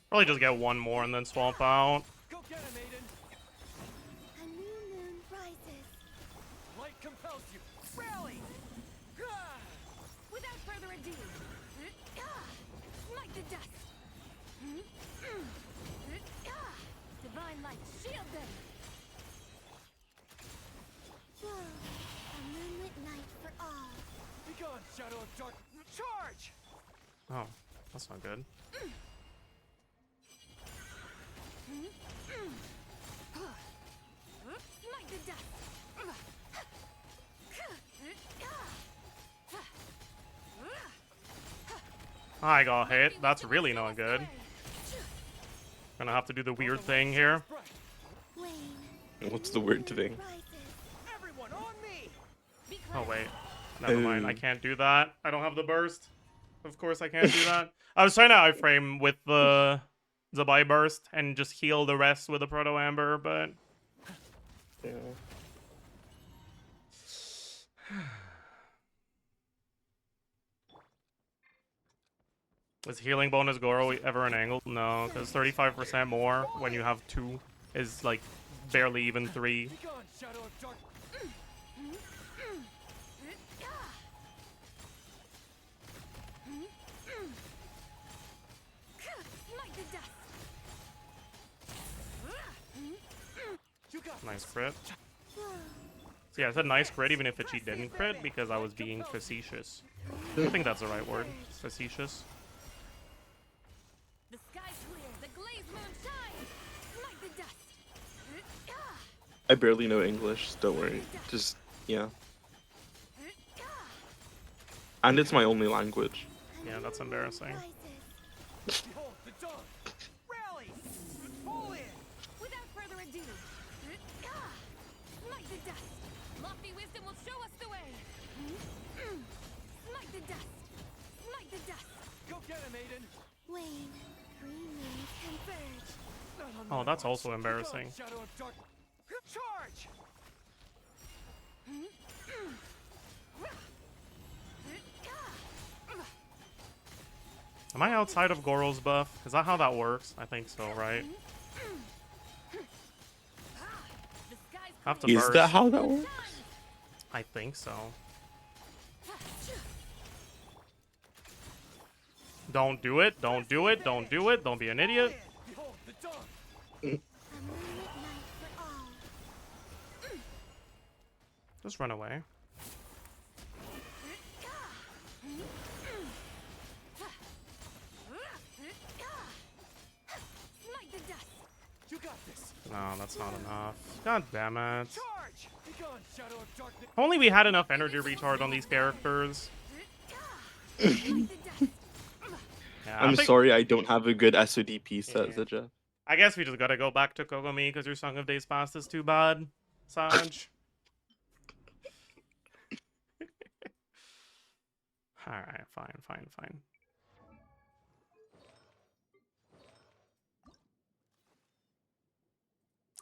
Probably just get one more and then swap out. Go get him, Aiden. A new moon rises. Light compels you. Rally. Without further ado. Smite the dust. Divine light, shield them. A moonlit night for all. Be gone, shadow of dark. Charge. Oh, that's not good. Smite the dust. I got hit. That's really not good. Gonna have to do the weird thing here. Wane. What's the weird thing? Rises. Everyone on me. Be Oh cleansed. wait, never mind. I Oh. can't do that. I don't have the burst. Of course I can't do that. I was trying to iframe with the Zabai burst and just heal the rest with the Proto Amber, but Yeah. is healing bonus Goro ever an angle? No, because 35% more when you have 2 is like barely even 3. Be gone, shadow of dark. Smite the dust. You got Nice crit. So yeah, I said nice crit even if she didn't crit because I was being facetious. I think that's the right word. Facetious. The sky's clear. The glazed moon shines. Smite the dust. I barely know English, don't worry. Just, yeah. And it's my only language. A Yeah, that's embarrassing. Behold the dawn! Rally! Pull in! Without further ado, smite the dust. Lofty wisdom will show us the way. Smite the dust. Smite the dust. Go get him, Aiden! Wane, green moons converge. Not on Oh, my that's watch. also Be gone, embarrassing. Shadow of dark. Charge! Am I outside of Goro's buff? Is that how that works? I think so, right? The sky's I have to Is burst. that how that works? I think so. Don't do it. Don't do it. Don't do it. Don't be an idiot. Behold the dawn! a moonlit night for all. Just run away. Smite the dust. You got this! No, that's not enough. God damn it. Charge! Be gone, Shadow of darkness! If only we had enough energy retard on these characters. Smite the dust. Yeah, I'm I think- sorry I don't have a good SODP set, Yeah. Zajef. I guess we just gotta go back to Kogomi because your Song of Days Past is too bad, Saj. Alright, fine.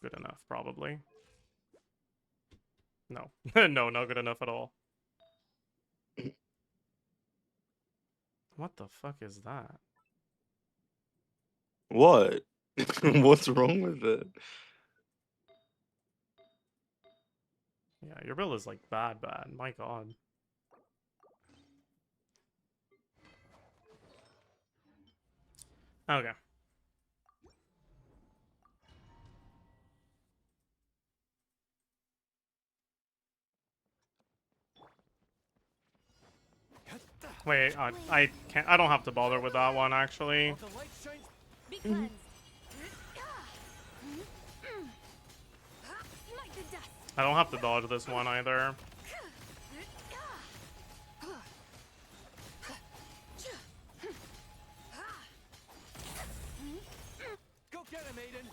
Good enough, probably. No. No, not good enough at all. What the fuck is that? What? What's wrong with it? Yeah, your build is like bad. My god. Okay. Wait, I can't. I don't have to bother with that one actually. While the light shines, Be cleansed. Smite the dust. I don't have to dodge this one either. go get him, Aiden!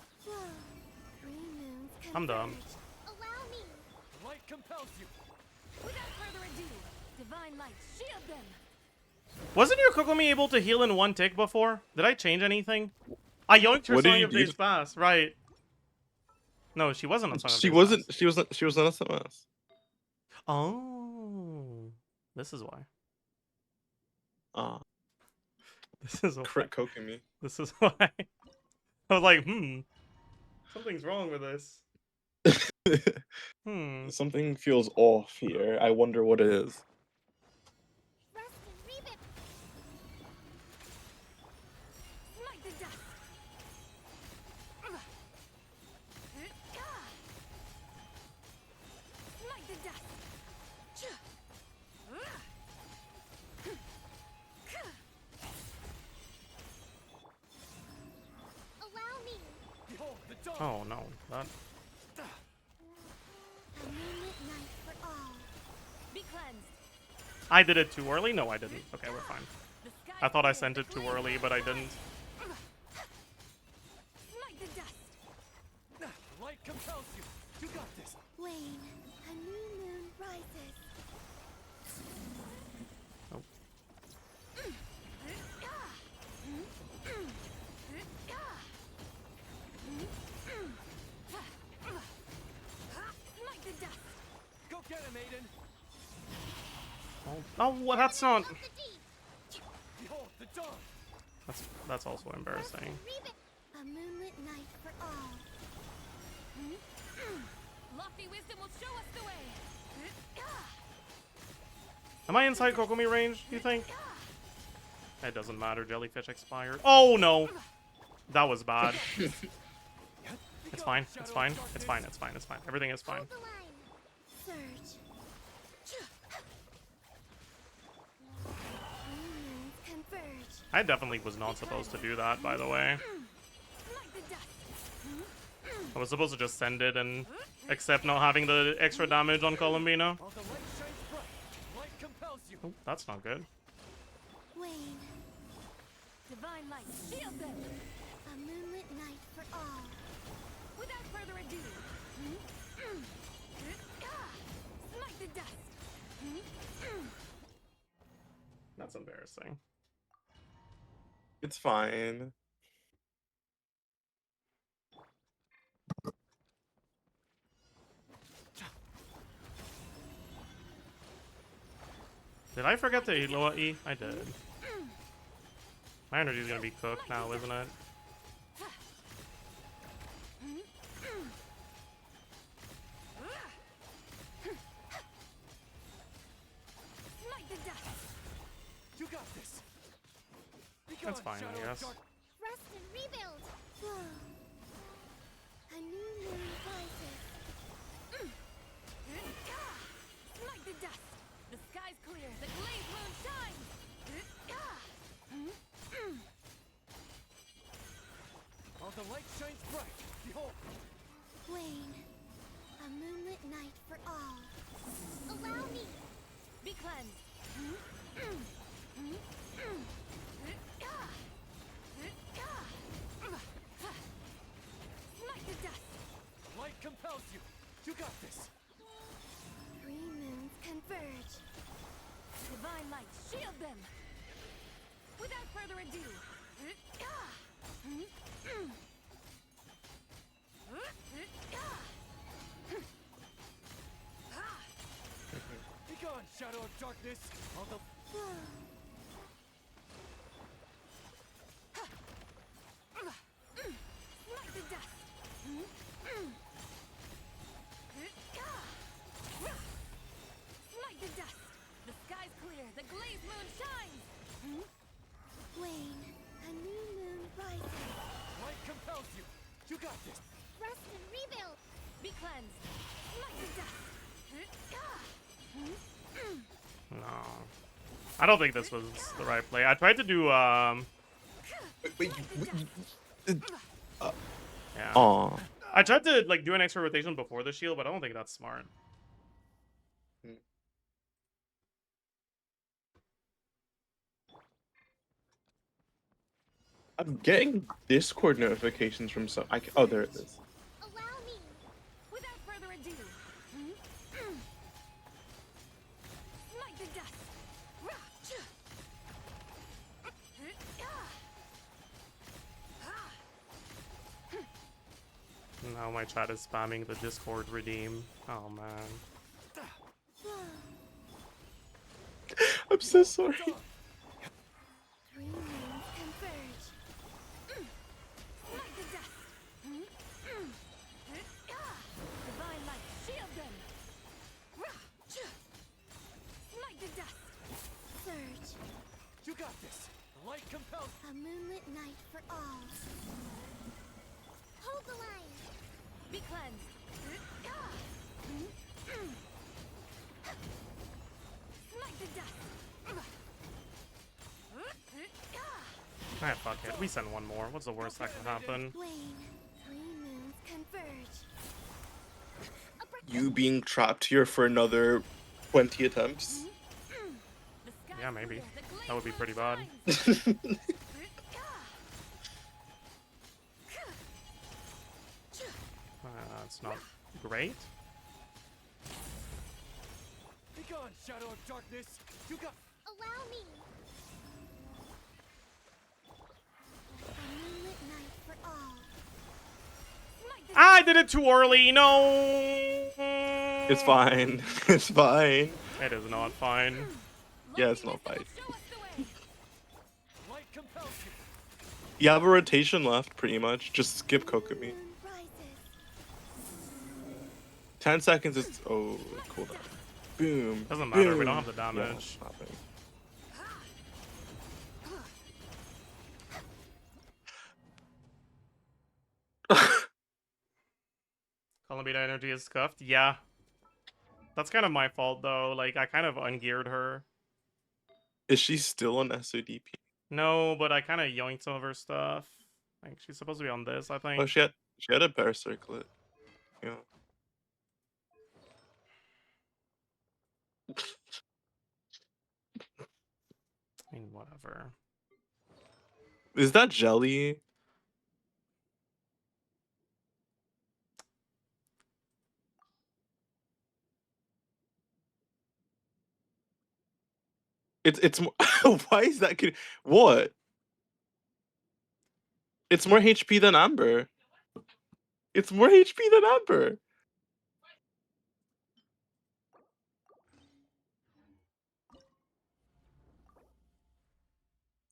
Green moons I'm done. converge. Allow me. The light compels you! Without further ado, divine light, shield them. Wasn't your Kokomi able to heal in one tick before? Did I change anything? I yoinked her What did Song you of do? Days Past, right? No, she wasn't on Song of She Days wasn't. Past. She was on SMS. Oh, this is why. Ah, This is why. crit coking me. This is why. I was like, something's wrong with this. Something feels off here. I wonder what it is. Rest and revive. Smite the dust. Smite the dust. Allow me. Behold the dawn! Oh no, that. A moonlit night for all. Be cleansed. I did it too early. No, I didn't. Okay, we're fine. The sky I thought I clear, sent the it too glade early, but I didn't. Smite the dust. The light compels you! You got this! Wane, a new moon rises. Oh. Smite the dust. Go get him, Aiden! Oh, well, that's not. The deep. Behold the dawn! That's also embarrassing. A moonlit night for all. Lofty wisdom will show us the way. Am I inside Kokomi range? Do you think? It doesn't matter. Jellyfish expired. Oh no, that was bad. It's fine. It's fine. It's fine. It's fine. It's fine. Everything is fine. Hold the line. Surge. Green moons converge. I definitely was not supposed to do that, by the way. Smite the dust. I was supposed to just send it and accept not having the extra damage on Columbina. While the light shines bright, light compels you! Oh, that's not good. Wane. Divine light, shield them! A moonlit night for all. Without further ado, smite the dust! That's embarrassing. It's fine. Did I forget to lower E? I did. My energy's gonna be cooked now, isn't it? Smite the dust! You got this. Be That's gone, fine, shadow I of guess. dark- Rest and rebuild! Whoa. A new moon rises. Smite the dust! The sky's clear, the glazed moon shines! While the light shines bright, behold. Wane, a moonlit night for all. Allow me! Be cleansed! Smite the dust! Light compels you. You got this. Three moons converge. Divine light, shield them! Without further ado, Be gone, shadow of darkness. While the smite the dust! Smite the dust! The sky's clear, the glazed moon shines! Wane, a new moon rises. light compels you. You got this. Rest and rebuild! Be cleansed! Smite the dust! No. I don't think this was the right play. I tried to do Wait, yeah. Aw. I tried to like do an extra rotation before the shield, but I don't think that's smart. I'm getting Discord notifications from some. Oh, there it is. Allow me! Without further ado, smite the dust! Now my chat is spamming the Discord redeem. Oh man. I'm so sorry. Three moons converge. Smite the dust! Divine light, shield them! Smite the dust! Surge, You got this. The light compels. a moonlit night for all. Hold the line! Be cleansed! Smite the dust! Alright, fuck it. We send one more. What's the worst that can happen? Wane, three moons converge. You being trapped here for another 20 attempts? The sky's Yeah, maybe. clear, the glazed That would be moon pretty bad. shines. That's not great. Be gone, shadow of darkness. You got. Allow me! A moonlit night for all. Smite the I did it too early. No. It's fine. It's fine. It is not fine. Yeah, it's not fine. Show us the way! Light compels you. You have a rotation left, pretty much. Just skip Kokomi. Moon rises. 10 seconds is. Oh, cool down. Boom. Doesn't matter, we boom. don't have the Yeah, damage. it's happening. Columbia energy is scuffed. Yeah. That's kind of my fault though. Like I kind of ungeared her. Is she still on SODP? No, but I kind of yoinked some of her stuff. Like she's supposed to be on this, I think. Oh, she had a bear circlet. Yeah. I mean, whatever. Whatever. Is that jelly? It's more. Why is that? What? It's more HP than Amber. It's more HP than Amber.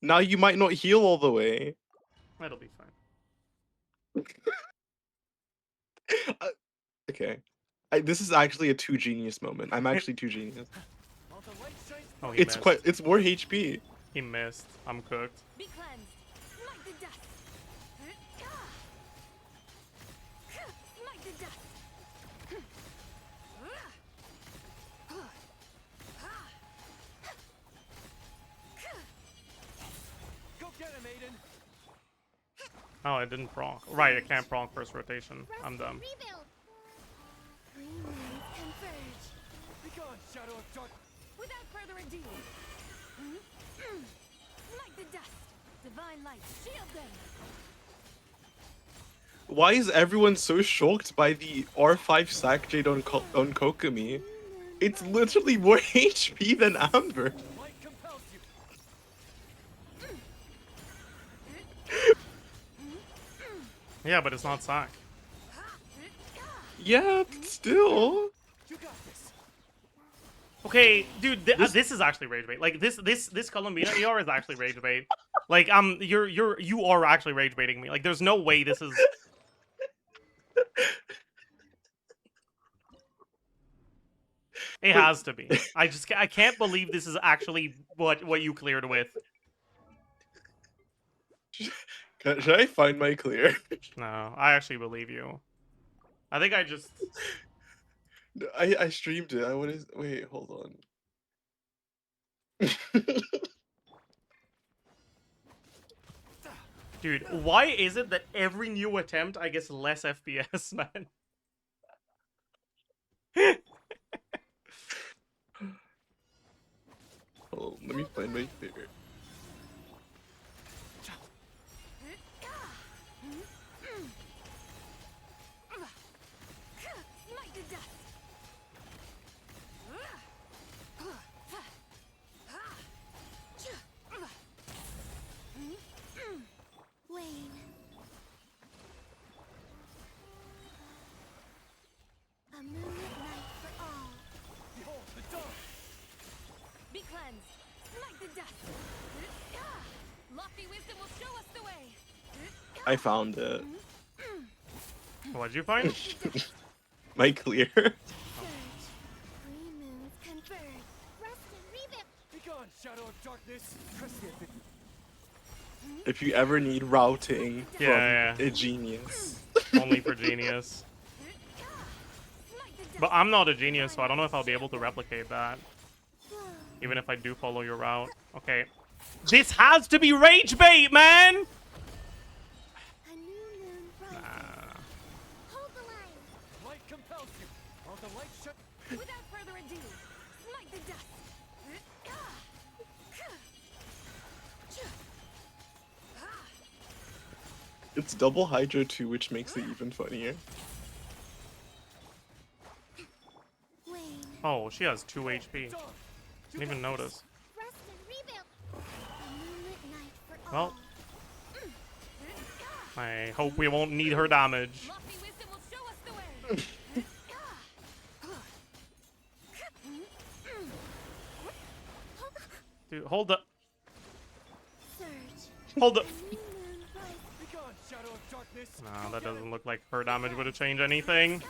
Now you might not heal all the way. It'll be fine. Okay. This is actually a too genius moment. I'm actually too genius. While the light shines Oh, he It's missed. quite. It's more HP. He missed. I'm cooked. Be cleansed. Smite the dust. Smite the dust. Go get him, Aiden. Oh, I didn't proc. Right, I can't proc first rotation. I'm dumb. Rebuild. Three moons converge. Be gone, Shadow of Dark. Without further ado. Smite the dust. Divine light, shield them. Why is everyone so shocked by the R5 sack jade on Kokomi? It's literally more HP than Amber. Light compels you. Yeah, but it's not sack. Yeah, but still. You got this. Okay, dude, this is actually rage bait. Like this Columbina ER is actually rage bait. Like you are actually rage baiting me. Like there's no way this is. It has to be. I can't believe this is actually what you cleared with. Should I find my clear? No, I actually believe you. I think I just. I streamed it. Wait, hold on. Dude, why is it that every new attempt I get less FPS, man? Hold on, let me find my clear. Smite the dust. Wayne. A moonlit night for all. Behold the dawn. Be cleansed. Smite the dust. Lofty wisdom will show us the way. I found it. What'd you find? My clear. Surge. Three moons converge. Rest and rebuild. Be gone, Shadow of Darkness. Press the advantage. If you ever need routing from Yeah. a genius. Only for genius. Smite the dust. But I'm not a genius, so I don't know if I'll be able to replicate that. Flow. Even if I do follow your route. Okay. This has to be rage bait, man! A new moon rises. Hold the line. Light compels you. While the light shines. Without further ado, smite the dust. It's double Hydro too, which makes it even funnier. Wayne. Oh, she has 2 HP. Dawn. Didn't even notice. Rest and rebuild. A moonlit night for Well. all. I hope we won't need her damage. Lofty wisdom will show us the way. Dude, hold up. Surge. Hold up. A new moon rises. Be gone, Shadow of Darkness. No, that doesn't look like her damage would have changed anything.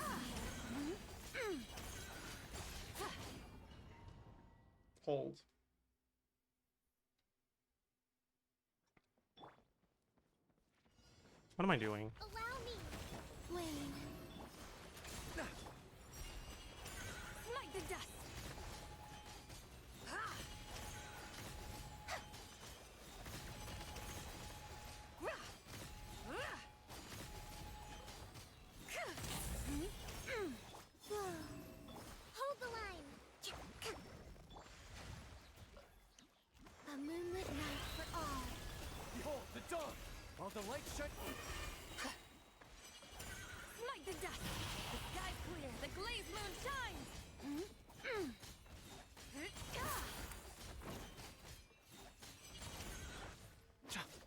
Hold. What am I doing? Allow me. Wayne. Smite the dust. Flow. Hold the line. A moonlit night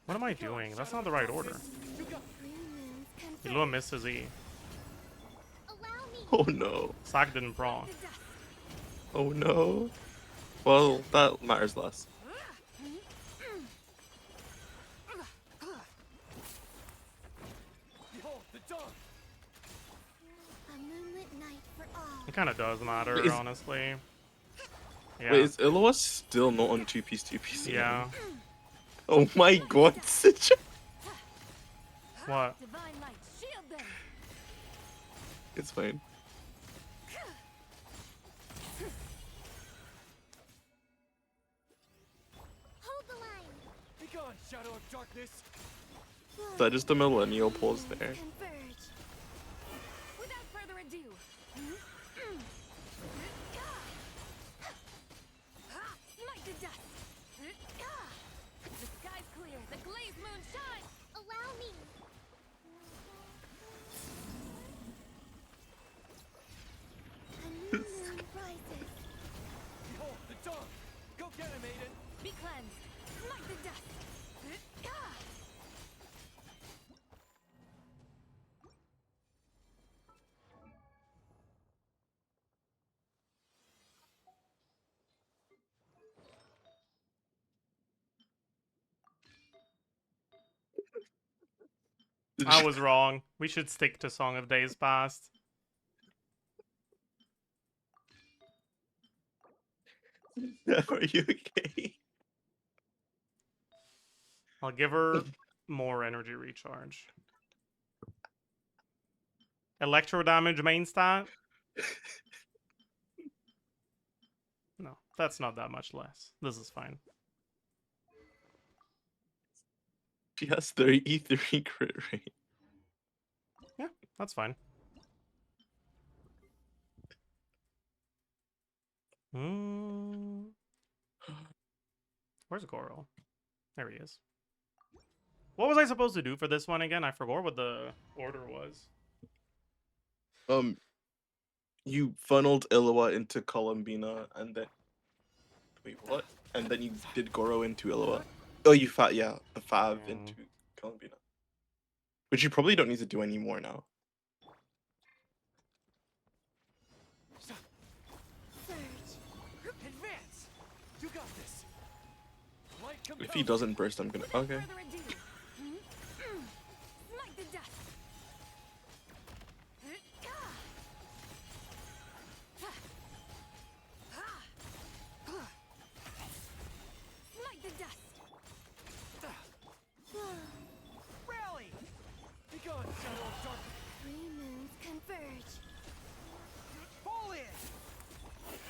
What am I doing? That's not the right order. You got Three moons Ilua misses E. allow me. Oh no. Sack didn't brawl. The dust. Oh no. Well, that matters less. behold the dawn. A moonlit night for all. It kind of does matter, Wait, is- honestly. Yeah. Wait, is Illawa still not on 2-piece? Yeah. Oh my god, such a... What? Divine light, shield them. It's fine. Hold the line. Be gone, shadow of darkness. Is that just a millennial pause there? Converge. Without further ado. Smite the dust. The sky's clear. The glazed moon shines. Allow me. A new moon rises. Behold the dawn. Go get him, maiden. Be cleansed. Smite the dust. I was wrong. We should stick to Song of Days Past. Are you okay? I'll give her more energy recharge. Electro damage main stat? No, that's not that much less. This is fine. She has 33 crit rate. Yeah, that's fine. Where's Goro? There he is. What was I supposed to do for this one again? I forgot what the order was. You funneled Illawa into Columbina and then... Wait, what? And then you did Goro into Illawa. Oh, you the Fav into Columbina. Which you probably don't need to do anymore now. Surge. Advance. You got this. Light If he compels. doesn't burst, I'm gonna... Okay. Further ado. Smite the dust. Smite the dust. Rally. Be gone, shadow of darkness. Three moons converge. Fall in.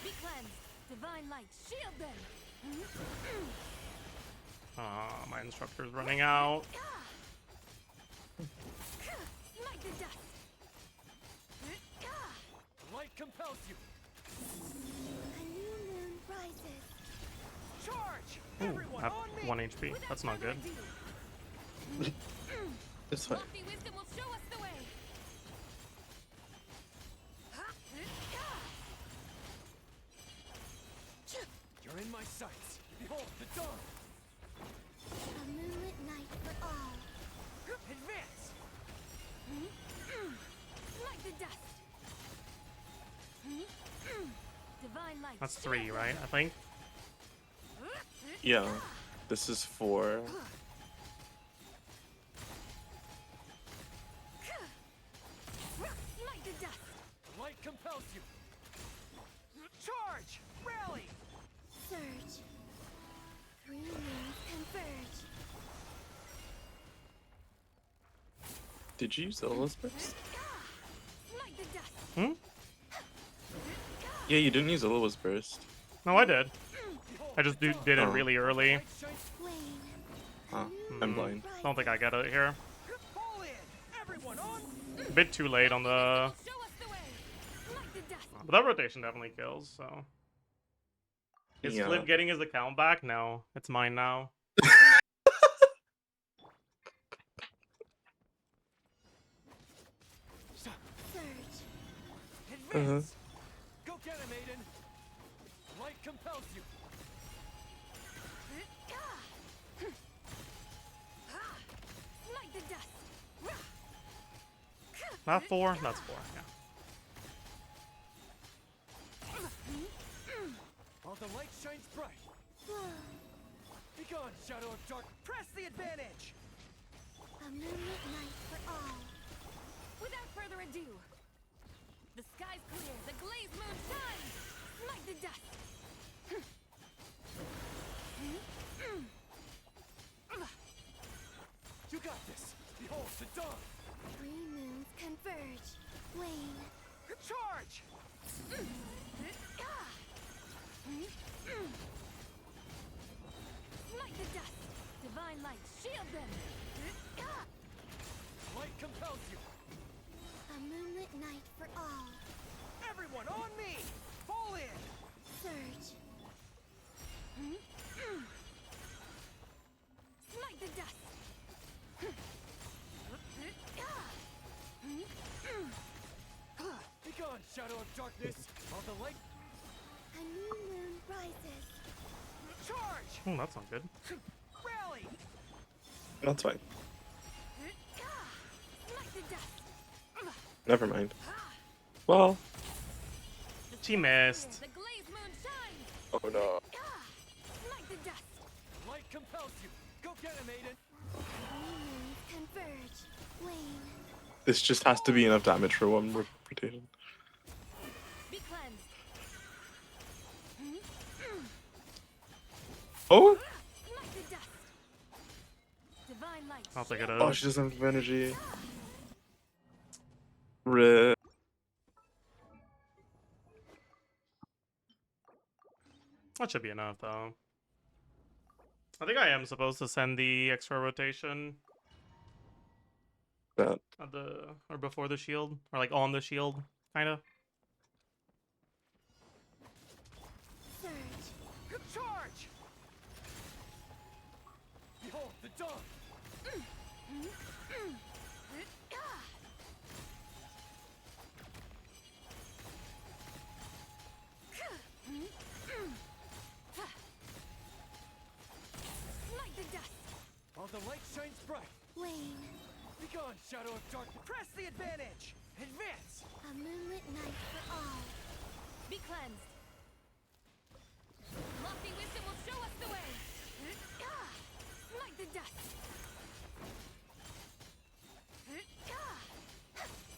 Be cleansed. Divine light, shield them. My instructor's running out. Smite the dust. Light compels you. A new moon rises. Charge. Ooh, Everyone have on me. 1 HP. That's not good. It's fine. Lofty wisdom will show us the way. You're in my sights. Behold the dawn. A moonlit night for all. Advance. Smite the dust. Divine light. That's 3, right? I think. Yeah. This is 4. Smite the dust. Light compels you. Charge. Rally. Surge. Three moons converge. Did you use Illawa's burst? Smite the dust. Hmm? Yeah, you didn't use Illawa's burst. No, I did. Behold I just the did it Oh. really early. light shines. Wane. Huh. I'm blind. Don't think I get it here. Fall in. Everyone on. A bit too late on the... Show us the way. Smite the dust. But that rotation definitely kills, so... Is Yeah. Flip getting his account back? No, it's mine now. Surge. Advance. Go get him, Aiden. Light compels you. Not 4? That's 4, yeah. While the light shines bright. Be gone, shadow of dark. Press the advantage. A moonlit night for all. Without further ado, the sky's clear, the glazed moon shines. Smite the dust. You got this. Behold the dawn. Three moons converge. Wane. Charge! Smite the dust. Divine light, shield them. Light compels you. A moonlit night for all. Everyone on me! Fall in! Surge. Smite the dust. Be gone, shadow of darkness. While the light. A new moon rises. Charge! That's not good. Rally! That's fine. Smite the dust. Never mind. Well, She missed. The glazed moon shines. oh no. Smite the dust. Light compels you. Go get him, Aiden. Three moons converge. Wane. This just has to be enough damage for one more rotation. Be cleansed. Oh? Smite the dust. Divine light. I'll take it Oh, out. she doesn't have energy. Rip. That should be enough, though. I think I am supposed to send the extra rotation That. at the or before the shield, or like on the shield, kind of. Surge. Charge! Behold the dawn. Smite the dust. While the light shines bright. Wane. Be gone, shadow of darkness. Press the advantage. Advance. A moonlit night for all. Be cleansed. Lofty wisdom will show us the way. Smite the dust.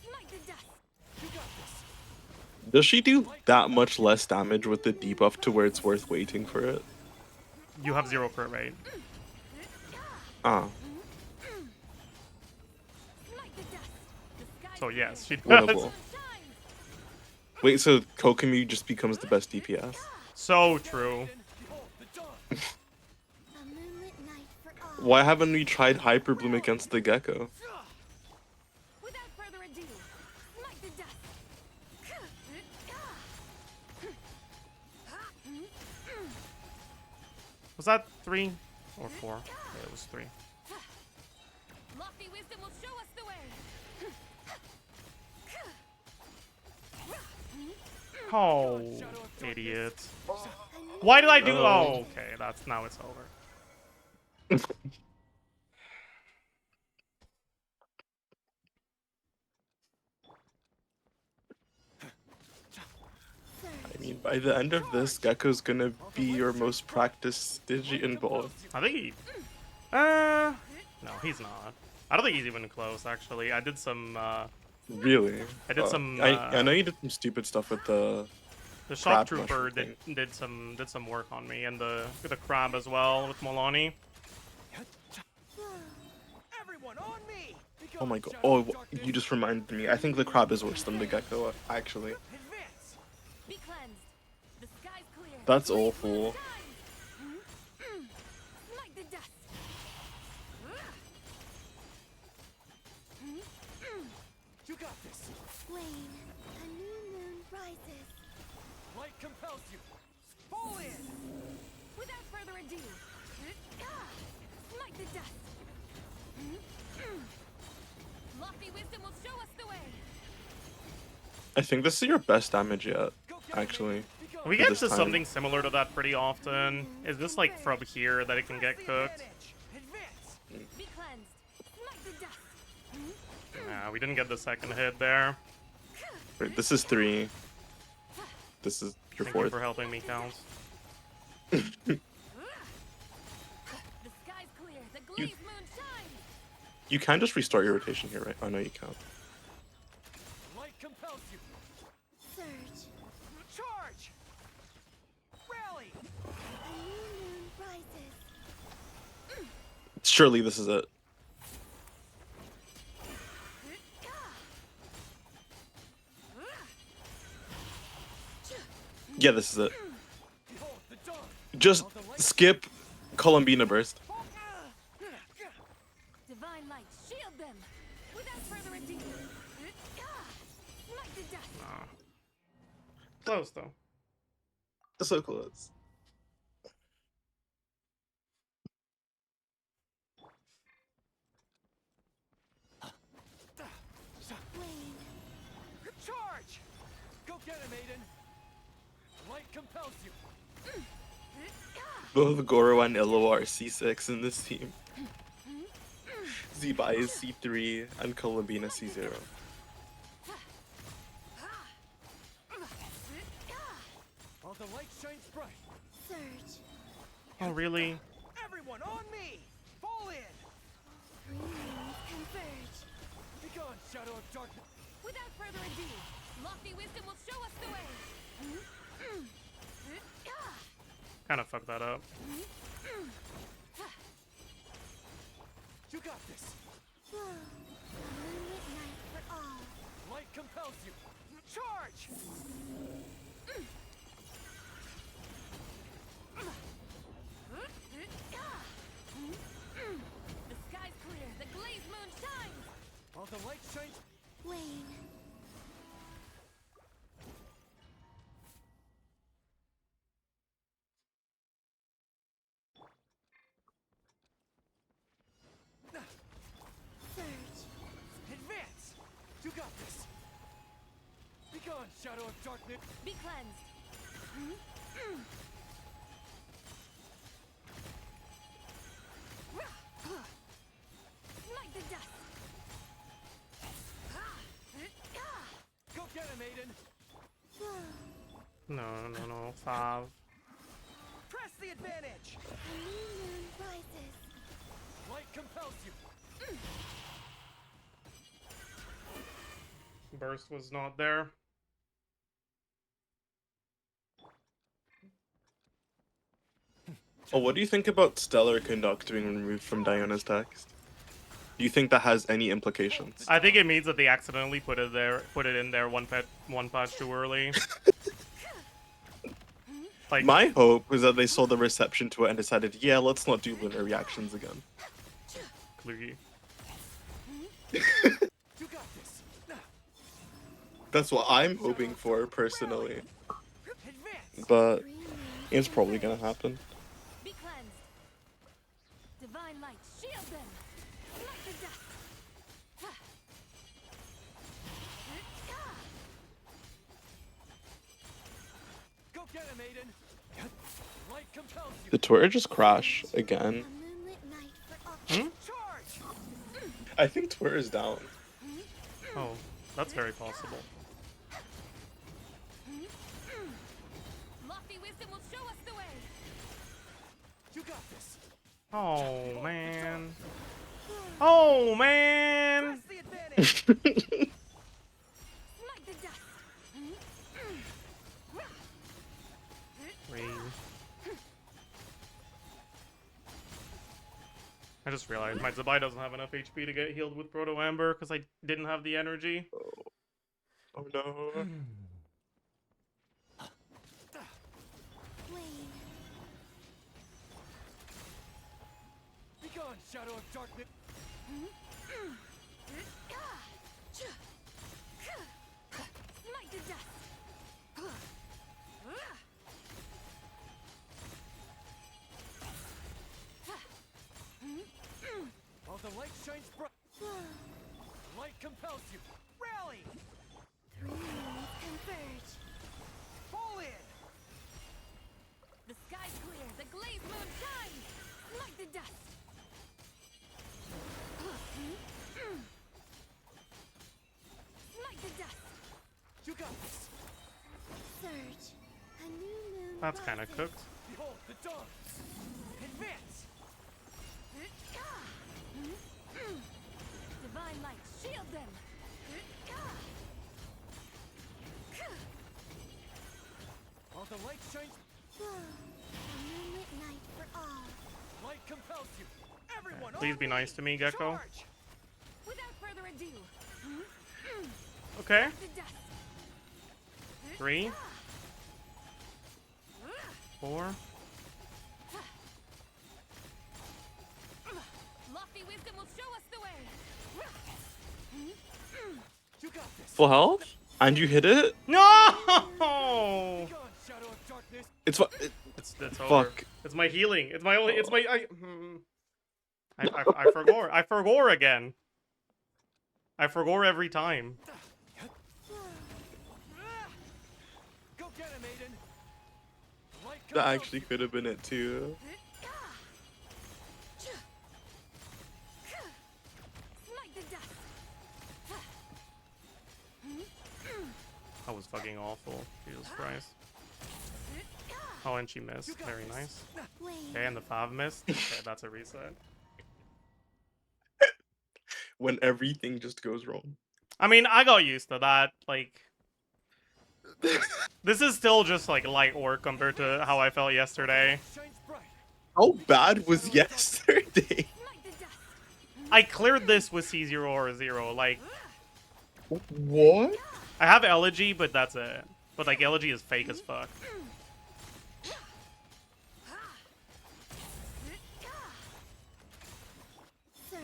Smite the dust. You got this. Does she do that much less damage with the debuff to where it's worth waiting for it? You have 0 crit rate. Ah. Smite the dust. The sky's So yes, she clear. does. Winnable. Shines. Wait, so Kokomi just becomes the best DPS? So true. Behold the dawn. A moonlit night for all. Why haven't we tried Hyper Bloom against the Gecko? Without further ado, smite the dust. Was that 3 or 4? Yeah, it was 3. Lofty wisdom will show us the way. Oh, idiot. Why did I do? Oh. Oh, okay. That's now it's over. I mean, by the end of this, Gecko's gonna be your most practiced Stygian ball. I think he. No, he's not. I don't think he's even close. Actually, I did some. Really? I did some, I know you did some stupid stuff with the. The shock Crab trooper mushroom did some work on me, and the crab as well with Molani. Everyone on me. Be Oh gone, my god. shadow Oh, of darkness. you just reminded me. I think the crab is worse than the Gecko, actually. Advance. Be cleansed. The sky's clear. That's The glazed awful. moon shines. Smite the dust. You got this. Wane. A new moon rises. Light compels you. Fall in. Without further ado, smite the dust. Lofty wisdom will show us the way. I think this is your best damage yet, Go get him, actually. Aiden. Be gone. We get this to time. something similar to that pretty often. Is this like from here that it can Press get the cooked? advantage. Advance. Be cleansed. Smite the dust. Nah, we didn't get the second hit there. Right, this is 3. This is your Thank you 4th. for helping me, Counts. The sky's clear. The glaze moon shines. You can just restart your rotation here, right? Oh no, you can't. Light compels you. Surge. Charge! Rally! A new moon rises. Surely this is it. Yeah, this is it. Behold the dawn! Just skip Columbina burst. Divine light, shield them. Without further ado. Smite the dust. Nah. Close though. So close. Wane. Charge! Go get him, Aiden! Light compels you. Both Goro and Illo are C6 in this team. Zibai is C3 and Columbina C0. While the light shines bright, Surge. Oh, really? everyone on me! Fall in! Three moons converge. Be gone, shadow of darkness! Without further ado, lofty wisdom will show us the way. Kind of fucked that up. You got this! Whoa. A moonlit night for all. Light compels you! Charge! The sky's clear. The glaze moon shines. While the light shines, Wane. Surge. advance! You got this! Be gone, shadow of darkness! Be cleansed. Smite the dust. Go get him, Aiden! Whoa. No. 5. Press the advantage! A new moon rises. Light compels you! Burst was not there. Oh, what do you think about Stellar Conduct being removed from Diana's text? Do you think that has any implications? I think it means that they accidentally put it in there one patch too early. Like, My hope was that they saw the reception to it and decided, yeah, let's not do lunar reactions again. Klugi. You got this! That's what I'm hoping for, personally. Advance! But Three moons it's probably converge. gonna happen. Be cleansed. Divine light, shield them. Smite the dust. Go get him, Aiden! Light compels you! Did Twitter just crash A again? moonlit night for all. Charge! I think Twitter's down. Oh, that's very possible. Lofty wisdom will show us the way. You got this! Oh, man. Oh, man. Press the advantage! Smite the dust. Wait. I just realized my Zabai doesn't have enough HP to get healed with Proto Amber because I didn't have the energy. Oh no. Wane. Be gone, shadow of darkness! Smite the dust. While the light shines bright, Whoa. light compels you! Rally! Three moons converge. Fall in! The sky's clear. The glaze moon shines. Smite the dust. That's kind of cooked. Behold the dawn. Advance. Divine light, shield them. All the light shines. A moonlit night for all. Light compels you. Everyone, Please be nice to me, Gecko. charge. Without further ado, Okay. the dust. 3, 4. Lofty wisdom will show us the way. You got this. Full health? And you hit it? No! Gone, shadow of darkness. It's It's over. fuck. It's my healing. It's my only. It's my. I forgot. I forgot again. I forgot every time. Go get him, Aiden. Light That compels actually you. could have been it too. Smite the dust. That was fucking awful. Jesus Christ. Oh, and she missed. Very nice. Wait. Okay, and the 5 missed. Okay, that's a reset. When everything just goes wrong. I mean, I got used to that. Like, this is still just like light work compared to how I felt yesterday. Shines bright. How bad was yesterday? Smite the dust. I cleared this with C0 or 0. Like, What? I have Elegy, but that's it. But like, Elegy is fake as fuck. Surge.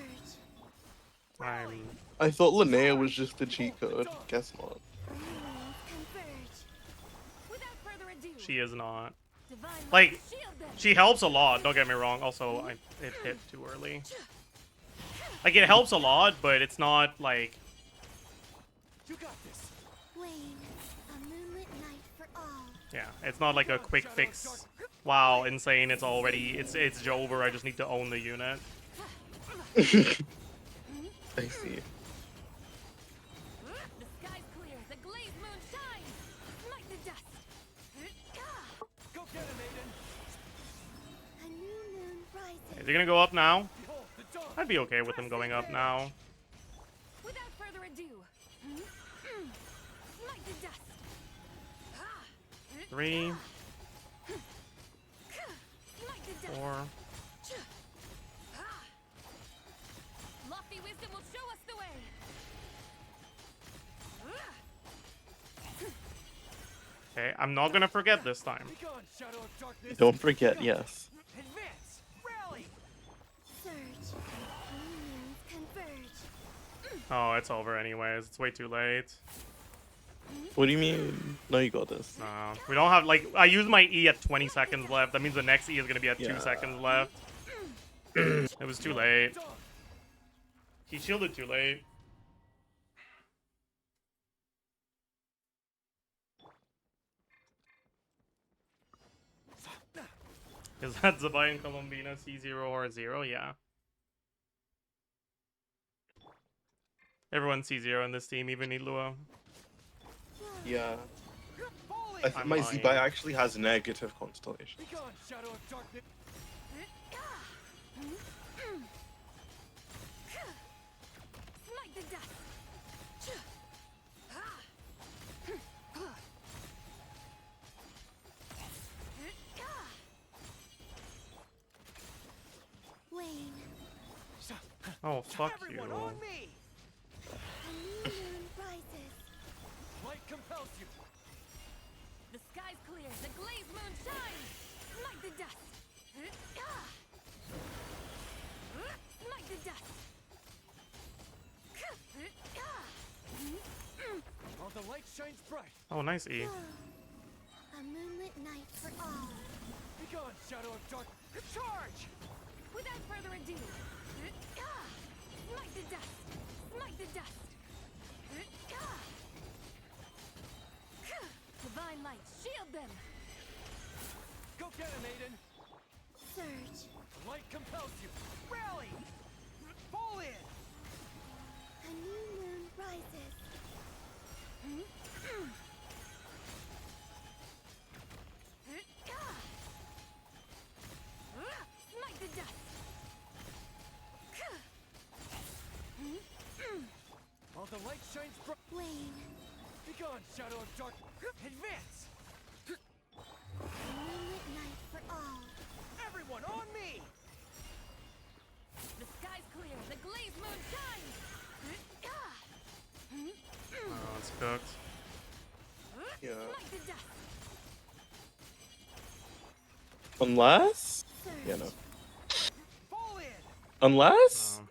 I'm. I thought Linnea was just the cheat code. Guess not. Unions converge. Without further ado, She is not. divine light, Like, shield them. she helps a lot. Don't get me wrong. Also, it hit too early. Like, it helps a lot, but it's not like. You got this. Wayne, a moonlit night for all. Yeah, it's not like a quick fix. Wow, insane! It's already it's over. I just need to own the unit. I see. The sky's clear, the glazed moon shines. Smite the dust. Go get him, Aiden. A new moon rises. Is he gonna go up now? Behold the dawn. I'd be okay with him going up now. Without further ado, smite the dust. 3, Smite the dust. 4. Lofty wisdom will show us the way. Okay, I'm not gonna forget this time. Be gone, shadow of darkness. Don't forget, yes. Advance. Rally. Surge. Unions converge. Oh, it's over anyways. It's way too late. What do you mean? No, you got this. No, we don't have like. I used my E at 20 seconds left. That means the next E is gonna be at 2 Yeah. seconds left. It was too late. Dawn. He shielded too late. Is that Zabai and Colombina C0 or 0? Yeah. Everyone C0 in this team, even Ilua. Yeah. Fall in. I think my lying. Zibai actually has negative constellation. Be gone, shadow of darkness. Smite the dust. Wayne, Oh, fuck you. Everyone on me. a new moon rises. Light compels you. The sky's clear, the glazed moon shines. Smite the dust. Smite the dust. All the light shines bright. Oh, nice E. A moonlit night for all. Be gone, shadow of dark. Charge. Without further ado, smite the dust. Smite the dust. Divine light, shield them. Go get him, Aiden. Surge. Light compels you. Rally. Fall in. A new moon rises. shines bright. Wane. Be gone, shadow of dark. Advance! A moonlit night for all. Everyone on me! The sky's clear. The glazed moon shines. Oh, it's cooked. Yeah. Smite the dust. Unless? Surge. Yeah, no. Fall in! Unless? Um,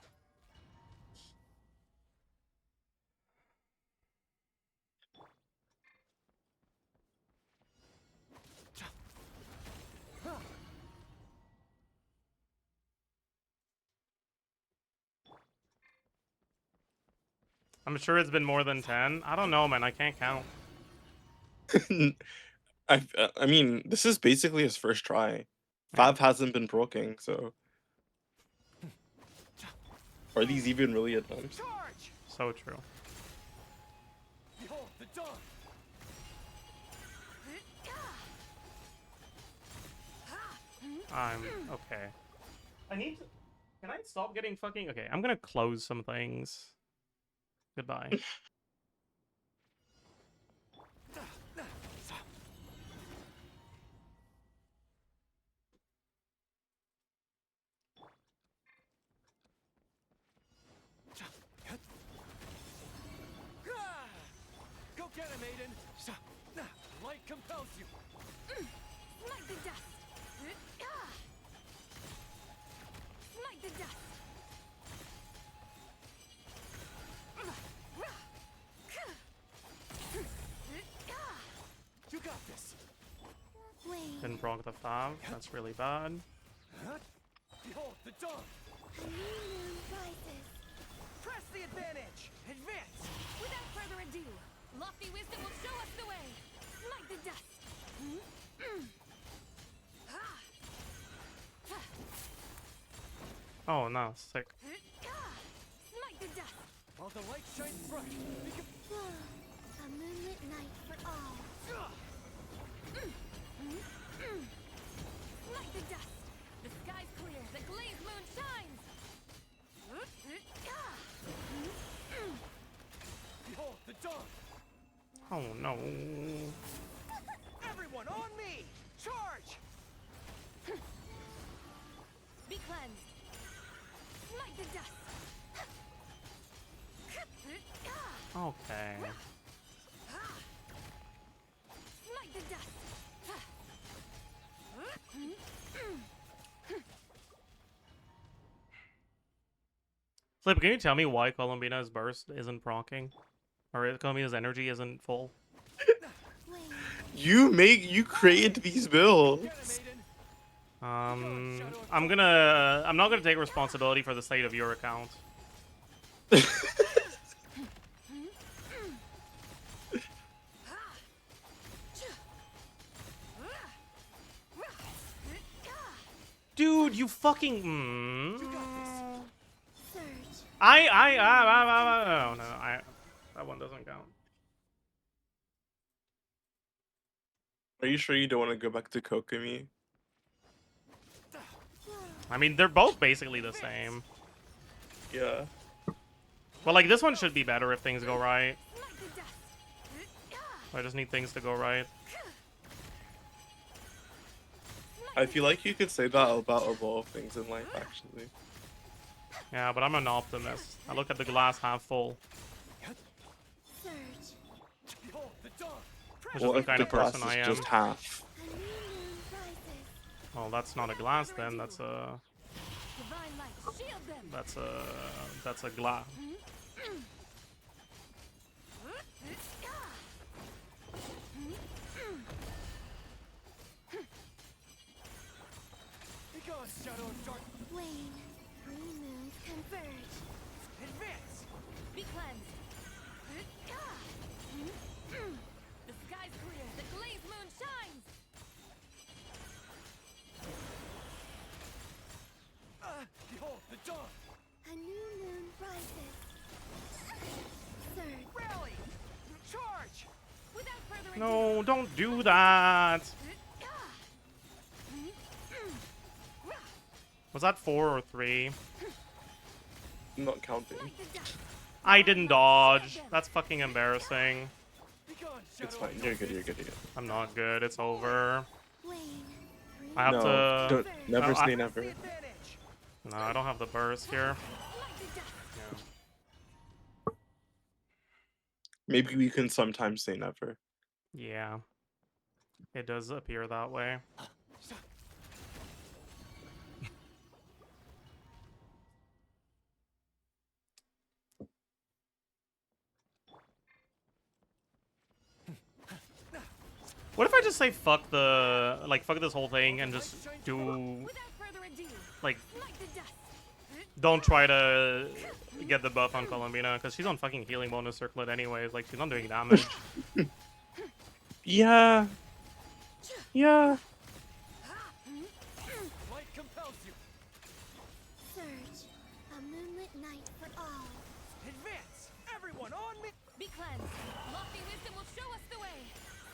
I'm sure it's been more than 10. I don't know, man. I can't count. I mean, this is basically his first try. Fab hasn't been broken, so. Are these even really attempts? Charge! So true. Behold the dawn! I'm okay. I need to. Can I stop getting fucking? Okay, I'm gonna close some things. Goodbye. Go get him, Aiden! Light compels you! Smite the dust. Smite the dust. You got this! Wane. Didn't proc the Fab. That's really bad. Behold the dawn! A new moon rises. Press the advantage! Advance! Without further ado, lofty wisdom will show us the way. Smite the dust. Oh no, sick. Smite the dust. While the light shines bright, A moonlit night for all. Smite the dust. The sky's clear. The glazed moon shines. behold the dawn! Oh no. Everyone on me! Charge! Be cleansed. Smite the dust. Okay. Smite the dust. Flip, can you tell me why Columbina's burst isn't proccing? Or Columbina's energy isn't full? Wane. You created these builds. Get him, Aiden! I'm not gonna take responsibility for the state of your account. Dude, you fucking. Surge. No, that one doesn't count. Are you sure you don't want to go back to Kokomi? I mean, they're both basically the same. Yeah. But like, this one should be better if things go right. Smite the dust. I just need things to go right. I feel like you could say that about a lot of things in life, actually. Yeah, but I'm an optimist. I look at the glass half full. Surge. Behold the dawn! Which Well, is the if kind the of glass person is I am. just half. A new moon rises. Well, that's not a glass then. That's a Divine light, shield them. that's a glass. Be gone, shadow of dark! Wane. Three moons converge. Advance! Be cleansed. The sky's clear. The glazed moon shines. Behold the dawn! A new moon rises. Surge. Rally! Charge! Without further ado. No, don't do that. Was that 4 or 3? I'm not counting. Smite the dust. I didn't dodge. That's fucking embarrassing. Be gone, It's Shadow fine. of You're good. You're good. You're good. I'm not good. It's over. Wayne, I have No, to. don't. Never No, I- say Press the never. advantage. No, I don't have the burst here. smite the dust. Yeah. Maybe we can sometimes say never. Yeah. It does appear that way. What if I just say fuck the fuck this whole thing and just do Without further ado, like smite the dust. don't try to get the buff on Columbina because she's on fucking healing bonus circlet anyways. Like she's not doing damage. Yeah. Yeah. Light compels you. Surge, a moonlit night for all. Advance. Everyone on me. Be cleansed. Lofty wisdom will show us the way.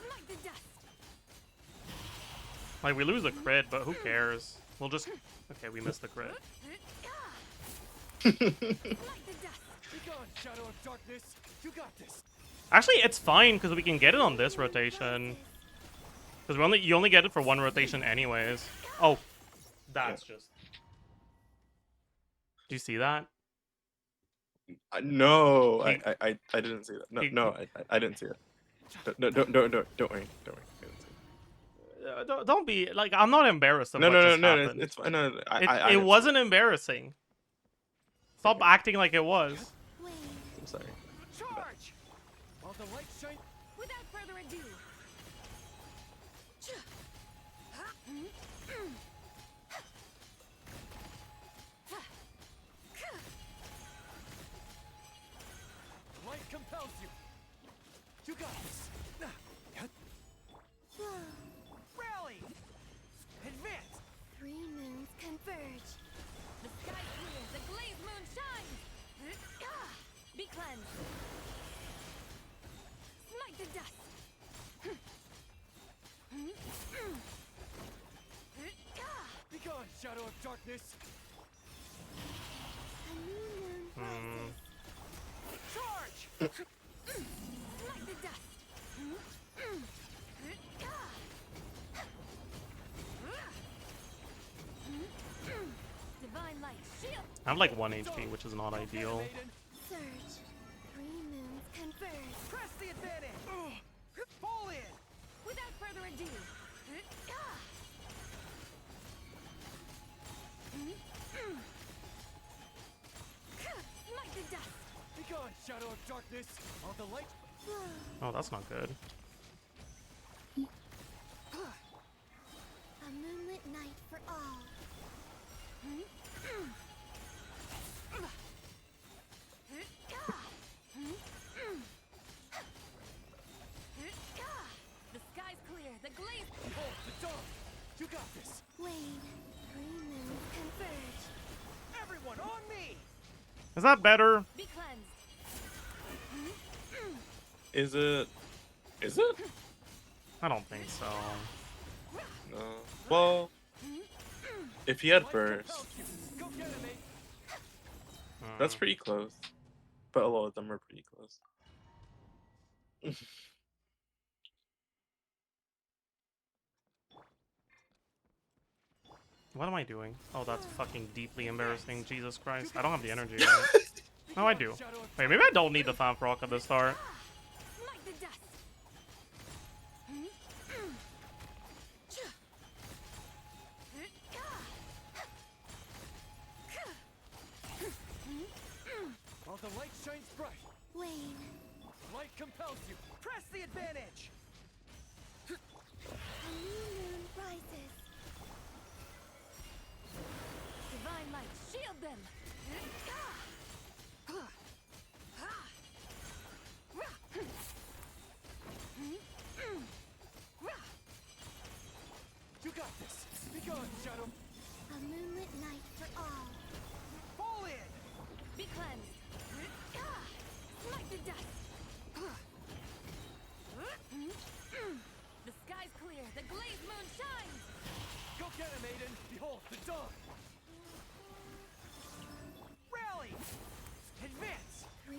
Smite the dust. Like we lose a crit, but who cares? We'll just okay. We missed the crit. Smite the dust. Be gone, Shadow of Darkness. You got this. Actually, it's fine because we can get it on this rotation. Because you only get it for one rotation anyways. Oh, that's just. Do you see that? No, He- I didn't see that. No, he- no, I didn't see it. No, don't worry, don't worry. I didn't see it. Don't be like I'm not embarrassed of No, what no, no, just no, happened. it's fine. No, I It didn't see wasn't embarrassing. Stop acting like it was. Wayne, I'm sorry. Charge. While the light shines. without further ado. Light compels you. You got this. Rally. Advance. Three moons converge. The sky clear, the glazed moon shines. Be cleansed. Smite the dust. Be gone, Shadow of Darkness. A new moon rises. Charge. Smite the dust. Divine light, shield. I'm like 1 HP, which is not ideal. Maiden. Surge. Three moons converge. Press the advantage. Fall in. Without further ado. Smite the dust. Be gone, Shadow of Darkness. All the light. Oh, that's not good. A moonlit night for all. The sky's clear, the glaze. Behold the dawn. You got this. Wayne, three moons converge. Everyone on me. Is that better? Be cleansed. Is it? Is it? I don't think so. No. Well, if he had Light burst, compels you. Go get him, mate. that's pretty close. But a lot of them are pretty close. What am I doing? Oh, that's fucking deeply embarrassing. Jesus Christ. I don't have the energy. Right? No, I do. Shadow of Wait, maybe I don't need the fan proc at the start. Smite the dust. While the light shines bright, Wayne, light compels you. Press the advantage. a new moon rises. Divine light, shield them. You got this. Be gone, Shadow. A moonlit night for all. Fall in. Be cleansed. Smite the dust. The sky's clear, the glazed moon shines. Go get him, Maiden. Behold the dawn. Rally. Advance. Three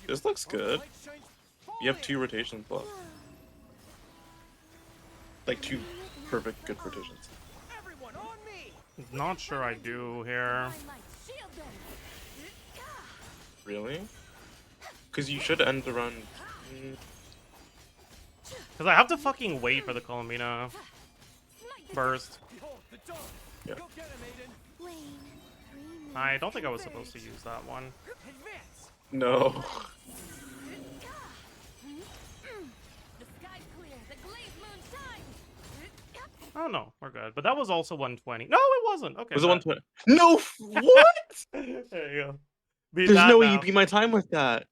This looks All the good. light shines You have fully. 2 rotations left. Like 2 perfect good rotations. Everyone on me. Not sure I do here. My light shield them. Really? Because you should end around. Because I have to fucking wait for the Columbina Smite the burst. Behold the dawn. Yeah. Go get him, Aiden. Wayne, 3 minutes I don't think I was converge. supposed to use that one. Advance. No. The sky's clear. The glazed moon shines. Oh no, we're good. But that was also 120. No, it wasn't. Okay. Was it that- 120? No! What? There you go. Beat There's that no way you now. beat my time with that.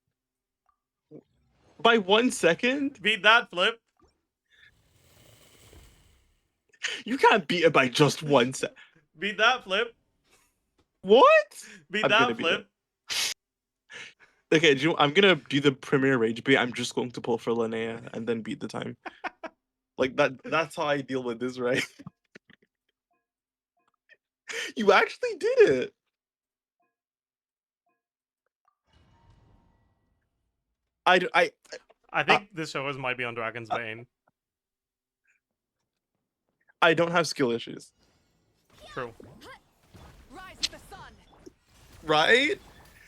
By 1 second? Beat that, Flip. You can't beat it by just 1 sec. Beat that, Flip. What? Beat I'm gonna that, beat Flip. Okay, do you know, I'm gonna do the premier rage bait. I'm just going to pull for Linnea and then beat the time. Like that's how I deal with this, right? You actually did it. I I think this show might be on Dragon's Bane. I don't have skill issues. True. Rise with the sun. Right?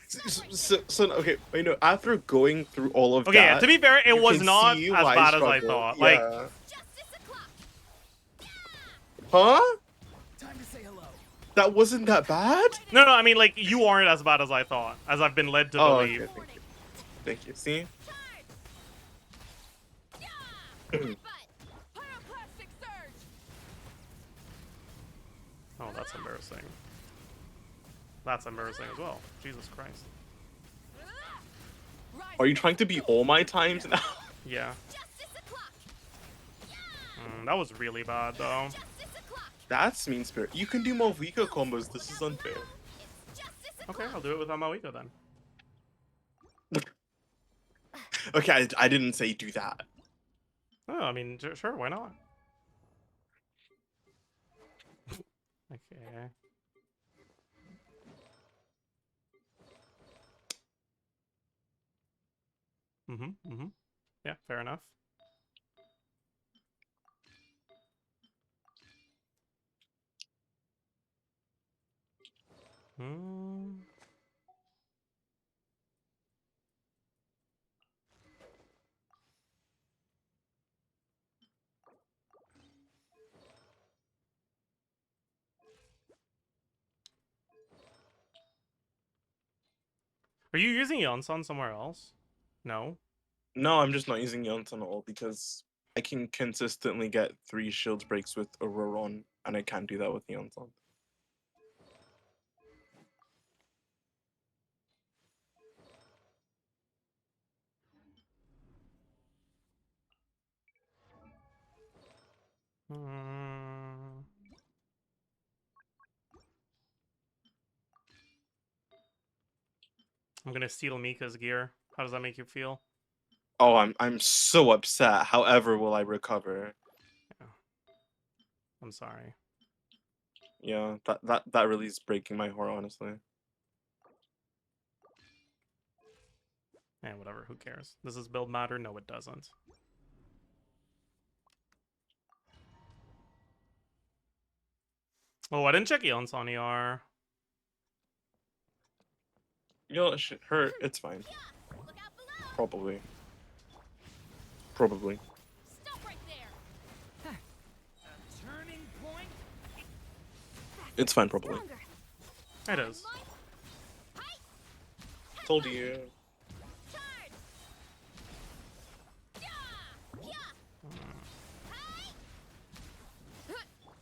So okay, you know, after going through all of Okay, that, yeah, to be fair, it you was can not see as why bad as I struggle. thought. Like, Yeah. Justice o'clock. Huh? Time to say hello. That wasn't that bad? no, I mean, like, you aren't as bad as I thought, as I've been led to Oh, believe. okay. Thank you. See? Charge. But pyroclastic surge. Oh, that's embarrassing. That's embarrassing as well. Jesus Christ. Rise Are you with the trying to beat all my times now? Yeah. Justice o'clock. That was really bad, though. Justice o'clock. That's mean spirit. You can do Movika combos. This is unfair. It's justice Okay, o'clock. I'll do it with Amawiko then. Okay, I didn't say do that. Oh, I mean, sure, why not? Okay. Yeah, fair enough. Hmm. Are you using Yonsan somewhere else? No? No, I'm just not using Yonton at all because I can consistently get 3 shield breaks with Auroron, and I can't do that with Yonton. Hmm. I'm gonna steal Mika's gear. How does that make you feel? Oh, I'm so upset. However, will I recover? I'm sorry. Yeah, that really is breaking my heart, honestly. Eh, whatever, who cares? Does this build matter? No, it doesn't. Oh, I didn't check Yonsan ER. You know, it should hurt. It's fine. Look out below. Probably. Probably. Stop right there. A turning point. It's fine, probably. Stronger. It is. Told you. Charge. Yeah.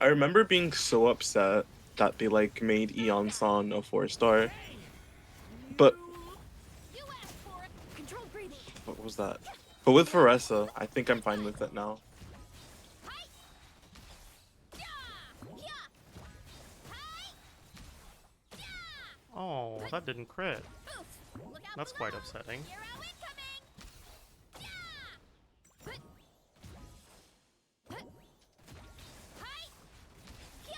I remember being so upset that they like made Eon-san a 4-star. But You asked for it. Controlled breathing. what was that? But with Varessa, I think I'm fine with it now. Oh, that didn't crit. Boost. Look out That's below. quite upsetting. Hero incoming. Yeah.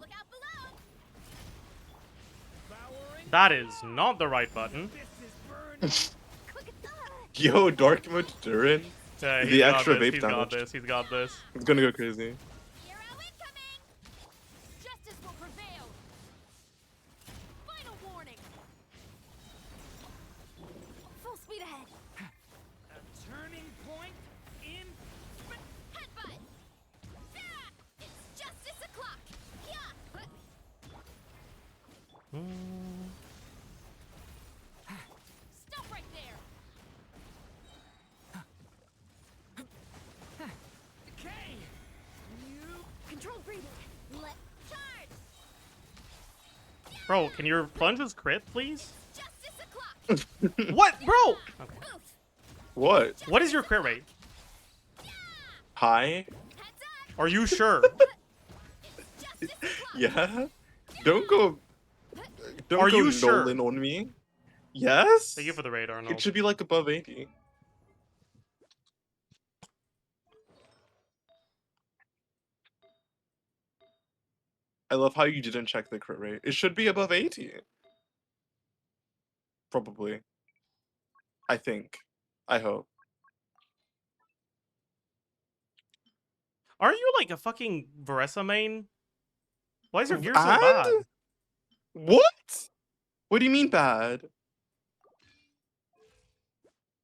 Look out below. Devouring. That is not the right button. This is burning. Quick as thought. Yo, dark mode Durin. Yeah, The extra vape He's got damage. this. He's got this. It's gonna go crazy. Hero incoming! Justice will prevail! Final warning! Full speed ahead! A turning point in. Headbutt! Yeah! It's justice o'clock! Yeah! Stop right there! Decay! You. Controlled breathing! Let charge! Bro, can your plunges crit, please? Justice o'clock! What, bro? Okay. Oof! What? What is your crit rate? Hi? Heads up! Are you sure? Justice o'clock! Yeah? Don't go. Don't Are go you sure? Nolan on me. Yes? Thank you for the raid, Arnold. It should be like above 80. I love how you didn't check the crit rate. It should be above 80. Probably. I think. I hope. Are you like a fucking Varessa main? Why is your gear so bad? And? What? What do you mean bad?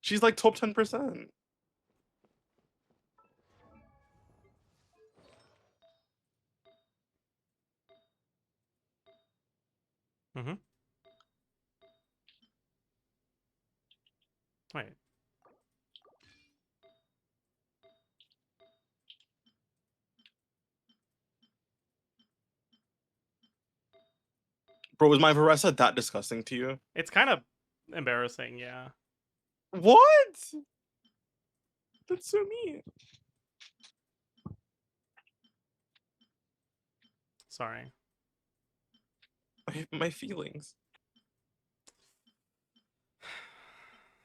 She's like top 10%. Mm-hmm. Wait. Bro, was my Varessa that disgusting to you? It's kind of embarrassing, yeah. What? That's so mean. Sorry. My feelings.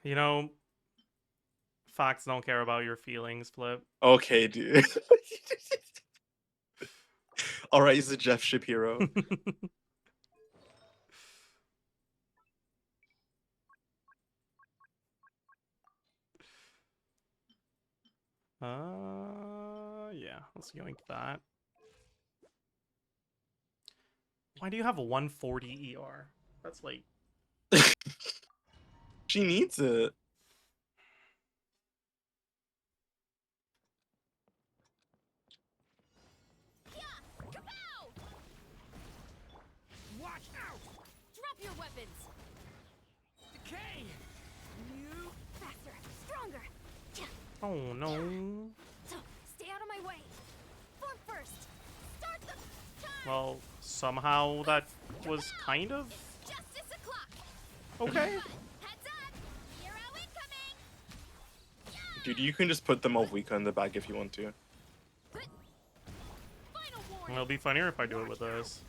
You know, facts don't care about your feelings, Flip. Okay, dude. Alright, he's a Jeff Shapiro. Yeah, let's yoink that. Why do you have a 140 ER? That's like... She needs it. Kapow! Watch out! Drop your weapons! Decay! You. Faster! Stronger! Oh, no. So, stay out of my way! Form first! Start the time! Well, somehow that was kind of... It's justice o'clock! okay. Heads up! Hero incoming! Dude, you can just put them all weaker in the bag if you want to. Final warning! It'll be funnier if I do it with this.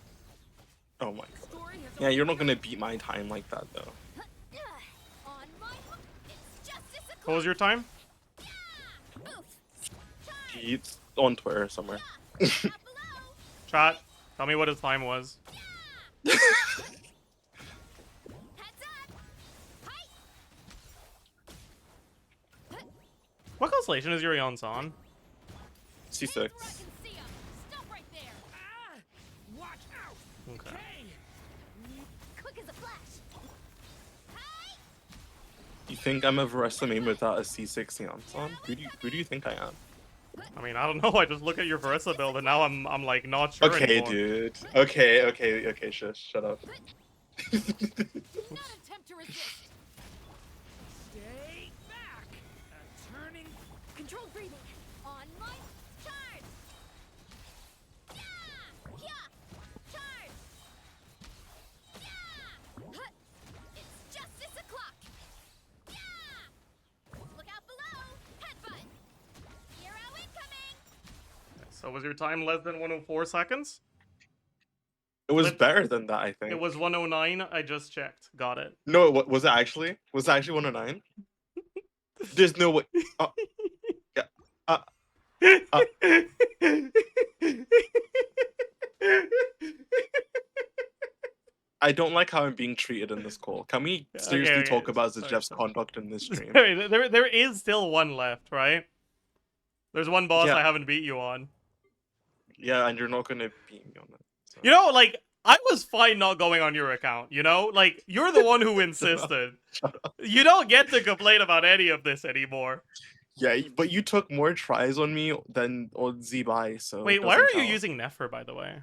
Oh my god. Story has Yeah, you're not gonna beat my time like that though. On my hook! It's justice o'clock! What was your time? Oof! Time! It's on Twitter somewhere. Down below! Chat, tell me what his time was. Heads up! Height! What constellation is Yurion's on? C6. Where I can see 'em. Stop right there! Ah! Watch out! Okay. Decay! Quick as a flash! Height! You think I'm a Varessa main without a C6 seance on? Who do you think I am? I mean, I don't know. I just look at your Varessa build and now I'm like not sure Okay, anymore. dude. Okay, shush. Shut up. Do not attempt to resist! Stay back! A turning. Controlled breathing! On my charge! Yeah! Yeah! Charge! Yeah! It's justice o'clock! Yeah! Look out below! Headbutt! Hero incoming! So was your time less than 104 seconds? It was Flip. better than that, I think. It was 109. I just checked. Got it. No, was it actually? Was it actually 109? There's no way. Yeah. I don't like how I'm being treated in this call. Can we Okay, seriously okay, talk about sorry, Zajef's sorry. conduct in this stream? there is still one left, right? There's one boss Yeah. I haven't beat you on. Yeah, and you're not gonna beat me on it. So. You know, like, I was fine not going on your account, you know? Like, you're the one who insisted. Shut up. You don't get to complain about any of this anymore. Yeah, but you took more tries on me than on Zibai, so Wait, it why doesn't are you count. using Nefer, by the way?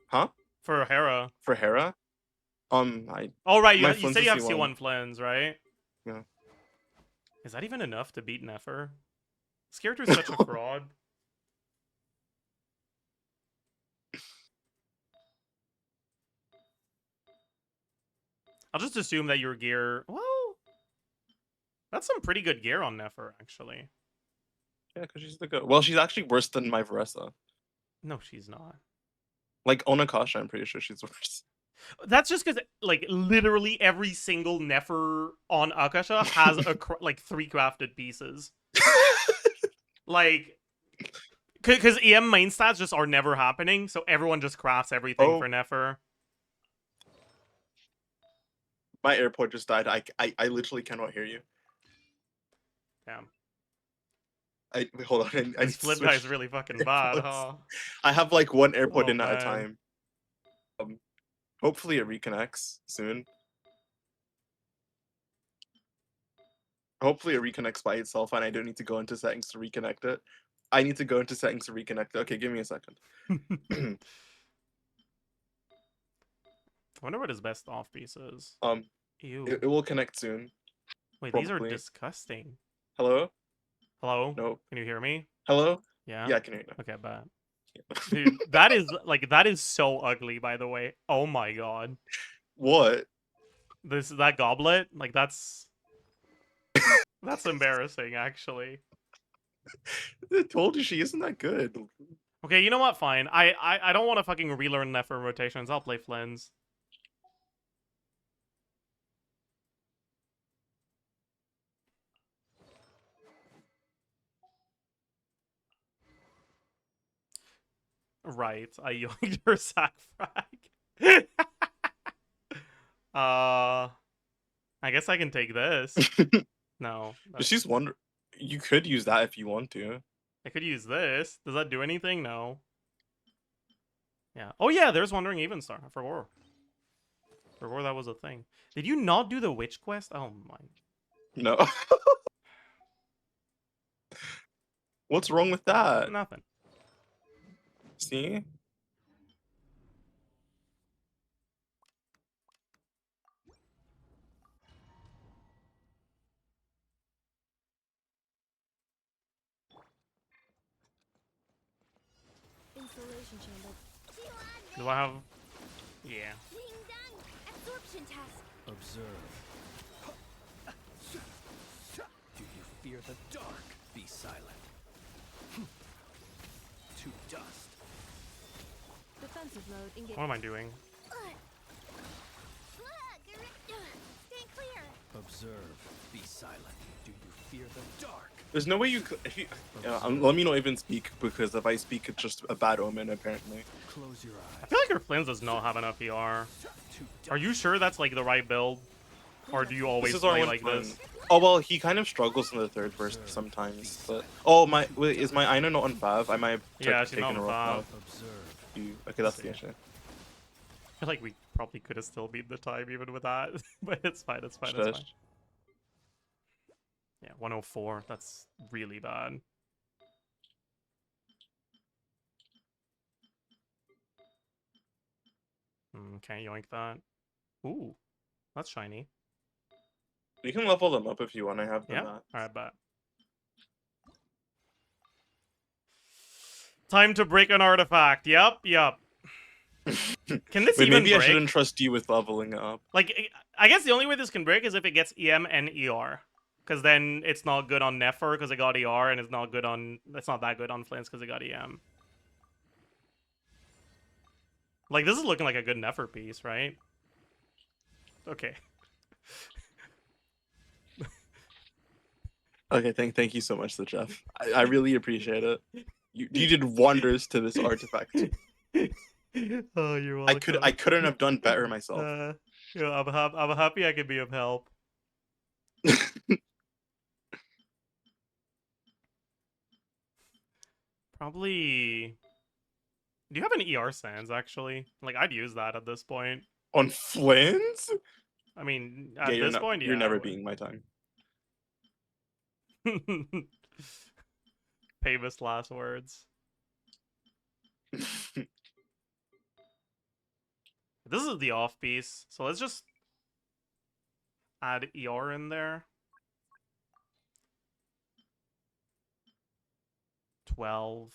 Huh? For Hera. For Hera? Oh, right, my you Flynn's said a you have C1. C1 Flans, right? Yeah. Is that even enough to beat Nefer? This character is such a fraud. I'll just assume that your gear... Well, that's some pretty good gear on Nefer, actually. Yeah, because she's the good. Well, she's actually worse than my Varessa. No, she's not. Like, Onakasha, I'm pretty sure she's worse. That's just because, like, literally every single Nefer on Akasha has like 3 crafted pieces. Like, because EM main stats just are never happening, so everyone just crafts everything for Nefer. My AirPod just died. I literally cannot hear you. Damn. Wait, hold on. I need This to flip switch guy's really fucking bad, AirPods. huh? I have like one AirPod Oh, in at a man. time. Hopefully it reconnects soon. Hopefully it reconnects by itself and I don't need to go into settings to reconnect it. I need to go into settings to reconnect it. Okay, give me a second. I wonder what his best off piece is. Ew. It will connect soon. Wait, probably. these are disgusting. Hello? Hello? No. Can you hear me? Hello? Yeah? Yeah, I can hear you. Okay, bad. Dude, that is so ugly, by the way. Oh my god. What? That goblet? Like, that's embarrassing, actually. I told you she isn't that good. Okay, you know what? Fine. I don't want to fucking relearn Nefer rotations. I'll play Flynn's. Right. I yoinked her sack frag. I guess I can take this. No. She's wonder. You could use that if you want to. I could use this. Does that do anything? No. Yeah. Oh yeah, there's Wandering Evenstar. I forgot. Forgot that was a thing. Did you not do the witch quest? Oh my. No. What's wrong with that? Nothing. See? Installation chamber. Do I have? Yeah. Being done. Absorption test. Observe. Do you fear the dark? Be silent. To dust. Defensive mode engaged. What am I doing? Stay clear. Observe. Be silent. Do you fear the dark? There's no way you could. If you, let me not even speak because if I speak, it's just a bad omen. Apparently. Close your I eyes. feel like her Flynn's does not have enough ER. Are you sure that's like the right build? Or do you always This is our play one like Flynn. this? Oh well, he kind of struggles in the third verse sometimes. But wait, is my Aina not on Fav? I might have Yeah, she's taken not her on off. Observe. Okay, that's the See. issue. I feel like we probably could have still beat the time even with that. But it's fine, it's fine, it's Shush. fine. Yeah, 104. That's really bad. Okay, yoink that. Ooh, that's shiny. You can level them up if you want. I have them. Yeah? Alright, bet. Time to break an artifact. Yup. Can this Wait, even maybe break? I shouldn't trust you with leveling it up. Like, I guess the only way this can break is if it gets EM and ER. Because then it's not good on Nefer because it got ER, and it's not good on... It's not that good on Flynn's because it got EM. Like, this is looking like a good Nefer piece, right? Okay. Okay, thank you so much, Jeff. I really appreciate it. You did wonders to this artifact. Oh, you're I welcome. couldn't have done better myself. Yeah, I'm happy I could be of help. Probably. Do you have an ER sans actually? Like I'd use that at this point. On Flynn's? I mean, Yeah, at this point, you're yeah. never being my time. Famous last words. This is the off piece, so let's just add ER in there. 12,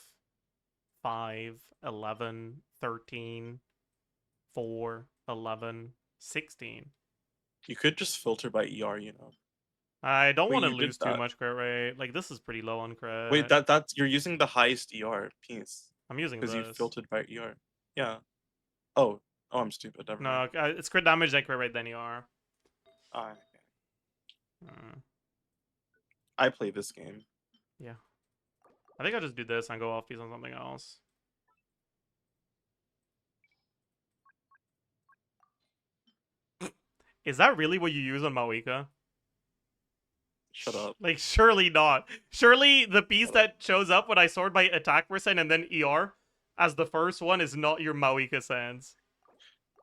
5, 11, 13, 4, 11, 16. You could just filter by ER, you know. I don't Wait, want to you did lose too that. much crit rate. Like, this is pretty low on crit. Wait, that's you're using the highest ER piece I'm using because you this. filtered by ER. Yeah. Oh, I'm stupid. Never No, mind. it's crit damage then crit rate then ER. Ah, Hmm. I play this game. Yeah. I think I'll just do this and go off piece on something else. Is that really what you use on Mawika? Shut up. Like, surely not. Surely the piece Shut up. that shows up when I sort by attack percent and then ER as the first one is not your Mawika sans.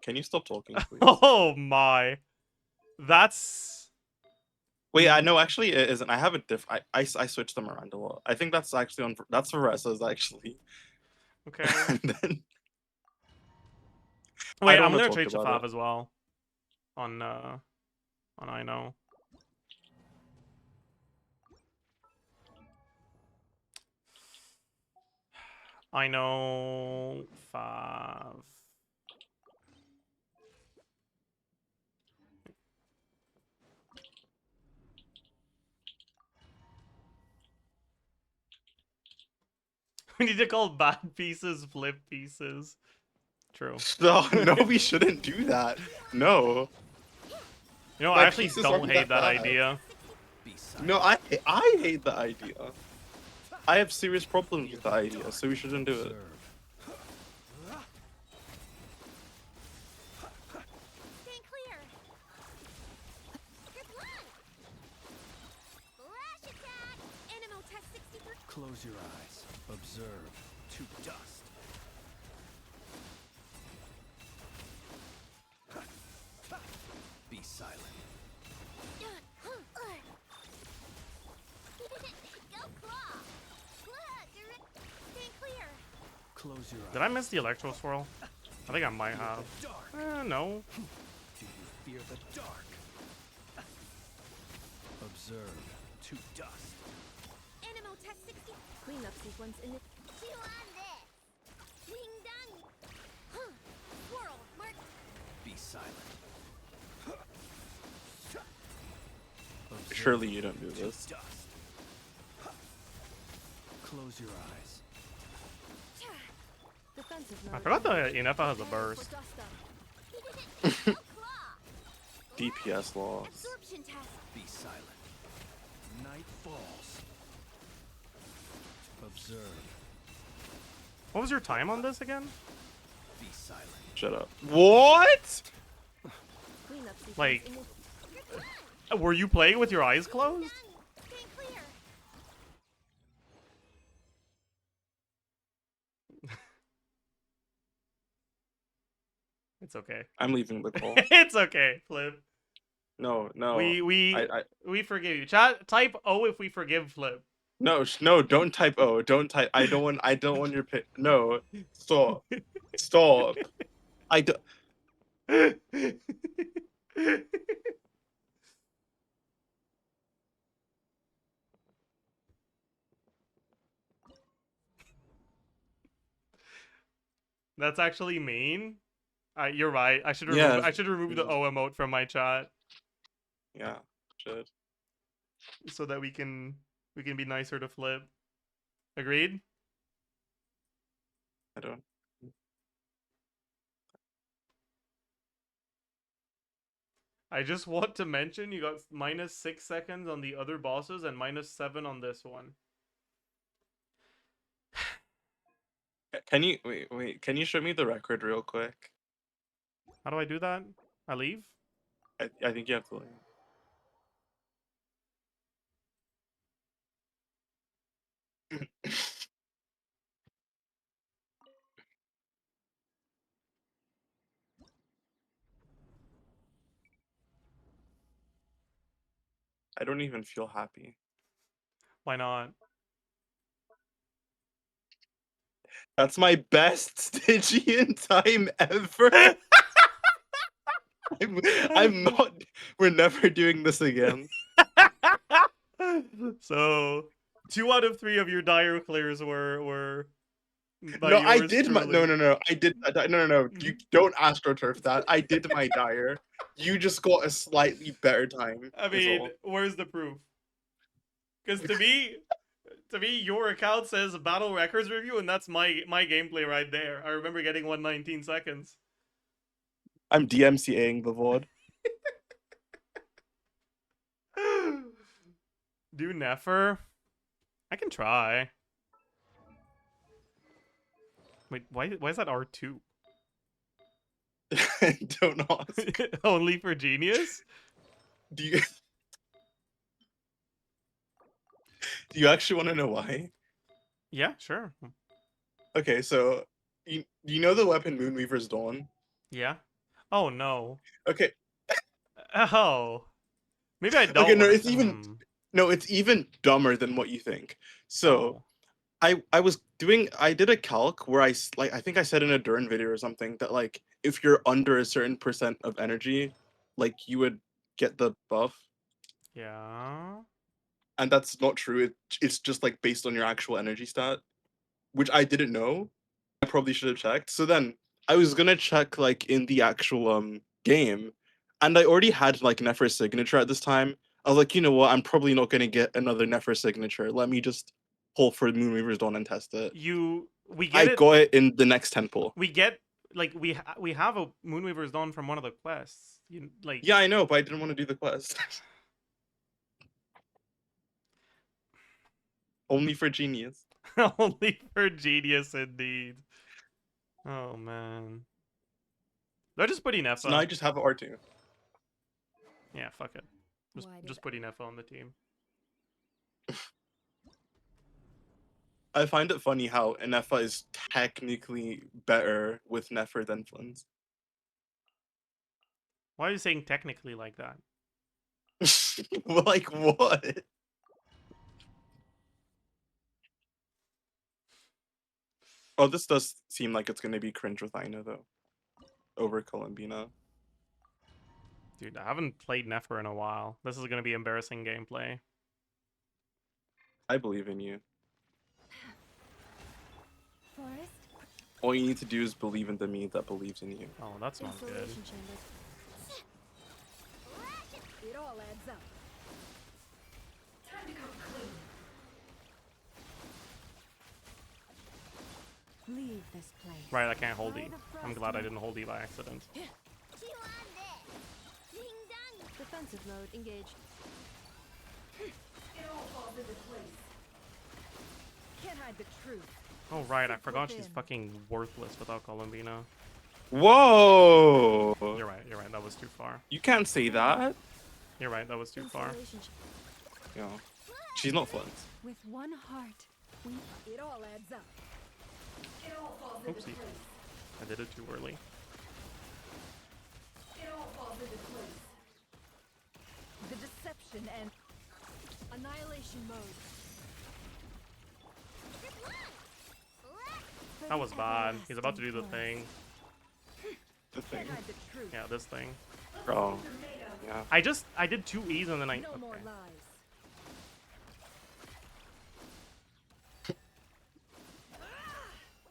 Can you stop talking, please? Oh my. That's... Wait, I know actually it isn't. I have a I switched them around a lot. I think that's actually on. That's Varesa's actually. Okay. And then Wait, don't I'm wanna gonna talk trade about Shafaf it. as well. On I know. I know 5. We need to call bad pieces flip pieces. True. No, we shouldn't do that. No, You know, I My actually pieces don't aren't hate that that bad. idea. no, I hate the idea. I have serious problems with the idea, so we shouldn't do it. Stand clear. Good luck. Flash attack. Animo test 63. Close your eyes. Observe. To dust. Be silent. Go claw. Stand clear. Close your eyes. Did I miss the Electro Swirl? I think I might have. Dark. No. Do you fear the dark? Observe. To dust. Animo test 60. Cleanup sequence in it. Chew on this. Ding dong. Swirl. Mark. Be silent. Observe. Surely you don't do To this. dust. Close your eyes. Defensive I mode. forgot the Inepa has a burst. Go claw. DPS loss. Absorption test. Be silent. Night falls. Observe. What was your time on this again? Be silent. Shut up. What? Cleanup sequence Like- in it. Were you playing with your eyes closed? Stand clear. It's okay. I'm leaving the call. It's okay, Flip. No, no. We forgive you. Chat, type O if we forgive Flip. No, don't type O. Don't type. I don't want your pic. No, stop, stop. I don't. That's actually mean. You're right. I should remove. Yeah, I should remove the yeah. O emote from my chat Yeah, should. so that we can be nicer to Flip. Agreed. I don't. I just want to mention you got -6 seconds on the other bosses and -7 on this one. Can you wait? Can you show me the record real quick? How do I do that? I leave? I think you have to. I don't even feel happy. Why not? That's my best Stygian time ever. I'm not. We're never doing this again. So, 2 out of 3 of your dire clears were by No, I yours did my truly. no. I did no. You don't astroturf that. I did my dire. You just got a slightly better time. I is mean, all. where's the proof? Because to me, your account says battle records review, and that's my gameplay right there. I remember getting 119 seconds. I'm DMCAing the VOD. Do Nefer? I can try. Wait, why is that R2? Don't ask. Only for genius? Do you do you actually want to know why? Yeah, sure. Okay, so you know the weapon Moonweaver's Dawn? Yeah. Oh no. Okay, Oh. Maybe I don't okay, no, wanna... it's even dumber than what you think. So Oh. I did a calc where I think I said in a Durin video or something that like if you're under a certain percent of energy, like you would get the buff, Yeah. and that's not true. It's just like based on your actual energy stat, which I didn't know. I probably should have checked. So then I was gonna check like in the actual game, and I already had like Nefer's signature at this time. I was like, you know what? I'm probably not gonna get another Nefer signature. Let me just pull for Moonweaver's Dawn and test it. We I get it. got it in the next temple. We get like we have a Moonweaver's Dawn from one of the quests. You like... Yeah, I know, but I didn't want to do the quest. Only for genius. Only for genius indeed. Oh man. They're just putting So now I Nefa. just have an R2. Yeah, fuck it. Why did Just putting Nefa on the team. I find it funny how Nefa is technically better with Nefer than Flins. Why are you saying technically like that? Like what? Oh, this does seem like it's gonna be cringe with Aina though. Over Columbina. Dude, I haven't played Nefer in a while. This is gonna be embarrassing gameplay. I believe in you. Forest? All you need to do is believe in the me that believes in you. Oh, that's not good. Isolation chamber. It all adds up. Time to come clean. Leave this place. Right, I can't hold E. I'm glad I didn't hold E by accident. Defensive mode engaged. It all falls into place. Can't hide the truth. Oh right, I forgot she's fucking worthless without Columbina. Whoa! You're right, that was too far. You can't say that. You're right, that was too far. Installation You know, she's not Flint. with one heart, it all adds up. It all falls into Oopsie. place. I did it too early. It all falls into place. The deception and annihilation mode. That was bad. He's about to do the thing. The thing. Can't hide the truth. Yeah, this thing. Oh, yeah. I did 2 E's and then I... No more Okay. lies.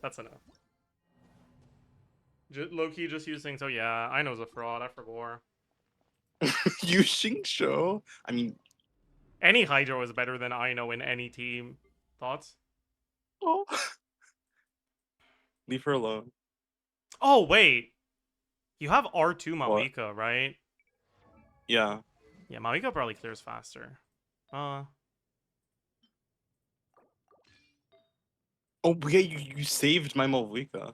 That's enough. Low-key just using... So yeah, I know it's a fraud. I forgot. Yu Xingqiu? I mean, Any Hydro is better than I know in any team. Thoughts? oh. Leave her alone. Oh, wait. You have R2 Mawika, right? Yeah. Yeah, Mawika probably clears faster. Oh yeah, you saved my Malvika.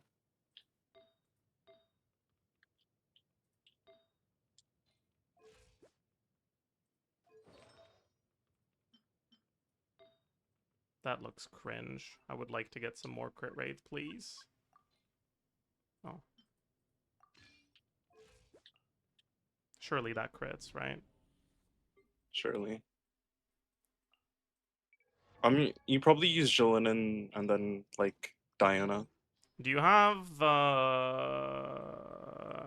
That looks cringe. I would like to get some more crit rates, please. Oh. Surely that crits, right? Surely. I mean, you probably use Jolene and then like Diana. Do you have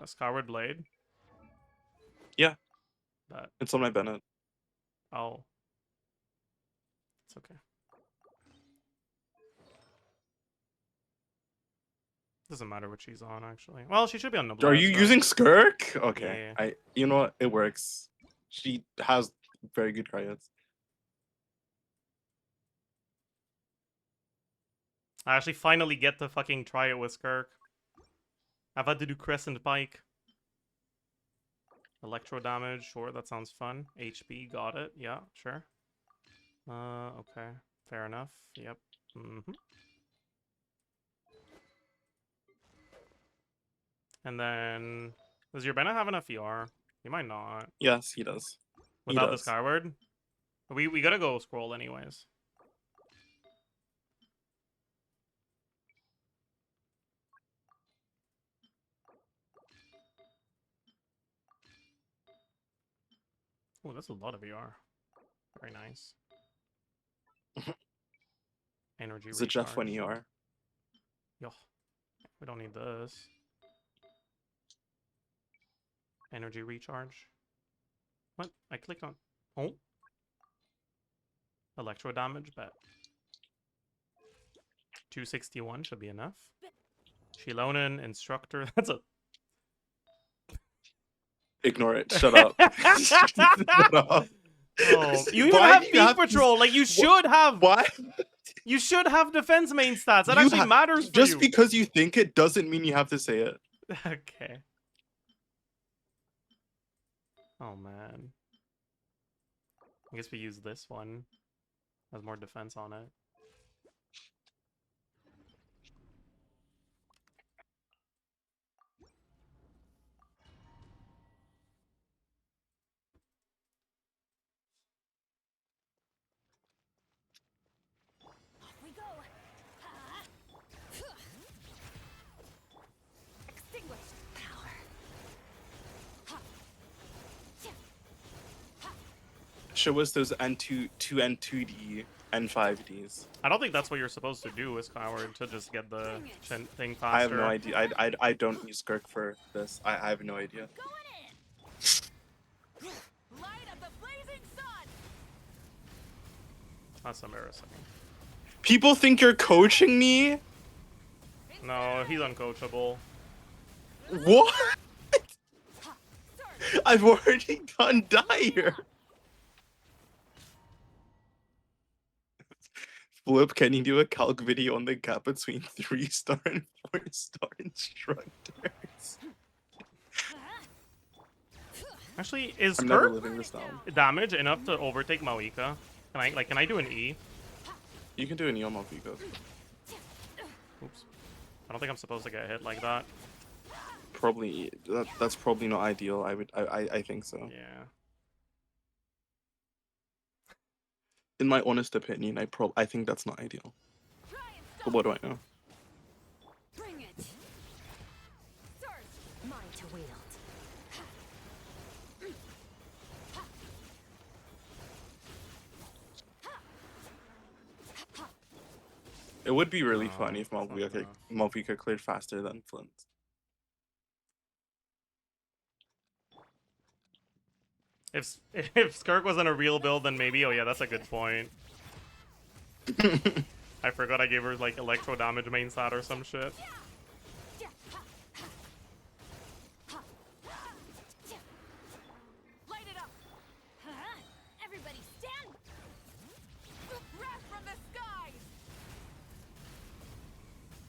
Skyward Blade? Yeah, That it's on my Bennett. oh. It's okay. Doesn't matter what she's on actually. Well, she should be on Noblesse. Are you right? using Skirk? Okay, Yeah. you know what? It works. She has very good cards. I actually finally get to fucking try it with Skirk. I've had to do Crescent Pike. Electro damage, sure, that sounds fun. HP, got it. Yeah, sure. Okay. Fair enough. Yep. Mm-hmm. And then... Does your Bennett have enough ER? He might not. Yes, he does. Without the does. Skyward? We gotta go scroll anyways. Oh, that's a lot of ER. Very nice. Energy Zajef recharge. when you are. Yo, we don't need this. Energy recharge. What? I clicked on... Oh? Electro damage, bet. 261 should be enough. Shilonen, instructor. That's a... Ignore it. Shut up. Shut up. Oh, you even Why have do you Peak have Patrol. Like, you should have... Why? You should have defense main stats. That You actually matters for just you. because you think it doesn't mean you have to say it. Okay. Oh, man. I guess we use this one. Has more defense on it. Off we go. Extinguished power. Show us those N2, 2N2D, N5Ds. I don't think that's what you're supposed to do with Skyward, to just get the thing faster. I have no idea. I don't use Skirk for this. I have no idea. Going in. Light up the blazing sun. That's embarrassing. People think you're coaching me? No, he's uncoachable. What? I've already done Dire. Flip, can you do a calc video on the gap between 3-star and 4-star instructors? Actually, is I'm never Skirk living this down. damage enough to overtake Mawika? Can I do an E? You can do an Eomo Vigo. Oops. I don't think I'm supposed to get hit like that. Probably that's probably not ideal. I think so. Yeah. In my honest opinion, I think that's not ideal. But what do I know? Bring it. Surge. Mine to wield. It would be really No, funny if that's not enough. Malvika cleared faster than Flint. If Skirk wasn't a real build, then maybe. Oh yeah, that's a good point. I forgot I gave her like electro damage main stat or some shit. Light it up. Everybody stand. Wrath from the skies.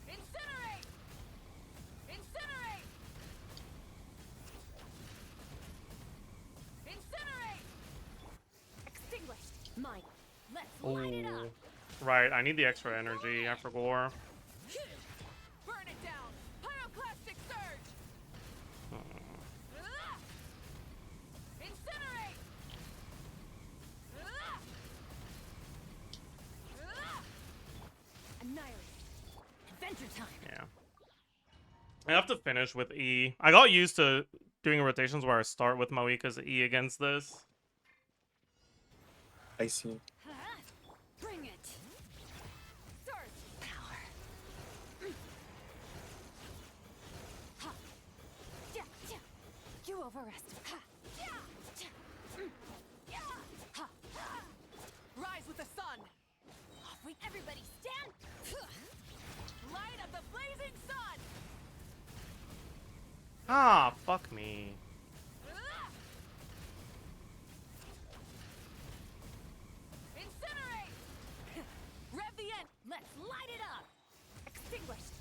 Incinerate. Incinerate. Incinerate. Extinguished. Mine. Let's light it up. Right, I need the extra energy. I forgot. Burn it down! Pyroclastic surge! Incinerate! Annihilate! Adventure time! Yeah. I have to finish with E. I got used to doing rotations where I start with Moika's E against this. I see. Bring it! Surge! Power! Ha! Yeah, yeah. You overestimate. Ha! Yeah! Yeah! Ha! Ha! Rise with the sun! Off we everybody stand! Light of the blazing sun! Ah, fuck me. Incinerate! Rev the end! Let's light it up! Extinguished!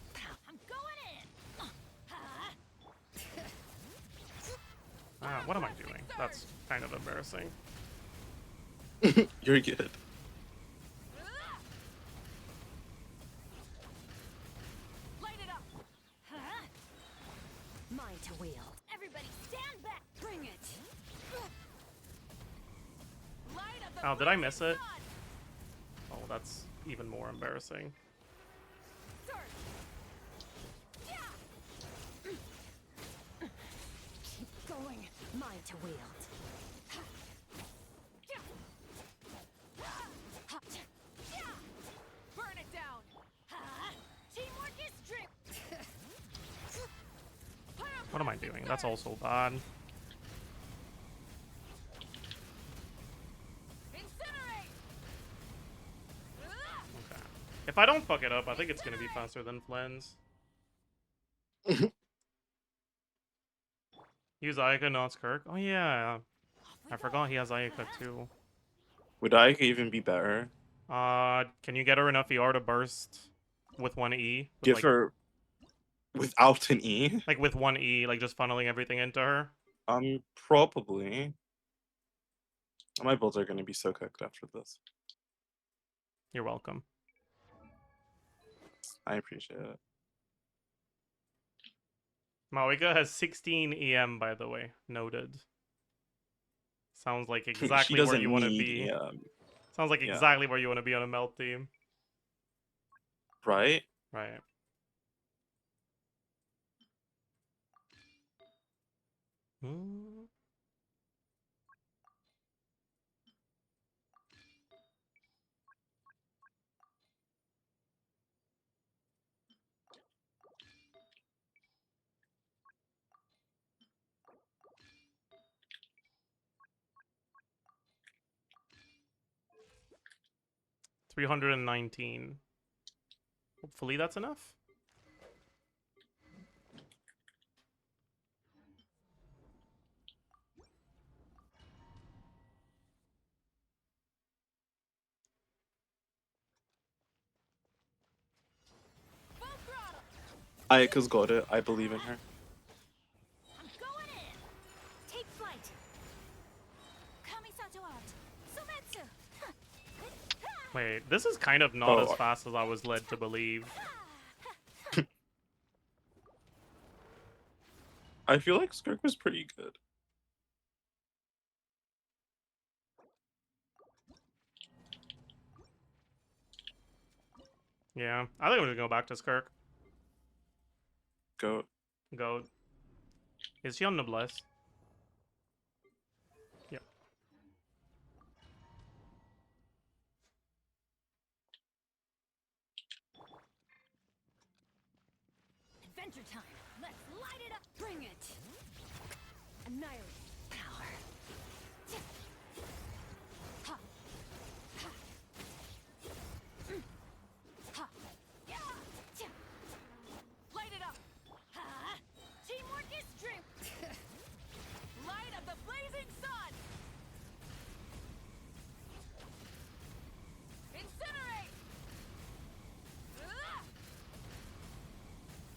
I'm going in! Ah, what am I doing? That's kind of embarrassing. You're good. Light it up! Mine to wield. Everybody stand back! Bring it! Light of the Oh, did I miss blazing it? sun! Oh, that's even more embarrassing. Surge! Yeah! Keep going. Mine to wield. Burn it down! Teamwork is strength! What am I doing? That's also bad. Incinerate! Okay. If I don't fuck it up, I think it's gonna be faster than Flynn's. Use Ayaka, not Skirk. Oh yeah. I forgot he has Ayaka too. Would I even be better? Can you get her enough ER to burst with one E? With Give like, her without an E? like with one E, like just funneling everything into her? Probably. My builds are gonna be so cooked after this. You're welcome. I appreciate it. Maoika has 16 EM, by the way. Noted. Sounds like She exactly where doesn't you want to need be. EM, Sounds like yeah. exactly where you want to be on a melt team. right? Right. Hmm. $319. Hopefully that's enough. Full throttle! Ayaka's got it. I believe in her. I'm going in! Take flight! Kamisato out! Sumetsu! Wait, this is kind of not Oh. as fast as I was led to believe. I feel like Skirk was pretty good. Yeah, I think we're gonna go back to Skirk. Go. Go. Is she on Noblesse? Yep. Adventure time! Let's light it up! Bring it! Annihilate! Power! Ha! Ha! Ha! Yeah! Light it up! Ha! Teamwork is strength! Light of the blazing sun! Incinerate!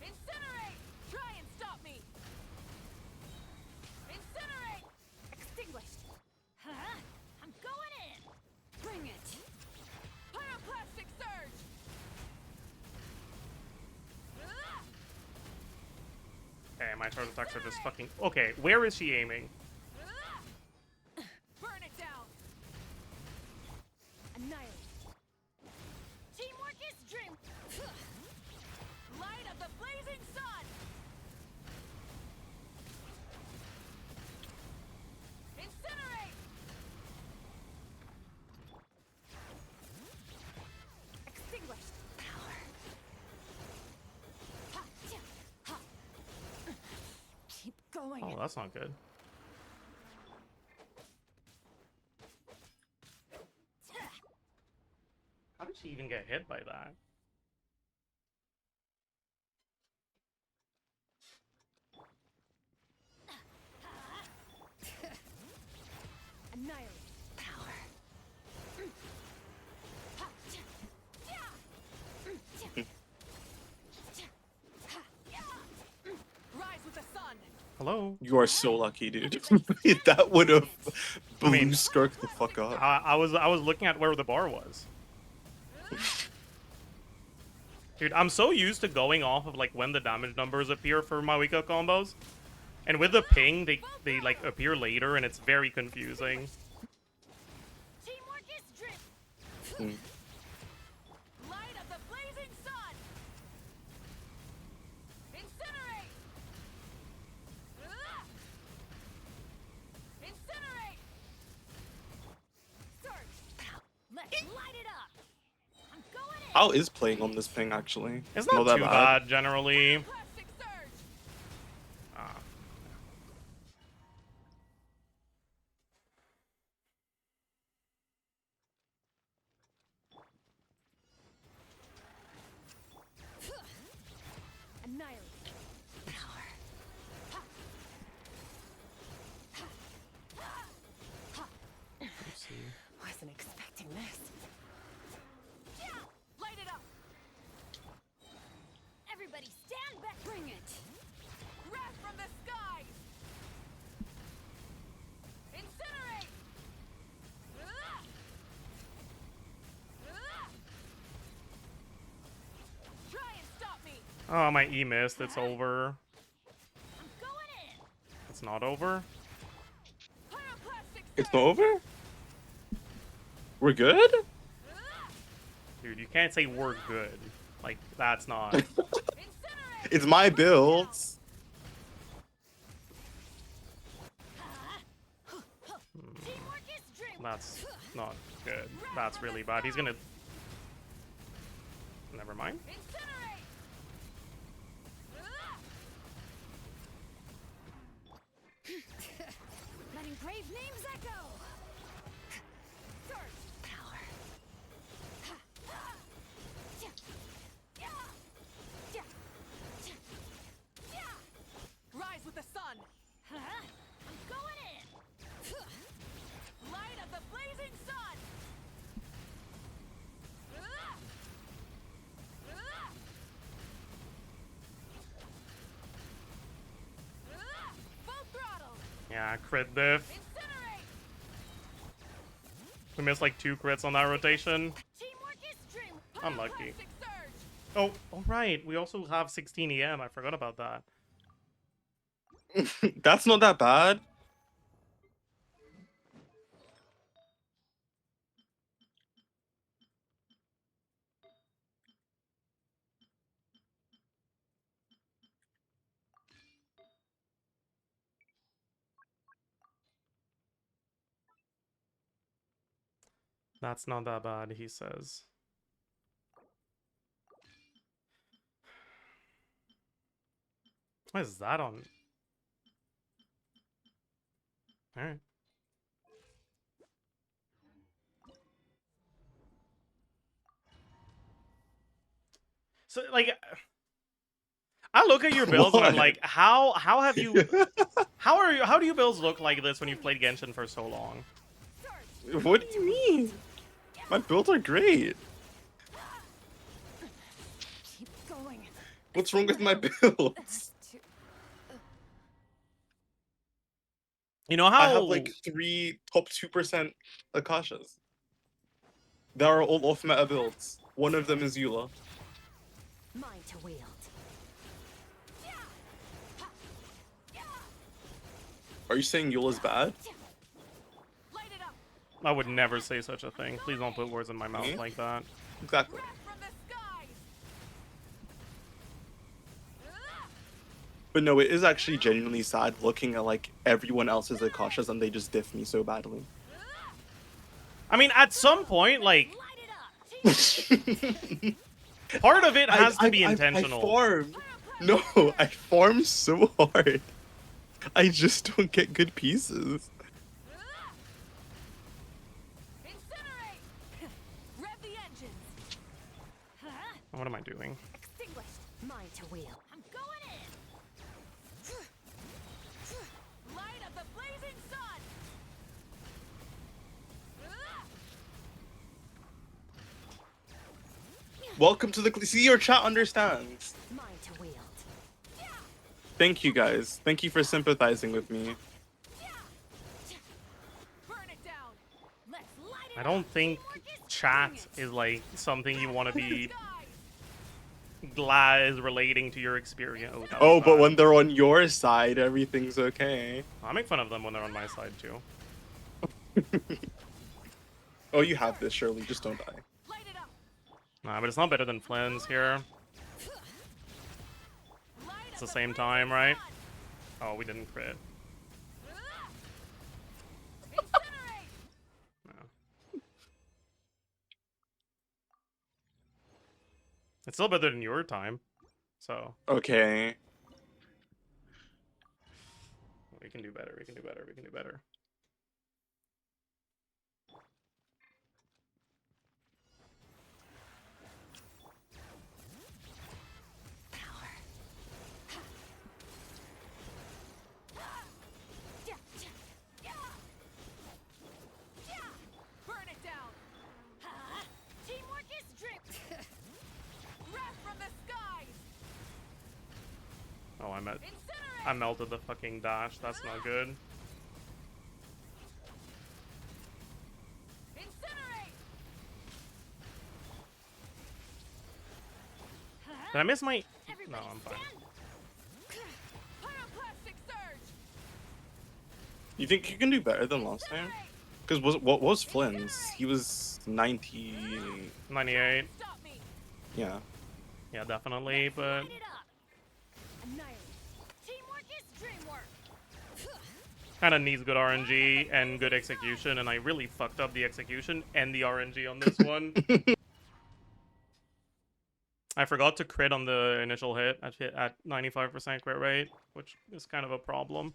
Incinerate! Try and stop me! Incinerate! my charge attacks are just fucking... Okay, where is she aiming? Burn it down. Annihilate. Teamwork is dream. Light of the blazing sun. Incinerate. Extinguished. Power. Ha, tia, ha. Keep going. Oh, that's not good. How did she even get hit by that? Annihilate. Power. Ha, tia, tia. Tia. Tia. Ha, ya. Rise with the sun. Hello? You are so lucky, dude. That would have I mean- blue skirked the fuck up. I was looking at where the bar was. Dude, I'm so used to going off of like when the damage numbers appear for my weak out combos. And with the ping, they like appear later and it's very confusing. Teamwork is drift. Mm. Light of the blazing sun. Incinerate. Incinerate. Surge. Let's light it up. I'm going in. How is playing on this ping actually? It's not that too bad generally. Plastic surge. Ah. Annihilate. Power. Ha. Ha. Ha. Oopsie. Wasn't expecting this. Yeah! Light it up! Everybody stand back! Bring it! Wrath from the skies! Incinerate! Ah! Ah! Try and stop me! Oh, my E missed. It's over. I'm going in! It's not over. Pyroclastic It's surge! not over? We're good? Ah! Dude, you can't say we're good. Like, that's not... Incinerate! It's my builds. Teamwork is dream! That's not good. That's really bad. He's gonna... Never mind. Incinerate! Letting brave names echo! Surge! Power! Rise with the sun! I'm going in! Light of the blazing sun! Full throttle! Yeah, crit diff. Incinerate! We missed like 2 crits on that rotation. Teamwork is dream! Unlucky. Pyroclastic surge! Oh, right. We also have 16 EM. I forgot about that. That's not that bad. That's not that bad, he says. What is that on? Alright. So, like, I look at your builds and I'm What? like, how have you how do your builds look like this when you've played Genshin for so long? Surge! What do you mean? My builds are great. Keep going. What's wrong with my builds? You know how I have like 3 top 2% Akashas. They are all off meta builds. One of them is Eula. Mine to wield. Are you saying Yule is bad? Light it up. I would never say such a thing. Please don't put words in my mouth Me? like that. Exactly. Wrath from the skies. But no, it is actually genuinely sad looking at like everyone else's Akashas and they just diff me so badly. I mean, at some point, like, Light it up. part of it has to be I intentional. farm. No, I farm so hard. I just don't get good pieces. Incinerate. Rev the engines. What am I doing? Extinguished. Mine to wheel. I'm going in. Light of the blazing sun. Welcome to the see your chat understands. Mine to wield. Thank you guys. Thank you for sympathizing with me. Burn it down. Let's light it I up. don't think Teamwork is chat brilliant. is like something you want to be Skies. glad is relating to your experience. Oh, that Oh, was but bad. when they're on your side, everything's okay. I make fun of them when they're on my side too. Oh, you have this, Shirley. Just don't die. Light it up. Nah, but it's not better than Flynn's here. Light It's of the same time, right? Oh, we didn't crit. Incinerate. No. It's still better than your time. So, Okay. we can do better, we can do better, we can do better. Burn it down. Teamwork is drip. Wrath from the skies. Oh, I Incinerate. melted the fucking dash. That's not good. Incinerate. Did I miss my? No, Everybody I'm fine. stand. Pyroclastic surge. You think you can do better than last time? Because what was Flynn's? He was 90. 98. Stop me. Yeah. Yeah, definitely, but Light it up. Annihilate. Teamwork is dream work. kind of needs good RNG and good execution, and I really fucked up the execution and the RNG on this one. I forgot to crit on the initial hit at 95% crit rate, which is kind of a problem.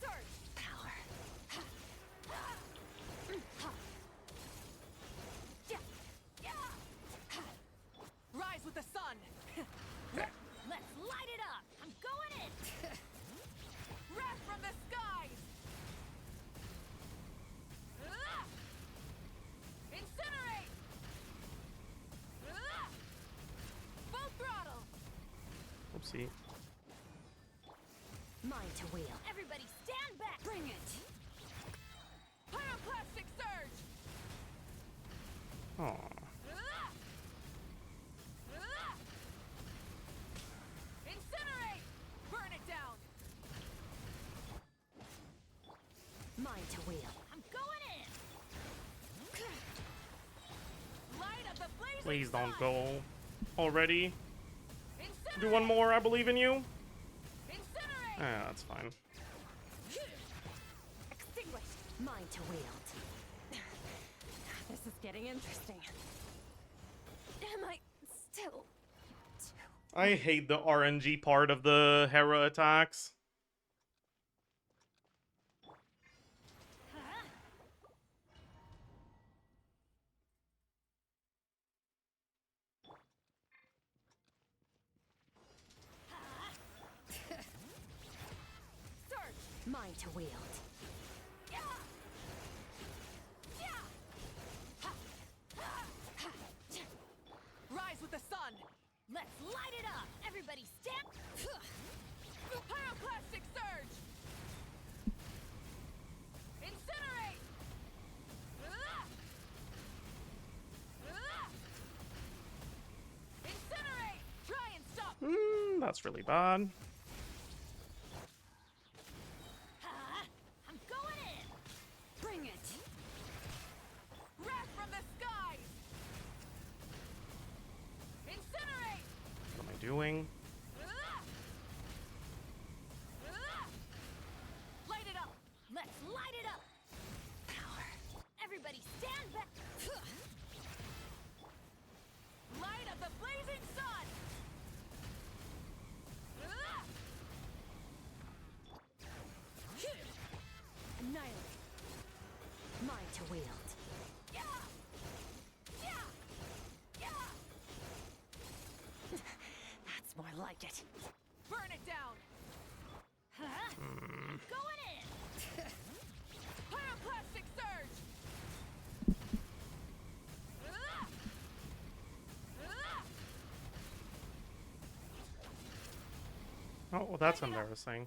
Surge. Power. Rise with the sun. Okay. Let's light it up. I'm going in. Wrath from the skies. Incinerate. Full throttle. Oopsie. Mine to wheel. Everybody stand back. Bring it. Pyroclastic surge. Oh. Incinerate. Burn it down. Mine to wheel. I'm going in. Light of the blazing Please don't sun. go already. Incinerate. Do one more, I believe in you. Incinerate. Yeah, that's fine. Extinguished. Mine to wield. This is getting interesting. Am I still? I hate the RNG part of the Hera attacks. Surge. Mine to wield. Rise with the sun. Let's light it up. Everybody stand. Pyroclastic surge. Incinerate. Incinerate. Try and stop. That's really bad. doing? Light it up! Let's light it up! Power! Everybody stand back! Light of the blazing sun! Annihilate! Mine to wield. Yeah! Yeah! Yeah! That's more like it. Burn it down! Huh? Going in! Pyroclastic surge! Oh, well, that's embarrassing.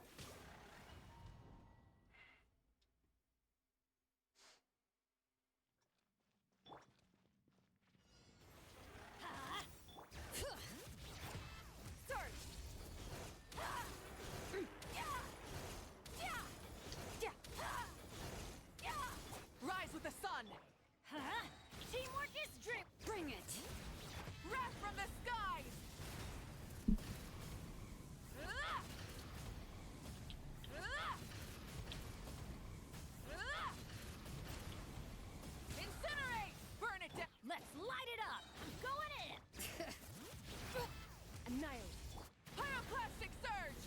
Rise with the sun! Huh? Teamwork is drip! Bring it! Wrath from the skies! Incinerate! Burn it down! Let's light it up! I'm going in! Annihilate! Pyroclastic surge!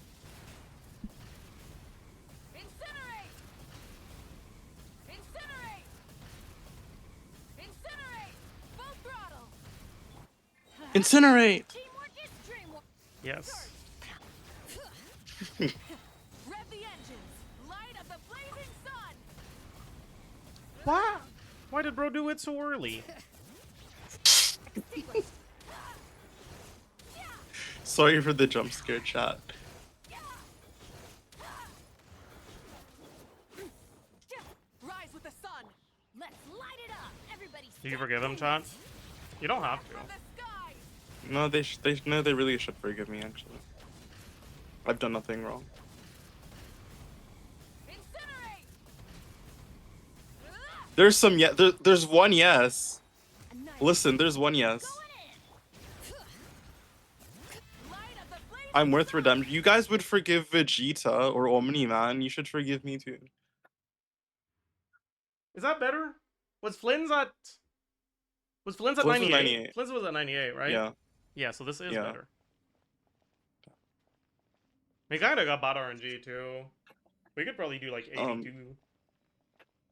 Incinerate! Incinerate! Incinerate! Full throttle! Incinerate. Teamwork is dreamwork! Yes. Rev the engines! Light of the blazing sun! Why? Why did bro do it so early? Extinguish! Sorry for the jump scare, chat. Rise with the sun! Let's light it up! Everybody Do you forgive him, Chan? You don't have to. from the skies! No, they really should forgive me. Actually, I've done nothing wrong. Incinerate! There's some there's one yes. Annihilate! Listen, there's one yes. Going in! Light of the blazing I'm worth sun! redemption. You guys would forgive Vegeta or Omni Man. You should forgive me too. Is that better? Was Flynn's at Flynn's was 98? 98. Flynn's was at 98, right? Yeah. Yeah, so this is Yeah. better. We kinda got bot RNG too. We could probably do like 82.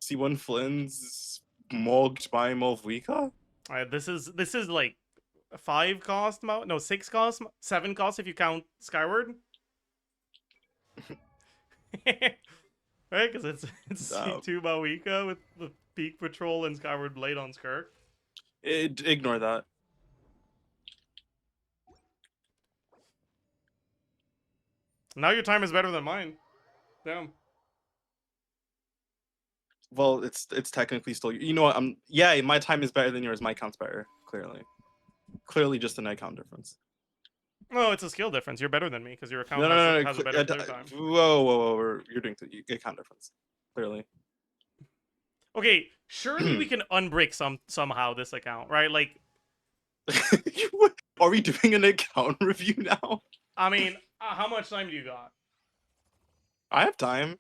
See when Flynn's mogged by Molvika? This is like 5 cost mount, no 6 cost, 7 cost if you count Skyward. Right, because it's C2 Mawika with the Peak Patrol and Skyward Blade on Skirk. Ignore that. Now your time is better than mine. Damn. Well, it's technically still. You know what? Yeah, my time is better than yours. My count's better. Clearly, just a night count difference. No, it's a skill difference. You're better than me because your account No. has a better clear time. Whoa! You're doing a count difference. Clearly. Okay, surely we can unbrick somehow this account, right? Like, Are we doing an account review now? I mean, how much time do you got? I have time.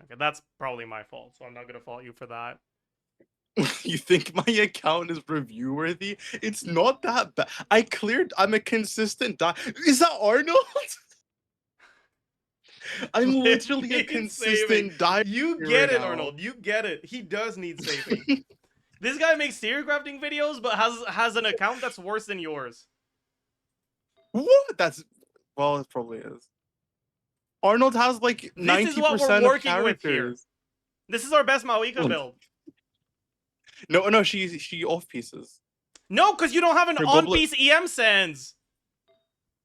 Okay, that's probably my fault, so I'm not gonna fault you for that. You think my account is review worthy? It's not that bad. I'm a consistent Is that Arnold? I'm literally a consistent die. You get it, Arnold. You get it. He does need saving. This guy makes theory crafting videos, but has an account that's worse than yours. What? Well, it probably is. Arnold has like 90% This is what we're of working with here. characters. This is our best Mawika build. No, she off pieces. No, because you don't have an Her on-piece EM Sands.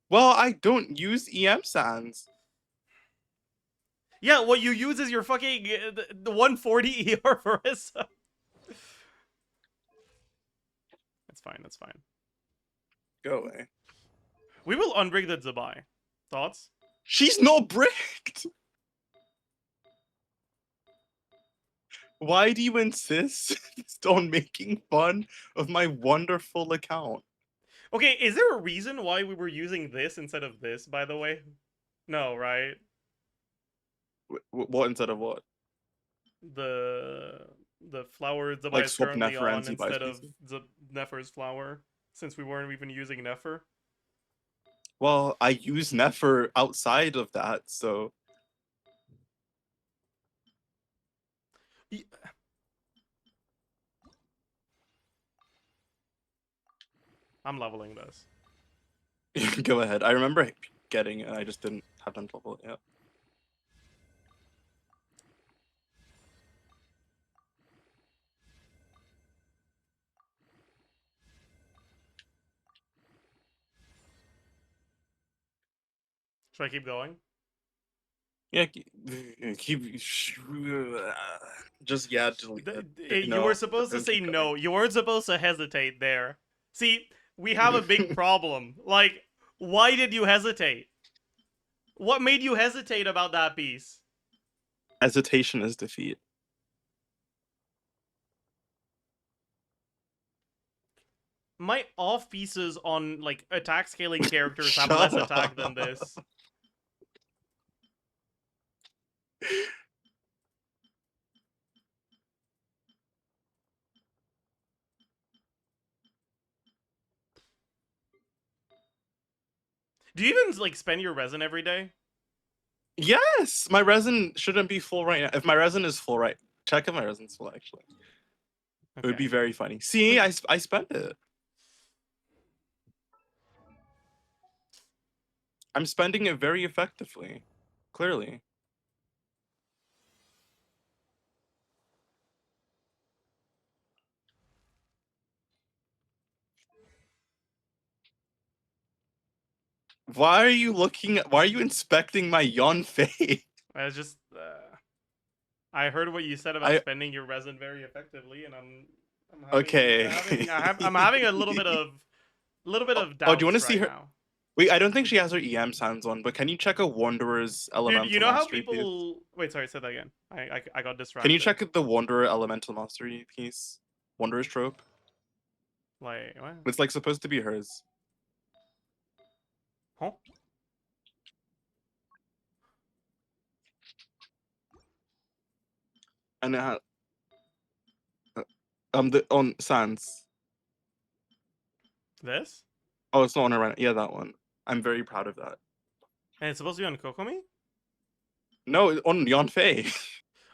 Well, I don't use EM Sands. Yeah, what you use is your fucking the 140 ER Marissa. That's fine. That's fine. Go away. We will unbrig the Zabai. Thoughts? She's not bricked. Why do you insist on making fun of my wonderful account? Okay, is there a reason why we were using this instead of this, by the way? No, right? What instead of what? The flower Zabai Like is swap currently Nefer and on Zebai's instead of PC? Nefer's flower, since we weren't even using Nefer. Well, I use Nefer outside of that, so Y- I'm leveling this. go ahead. I remember getting it, I just didn't have time to level it yet. Should I keep going? Yeah, keep just yeah, delete, You were no, supposed to don't say keep going. no. You weren't supposed to hesitate there. See, we have a big problem. Like, why did you hesitate? What made you hesitate about that piece? Hesitation is defeat. My off pieces on like attack scaling characters have Shut less up. attack than this. Do you even like spend your resin every day? Yes, my resin shouldn't be full right now. If my resin is full, right, check if my resin's full. Actually, it would be very funny. See, I spent it. I'm spending it very effectively. Clearly. Why are you looking at? Why are you inspecting my Yon Fei? I was just. I heard what you said about I spending your resin very effectively, and I'm having, okay. I'm having a little bit of Oh, do you want doubts to see right her? now. Wait, I don't think she has her EM sounds on, but can you check a Wanderer's Dude, you Elemental know how Mastery piece? people. Wait, sorry, say that again. I got distracted. Can you check the Wanderer Elemental Mastery piece? Wanderer's trope? Like, what? It's like supposed to be hers. Huh? And the on Sans. This? Oh, it's not on her right. Yeah, that one. I'm very proud of that. And it's supposed to be on Kokomi? No, on Yon Fei.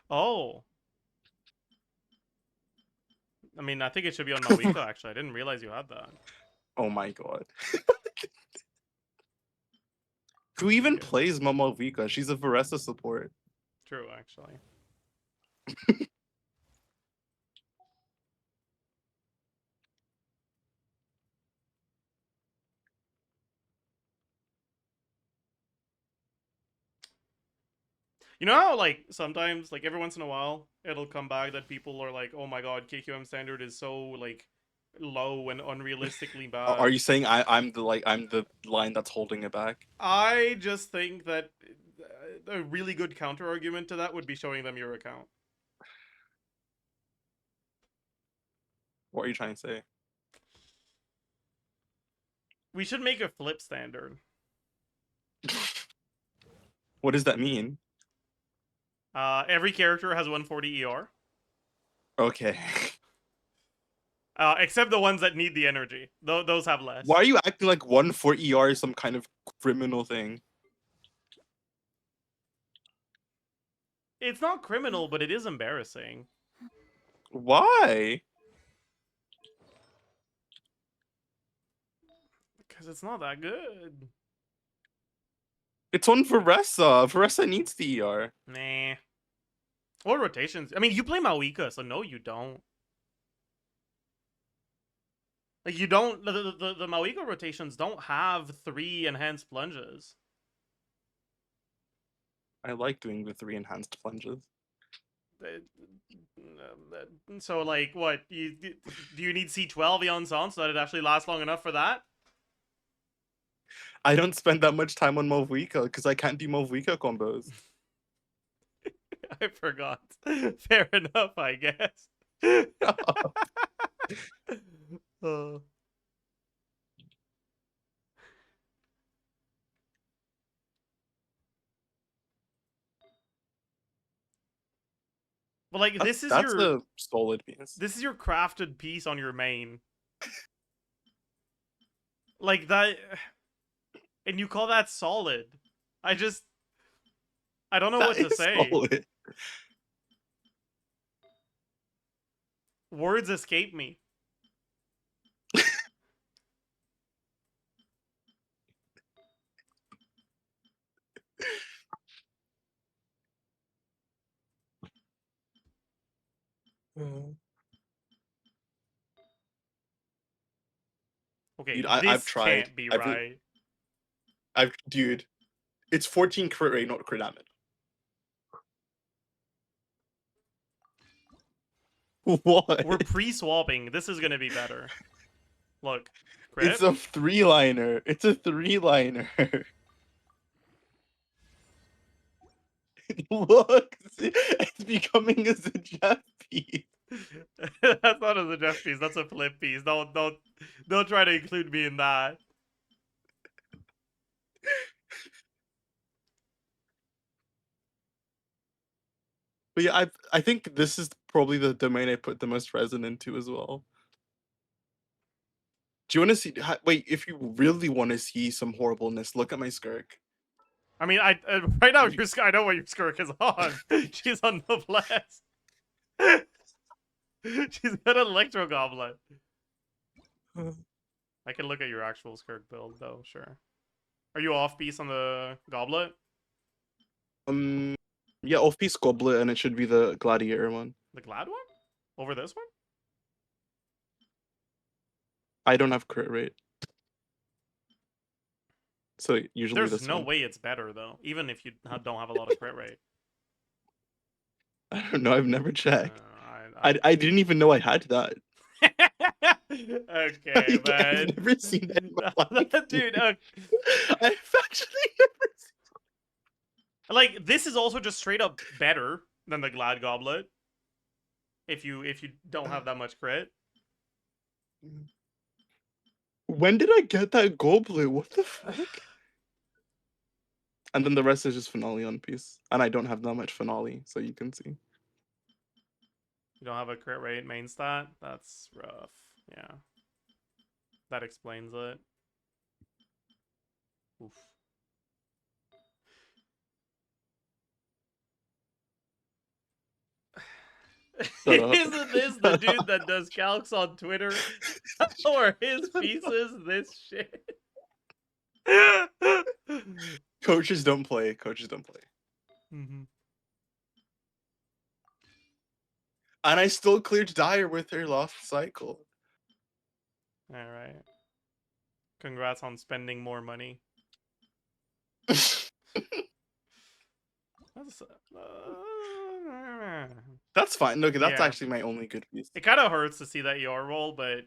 Oh. I mean, I think it should be on Mawiko, actually. I didn't realize you had that. Oh my god. Who even Okay. plays Momovika? She's a Varesa support. True, actually. You know how, like, sometimes, like, every once in a while, it'll come back that people are like, oh my god, KQM standard is so, like, low and unrealistically bad. Are you saying I'm the line that's holding it back? I just think that a really good counter argument to that would be showing them your account. What are you trying to say? We should make a flip standard. What does that mean? Every character has 140 ER. Okay. Except the ones that need the energy. Those have less. Why are you acting like 1 for ER is some kind of criminal thing? It's not criminal, but it is embarrassing. Why? Because it's not that good. It's on Varesa. Varesa needs the ER. Nah. Or rotations. I mean, you play Mawika, so no, you don't. Like, you don't. The Mawika rotations don't have 3 enhanced plunges. I like doing the 3 enhanced plunges. So, like, what? Do you need C12 on Son so that it actually lasts long enough for that? I don't spend that much time on Movuika because I can't do Movuika combos. I forgot. Fair enough, I guess. Uh, but like That's, that's a solid piece. this is your crafted piece on your main. Like that, and you call that solid. I don't know That what to is say. solid. Words escape me. Okay, Dude, this I've tried. can't be right. Dude, it's 14 crit rate, not crit damage. What? We're pre-swapping. This is gonna be better. Look, It's crit. a 3-liner. It's a 3-liner. Look, it's becoming a Zajef piece. That's not a Zajef piece. That's a flip piece. Don't try to include me in that. But yeah, I think this is probably the domain I put the most resin into as well. Do you want to see? Wait, if you really want to see some horribleness, look at my skirk. I mean, right now I know what your skirk is on. She's on noblesse. She's got an electro goblet. I can look at your actual skirk build though. Sure. Are you off piece on the goblet? Yeah, off-piece goblet, and it should be the gladiator one. The glad one? Over this one? I don't have crit rate, so usually There's this no one. way it's better though, even if you don't have a lot of crit rate. I don't know. I've never checked. I I didn't even know I had that. okay, man. I've never seen that in my life, Dude, I've actually never seen. like this is also just straight up better than the glad goblet. If you don't have that much crit. When did I get that goblet? What the fuck? And then the rest is just finale on piece, and I don't have that much finale, so you can see. You don't have a crit rate main stat? That's rough. Yeah. That explains it. Oof. Isn't this the dude that does calcs on Twitter? Or his pieces this shit? Coaches don't play. Coaches don't play. Mm-hmm. And I still cleared Dyer with her last cycle. Alright. Congrats on spending more money. That's fine. Okay, that's Yeah. actually my only good piece. It kind of hurts to see that ER roll, but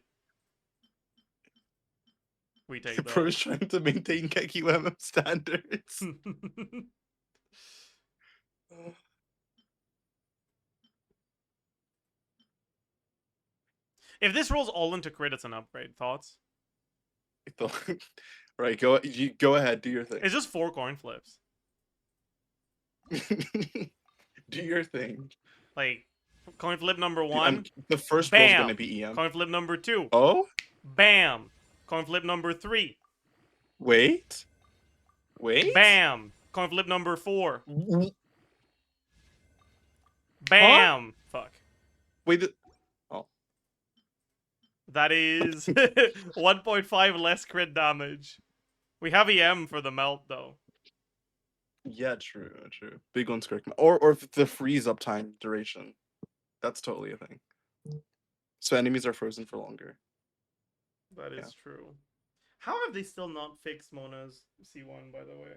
we take Pro's that. trying to maintain KQMM standards. If this rolls all into crit, it's an upgrade. Thoughts? Right, go ahead, do your thing. It's just 4 coin flips. Do your thing. Like, coin flip number Dude, 1. the first Bam! roll's gonna be EM. Coin flip number 2. Oh? Bam! Coin flip number 3. Wait? Bam! Coin flip number 4. Bam! Fuck. Wait, That is 1.5 less crit damage. We have EM for the melt, though. yeah, true. Big one's correct. Or the freeze uptime duration. That's totally a thing. So enemies are frozen for longer. That is true. How have they still not fixed Mona's C1, by the way?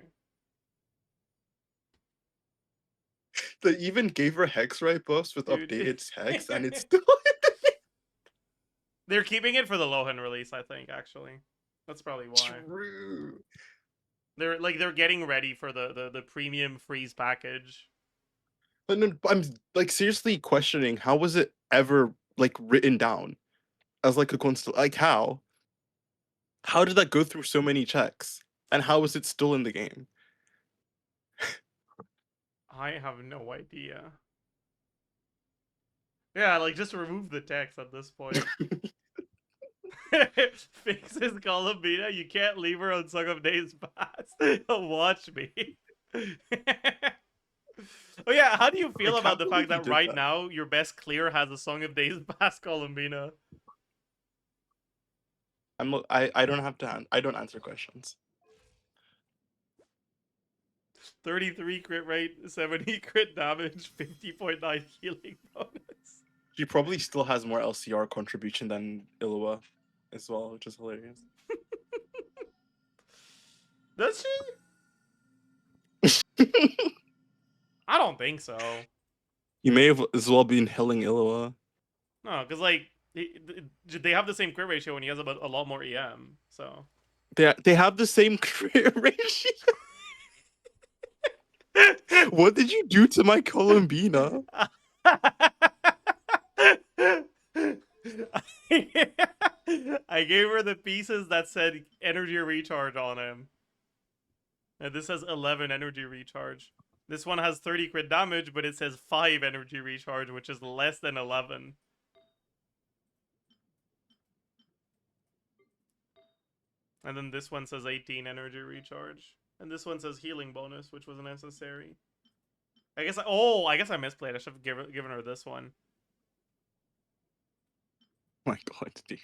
They even gave her Hex Right buffs with Dude. updated Hex, and it's still. They're keeping it for the Lohan release, I think, actually. That's probably why. True. They're getting ready for the premium freeze package. But no, I'm like seriously questioning how was it ever like written down as like a constant like how? How did that go through so many checks? And how is it still in the game? I have no idea. Yeah, like just remove the text at this point. Fixes Columbina. You can't leave her on Song of Days Past. Watch me. Oh yeah, how do you feel I about can't the believe fact you that did right that. now your best clear has a Song of Days Past Columbina? I don't have to I don't answer questions. 33 crit rate, 70 crit damage, 50.9 healing bonus. She probably still has more LCR contribution than Illua as well, which is hilarious. Does she? I don't think so. You may have as well been healing Illua. No, because like they have the same crit ratio and he has about a lot more EM. So They have the same crit ratio. What did you do to my Columbina? I gave her the pieces that said energy recharge on him. And this has 11 energy recharge. This one has 30 crit damage, but it says 5 energy recharge, which is less than 11. And then this one says 18 energy recharge. And this one says healing bonus, which was necessary. I guess I guess I misplayed. I should have given her this one. Oh my god, dude.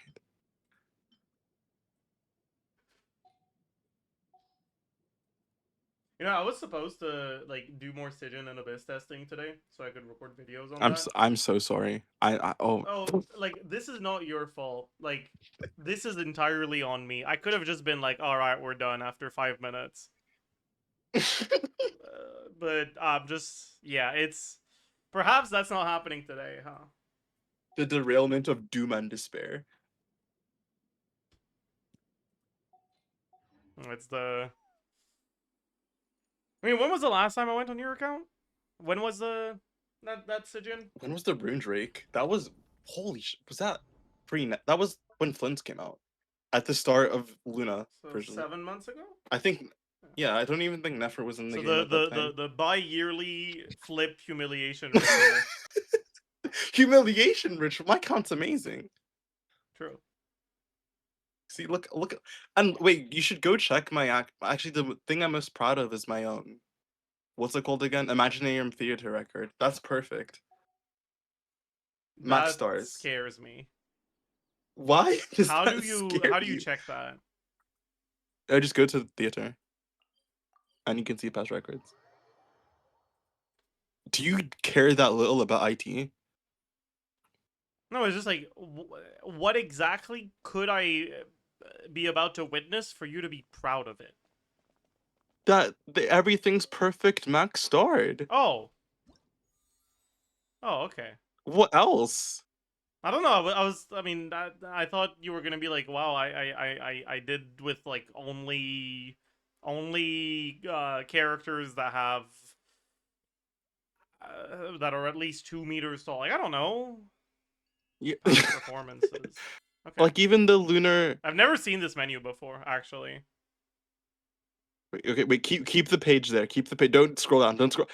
You know, I was supposed to like do more Stygian and Abyss testing today, so I could record videos on that. I'm so sorry. Oh, like this is not your fault. Like this is entirely on me. I could have just been like, "All right, we're done" after 5 minutes. But just yeah, it's perhaps that's not happening today, huh? The derailment of doom and despair. It's the. I mean, when was the last time I went on your account? When was the that Stygian? When was the Rune Drake? That was holy shit. Was that that was when Flint came out. At the start of Luna So version. 7 months ago. I think yeah, I don't even think Nefer was in the So game at that time. the bi-yearly flip humiliation ritual. Humiliation ritual. My count's amazing. True. See, look, and wait. You should go check my Actually, the thing I'm most proud of is my what's it called again? Imaginarium Theater record. That's perfect. Max That stars. scares me. Why does How that do you scare check that? I just go to the theater, and you can see past records. Do you care that little about IT? No, it's just like, what exactly could I be about to witness for you to be proud of it? That everything's perfect max starred. Oh. Oh, okay. What else? I don't know. I mean, I thought you were gonna be like, wow, I did with like only characters that have that are at least 2 meters tall. Like I don't know. Yeah. Performances. Okay. Like even the lunar. I've never seen this menu before, actually. Wait, okay, wait. Keep the page there. Keep the page. Don't scroll down. Don't scroll.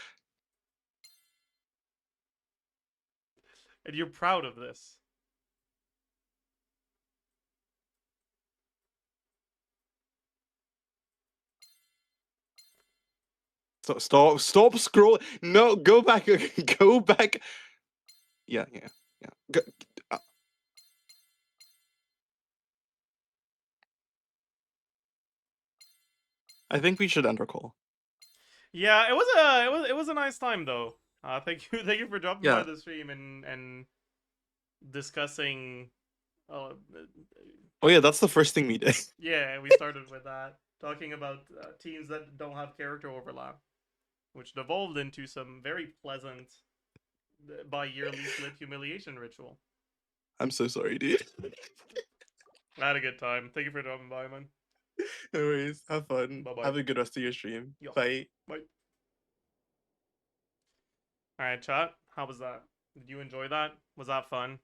And you're proud of this. Stop scroll. No, go back. Go back. Yeah. Go, I think we should end our call. Yeah, it was a nice time though. Thank you for dropping by the stream and discussing. Oh yeah, that's the first thing we did. Yeah, we started with that, talking about teams that don't have character overlap, which devolved into some very pleasant bi-yearly flip humiliation ritual. I'm so sorry, dude. I had a good time. Thank you for dropping by, man. No worries. Have fun. Bye-bye. Have a good rest of your stream. Yo. Bye. Bye. All right, chat. How was that? Did you enjoy that? Was that fun?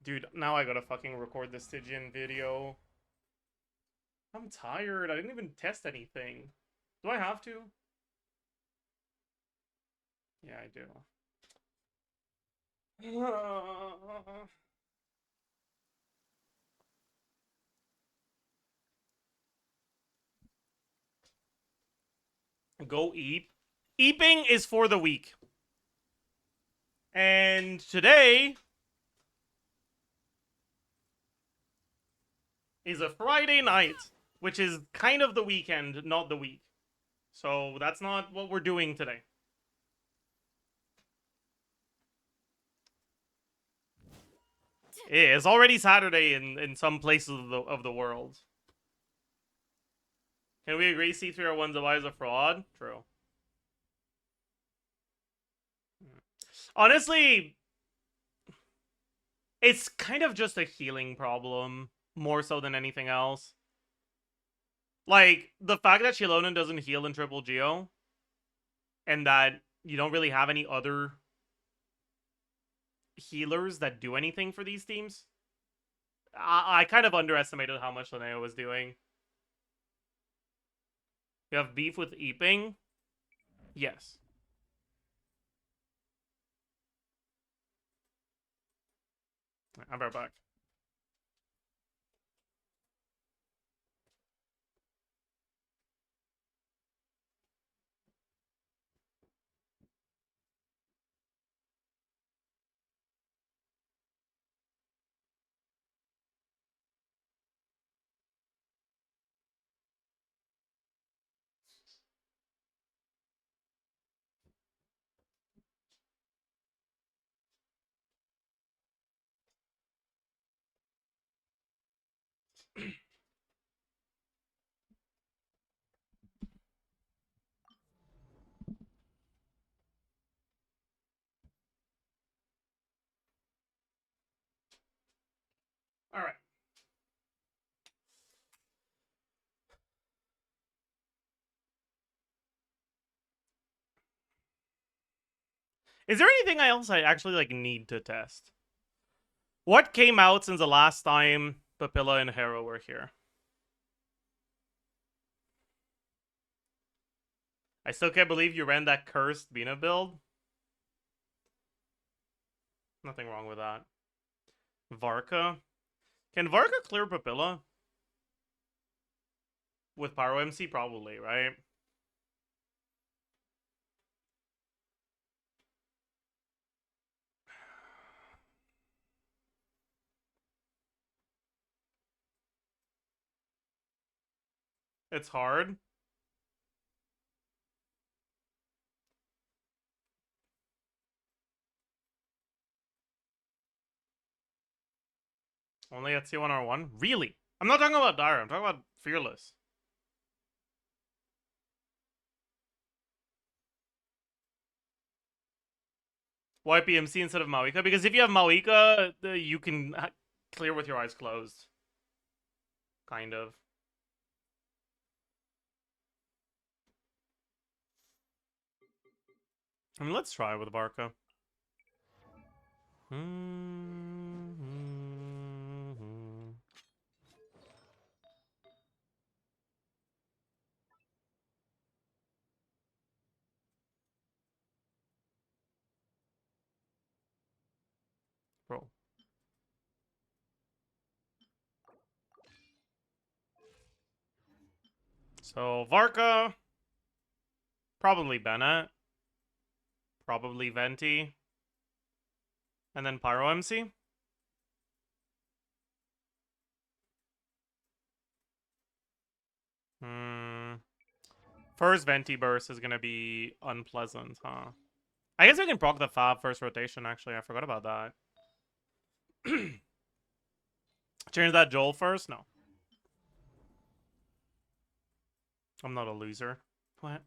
Dude, now I gotta fucking record the Stygian video. I'm tired. I didn't even test anything. Do I have to? Yeah, I do. Go eat. Eeping is for the weak. And today is a Friday night, which is kind of the weekend, not the week. So that's not what we're doing today. It's already Saturday in some places of the world. Can we agree C301 Zabai is a fraud? True. Honestly, it's kind of just a healing problem, more so than anything else. Like, the fact that Shilonen doesn't heal in Triple Geo, and that you don't really have any other healers that do anything for these teams. I kind of underestimated how much Linnea was doing. You have beef with Eeping? Yes. I'm right back. Alright. Is there anything else I actually like need to test? What came out since the last time Papilla and Hero were here? I still can't believe you ran that cursed Bina build. Nothing wrong with that. Varka. Can Varka clear Papilla? With Pyro MC? Probably, right? It's hard. Only at C1R1? Really? I'm not talking about Dire, I'm talking about Fearless. Why PMC instead of Mawika? Because if you have Mawika, you can clear with your eyes closed. Kind of. I mean, let's try with Barca. Bro. So, Varka. Probably Bennett. Probably Venti. And then Pyro MC. First Venti burst is gonna be unpleasant, huh? I guess we can proc the Fab first rotation, actually. I forgot about that. Change that Joel first? No. I'm not a loser. What?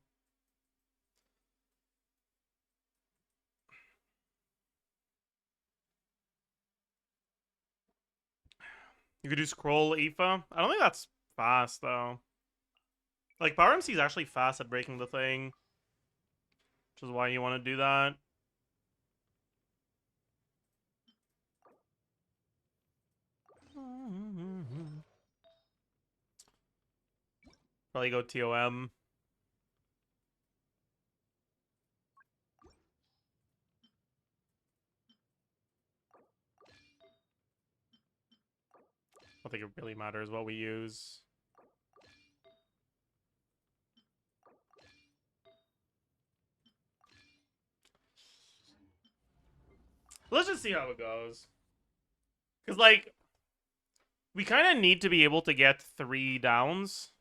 You could do scroll Aoife. I don't think that's fast though. Like Power MC is actually fast at breaking the thing, which is why you want to do that. Probably go TOM. I don't think it really matters what we use. Let's just see how it goes. Because, like, we kind of need to be able to get 3 downs.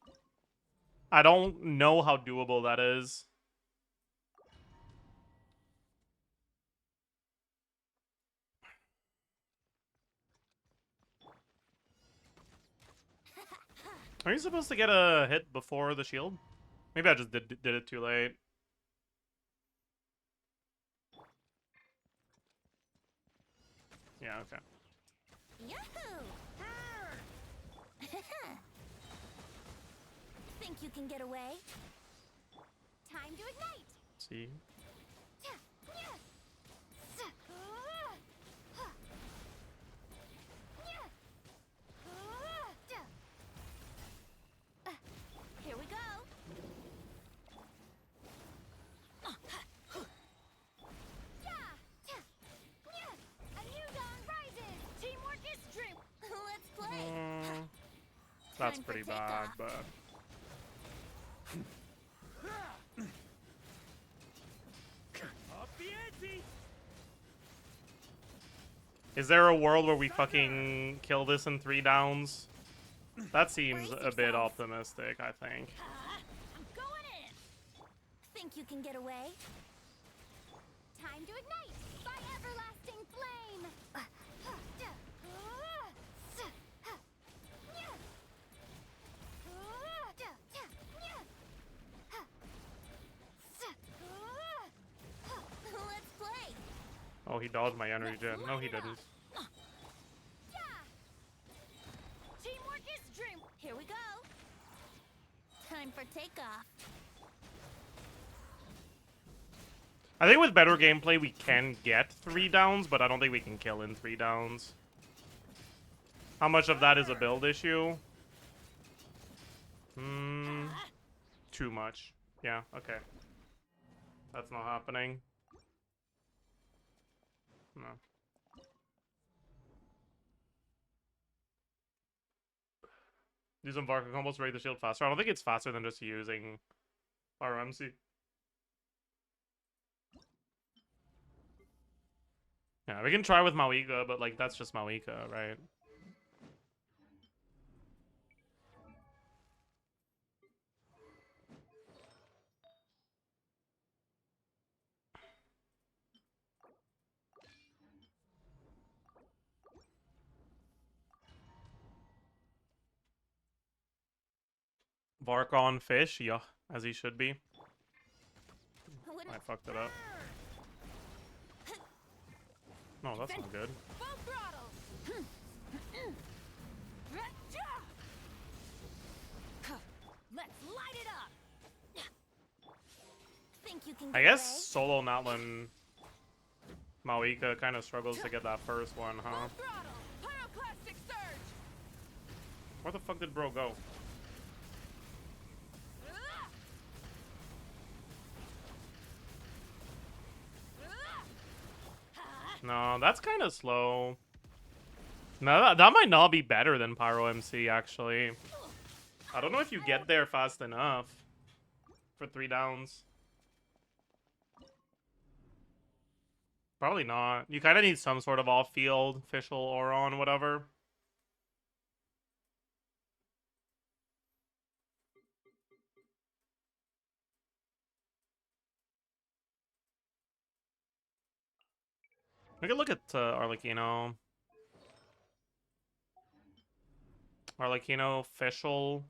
I don't know how doable that is. Are you supposed to get a hit before the shield? Maybe I just did it too late. Yeah, okay. Yahoo! Think you can get away? Time to ignite! See? Here we go! A new dawn rises! Teamwork is true! Let's play! That's Time for pretty bad, takeoff. but... Up the ante! Is there a world where we fucking kill this in 3 downs? That seems a bit optimistic, I think. I'm going in! Think you can get away? Time to ignite! By everlasting flame! Let's play! Oh, he dodged my energy gen. No, he didn't. Teamwork is dream. Here we go. Time for takeoff. I think with better gameplay, we can get 3 downs, but I don't think we can kill in 3 downs. How much of that is a build issue? Too much. Yeah, okay. That's not happening. No. Do some Varka combos to break the shield faster. I don't think it's faster than just using RMC. Yeah, we can try with Mawika, but like that's just Mawika, right? Vark on fish, yeah, as he should be. I fucked it up. No, that's not good. Full throttle. Let's light it up. Think you can get I guess away? solo Natlan Mawika kind of struggles to get that first one, huh? Full throttle. Pyroclastic surge. Where the fuck did bro go? No, that's kind of slow. No, that might not be better than Pyro MC, actually. I don't know if you get there fast enough for 3 downs. Probably not. You kind of need some sort of off-field, official, or on, whatever. We could look at Arlecchino. Arlecchino, official.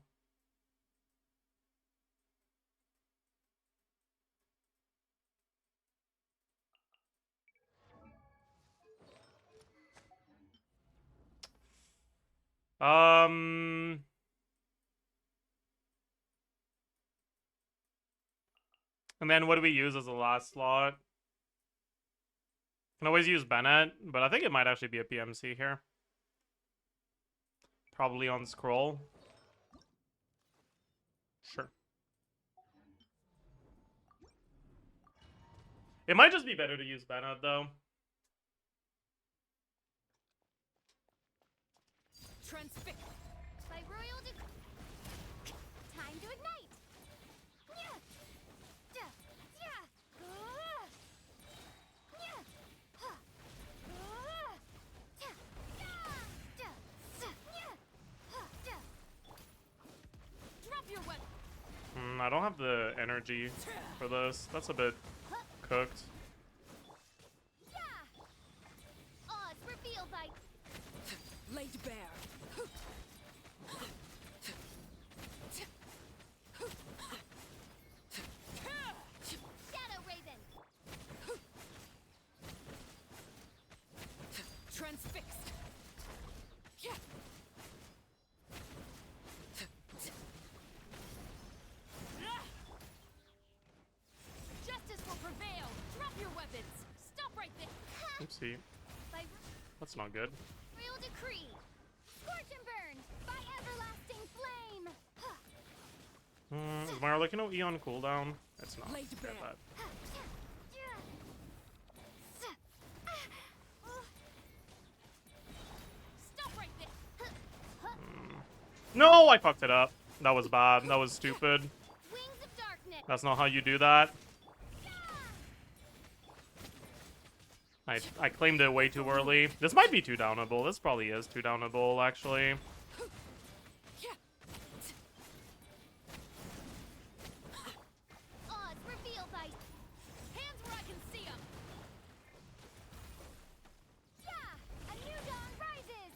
Um. And then what do we use as the last slot? Can always use Bennett, but I think it might actually be a PMC here. Probably on scroll. Sure. It might just be better to use Bennett, though. Transfix. By royal decree. Time to ignite. Yeah. Yeah. Yeah. Yeah. Huh. Yeah. Yeah. Yeah. Yeah. Drop your weapon. I don't have the energy for this. That's a bit cooked. Yeah. Odds revealed by laid bare. Shadow Raven. Transfixed. Yeah. Justice will prevail. Drop your weapons. Stop right there. Oopsie. By That's not good. royal decree. Scorch and burn by everlasting flame. Is my Arlecchino E on cooldown? It's not. Laid Forget bare. that. Stop right there. No, I fucked it up. That was bad. That was stupid. Wings of darkness. That's not how you do that. I claimed it way too early. This might be too downable. This probably is too downable, actually. Odds revealed by hands where I can see 'em. Yeah, a new dawn rises.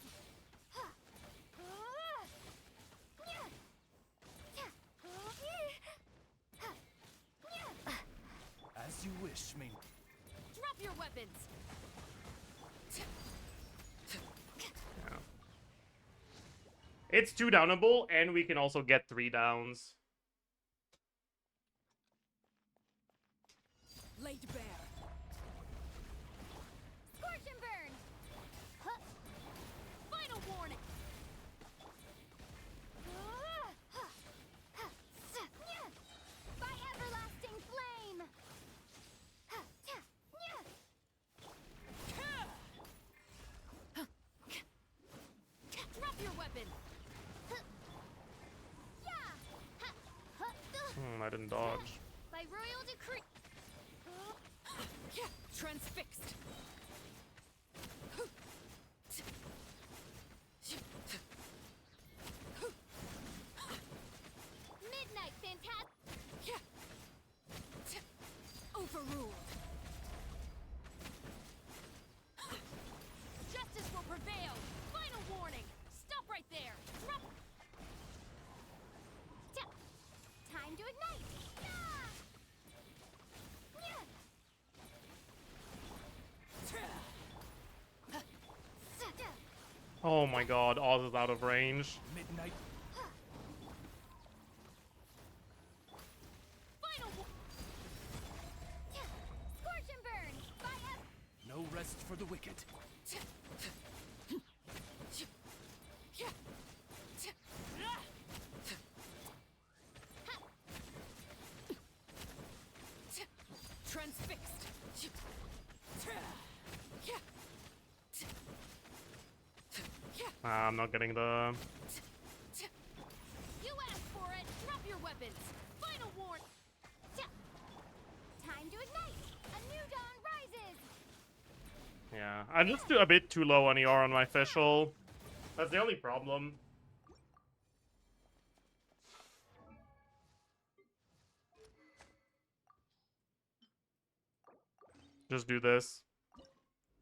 As you wish, Ming. Drop your weapons. Yeah. It's too downable, and we can also get 3 downs. Laid bare. Scorch and burn. Final warning. By everlasting flame. Drop your weapon. I didn't dodge. By royal decree. Transfixed. Midnight fantastic. Overruled. Justice will prevail. Final warning. Stop right there. Drop. Time to ignite. Oh my god, Oz is out of range. Midnight. Final Scorch and burn. By No rest for the wicked. Transfixed. I'm not getting the... You asked for it. Drop your weapons. Final warning. Time to ignite. A new dawn rises. Yeah, I'm just a bit too low on ER on my official. That's the only problem. Just do this.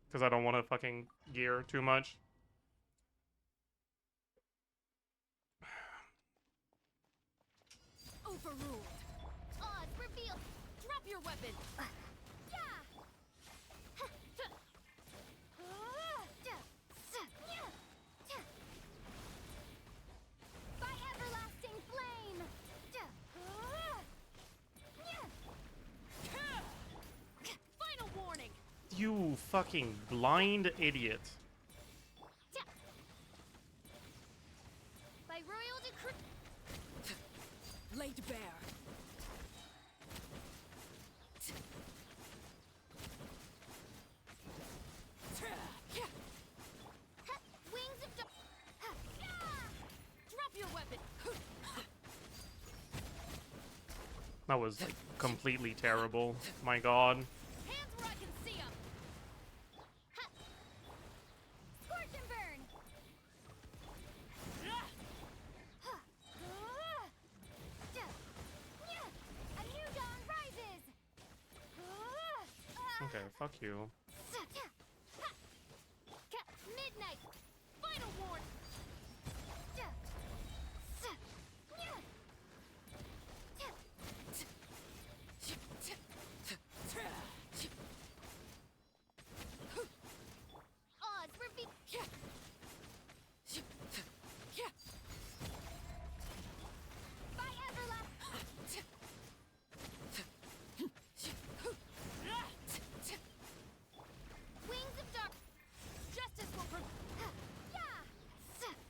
Because I don't want to fucking gear too much. Overruled. Odds revealed. Drop your weapon. fucking blind idiot. By royal decree. Laid bare. Wings of drop your weapon. That was like completely terrible. My god. Hands where I can see 'em. Scorch and burn. A new dawn rises. Okay, fuck you. Midnight. Final warning. Odds reveal. By everlasting. Wings of dark. Justice will prevail.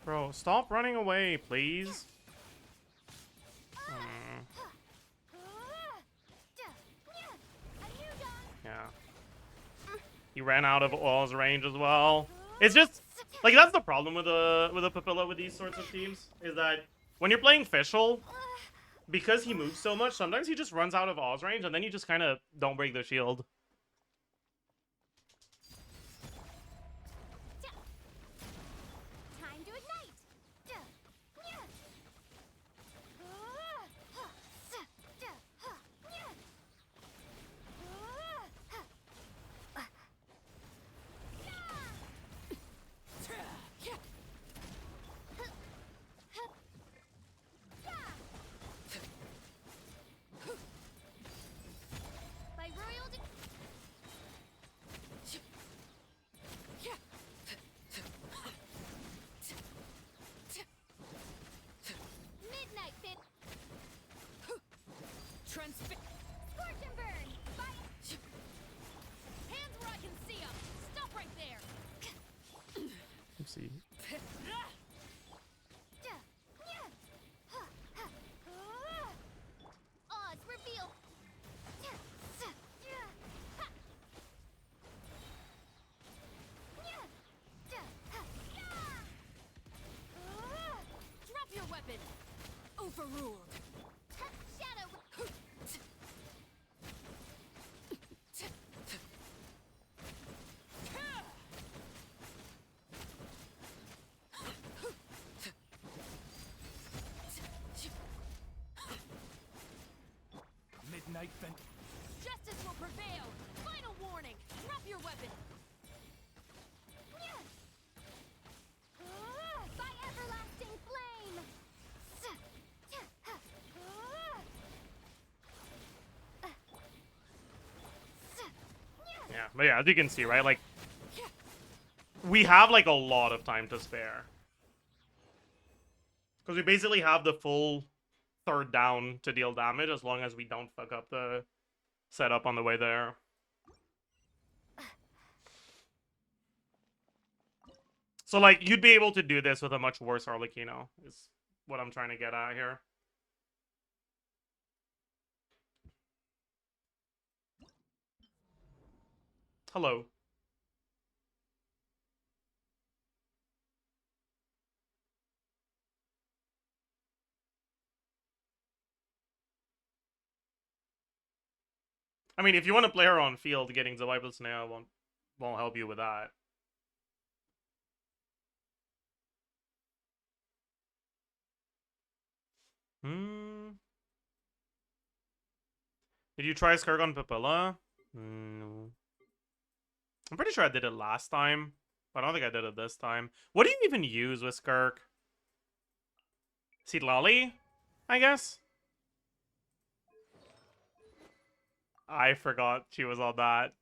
Bro, stop running away, please. Hmm, yeah. He ran out of Oil's range as well. It's just like that's the problem with a Papilla with these sorts of teams, is that when you're playing Fischl, because he moves so much, sometimes he just runs out of Oz range and then you just kind of don't break the shield. Time to ignite. By royal midnight fit. Transfix. Scorch and burn. By hands where I can see 'em. Stop right there. Oopsie. Odds reveal. Drop your weapon. Overruled. Shadow. Midnight vent. Justice will prevail. Final warning. Drop your weapon. By everlasting flame. Yeah, but yeah, as you can see, right, like, we have, like, a lot of time to spare. Because we basically have the full third down to deal damage as long as we don't fuck up the setup on the way there. So, like, you'd be able to do this with a much worse Arlecchino, is what I'm trying to get at here. Hello. I mean, if you want to play her on field, getting Zajef Snare won't help you with that. Did you try Skirk on Papilla? No. I'm pretty sure I did it last time, but I don't think I did it this time. What do you even use with Skirk? Seed Lolly, I guess? I forgot she was on that.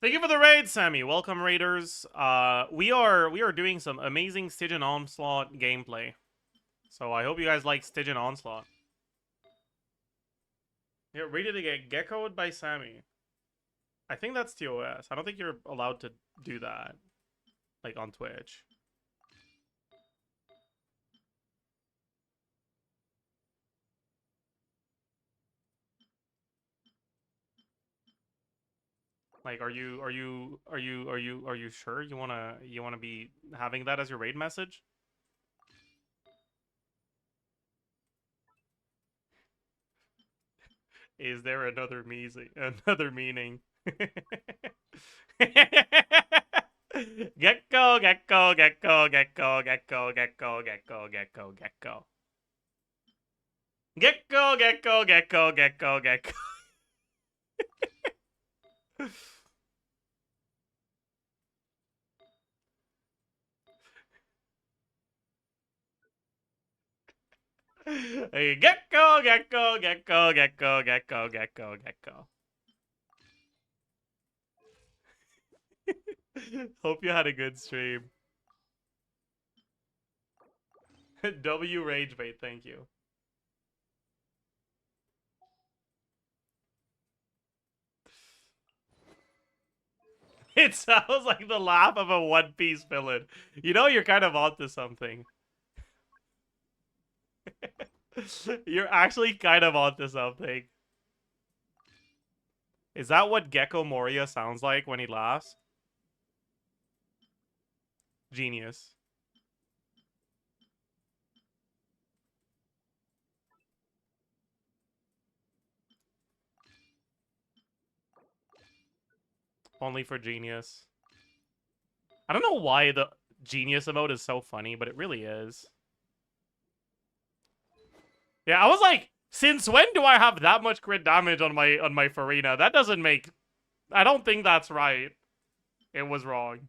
Thank you for the raid, Sammy. Welcome, raiders. We are doing some amazing Stygian Onslaught gameplay. So I hope you guys like Stygian Onslaught. Yeah, ready to get geckoed by Sammy. I think that's TOS. I don't think you're allowed to do that, like on Twitch. Like, are you sure you wanna be having that as your raid message? Is there another meaning? Gecko, gecko, gecko, gecko, gecko, gecko, gecko, gecko, gecko. Gecko, gecko, gecko, gecko, gecko. Hey, gecko, gecko, gecko, gecko, gecko, gecko, gecko. Hope you had a good stream. W rage bait, thank you. It sounds like the laugh of a One Piece villain. You know you're kind of onto something. You're actually kind of onto something. Is that what Gecko Moria sounds like when he laughs? Genius. Only for genius. I don't know why the genius emote is so funny, but it really is. Yeah, I was like, since when do I have that much crit damage on my Farina? That doesn't make... I don't think that's right. It was wrong.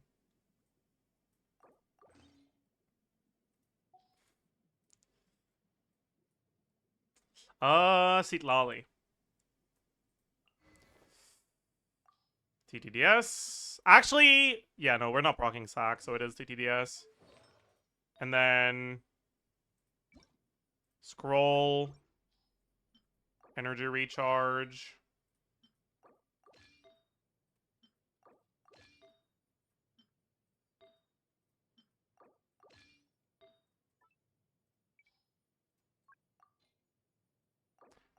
Seat Lolly. TTDS. Actually, yeah, no, we're not proccing sack, so it is TTDS. And then... Scroll. Energy recharge.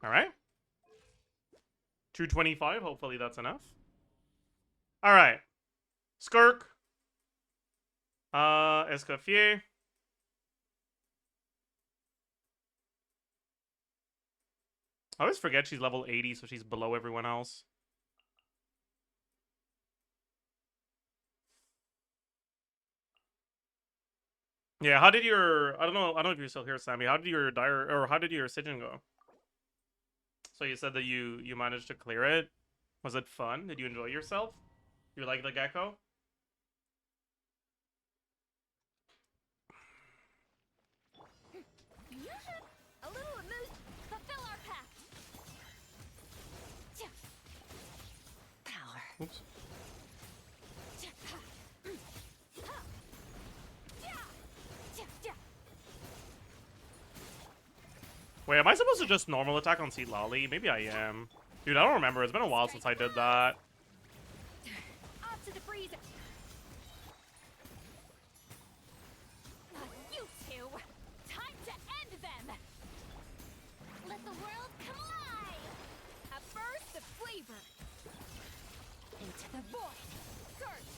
Alright. 225, hopefully that's enough. Alright. Skirk. Escoffier. I always forget she's level 80, so she's below everyone else. Yeah, how did your... I don't know if you're still here, Sammy. How did your how did your Stygian go? So you said that you managed to clear it. Was it fun? Did you enjoy yourself? You like the gecko? A little amuse. Fulfill our pact. Power. Oops. Wait, am I supposed to just normal attack on Seat Lolly? Maybe I am. Dude, I don't remember. It's been a while since I did that. Off to the freezer. You two. Time to end them. Let the world come alive. A burst of flavor. Into the void. Surge.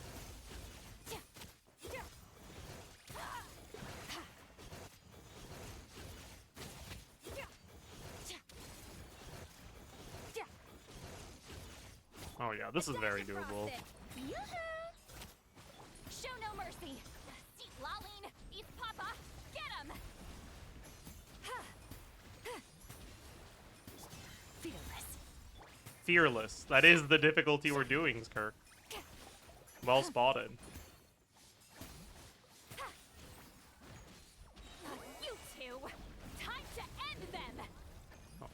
Oh yeah, this is very doable. Show no mercy. Seat Laline, eat Papa. Get him. Fearless. Fearless. That is the difficulty we're doing, Skirk. Well spotted. You two. Time to end them. Oh.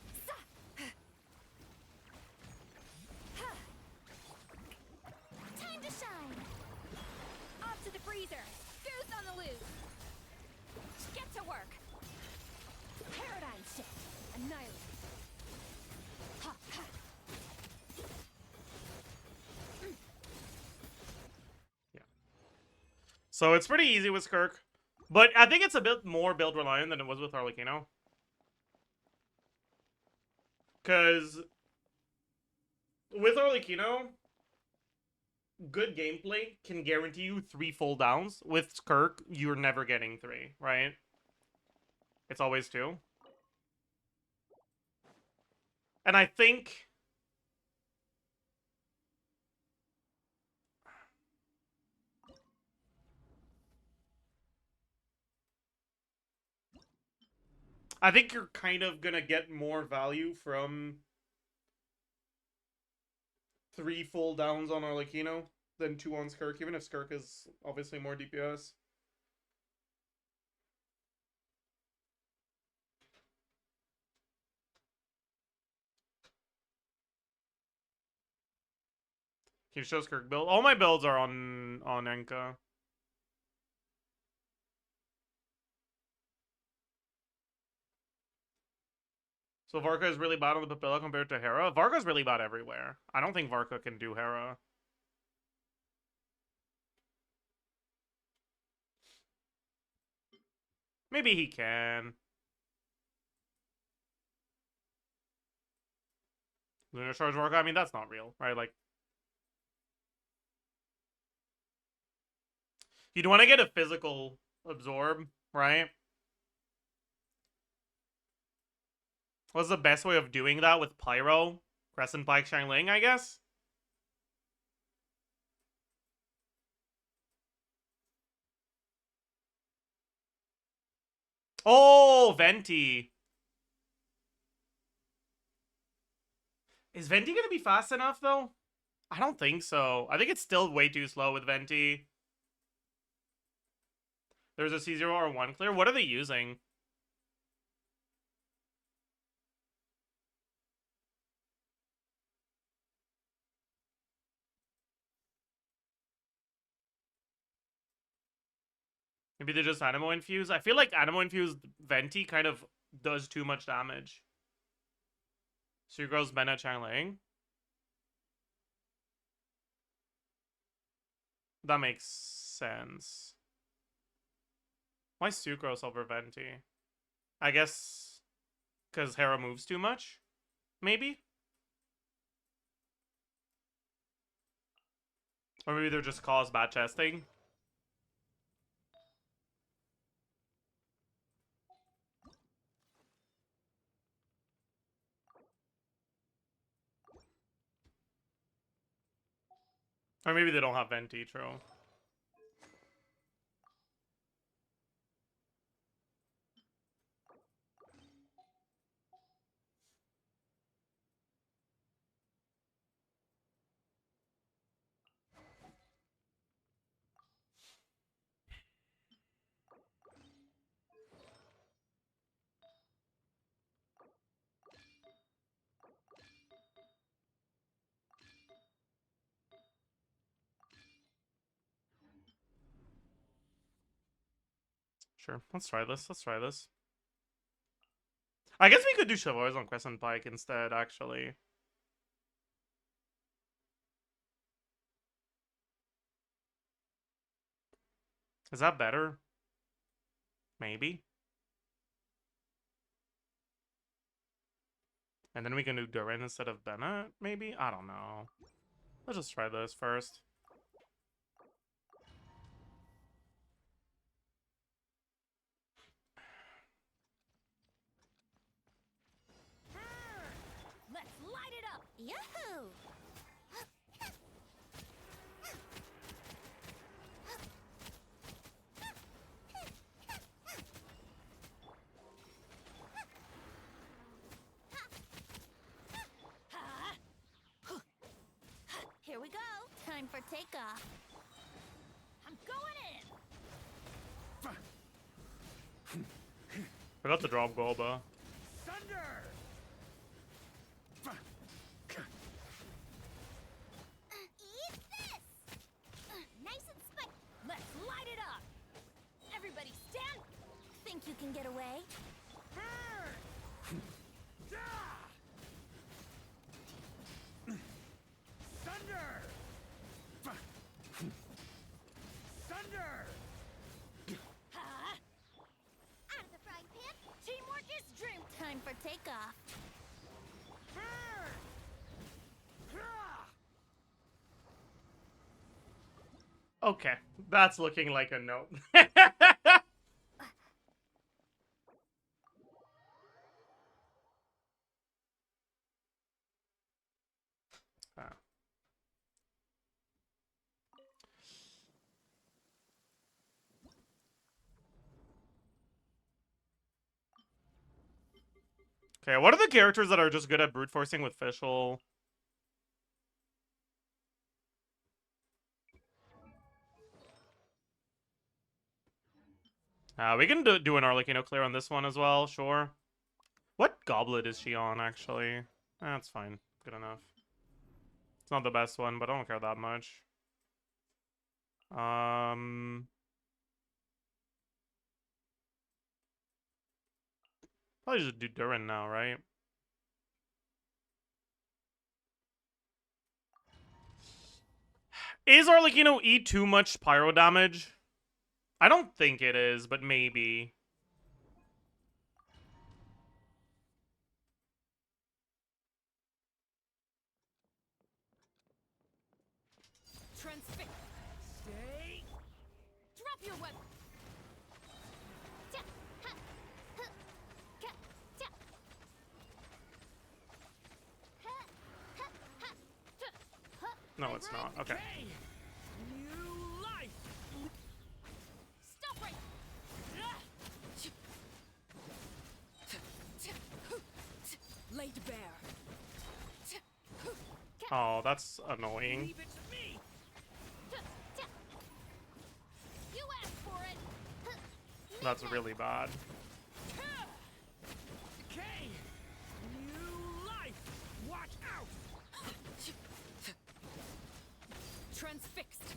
So it's pretty easy with Skirk. But I think it's a bit more build reliant than it was with Arlecchino. Because with Arlecchino, good gameplay can guarantee you 3 full downs. With Skirk, you're never getting 3, right? It's always 2. And I think... I think you're kind of gonna get more value from 3 full downs on Arlecchino than 2 on Skirk, even if Skirk is obviously more DPS. Can you show Skirk build? All my builds are on Enka. So Varka is really bad on the Papilla compared to Hera? Varka's really bad everywhere. I don't think Varka can do Hera. Maybe he can. Lunar Charge Varka? I mean, that's not real, right? Like, you'd want to get a physical absorb, right? What's the best way of doing that with Pyro? Crescent Pike Xiangling, I guess? Oh, Venti. Is Venti gonna be fast enough, though? I don't think so. I think it's still way too slow with Venti. There's a C0R1 clear. What are they using? Maybe they're just Animo Infused? I feel like Animo Infused Venti kind of does too much damage. Sugro's Bennett Changling. That makes sense. Why Sucrose over Venti? I guess because Hera moves too much? Maybe? Or maybe they're just cause bad chesting? Or maybe they don't have Venti, true. Sure, let's try this. Let's try this. I guess we could do Chevaliers on Crescent Pike instead, actually. Is that better? Maybe. And then we can do Durin instead of Bennett, maybe? I don't know. Let's just try this first. Let's light it up! Yahoo! Here we go. Time for takeoff. I'm going in. Forgot to drop Golba. Thunder! Eat this! Nice and spicy. Let's light it up! Everybody stand! Think you can get away? Thunder! Thunder! for takeoff. Okay, that's looking like a no. Ah. Okay, what are the characters that are just good at brute forcing with Fischl? We can do an Arlecchino clear on this one as well, sure. What goblet is she on, actually? That's fine. Good enough. It's not the best one, but I don't care that much. Probably just do Durin now, right? Is Arlecchino E too much pyro damage? I don't think it is, but maybe. Transfix. Stay. Drop your weapon. No, it's not. Okay. New life. Stop right. Laid bare. Oh, that's annoying. Leave it to me. You asked for it. That's really bad. Okay. New life. Watch out. Transfixed.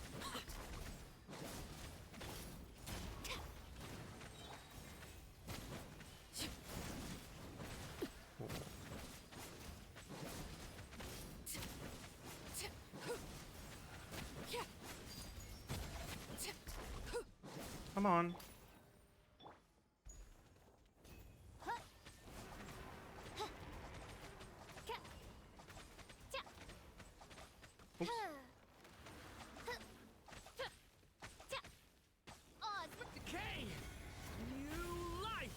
Come on. Oops. Okay. New life.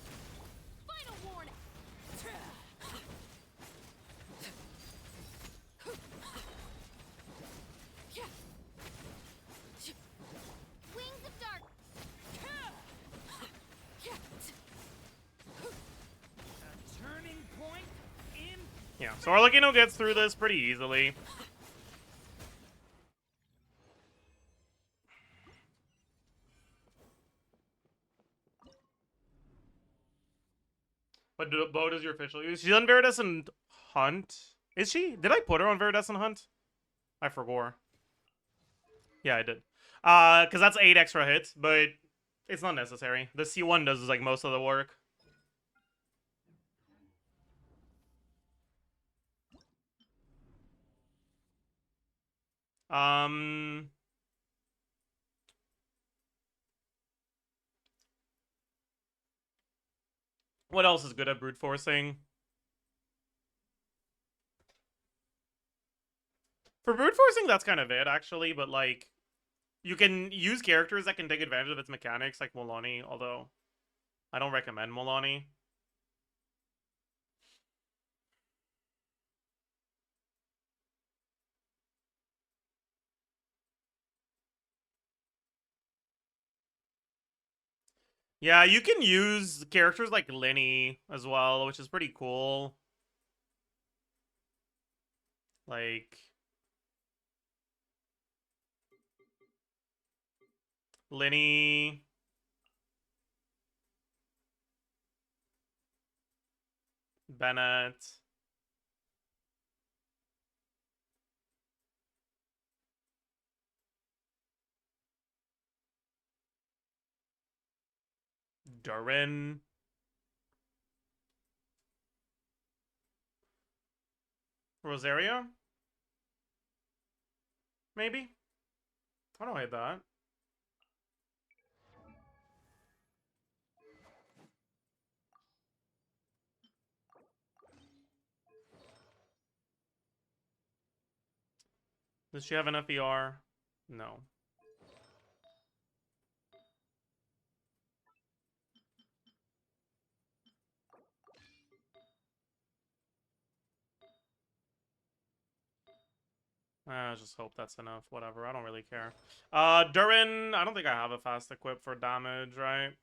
Final warning. Wings of dark. A turning point in. Yeah, so Arlecchino gets through this pretty easily. But Bo does your official use. She's on Veritas and Hunt. Is she? Did I put her on Veritas and Hunt? I forgot. Yeah, I did. Because that's 8 extra hits, but it's not necessary. The C1 does like most of the work. What else is good at brute forcing? For brute forcing, that's kind of it, actually, but like, you can use characters that can take advantage of its mechanics, like Molani, although I don't recommend Molani. Yeah, you can use characters like Linny as well, which is pretty cool. Like, Linny. Bennett. Durin. Rosaria? Maybe? I don't hate that. Does she have an FER? No. I just hope that's enough. Whatever. I don't really care. Durin, I don't think I have a fast equip for damage, right?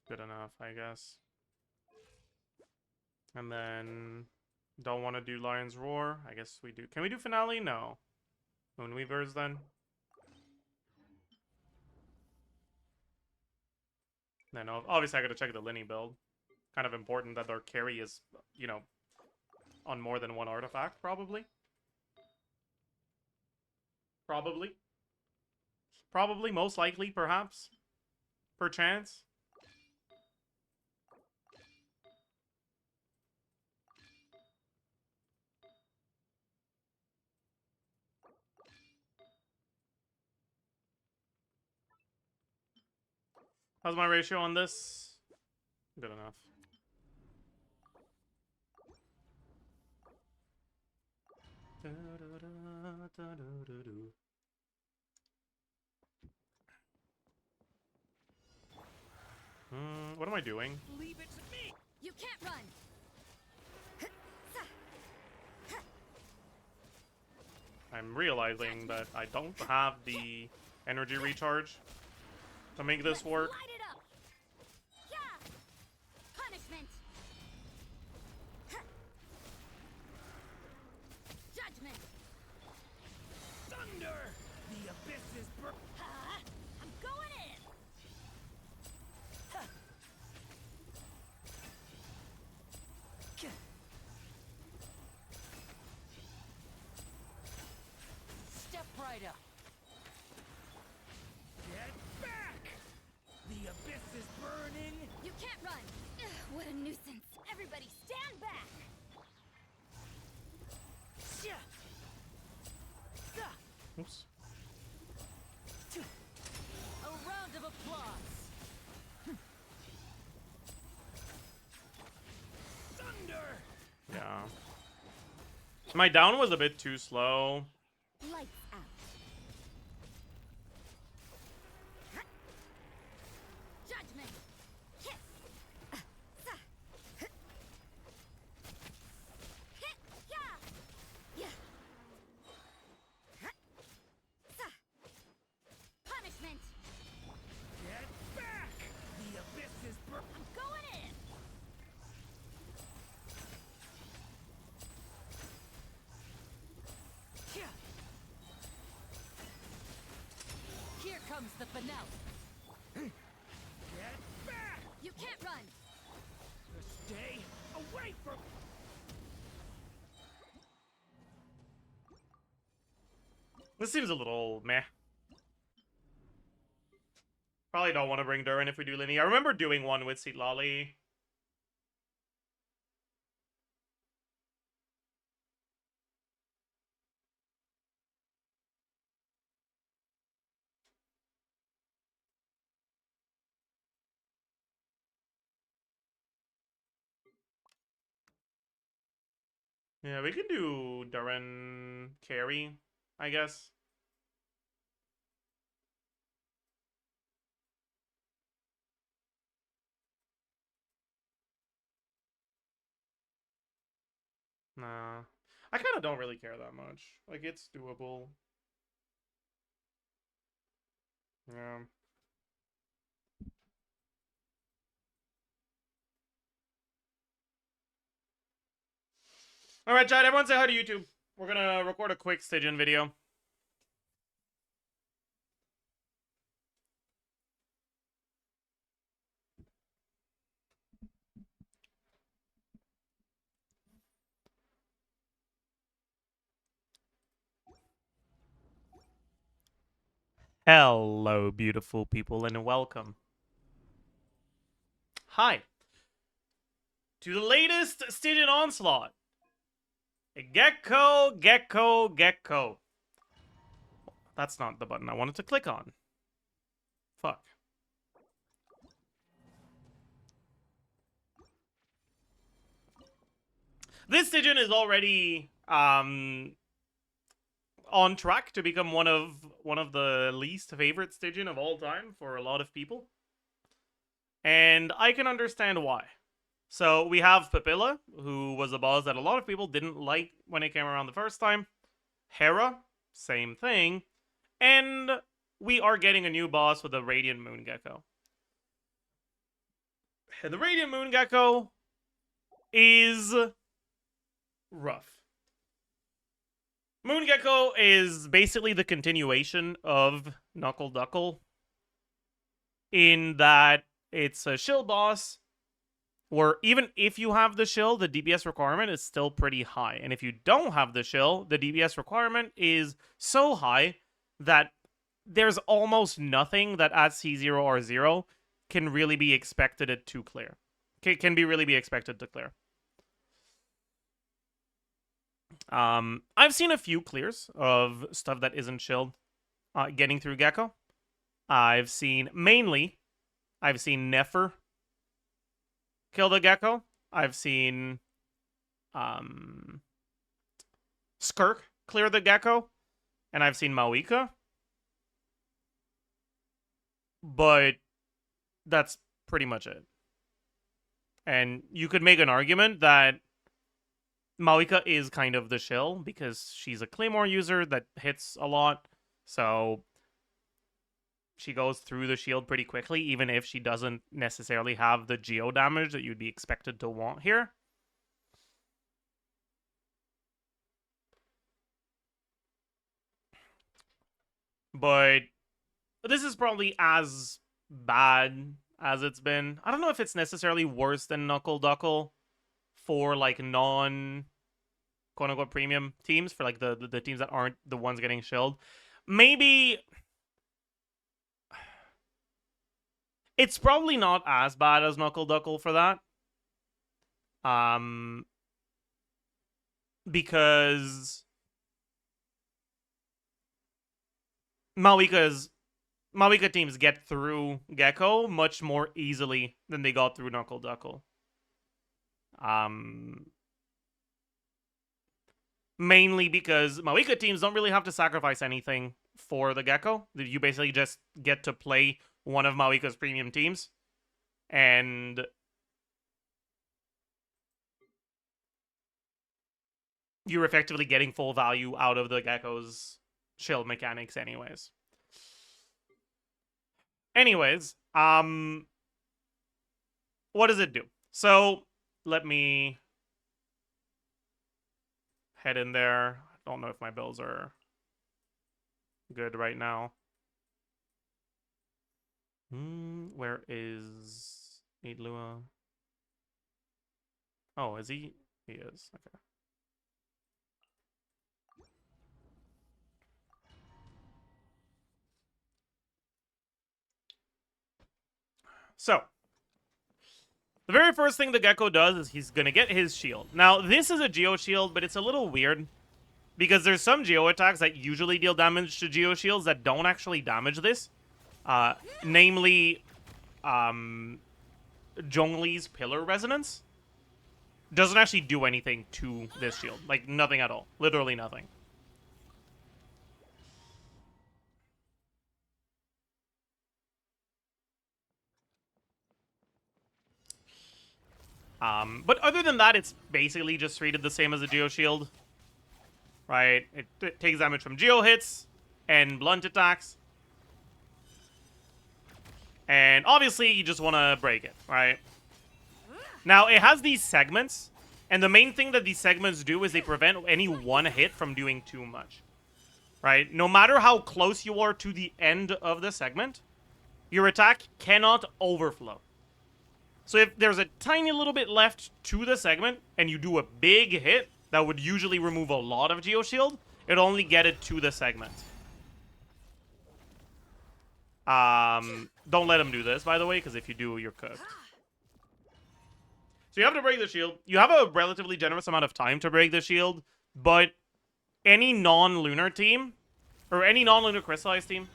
Good enough, I guess. And then don't want to do Lion's Roar. I guess we do. Can we do Finale? No. Moonweavers then. Then obviously I gotta check the Linny build. Kind of important that their carry is, you know, on more than one artifact, probably. Probably. Probably, most likely, perhaps. Perchance. How's my ratio on this? Good enough. What am I doing? Leave it to me. You can't run. I'm realizing that I don't have the energy recharge to make this work. Light it up. Yeah. Punishment. Judgment. Thunder. The abyss is I'm going in. Step right up. Get back. The abyss is burning. You can't run. Ugh, what a nuisance. Everybody stand back. Yeah. Oops. A round of applause. Thunder. Yeah. My down was a bit too slow. Lights out. Judgment. Hit. Hit. Yeah. Punishment. Get back. The abyss is burning. I'm going in. Here comes the finale. Get back. You can't run. Stay away from. This seems a little meh. Probably don't want to bring Durin if we do Linny. I remember doing one with Seat Lolly. Yeah, we could do Durin carry, I guess. Nah. I kind of don't really care that much. Like, it's doable. Yeah. Alright, chat, everyone say hi to YouTube. We're gonna record a quick Stygian video. Hello, beautiful people, and welcome. Hi. To the latest Stygian Onslaught. Gecko, Gecko, Gecko. that's not the button I wanted to click on. Fuck. This Stygian is already on track to become one of the least favorite Stygian of all time for a lot of people. And I can understand why. So we have Papilla, who was a boss that a lot of people didn't like when it came around the first time. Hera, same thing. And we are getting a new boss with the Radiant Moon Gecko. The Radiant Moon Gecko is rough. Moon Gecko is basically the continuation of Knuckle Duckle in that it's a shield boss where even if you have the shield, the DPS requirement is still pretty high. And if you don't have the shield, the DPS requirement is so high that there's almost nothing that at C0 or 0 can really be expected to clear. Can be really be expected to clear. I've seen a few clears of stuff that isn't shield getting through Gecko. I've seen Nefer kill the Gecko. I've seen Skirk clear the Gecko. And I've seen Mawika. But that's pretty much it. And you could make an argument that Mawika is kind of the shill because she's a Claymore user that hits a lot. So she goes through the shield pretty quickly, even if she doesn't necessarily have the geo damage that you'd be expected to want here. But this is probably as bad as it's been. I don't know if it's necessarily worse than Knuckle Duckle for like non quote unquote premium teams, for like the teams that aren't the ones getting shilled. Maybe it's probably not as bad as Knuckle Duckle for that. Because Mawika teams get through Gecko much more easily than they got through Knuckle Duckle. Mainly because Mawika teams don't really have to sacrifice anything for the Gecko. You basically just get to play one of Mawika's premium teams. And you're effectively getting full value out of the Gecko's shield mechanics anyways. Anyways, what does it do? So, let me head in there. I don't know if my builds are good right now. Where is Idlua? Oh, is he? He is. Okay. So, the very first thing the Gecko does is he's going to get his shield. Now, this is a Geo shield, but it's a little weird because there's some Geo attacks that usually deal damage to Geo shields that don't actually damage this. Namely, Zhongli's Pillar Resonance doesn't actually do anything to this shield. Like, nothing at all. Literally nothing. But other than that, it's basically just treated the same as a Geo Shield. Right? It takes damage from Geo hits and blunt attacks. And obviously, you just want to break it, right? Now, it has these segments. And the main thing that these segments do is they prevent any one hit from doing too much. Right? No matter how close you are to the end of the segment, your attack cannot overflow. So if there's a tiny little bit left to the segment, and you do a big hit that would usually remove a lot of Geo Shield, it'll only get it to the segment. Don't let him do this, by the way, because if you do, you're cooked. So you have to break the shield. You have a relatively generous amount of time to break the shield, but any non-lunar team or any non-lunar crystallized team,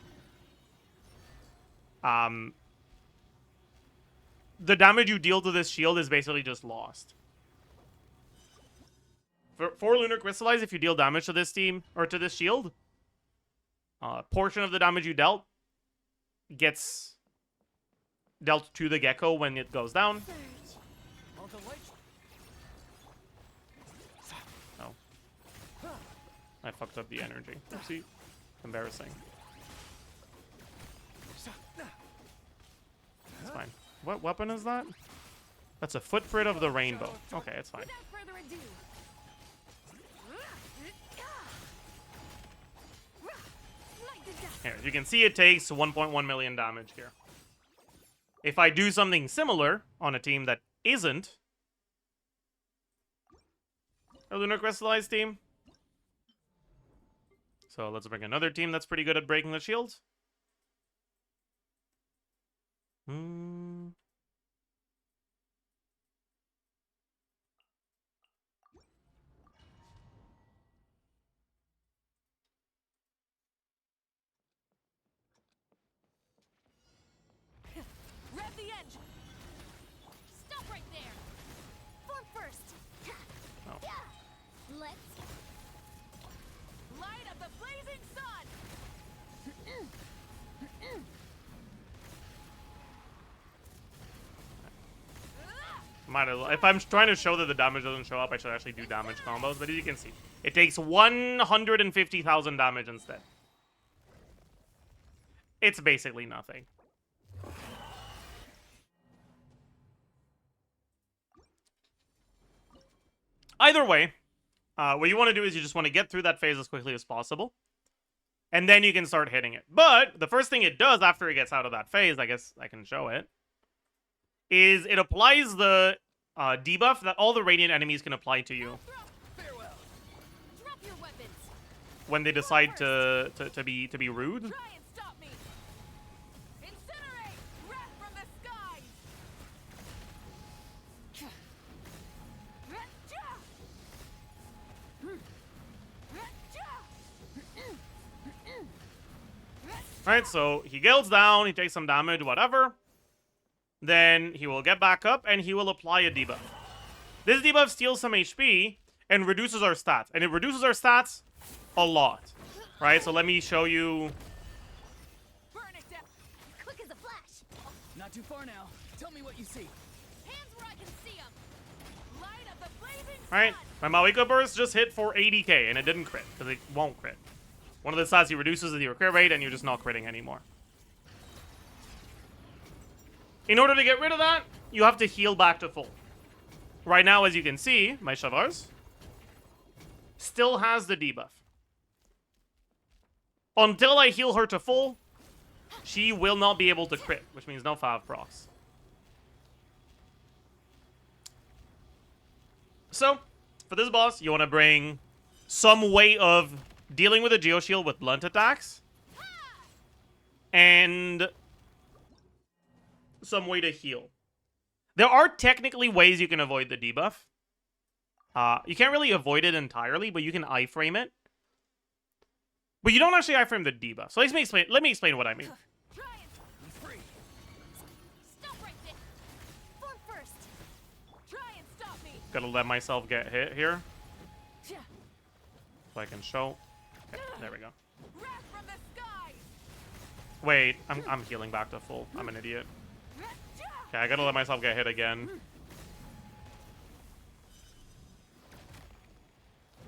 the damage you deal to this shield is basically just lost. For lunar crystallized, if you deal damage to this team or to this shield, a portion of the damage you dealt gets dealt to the gecko when it goes down. All the light. Oh. I fucked up the energy. Oopsie. Embarrassing. It's fine. What weapon is that? That's a footprint of the rainbow. Okay, it's fine. Without further ado. Light the dust. Here, you can see it takes 1.1 million damage here. If I do something similar on a team that isn't a lunar crystallized team, so let's bring another team that's pretty good at breaking the shields. Rev the engine. Stop right there. Form first. Oh. Let's Light of the blazing sun! Might as well. If I'm trying to show that the damage doesn't show up, I should actually do damage combos. But as you can see, it takes 150,000 damage instead. It's basically nothing. Either way, what you want to do is you just want to get through that phase as quickly as possible. And then you can start hitting it. But the first thing it does after it gets out of that phase, I guess I can show it, is it applies the debuff that all the radiant enemies can apply to you Farewell. drop your weapons. when they decide to be rude. Try and stop me! Incinerate! Wrath from the skies! Alright, so he gilds down, he takes some damage, whatever. Then he will get back up and he will apply a debuff. This debuff steals some HP and reduces our stats. And it reduces our stats a lot. Right, so let me show you. Burn it down! Quick as a flash. Not too far now. Tell me what you see. Hands where I can see them. Light of the blazing Alright, sun! my Mawiko burst just hit for 80k and it didn't crit, because it won't crit. One of the stats he reduces is your crit rate and you're just not critting anymore. In order to get rid of that, you have to heal back to full. Right now, as you can see, my Shavars still has the debuff. Until I heal her to full, she will not be able to crit, which means no Fav procs. So, for this boss, you want to bring some way of dealing with a Geoshield with blunt attacks. And some way to heal. There are technically ways you can avoid the debuff. You can't really avoid it entirely, but you can iframe it. But you don't actually iframe the debuff. So let me explain what I mean. Try and I'm free. stop right there. Form first. Try and stop me! Gotta let myself get hit here. Yeah. So I can show. Okay, there we go. Wrath from the skies! Wait, I'm healing back to full. I'm an idiot. Okay, I gotta let myself get hit again.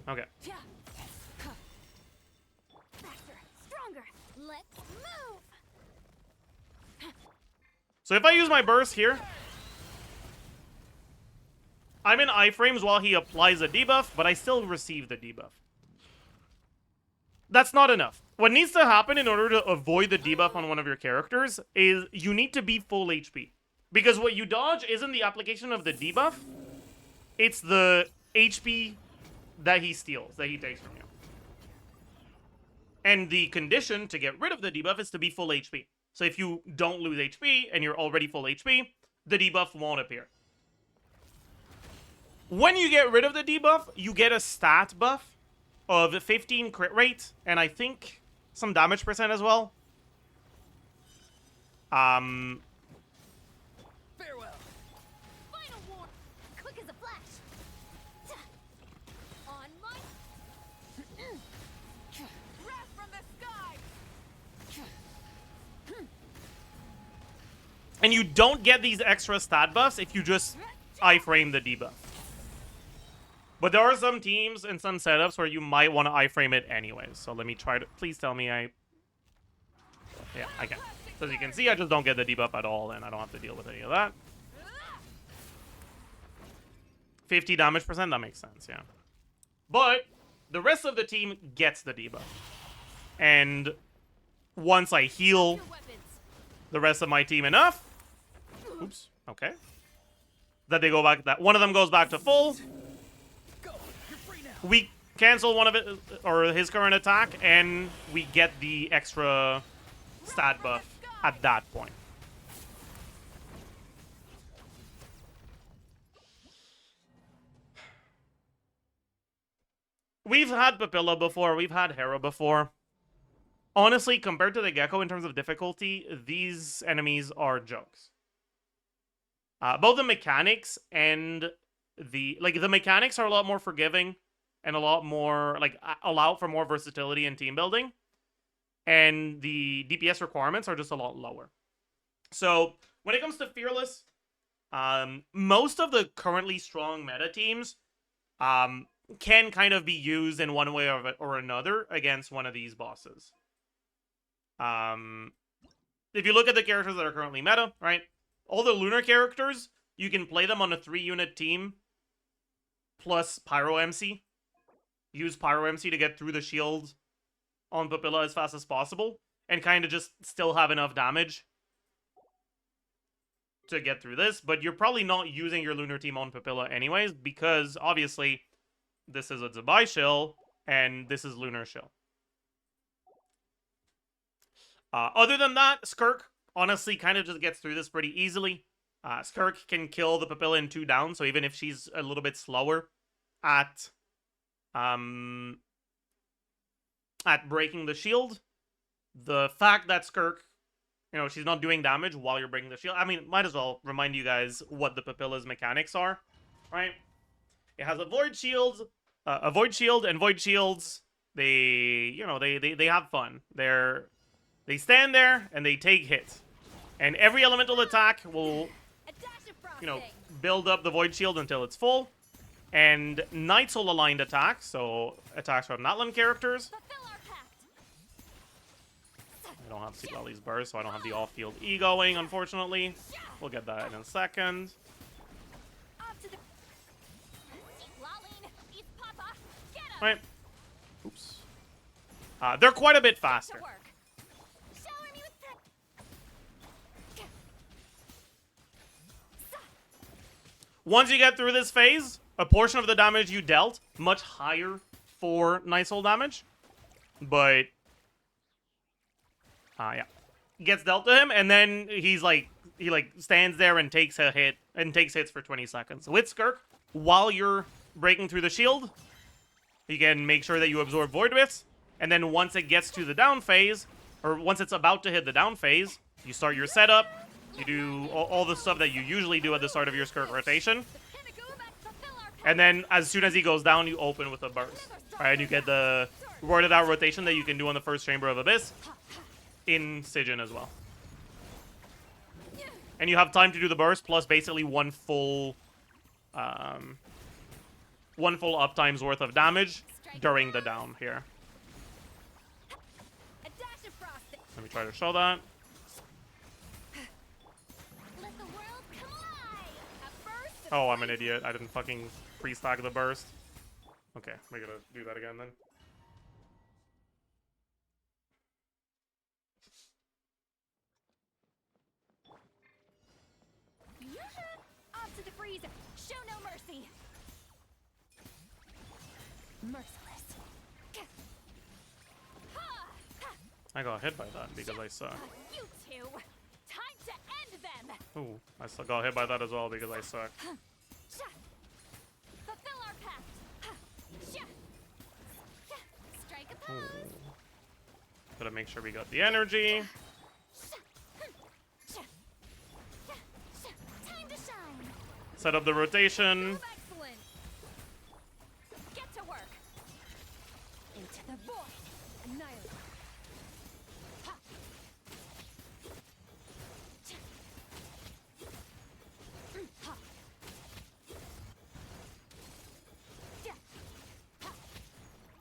Okay. Yeah. Faster, stronger. Let's move. So if I use my burst here, I'm in iframes while he applies a debuff, but I still receive the debuff. That's not enough. What needs to happen in order to avoid the debuff on one of your characters is you need to be full HP. Because what you dodge isn't the application of the debuff, it's the HP that he steals, that he takes from you. And the condition to get rid of the debuff is to be full HP. So if you don't lose HP and you're already full HP, the debuff won't appear. When you get rid of the debuff, you get a stat buff of 15 crit rate, and I think some damage percent as well. Farewell. Final war. Quick as a flash. On my Wrath from the sky. And you don't get these extra stat buffs if you just iframe the debuff. But there are some teams and some setups where you might want to iframe it anyways. So let me try to... Please tell me I... Yeah, I can. So as you can see, I just don't get the debuff at all, and I don't have to deal with any of that. 50 damage percent, that makes sense, yeah. But the rest of the team gets the debuff. And once I heal your weapons. the rest of my team enough... Oops, okay. That they go back... That one of them goes back to full. Go. You're free now. We cancel one of it, or his current attack, and we get the extra stat buff at that point. We've had Papilla before, we've had Hera before. Honestly, compared to the Gecko in terms of difficulty, these enemies are jokes. Both the mechanics and the mechanics are a lot more forgiving and a lot more allow for more versatility in team building, and the DPS requirements are just a lot lower. So when it comes to Fearless, most of the currently strong meta teams can kind of be used in one way or another against one of these bosses. If you look at the characters that are currently meta, right? All the lunar characters, you can play them on a 3-unit team plus Pyro MC. Use Pyro MC to get through the shield on Papilla as fast as possible, and kind of just still have enough damage to get through this. But you're probably not using your lunar team on Papilla anyways, because obviously this is a Zabai shill, and this is lunar shill. Other than that, Skirk honestly kind of just gets through this pretty easily. Skirk can kill the Papilla in 2 down, so even if she's a little bit slower at breaking the shield, the fact that Skirk, she's not doing damage while you're breaking the shield, I mean, might as well remind you guys what the Papilla's mechanics are, right? It has a void shield, and void shields, they have fun. They stand there and they take hits. And every elemental attack will, A dash of frosting. build up the void shield until it's full. And Night Soul aligned attacks, so attacks from Natlan characters. Fulfill our pact. I don't have Siglali's burst, so I don't have the off-field E going, unfortunately. We'll get that in a second. Off to the Laline, eat Papa. Get him. Right. Oops. They're quite a bit To faster. work. Shower me with Once you get through this phase, a portion of the damage you dealt, much higher for Night Soul damage. But, yeah. Gets dealt to him, and then he stands there and takes a hit, and takes hits for 20 seconds. With Skirk, while you're breaking through the shield, you can make sure that you absorb Void Rifts, and then once it gets to the down phase, or once it's about to hit the down phase, you start your setup, you do all the stuff that you usually do at the start of your Skirk rotation, the pinnacle and fulfill our pact. and then as soon as he goes down, you open with a burst. Right, and you get the worded out rotation that you can do on the first Chamber of Abyss in Stygian as well. And you have time to do the burst plus basically one full uptime's worth of damage during the down here. A dash of frosting. Let me try to show that. Let the world come alive. A burst of Oh, I'm an idiot. I didn't fucking pre-stack the burst. Okay, we're gonna do that again then. Off to the freezer. Show no mercy. Merciless. I got hit by that because I suck. You two. Time to end them. Ooh, I still got hit by that as well because I suck. Fulfill our pact. Strike a pose. to make sure we got the energy. Time to shine. Set up the rotation. Excellent. Get to work. Into the void. Annihilate. Ha. Ha.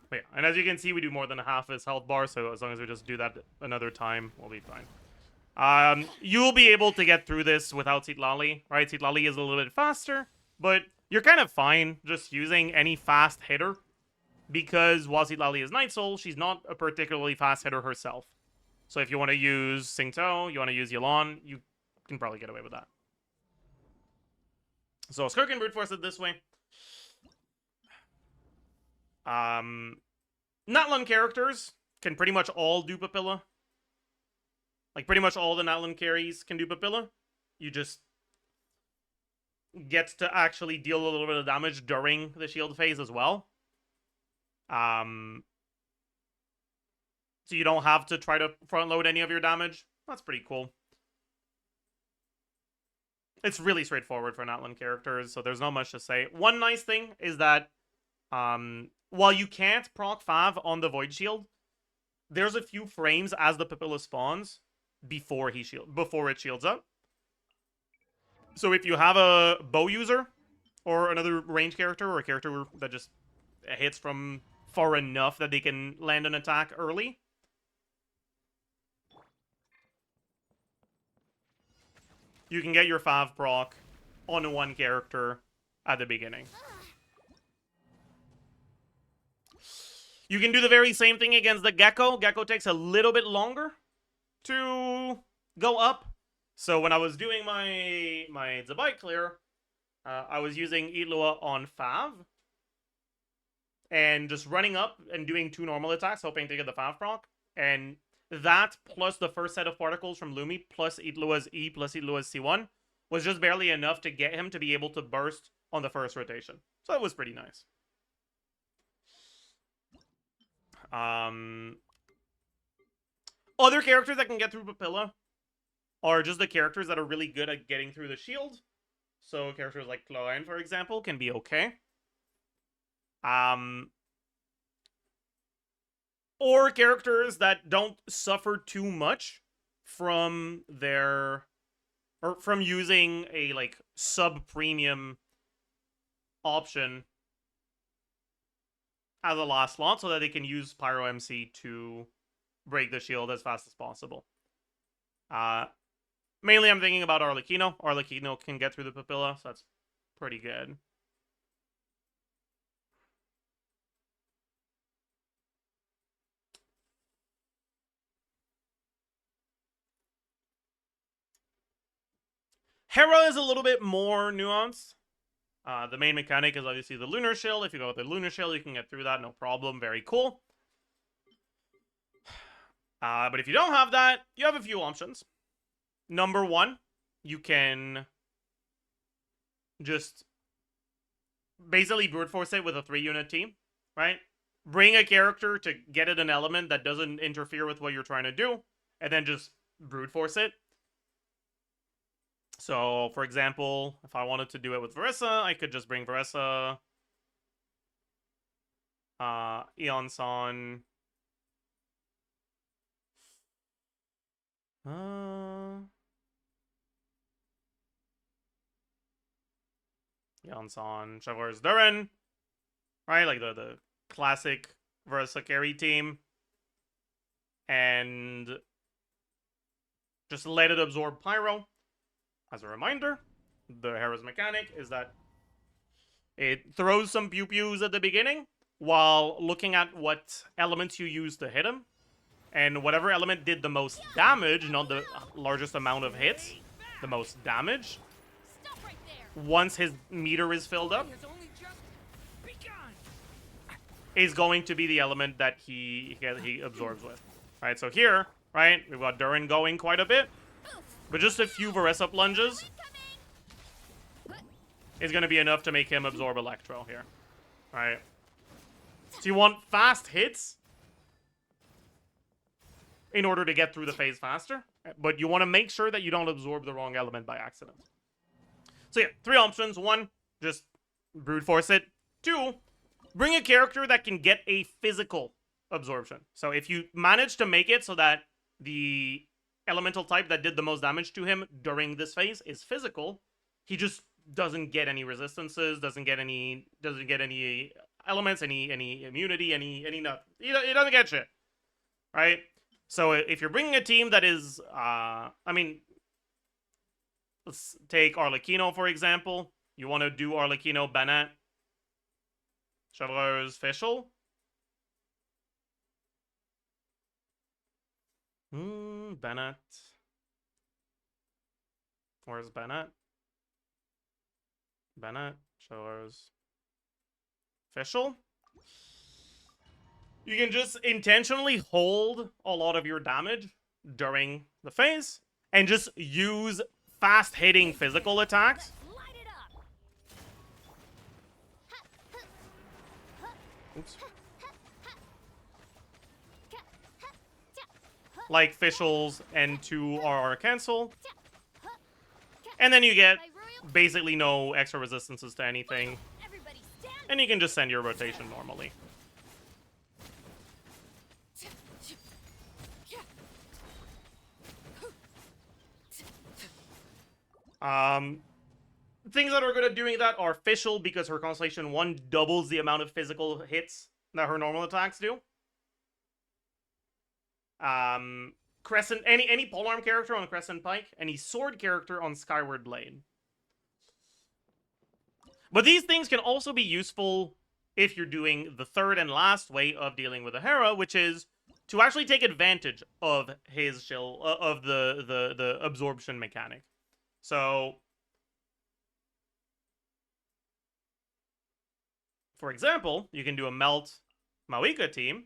But yeah, and as you can see, we do more than half his health bar, so as long as we just do that another time, we'll be fine. You'll be able to get through this without Citlali, right? Citlali is a little bit faster, but you're kind of fine just using any fast hitter, because while Citlali is Night Soul, she's not a particularly fast hitter herself. So if you want to use Singto, you want to use Yelan, you can probably get away with that. So Skirk can brute force it this way. Natlan characters can pretty much all do Papilla. Like, pretty much all the Natlan carries can do Papilla. You just get to actually deal a little bit of damage during the shield phase as well. So you don't have to try to front load any of your damage. That's pretty cool. It's really straightforward for Natlan characters, so there's not much to say. One nice thing is that while you can't proc Fav on the Void Shield, there's a few frames as the Papilla spawns before it shields up. So if you have a bow user, or another range character, or a character that just hits from far enough that they can land an attack early, you can get your Fav proc on one character at the beginning. You can do the very same thing against the Gecko. Gecko takes a little bit longer to go up. So when I was doing my Zabite clear, I was using Itlua on Fav. And just running up and doing 2 normal attacks, hoping to get the Fav proc. And that, plus the first set of particles from Lumi, plus Itlua's E, plus Itlua's C1, was just barely enough to get him to be able to burst on the first rotation. So it was pretty nice. Other characters that can get through Papilla are just the characters that are really good at getting through the shield. So characters like Cloen, for example, can be okay. Or characters that don't suffer too much from their... or from using a, like, sub-premium option as a last slot, so that they can use Pyro MC to break the shield as fast as possible. Mainly I'm thinking about Arlecchino. Arlecchino can get through the Papilla, so that's pretty good. Hera is a little bit more nuanced. The main mechanic is obviously the Lunar Shield. If you go with the Lunar Shield, you can get through that, no problem. Very cool. But if you don't have that, you have a few options. Number one, you can just basically brute force it with a 3-unit team, right? Bring a character to get it an element that doesn't interfere with what you're trying to do, and then just brute force it. So, for example, if I wanted to do it with Verissa, I could just bring Verissa, Eon-san, Eon-san, Chevaliers Durin, right? Like the classic Verissa carry team. And just let it absorb Pyro. As a reminder, the Hera's mechanic is that it throws some pew-pews at the beginning while looking at what elements you use to hit him. And whatever element did the most damage, not the largest amount of hits, the most damage, Stop right there. once his meter is filled up, Has only just begun. is going to be the element that he absorbs with. Right, so here, right, we've got Durin going quite a bit. But just a few Verissa plunges is going to be enough to make him absorb Electro here. Right? So you want fast hits? in order to get through the phase faster. But you want to make sure that you don't absorb the wrong element by accident. So yeah, 3 options. 1, just brute force it. 2, bring a character that can get a physical absorption. So if you manage to make it so that the elemental type that did the most damage to him during this phase is physical, he just doesn't get any resistances, doesn't get any elements, any immunity, any nothing. He doesn't get shit, right? So if you're bringing a team that is, I mean, let's take Arlecchino for example. You want to do Arlecchino, Bennett, Chevreuse, Fischl. Bennett. Where's Bennett? Bennett, Chevreuse, Fischl. You can just intentionally hold a lot of your damage during the phase and just use fast-hitting physical attacks. Light it up. Oops. Like Fischl's N2 RR cancel. And then you get basically no extra resistances to anything. Everybody stand. And you can just send your rotation normally. Things that are good at doing that are Fischl, because her Constellation 1 doubles the amount of physical hits that her normal attacks do. Crescent, any polearm character on Crescent Pike, any sword character on Skyward Blade. But these things can also be useful if you're doing the third and last way of dealing with a Hera, which is to actually take advantage of his chill, of the absorption mechanic. So, for example, you can do a Melt Mawika team.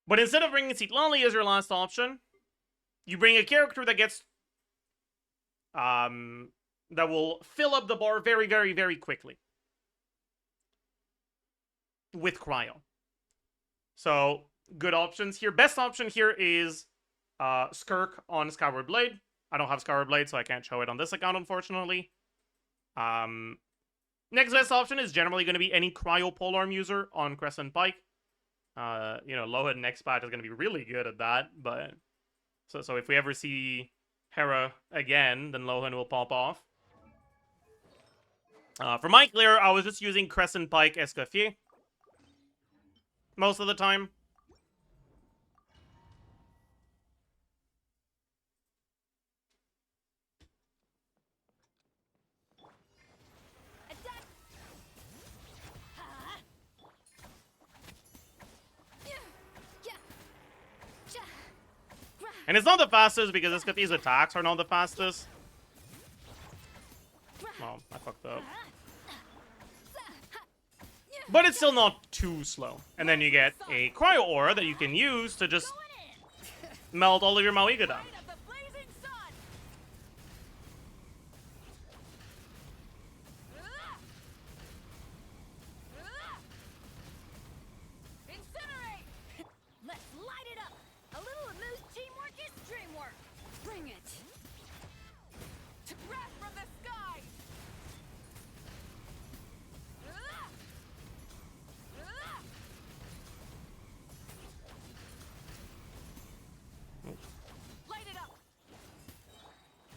But instead of bringing Citlali as your last option, you bring a character that gets that will fill up the bar very, very, very quickly with Cryo. So, good options here. Best option here is Skirk on Skyward Blade. I don't have Skyward Blade, so I can't show it on this account, unfortunately. Next best option is generally going to be any Cryo Polearm user on Crescent Pike. You know, Lohan next patch is going to be really good at that, but so if we ever see Hera again, then Lohan will pop off. For my clear, I was just using Crescent Pike Escoffier most of the time. And it's not the fastest because Escoffier's attacks are not the fastest. Oh, I fucked up. But it's still not too slow. And then you get a Cryo Aura that you can use to just melt all of your Mawika down.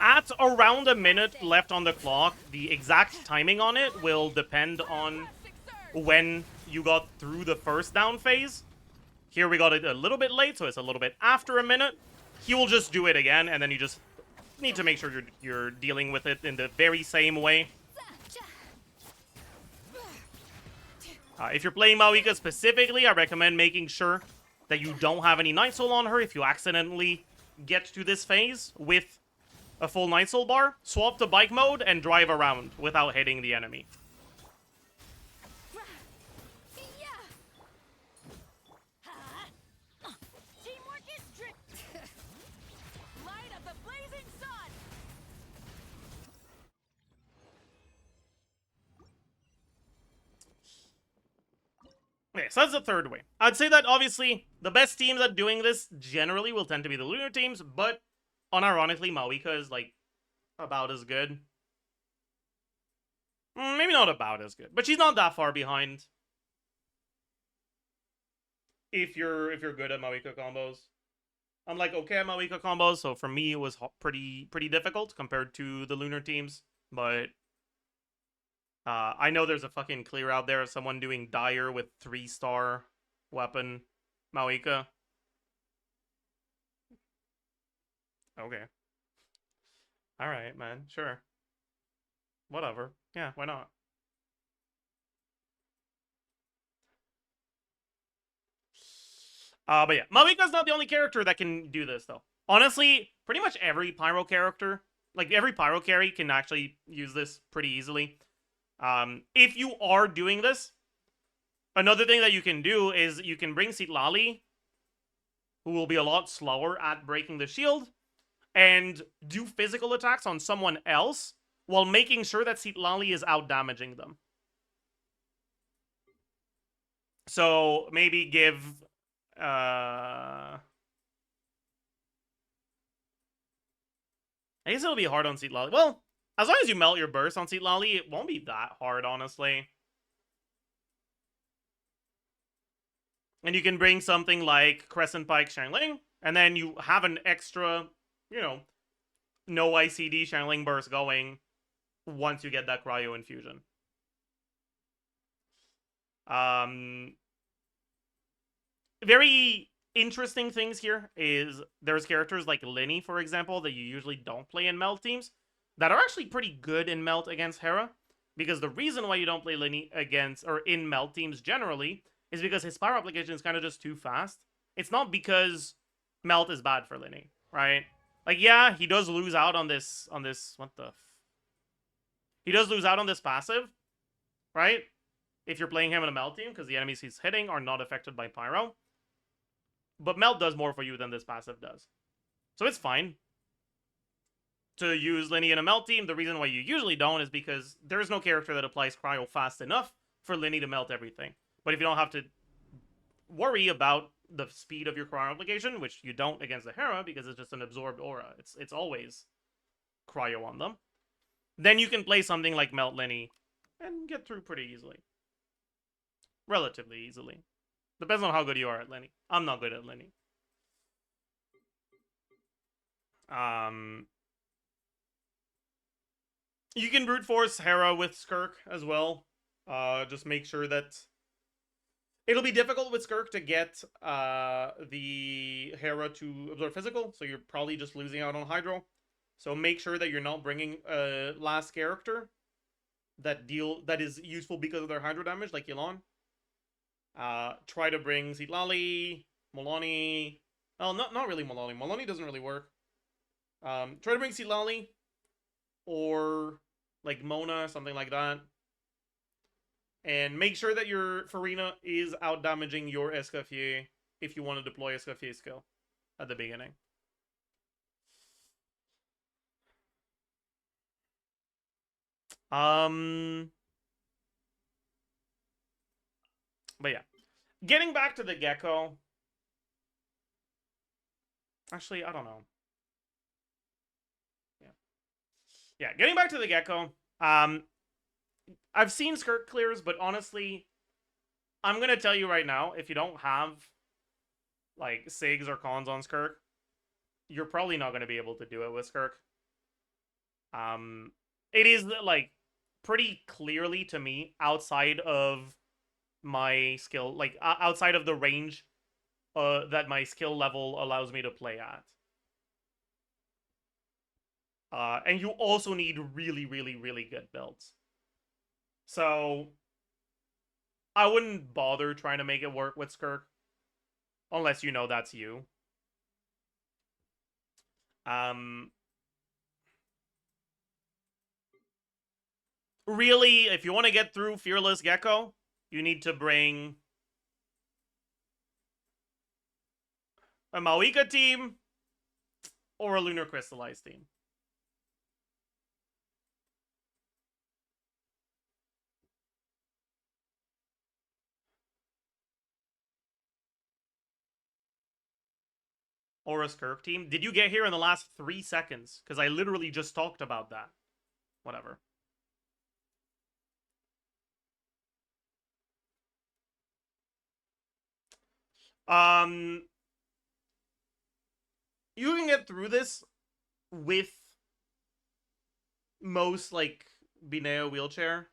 At around a minute left on the clock, the exact timing on it will depend on when you got through the first down phase. Here we got it a little bit late, so it's a little bit after a minute. He will just do it again, and then you just need to make sure you're dealing with it in the very same way. If you're playing Mawika specifically, I recommend making sure that you don't have any Night Soul on her. If you accidentally get to this phase with a full Night Soul bar, swap to bike mode and drive around without hitting the enemy. Okay, so that's the third way. I'd say that obviously the best teams at doing this generally will tend to be the lunar teams, but unironically, Mawika is like about as good. Maybe not about as good, but she's not that far behind. If you're good at Mawika combos, I'm like okay at Mawika combos, so for me it was pretty difficult compared to the lunar teams. But I know there's a fucking clear out there of someone doing Dire with 3-star weapon Mawika. Okay. All right, man. Sure. Whatever. Yeah, why not? But yeah, Mawika's not the only character that can do this, though. Honestly, pretty much every Pyro character, like every Pyro carry, can actually use this pretty easily. If you are doing this, another thing that you can do is you can bring Sitlali, who will be a lot slower at breaking the shield, and do physical attacks on someone else while making sure that Sitlali is out damaging them. So maybe give I guess it'll be hard on Sitlali. Well, as long as you melt your burst on Sitlali, it won't be that hard, honestly. And you can bring something like Crescent Pike Shangling, and then you have an extra, you know, no ICD Shangling burst going once you get that Cryo Infusion. Very interesting things here is there's characters like Linny, for example, that you usually don't play in Melt teams that are actually pretty good in Melt against Hera. Because the reason why you don't play Linny against, or in Melt teams generally, is because his Pyro application is kind of just too fast. It's not because Melt is bad for Linny, right? Like, yeah, he does lose out on this, what the he does lose out on this passive, right? If you're playing him in a Melt team, because the enemies he's hitting are not affected by Pyro. But Melt does more for you than this passive does. So it's fine to use Linny in a Melt team. The reason why you usually don't is because there's no character that applies Cryo fast enough for Linny to melt everything. But if you don't have to worry about the speed of your Cryo application, which you don't against the Hera because it's just an absorbed aura, it's always Cryo on them, then you can play something like Melt Linny and get through pretty easily. Relatively easily. Depends on how good you are at Linny. I'm not good at Linny. You can brute force Hera with Skirk as well. Just make sure that it'll be difficult with Skirk to get the Hera to absorb physical, so you're probably just losing out on Hydro. So make sure that you're not bringing a last character that is useful because of their Hydro damage, like Yelan. Try to bring Sitlali, Molani. Oh, not really Molani. Molani doesn't really work. Try to bring Sitlali or like Mona, something like that. And make sure that your Farina is out damaging your Escoffier if you want to deploy Escoffier skill at the beginning. But yeah. Getting back to the Gecko. Actually, I don't know. Yeah, getting back to the Gecko. I've seen skirt clears, but honestly, I'm gonna tell you right now, if you don't have like Sigs or cons on Skirk, you're probably not gonna be able to do it with Skirk. It is like pretty clearly to me outside of my skill, like outside of the range that my skill level allows me to play at. And you also need really, really, really good builds. So I wouldn't bother trying to make it work with Skirk. Unless you know that's you. Really, if you want to get through Fearless Gecko, you need to bring a Mawika team or a Lunar Crystallized team. or a Skirk team. Did you get here in the last 3 seconds? Because I literally just talked about that. Whatever. You can get through this with most, like, Bineo wheelchair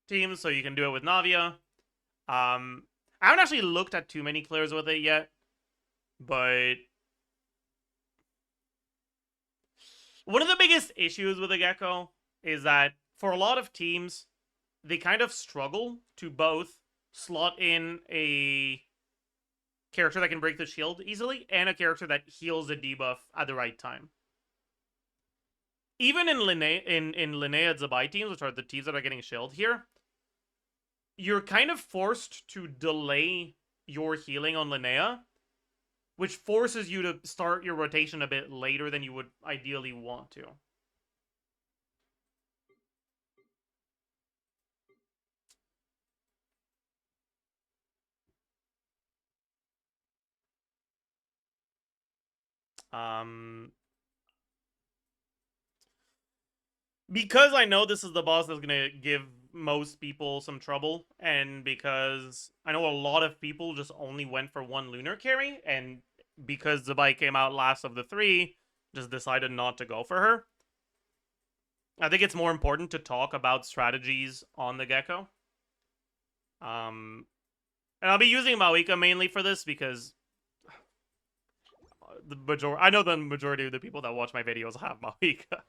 teams, so you can do it with Navia. I haven't actually looked at too many clears with it yet, but one of the biggest issues with the Gecko is that for a lot of teams, they kind of struggle to both slot in a character that can break the shield easily and a character that heals the debuff at the right time. Even in Linnea Zabai teams, which are the teams that are getting shield here, you're kind of forced to delay your healing on Linnea, which forces you to start your rotation a bit later than you would ideally want to. Because I know this is the boss that's gonna give most people some trouble, and because I know a lot of people just only went for one lunar carry, and because Zabai came out last of the 3, just decided not to go for her. I think it's more important to talk about strategies on the Gecko. And I'll be using Mawika mainly for this because I know the majority of the people that watch my videos have Mawika.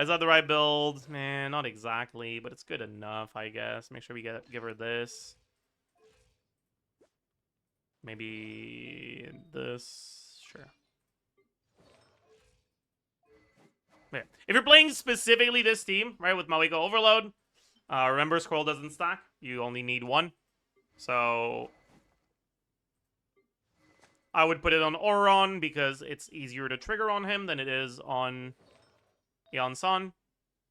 Is that the right build? Man, not exactly, but it's good enough, I guess. Make sure we give her this. Maybe this. Sure. Yeah. If you're playing specifically this team, right, with Mawika Overload, remember Scroll doesn't stack. You only need 1. So I would put it on Auron because it's easier to trigger on him than it is on Yan-san,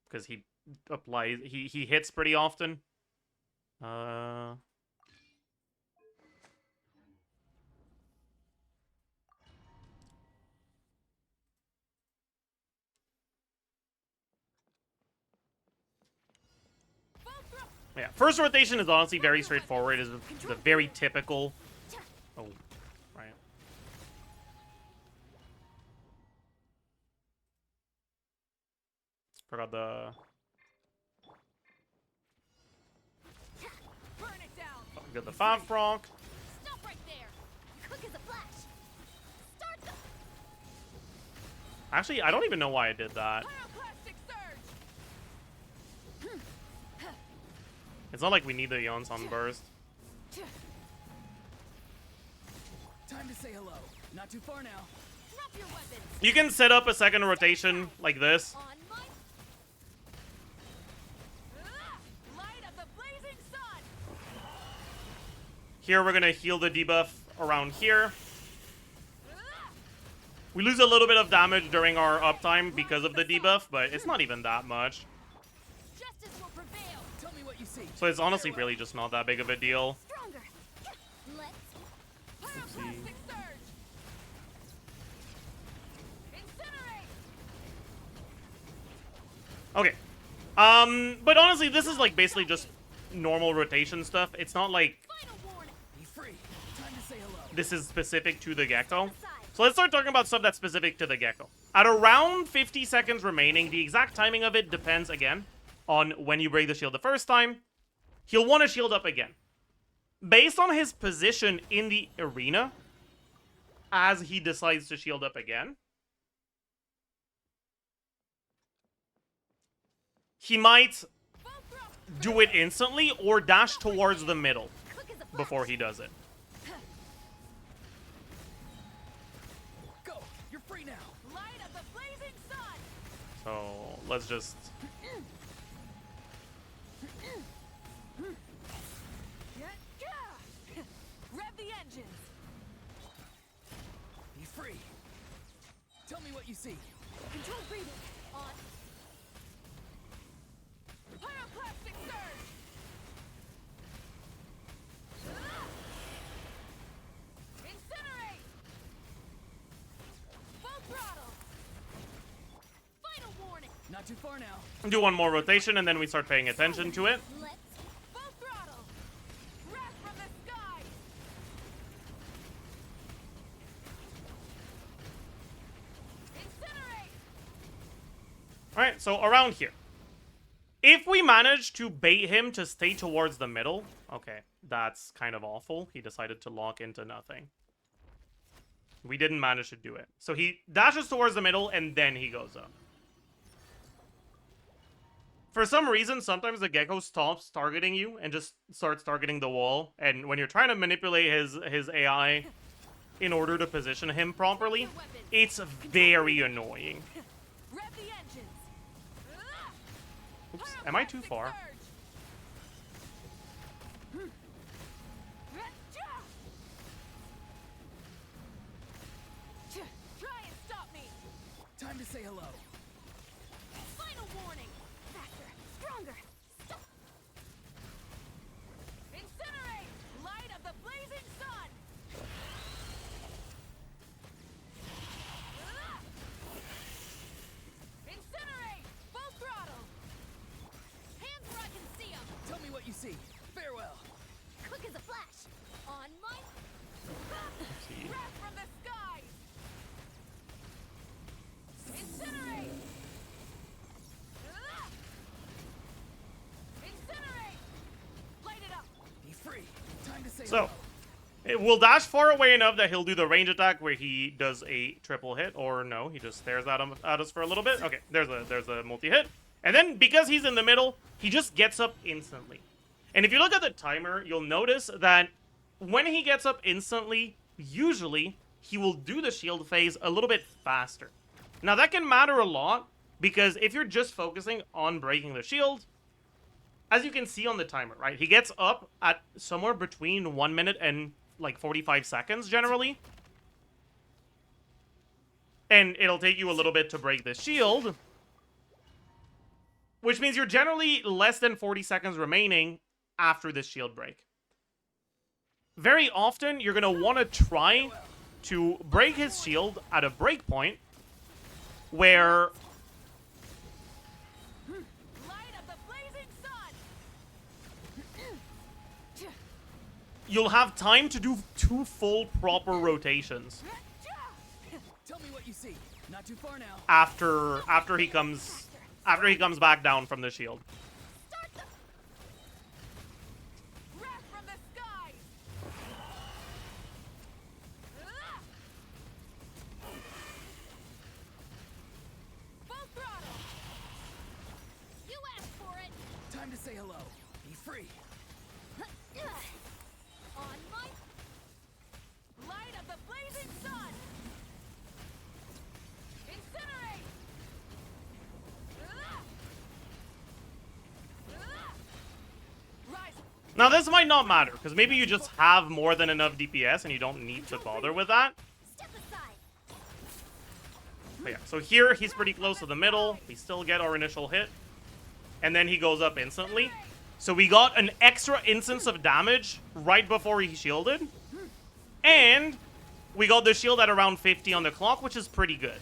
because he applies, he hits pretty often. Yeah, first rotation is honestly very straightforward. It is the very typical. Oh, right. Forgot the. Burn it down. Got the 5 proc. Stop right there. Quick as a flash. Start the Actually, I don't even know why I did that. pyroclastic surge. It's not like we need the Yon-san burst. Time to say hello. Not too far now. Drop your weapons. You can set up a second rotation like this. On my light of the blazing sun. Here we're gonna heal the debuff around here. We lose a little bit of damage during our uptime because of the debuff, but it's not even that much. Justice will prevail. Tell me what you see. So it's honestly really just not that big of a deal. Stronger. Let's pyroclastic surge. Incinerate. Okay. But honestly, this is like basically just normal rotation stuff. It's not like Final warning. Be free. Time to say hello. this is specific to the Gecko. So let's start talking about stuff that's specific to the Gecko. At around 50 seconds remaining, the exact timing of it depends, again, on when you break the shield the first time. He'll want to shield up again. Based on his position in the arena, as he decides to shield up again, he might do it instantly or dash towards the middle Quick as a flash. before he does it. Go. You're free now. Light of the blazing sun. So let's just... Rev the engines. Be free. Tell me what you see. Control breathing. On. Pyroclastic surge. Not too far now. Do one more rotation, and then we start paying attention to it. Let's Full throttle! Wrath from the skies! Incinerate! Alright, so around here. If we manage to bait him to stay towards the middle... Okay, that's kind of awful. He decided to lock into nothing. We didn't manage to do it. So he dashes towards the middle, and then he goes up. For some reason, sometimes the Gecko stops targeting you and just starts targeting the wall. And when you're trying to manipulate his AI in order to position him properly, it's very annoying. Rev the engines! Oops, am I too far? Try and stop me! Time to say hello. Final warning! faster, stronger. Stop. Incinerate! Light of the blazing sun! Incinerate! Full throttle! Hands where I can see 'em. Tell me what you see. Farewell. Quick as a flash. On my... Wrath from the skies! Incinerate! Incinerate! Light it up! Be free. Time to say So, hello. it will dash far away enough that he'll do the range attack where he does a triple hit, or no, he just stares at us for a little bit. Okay, there's a multi-hit. And then, because he's in the middle, he just gets up instantly. And if you look at the timer, you'll notice that when he gets up instantly, usually, he will do the shield phase a little bit faster. Now, that can matter a lot, because if you're just focusing on breaking the shield, as you can see on the timer, right? He gets up at somewhere between 1 minute and, like, 45 seconds, generally. And it'll take you a little bit to break the shield. Which means you're generally less than 40 seconds remaining after this shield break. Very often, you're going to want to try to break his shield at a break point where Light of the blazing sun! you'll have time to do 2 full proper rotations Tell me what you see. Not too far now. after he comes back down from the shield. Start the... Wrath from the skies! Full throttle! You asked for it. Time to say hello. Be free. On my... Light of the blazing sun! Incinerate! Rise! Now, this might not matter, because maybe you just have more than enough DPS and you don't need to bother with that. Step aside. But yeah, so here he's pretty close to the middle. We still get our initial hit. And then he goes up instantly. So we got an extra instance of damage right before he shielded. And we got the shield at around 50 on the clock, which is pretty good.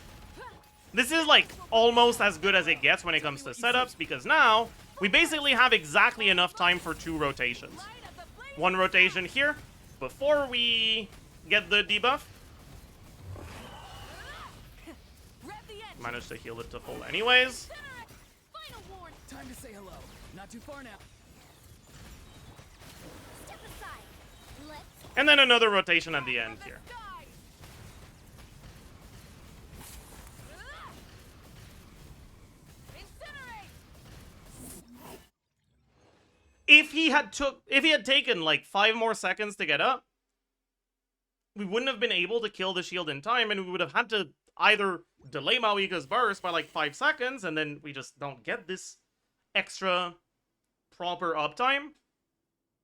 This is like almost as good as it gets when it comes to setups, because now we basically have exactly enough time for 2 rotations. Light of the blazing 1 rotation here before we get the debuff. Rev the engine! Managed to heal it to full anyways. Final warning! Time to say hello. Not too far now. Step aside. Let's... And then another rotation at the end From the here. skies! Incinerate! If he had taken like 5 more seconds to get up, we wouldn't have been able to kill the shield in time, and we would have had to either delay Mauika's burst by like 5 seconds, and then we just don't get this extra proper uptime,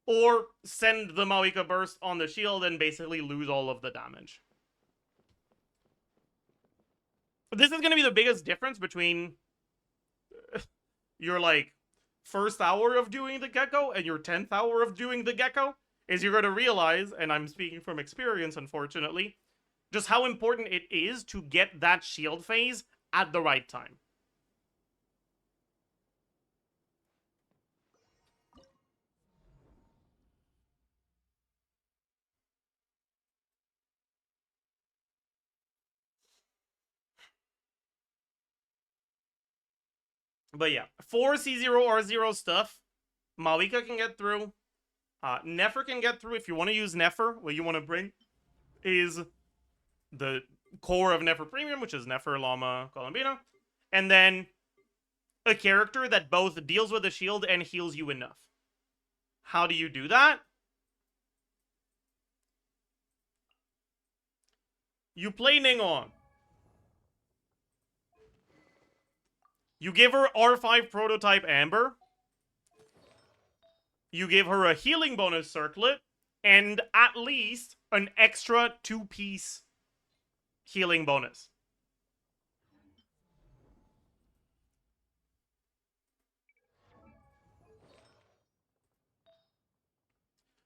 or send the Mauika burst on the shield and basically lose all of the damage. But this is going to be the biggest difference between your like first hour of doing the Gecko and your 10th hour of doing the Gecko, is you're going to realize, and I'm speaking from experience unfortunately, just how important it is to get that shield phase at the right time. But yeah, 4 C0R0 stuff. Malika can get through. Nefer can get through. If you want to use Nefer, what you want to bring is the core of Nefer Premium, which is Nefer, Llama, Columbina. And then a character that both deals with a shield and heals you enough. How do you do that? You play Ningon. You give her R5 prototype Amber. You give her a healing bonus circlet. And at least an extra 2-piece healing bonus.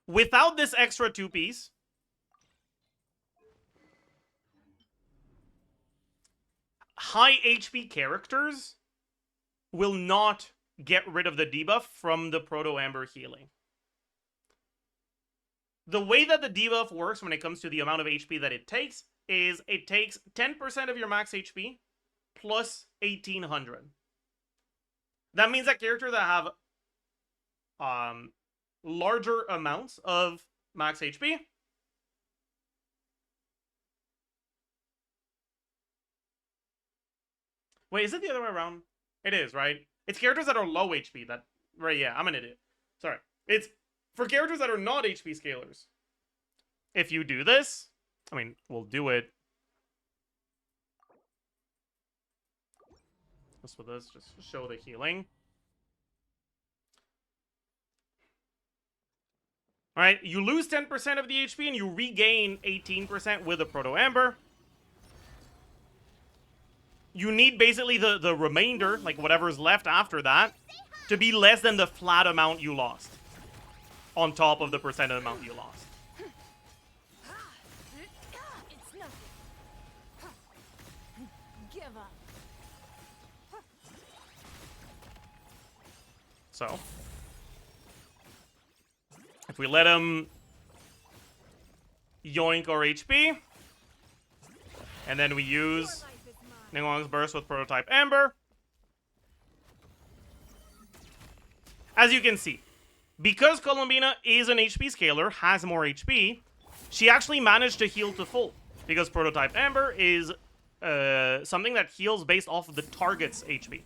Without this extra 2-piece, high HP characters will not get rid of the debuff from the Proto Amber healing. The way that the debuff works when it comes to the amount of HP that it takes is it takes 10% of your max HP plus 1800. That means that characters that have larger amounts of max HP Wait, is it the other way around? It is, right? It's characters that are low HP that... Right, yeah, I'm an idiot. Sorry. It's for characters that are not HP scalers. If you do this... I mean, we'll do it. Just with this, just show the healing. Alright, you lose 10% of the HP and you regain 18% with a Proto Amber. You need basically the remainder, like whatever's left after that, to be less than the flat amount you lost. On top of the percent amount you lost. It's nothing. Give up. So, if we let him yoink our HP, and then we use Ninglong's Burst with Prototype Amber, as you can see, because Columbina is an HP scaler, has more HP, she actually managed to heal to full, because Prototype Amber is something that heals based off of the target's HP.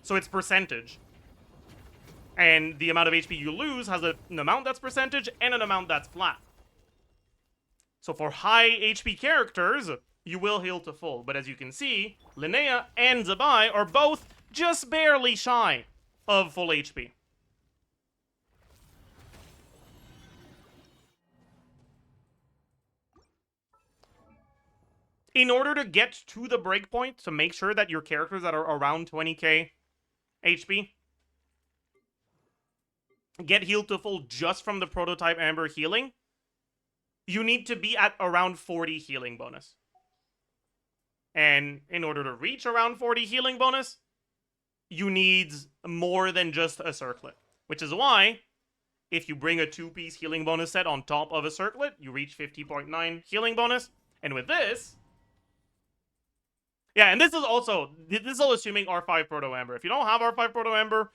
So it's percentage. And the amount of HP you lose has an amount that's percentage and an amount that's flat. So for high HP characters, you will heal to full. But as you can see, Linnea and Zabai are both just barely shy of full HP. In order to get to the breakpoint, to make sure that your characters that are around 20k HP get healed to full just from the Prototype Amber healing, you need to be at around 40 healing bonus. And in order to reach around 40 healing bonus, you need more than just a circlet. Which is why, if you bring a 2-piece healing bonus set on top of a circlet, you reach 50.9 healing bonus. And with this... Yeah, and this is all assuming R5 Proto Amber. If you don't have R5 Proto Amber,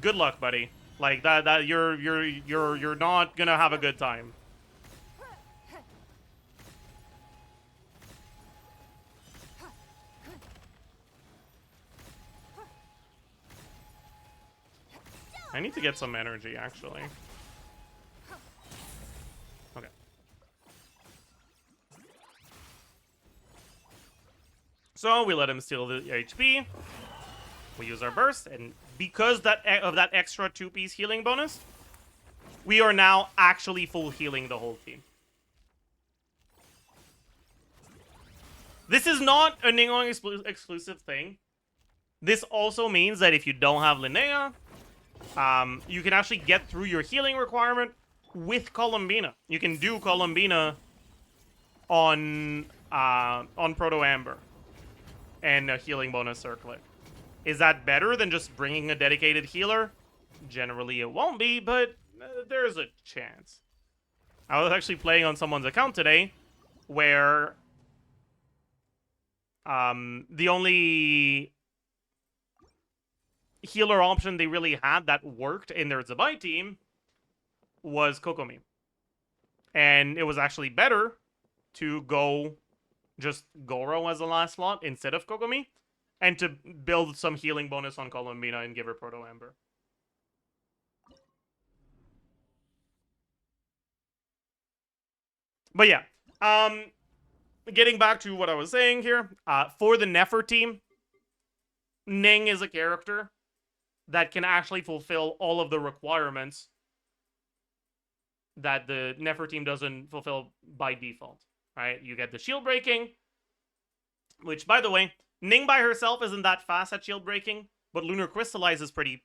good luck, buddy. Like that you're not gonna have a good time. I need to get some energy, actually. Okay. So we let him steal the HP. We use our burst, and because of that extra 2-piece healing bonus, we are now actually full healing the whole team. This is not a Ninglong exclusive thing. This also means that if you don't have Linnea, you can actually get through your healing requirement with Columbina. You can do Columbina on Proto Amber and a healing bonus circlet. Is that better than just bringing a dedicated healer? Generally, it won't be, but there's a chance. I was actually playing on someone's account today where The only healer option they really had that worked in their Zabai team was Kokomi. And it was actually better to go just Goro as the last slot instead of Kokomi, and to build some healing bonus on Columbina and give her Proto Ember. But yeah, getting back to what I was saying here, for the Nefer team, Ning is a character that can actually fulfill all of the requirements that the Nefer team doesn't fulfill by default, right? You get the shield breaking, which, by the way, Ning by herself isn't that fast at shield breaking, but Lunar Crystallize is pretty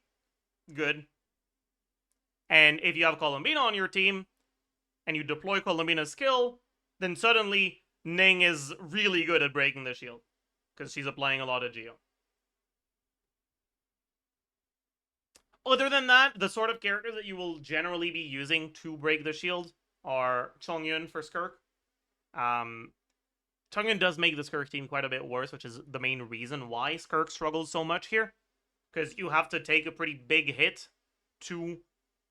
good. And if you have Columbina on your team, and you deploy Columbina's skill, then suddenly Ning is really good at breaking the shield, because she's applying a lot of Geo. Other than that, the sort of characters that you will generally be using to break the shield are Chongyun for Skirk. Chongyun does make the Skirk team quite a bit worse, which is the main reason why Skirk struggles so much here. Because you have to take a pretty big hit to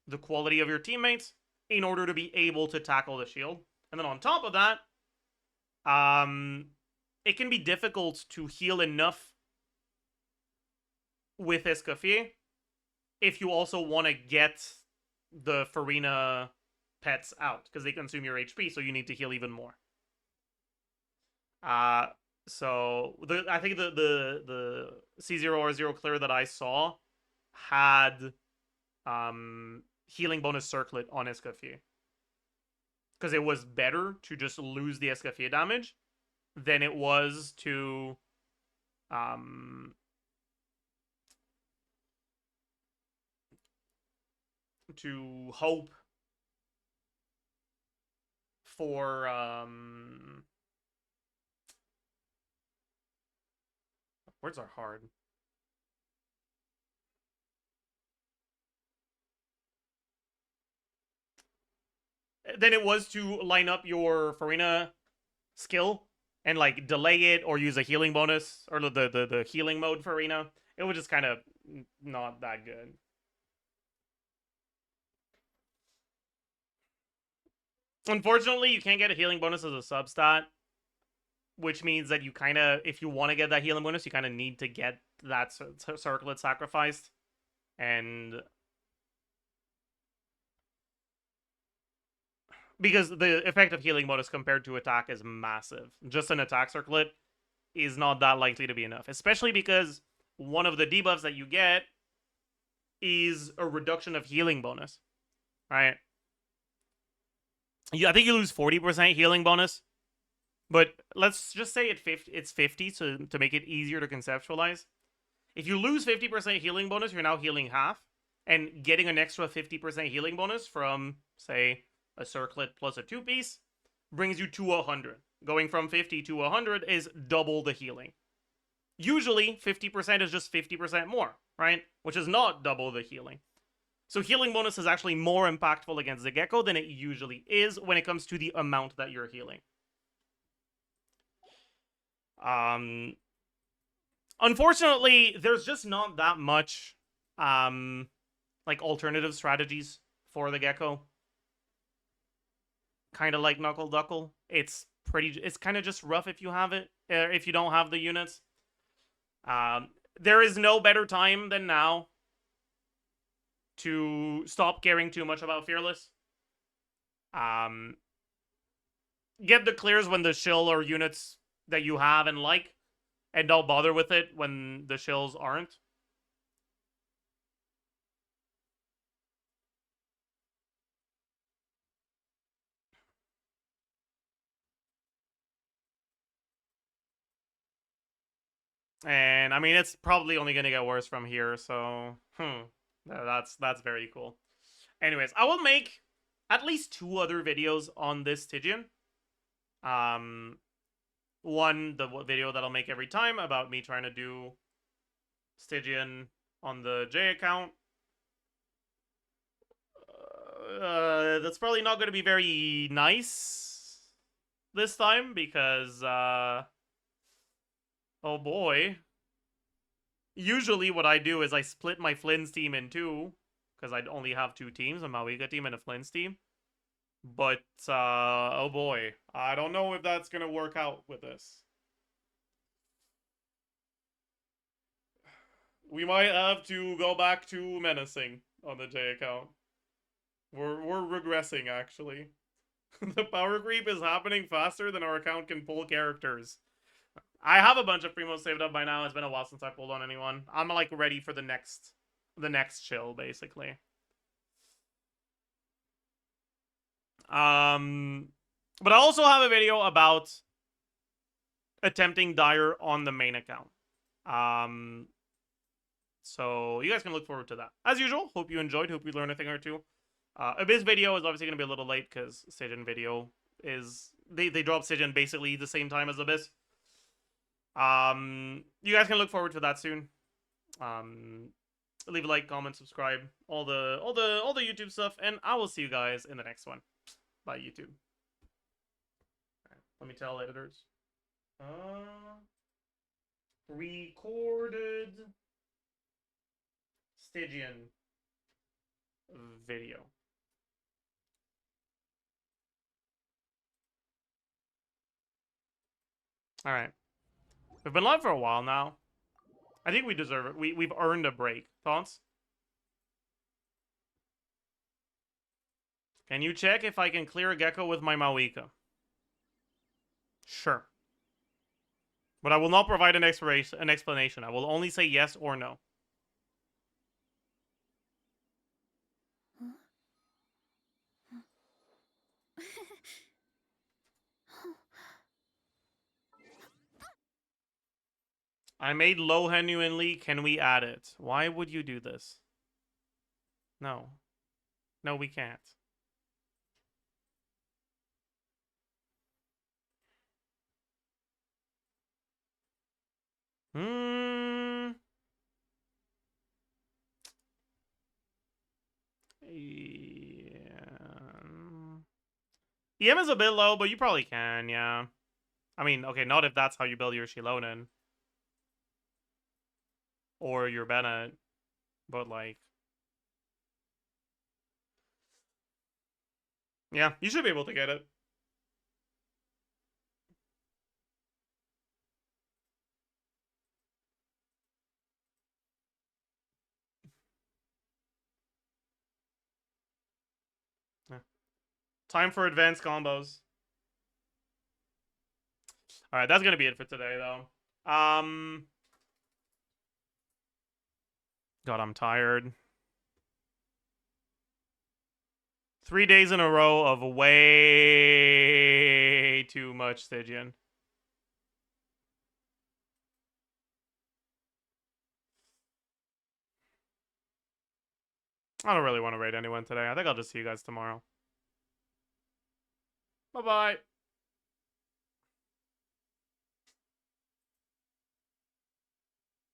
the quality of your teammates in order to be able to tackle the shield. And then on top of that, it can be difficult to heal enough with Escoffier if you also want to get the Farina pets out, because they consume your HP, so you need to heal even more. So I think the C0R0 clear that I saw had healing bonus circlet on Escoffier, because it was better to just lose the Escoffier damage than it was to hope for words are hard. Than it was to line up your Farina skill and like delay it or use a healing bonus or the healing mode Farina. It was just kind of not that good. Unfortunately, you can't get a healing bonus as a substat, which means that you kind of, if you want to get that healing bonus, you kind of need to get that circlet sacrificed. And because the effect of healing bonus compared to attack is massive. Just an attack circlet is not that likely to be enough, especially because one of the debuffs that you get is a reduction of healing bonus, right? I think you lose 40% healing bonus, but let's just say it's 50 to make it easier to conceptualize. If you lose 50% healing bonus, you're now healing half, and getting an extra 50% healing bonus from, say, a circlet plus a 2-piece brings you to 100. Going from 50 to 100 is double the healing. Usually, 50% is just 50% more, right? Which is not double the healing. So healing bonus is actually more impactful against the Gecko than it usually is when it comes to the amount that you're healing. Unfortunately, there's just not that much like alternative strategies for the Gecko. Kind of like Knuckle Duckle. It's kind of just rough if you have it, if you don't have the units. There is no better time than now to stop caring too much about Fearless. Get the clears when the shill are units that you have and like, and don't bother with it when the shills aren't. And I mean, it's probably only gonna get worse from here, so that's very cool. Anyways, I will make at least 2 other videos on this Stygian. One, the video that I'll make every time about me trying to do Stygian on the J account. That's probably not going to be very nice this time because Oh boy. Usually what I do is I split my Flynn's team in two, because I'd only have two teams, a Mawika team and a Flynn's team. But, oh boy. I don't know if that's gonna work out with this. We might have to go back to menacing on the J account. We're regressing, actually. The power creep is happening faster than our account can pull characters. I have a bunch of primos saved up by now. It's been a while since I pulled on anyone. I'm like ready for the next chill, basically. But I also have a video about attempting Dire on the main account. So you guys can look forward to that. As usual, hope you enjoyed. Hope you learned a thing or two. Abyss video is obviously going to be a little late because Stygian video is... They drop Stygian basically the same time as Abyss. You guys can look forward to that soon. Leave a like, comment, subscribe, all the YouTube stuff, and I will see you guys in the next one. Bye, YouTube. Right, let me tell editors. Recorded Stygian video. All right. We've been live for a while now. I think we deserve it. We've earned a break. Thoughts? Can you check if I can clear a Gecko with my Mawika? Sure. But I will not provide an explanation. I will only say yes or no. I made low genuinely. Can we add it? Why would you do this? No. No, we can't. Yeah. EM is a bit low, but you probably can, yeah. I mean, okay, not if that's how you build your Shilonen. Or your Bennett. But, like... Yeah, you should be able to get it. Yeah. Time for advanced combos. Alright, that's gonna be it for today, though. God, I'm tired. 3 days in a row of way too much Stygian. I don't really want to raid anyone today. I think I'll just see you guys tomorrow. Bye-bye.